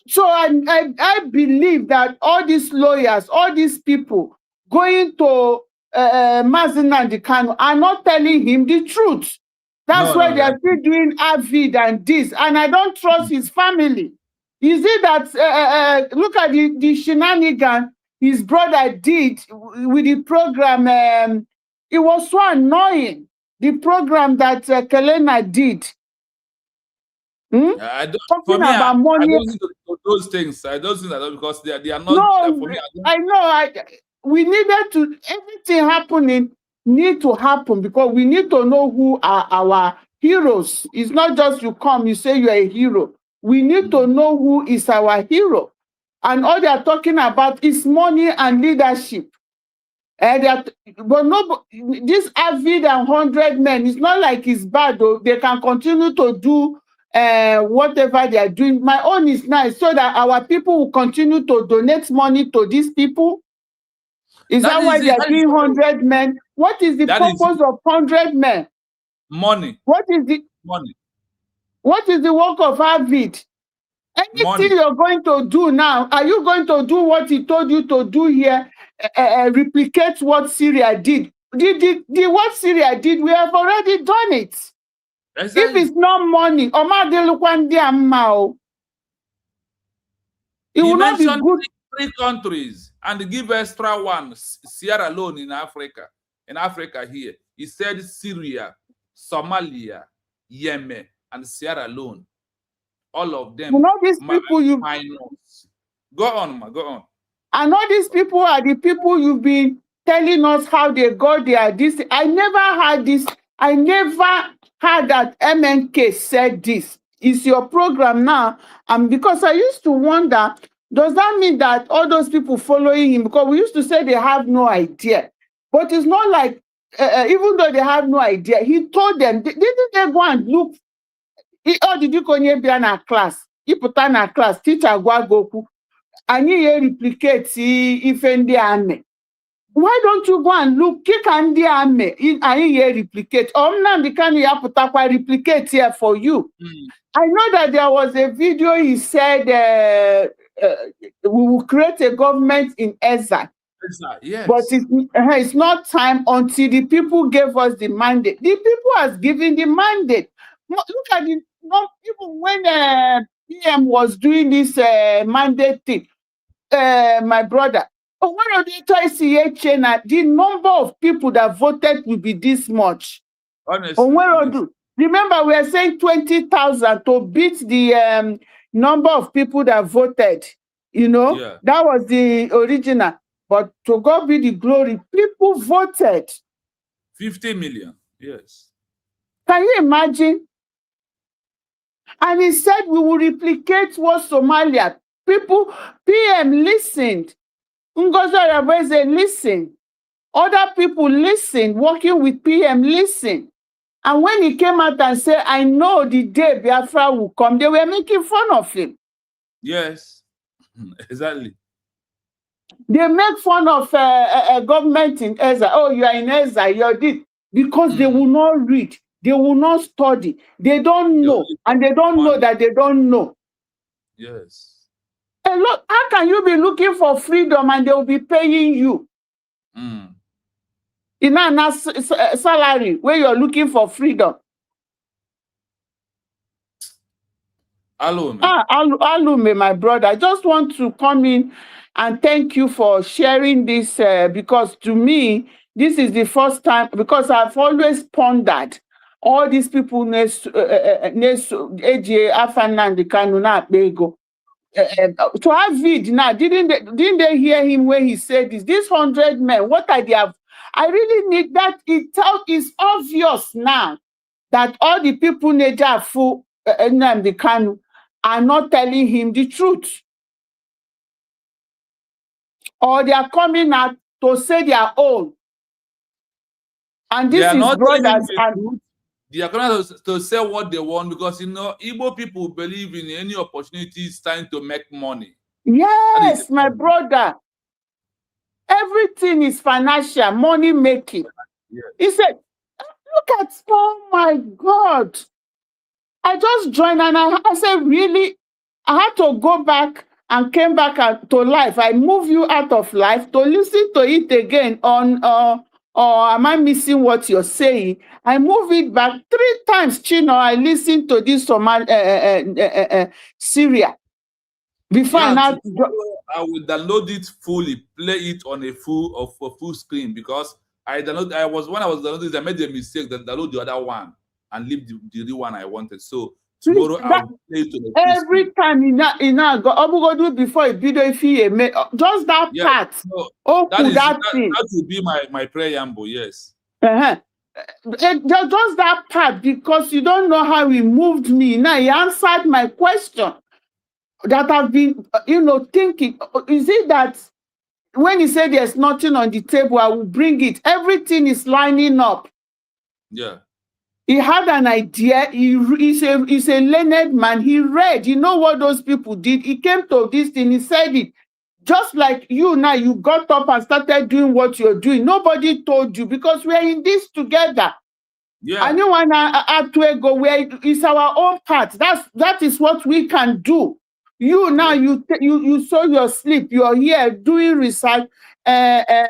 So I believe that all these lawyers, all these people going to Mazi Kanu are not telling him the truth. That's why they are still doing Avid and this, and I don't trust his family. You see that, look at the shenanigan his brother did with the program. It was so annoying, the program that Kelena did. I don't think those things. I don't think that because they are not. No, for me, I know. We needed to, everything happening need to happen because we need to know who are our heroes. It's not just you come, you say you are a hero. We need to know who is our hero. And all they are talking about is money and leadership. But no, this Avid and 100 men, it's not like it's bad though. They can continue to do whatever they are doing. My own is nice so that our people will continue to donate money to these people. Is that why they are doing 100 men? What is the purpose of 100 men? Money. What is the money? What is the work of Avid? Anything money. You're going to do now, are you going to do what he told you to do here? Replicate what Syria did. What Syria did, we have already done it. Exactly. If it's not money, it will not be good. 3 countries and give extra one, Sierra Leone in Africa. In Africa here, he said Syria, Somalia, Yemen, and Sierra Leone. All of them. You know these people you go on, ma, go on. And all these people are the people you've been telling us how they got there. This I never had this. I never heard that MNK said this. It's your program now, and because I used to wonder, does that mean that all those people following him? Because we used to say they have no idea, but it's not like even though they have no idea, he told them. Didn't they go and look? Oh, did you come here be in a class? You put in a class, teacher Goku, and you replicate if in the army. Why don't you go and look? Kick and the army and you replicate. Nnamdi Kanu put replicate here for you. I know that there was a video he said we will create a government in Ezra. Yes. But it's not time until the people gave us the mandate. The people has given the mandate. Look at it. Even when PM was doing this mandate thing, my brother, one of the the number of people that voted will be this much. Honestly. Onwerodu. Remember, we are saying 20,000 to beat the number of people that voted. You know, Yeah. that was the original. But to God be the glory, people voted. 50 million. Yes. Can you imagine? And he said we will replicate what Somalia. People, PM listened. Ngozi Oyagbeze listened. Other people listened, working with PM listened. And when he came out and said, I know the day Biafra will come, they were making fun of him. Yes. Exactly. They make fun of a government in Ezra. Oh, you are in Ezra, you're this. Because they will not read. They will not study. They don't know. And they don't know that they don't know. Yes. And look, how can you be looking for freedom and they will be paying you? In a salary where you're looking for freedom. Alume. Alume, my brother, I just want to come in and thank you for sharing this because to me, this is the first time, because I've always pondered all these people to have it now, didn't they hear him when he said this? These 100 men, what are they have? I really need that. It's obvious now that all the people Nejafu the Kanu are not telling him the truth. Or they are coming out to say their own. And this is brothers and they are going to say what they want because, you know, Igbo people believe in any opportunity is time to make money. Yes, my brother. Everything is financial, money making. Yes. He said, look at, oh my God. I just joined and I said, really? I had to go back and came back to life. I move you out of life to listen to it again on or am I missing what you're saying? I move it back 3 times, Chino. I listened to this Somalia Syria. Before I will download it fully, play it on a full screen because when I was downloading it, I made a mistake that download the other one and leave the real one I wanted. So tomorrow I'll play it to the every time go do before a video if he just that part. No, that will be my preamble, yes. Just that part, because you don't know how he moved me. Now he answered my question that I've been thinking. Is it that when he said there's nothing on the table, I will bring it, everything is lining up? Yeah. He had an idea. He's a learned man. He read. You know what those people did? He came to this thing. He said it. Just like you now, you got up and started doing what you're doing. Nobody told you because we're in this together. Yeah. And you want to go where it's our own part. That is what we can do. You now, you saw your sleep. You're here doing research. Coming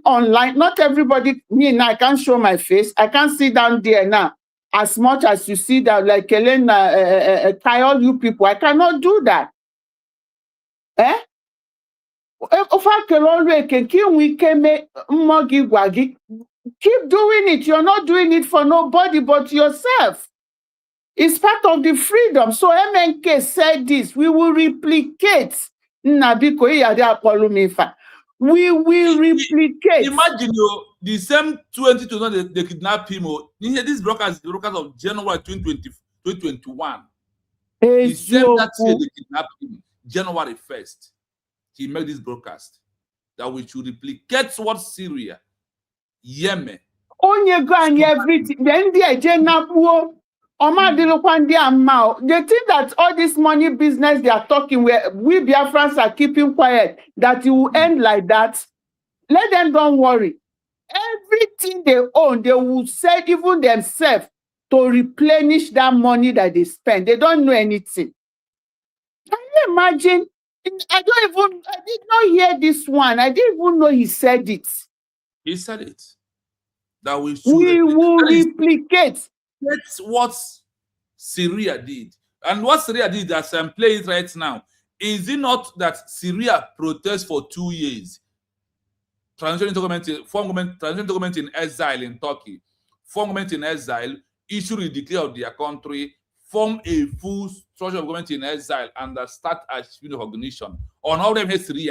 online. Not everybody, me now, I can't show my face. I can't sit down there now as much as you see that, like Elena, all you people. I cannot do that. Keep doing it. You're not doing it for nobody but yourself. It's part of the freedom. So MNK said this. We will replicate. We will replicate. Imagine the same 2020 they kidnapped him. This broadcast of January 2021. The same that year they kidnapped him, January 1st. He made this broadcast that we should replicate what Syria, Yemen. Onye go and everything. Then the agenda. They think that all this money business they are talking, where we Biafrans are keeping quiet, that it will end like that. Let them don't worry. Everything they own, they will sell even themselves to replenish that money that they spend. They don't know anything. Can you imagine? I did not hear this one. I didn't even know he said it. He said it. That we will replicate. That's what Syria did. And what Syria did, as I'm playing it right now, is it not that Syria protests for 2 years? Transition government in exile in Turkey. form government in exile, issue the declare of their country, form a full structure of government in exile, and start achieving recognition. On all them history,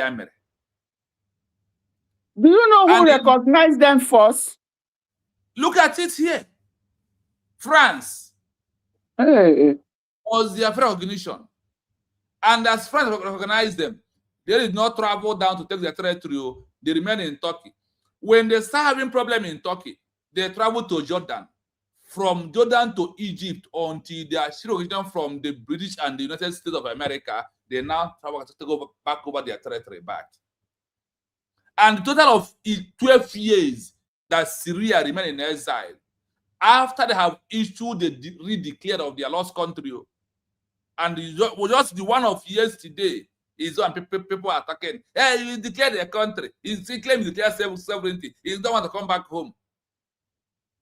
Do you know who recognized them first? Look at it here. France was their first recognition. And as France recognized them, they did not travel down to take their territory. They remained in Turkey. When they start having problem in Turkey, they travel to Jordan. From Jordan to Egypt until they are recognition from the British and the United States of America, they now travel to take back over their territory back. And the total of 12 years that Syria remained in exile, after they have issued the redeclared of their lost country, and just the one of yesterday is when people are attacking. Hey, you declare their country. He claims he declares sovereignty. He don't want to come back home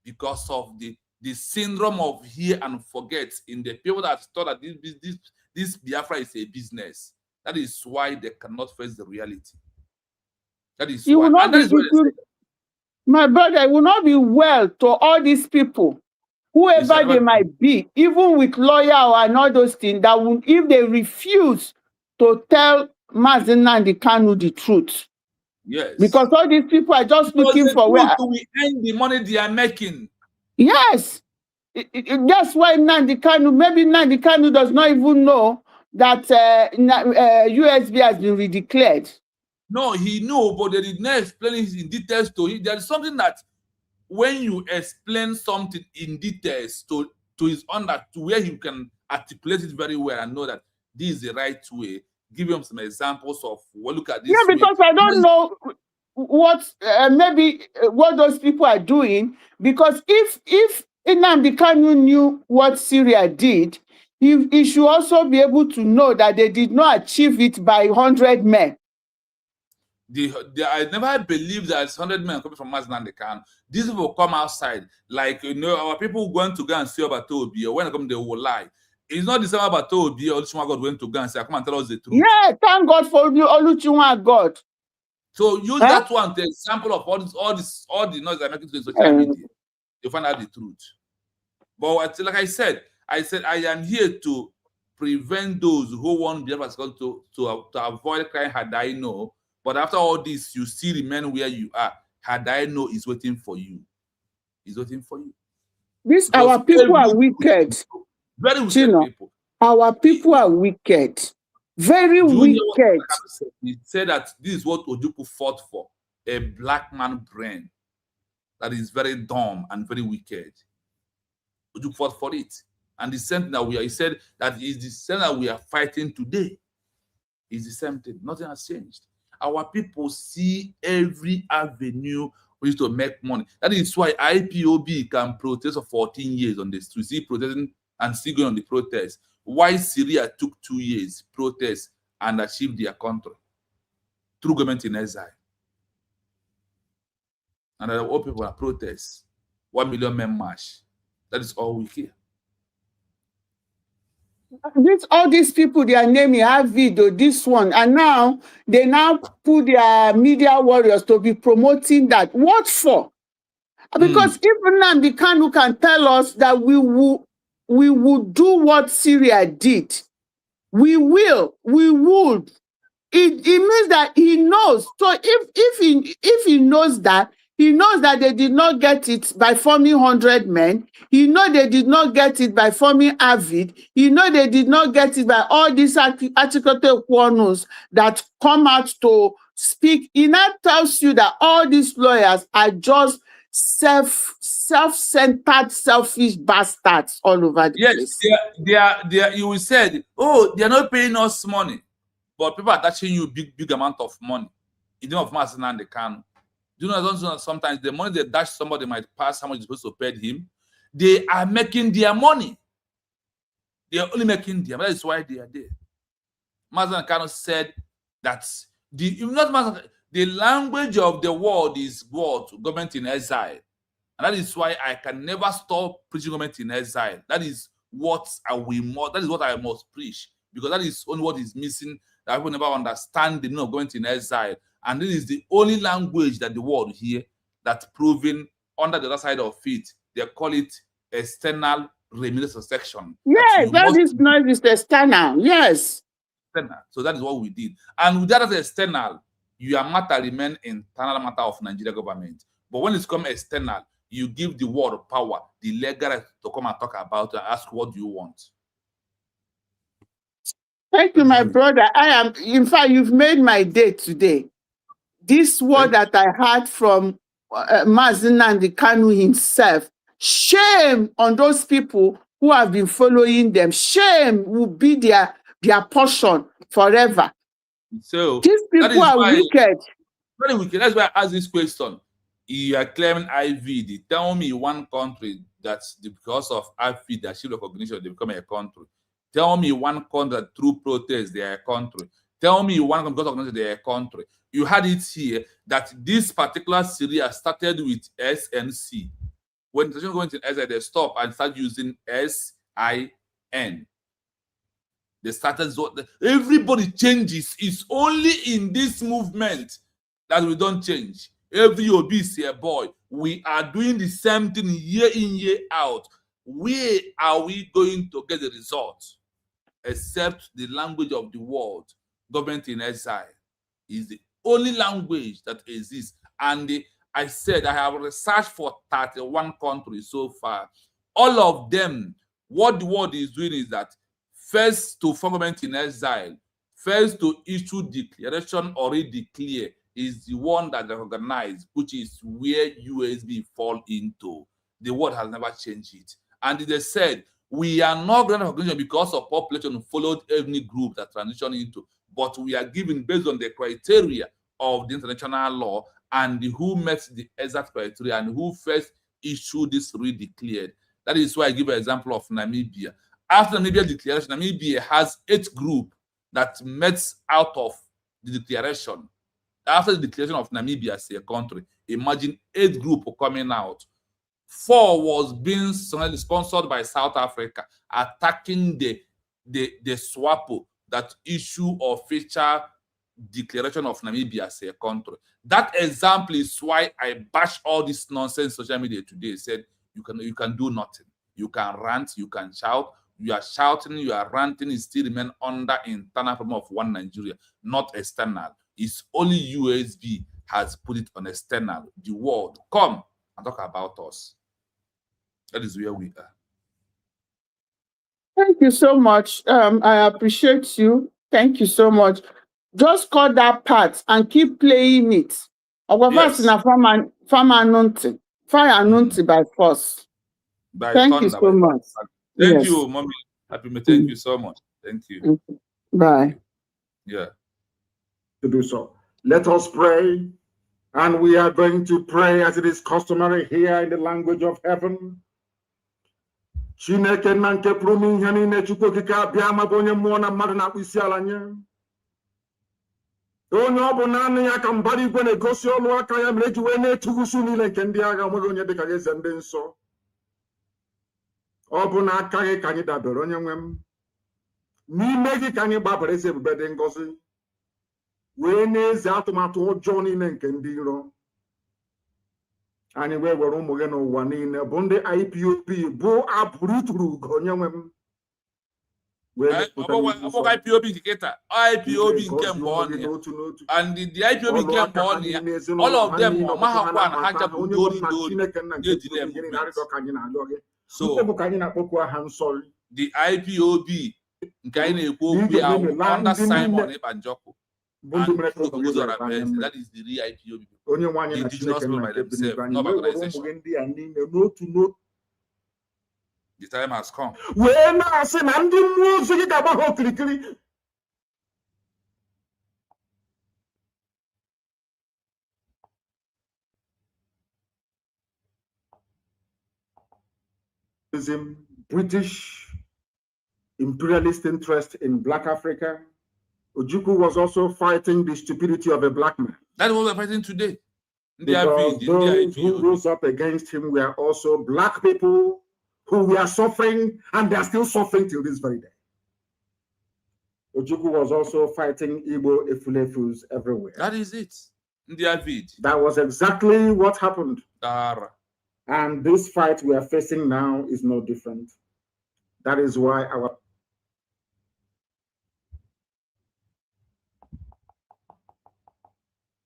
because of the syndrome of hear and forget in the people that thought that this Biafra is a business. That is why they cannot face the reality. That is you why. Will not be, my brother, it will not be well to all these people, whoever they might be, even with lawyer and all those things, that will, if they refuse to tell Mazen Nnamdi Kanu the truth. Yes. Because all these people are just looking for where we earn the money they are making. Yes. That's why Nnamdi Kanu, maybe Nnamdi Kanu does not even know that USB has been redeclared. No, he knew, but they did not explain it in details to him. There is something that when you explain something in details to his under, to where he can articulate it very well and know that this is the right way, give him some examples of, well, look at this. Yeah, because I don't know what maybe what those people are doing. Because if Nnamdi Kanu knew what Syria did, he should also be able to know that they did not achieve it by 100 men. I never believed that 100 men coming from Mazen Nnamdi Kanu. These people come outside, like, you know, our people going to go and see about Obi, or when they come, they will lie. It's not the same about Obi or Oluchunwa God went to go and say, come and tell us the truth. Yeah, thank God for Oluchunwa God. So use that one to example of all the noise that making to social media. You find out the truth. But like I said, I am here to prevent those who want Biafra to avoid crying had I know. But after all this, you still remain where you are. Had I know is waiting for you. Is waiting for you. Because our people are wicked. Very wicked people. Our people are wicked. Very wicked. He said that this is what Ojukwu fought for. A black man brain that is very dumb and very wicked. Ojukwu fought for it. And the same thing that he said that is the same that we are fighting today. Is the same thing. Nothing has changed. Our people see every avenue for you to make money. That is why IPOB can protest for 14 years on the street, see protesting and still going on the protest. Why Syria took 2 years protest and achieved their country through government in exile. And all people are protests. 1 million men march. That is all we hear. All these people, they are naming video, this one, and now they now put their media warriors to be promoting that. What for? Because even Nnamdi Kanu can tell us that we will do what Syria did. We would. It means that he knows. So if he knows that, he knows that they did not get it by forming 100 men. He knows they did not get it by forming Avid. He knows they did not get it by all these articulated warnings that come out to speak. He now tells you that all these lawyers are just self-centered, selfish bastards all over the place. Yes, they are. You will say, oh, they are not paying us money, but people are attaching you big amount of money. In the name of Mazen Nnamdi Kanu. Do you know sometimes the money they dash somebody might pass how much is supposed to pay him? They are making their money. They are only making their money. That is why they are there. Mazen Kanu said that the language of the world is what? Government in exile. And that is why I can never stop preaching government in exile. That is what I must preach. Because that is only what is missing, that people never understand the meaning of government in exile. And this is the only language that the world hear that's proven under the other side of it. they call it external remuneration section. Yes, all this noise is external. Yes. External. So that is what we did. And with that as external, your matter remain internal matter of Nigeria government. But when it's come external, you give the word power, the legal right to come and talk about and ask what do you want. Thank you, my brother. In fact, you've made my day today. This word that I heard from Mazen Nnamdi Kanu himself, shame on those people who have been following them. Shame will be their portion forever. So these people are wicked. Very wicked. That's why I ask this question. You are claiming IVD. Tell me one country that's because of IVD, that shield recognition, they become a country. Tell me one country that through protest they are a country. Tell me one country because of they are a country. You had it here that this particular Syria started with SNC. When the went in SI, they stop and start using SIN. They started, everybody changes. It's only in this movement that we don't change. Every obese boy, we are doing the same thing year in, year out. Where are we going to get the results? Except the language of the world, government in exile is the only language that exists. And I said I have researched for 31 countries so far. All of them, what the world is doing is that first to form government in exile, first to issue declaration already declare is the one that they recognize, which is where USB fall into. The world has never changed it. And they said, we are not going to recognition because of population followed every group that transition into, but we are given based on the criteria of the international law and who met the exact criteria and who first issued this redeclared. That is why I give an example of Namibia. After Namibia declaration, Namibia has 8 groups that met out of the declaration. After the declaration of Namibia as a country, imagine 8 groups coming out. 4 was being sponsored by South Africa, attacking the SWAPO that issue official declaration of Namibia as a country. That example is why I bash all this nonsense social media today. Said you can do nothing. You can rant, you can shout. You are shouting, you are ranting, it still remain under internal problem of one Nigeria, not external. It's only USB has put it on external. The world, come and talk about us. That is where we are. Thank you so much. I appreciate you. Thank you so much. Just cut that part and keep playing it. Yes. By force. Thank you so much. Thank you, Mommy. Happy me. Thank you so much. Thank you. Bye. Yeah. To do so. Let us pray. And we are going to pray as it is customary here in the language of heaven. Chineke na nke pụrụ m ihe niile Chukwu okike abịa ma bụ onye mmụọ na mmadụ na-akpụ isi ala nye. Onye ọ bụ naanị ya ka mbara igwe na-egosi ọlụ aka ya mere eji wee na-etugusu niile nke ndị agha onweghị onye dịka eze ndị nsọ. Ọ bụ na aka gị ka anyị dabere onye nwe m. N'ime gị ka anyị gbabara eze ebube dị ngọzi. Wee na-eze atụmatụ ọjọọ niile nke ndị iro. Anyị wee were ụmụ gị n'ụwa niile bụ ndị IPOB bụ abụrụ ituru ugo onye nwe m. IPOB nke keta, IPOB nke mbụ ọnụ ya, and the IPOB nke mbụ ọnụ ya, all of them mahakwa na ha jabụ ndori ga-ejide movement. So the IPOB nke anyị na-ekwu okwu ya under Simon Ibanjoko. That is the real IPOB. The indigenous people by themselves, not by organization. The time has come. British imperialist interest in Black Africa. Ojukwu was also fighting the stupidity of a black man. That's what we're fighting today. Because those who rose up against him were also black people who were suffering, and they are still suffering till this very day. Ojukwu was also fighting Igbo Efulefus everywhere. That is it. That was exactly what happened. And this fight we are facing now is no different. That is why our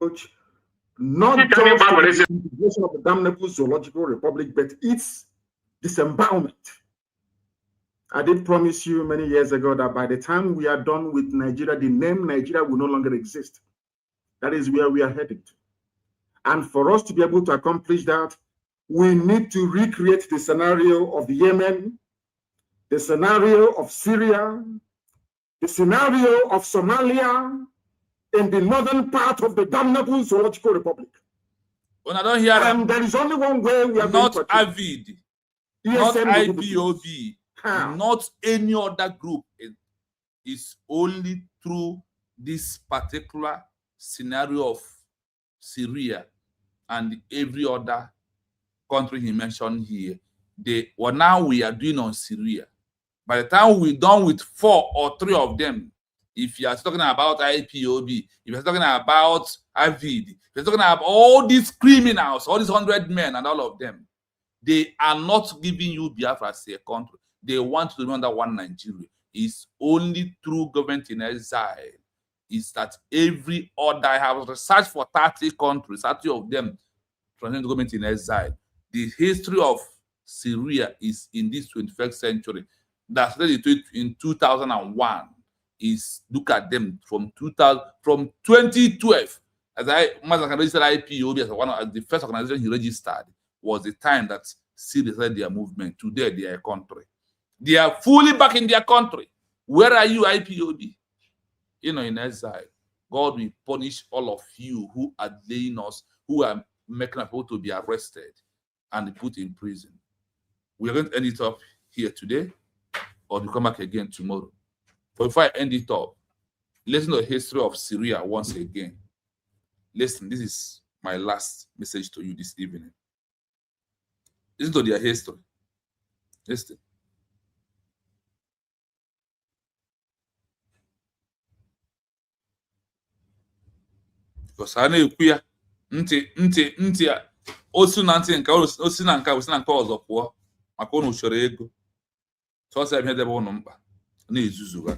approach, not just the integration of the damnable zoological republic, but its disembowelment. I did promise you many years ago that by the time we are done with Nigeria, the name Nigeria will no longer exist. That is where we are headed. And for us to be able to accomplish that, we need to recreate the scenario of Yemen, the scenario of Syria, the scenario of Somalia in the northern part of the damnable zoological republic. When I don't hear And there is only one way we are not going to AVID, not IPOB, not any other group. It's only through this particular scenario of Syria and every other country he mentioned here. What now we are doing on Syria. By the time we're done with 4 or 3 of them, if you are talking about IPOB, if you're talking about AVID, if you're talking about all these criminals, all these 100 men and all of them, they are not giving you Biafra as a country. They want to remain under one Nigeria. It's only through government in exile is that every other, I have researched for 30 countries, 30 of them transition to government in exile. The history of Syria is in this 21st century. That's in 2001. Is look at them from 2012. As I registered IPOB as the first organization he registered, was the time that Syria started their movement. Today they are a country. They are fully back in their country. Where are you, IPOB? In exile. God will punish all of you who are delaying us, who are making people to be arrested and put in prison. We are going to end it up here today, or to come back again tomorrow. But before I end it up, listen to the history of Syria once again. Listen, this is my last message to you this evening. Listen to their history. Listen. Because I know you ntị osi na ntị nke osi na nke osi na nke ọzọ pụọ maka unu chọrọ ego. Sọsọ ebe debe unu mkpa na-ezuzu ha.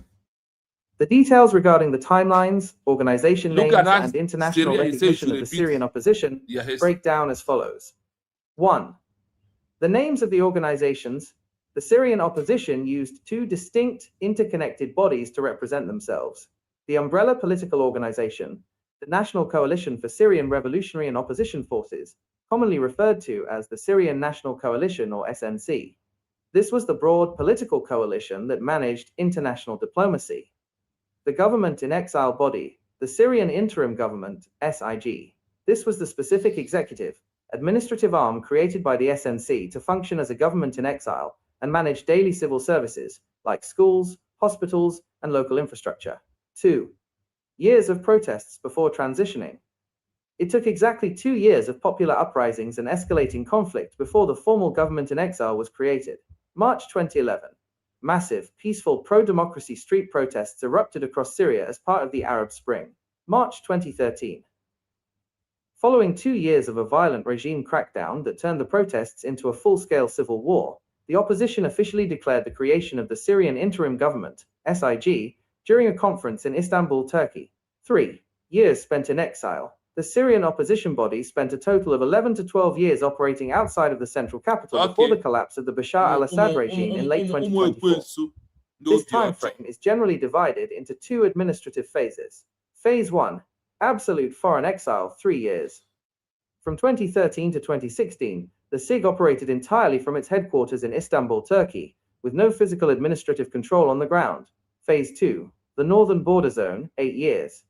The details regarding the timelines, organization names, and international recognition of the Syrian opposition break down as follows. 1. The names of the organizations. The Syrian opposition used 2 distinct, interconnected bodies to represent themselves. The umbrella political organization, the National Coalition for Syrian Revolutionary and Opposition Forces, commonly referred to as the Syrian National Coalition or SNC. This was the broad political coalition that managed international diplomacy. The government in exile body, the Syrian Interim Government, SIG. This was the specific executive, administrative arm created by the SNC to function as a government in exile and manage daily civil services like schools, hospitals, and local infrastructure. 2. Years of protests before transitioning. It took exactly 2 years of popular uprisings and escalating conflict before the formal government in exile was created. March 2011. Massive, peaceful pro-democracy street protests erupted across Syria as part of the Arab Spring. March 2013. Following 2 years of a violent regime crackdown that turned the protests into a full-scale civil war, the opposition officially declared the creation of the Syrian Interim Government, SIG, during a conference in Istanbul, Turkey. 3 years spent in exile. The Syrian opposition body spent a total of 11 to 12 years operating outside of the central capital before the collapse of the Bashar al-Assad regime in late 2024. This time frame is generally divided into 2 administrative phases. Phase 1, absolute foreign exile, 3 years. From 2013 to 2016, the SIG operated entirely from its headquarters in Istanbul, Turkey, with no physical administrative control on the ground. Phase 2, the Northern Border Zone, 8 years.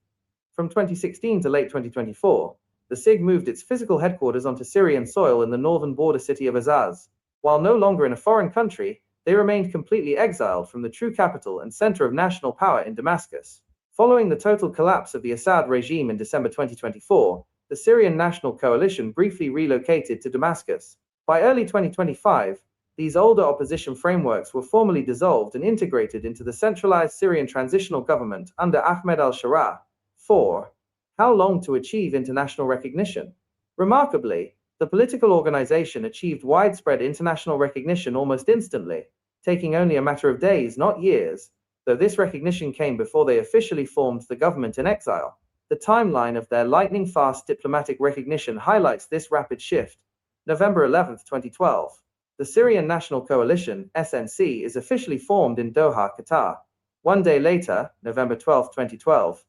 From 2016 to late 2024, the SIG moved its physical headquarters onto Syrian soil in the northern border city of Azaz. While no longer in a foreign country, they remained completely exiled from the true capital and center of national power in Damascus. Following the total collapse of the Assad regime in December 2024, the Syrian National Coalition briefly relocated to Damascus. By early 2025, these older opposition frameworks were formally dissolved and integrated into the centralized Syrian transitional government under Ahmed al-Sharaa. 4. How long to achieve international recognition? Remarkably, The political organization achieved widespread international recognition almost instantly, taking only a matter of days, not years, though this recognition came before they officially formed the government in exile. The timeline of their lightning-fast diplomatic recognition highlights this rapid shift. November 11, 2012. The Syrian National Coalition, SNC, is officially formed in Doha, Qatar. One day later, November 12, 2012,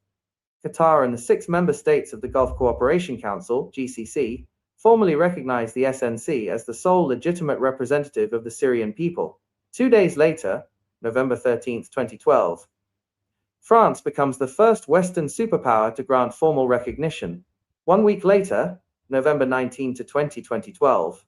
Qatar and the 6 member states of the Gulf Cooperation Council, GCC, formally recognized the SNC as the sole legitimate representative of the Syrian people. 2 days later, November 13, 2012, France becomes the first Western superpower to grant formal recognition. 1 week later, November 19 to 20, 2012,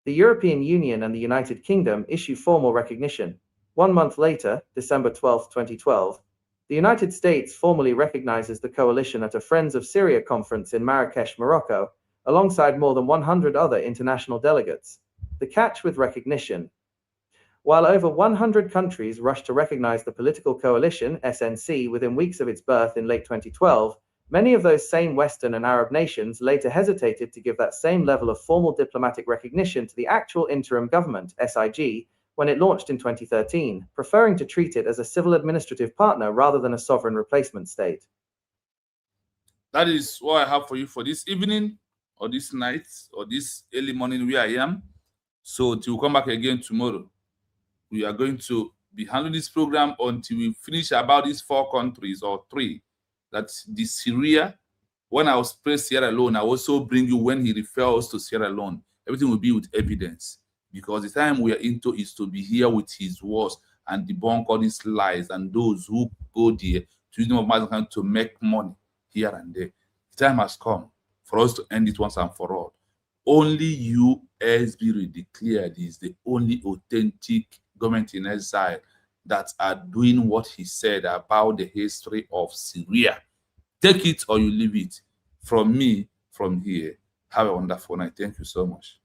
the European Union and the United Kingdom issue formal recognition. 1 month later, December 12, 2012, the United States formally recognizes the coalition at a Friends of Syria conference in Marrakesh, Morocco, alongside more than 100 other international delegates. The catch with recognition. While over 100 countries rushed to recognize the political coalition, SNC, within weeks of its birth in late 2012, many of those same Western and Arab nations later hesitated to give that same level of formal diplomatic recognition to the actual interim government, SIG, when it launched in 2013, preferring to treat it as a civil administrative partner rather than a sovereign replacement state. That is what I have for you for this evening, or this night, or this early morning where I am. So till we come back again tomorrow, we are going to be handling this program until we finish about these 4 countries or 3. That's the Syria. When I was praised Sierra Leone, I also bring you when he refers to Sierra Leone. Everything will be with evidence, because the time we are into is to be here with his words and debunk all these lies and those who go there to use them of mankind to make money here and there. The time has come for us to end it once and for all. Only USB declared is the only authentic government in exile that are doing what he said about the history of Syria. Take it or you leave it. From me, from here. Have a wonderful night. Thank you so much.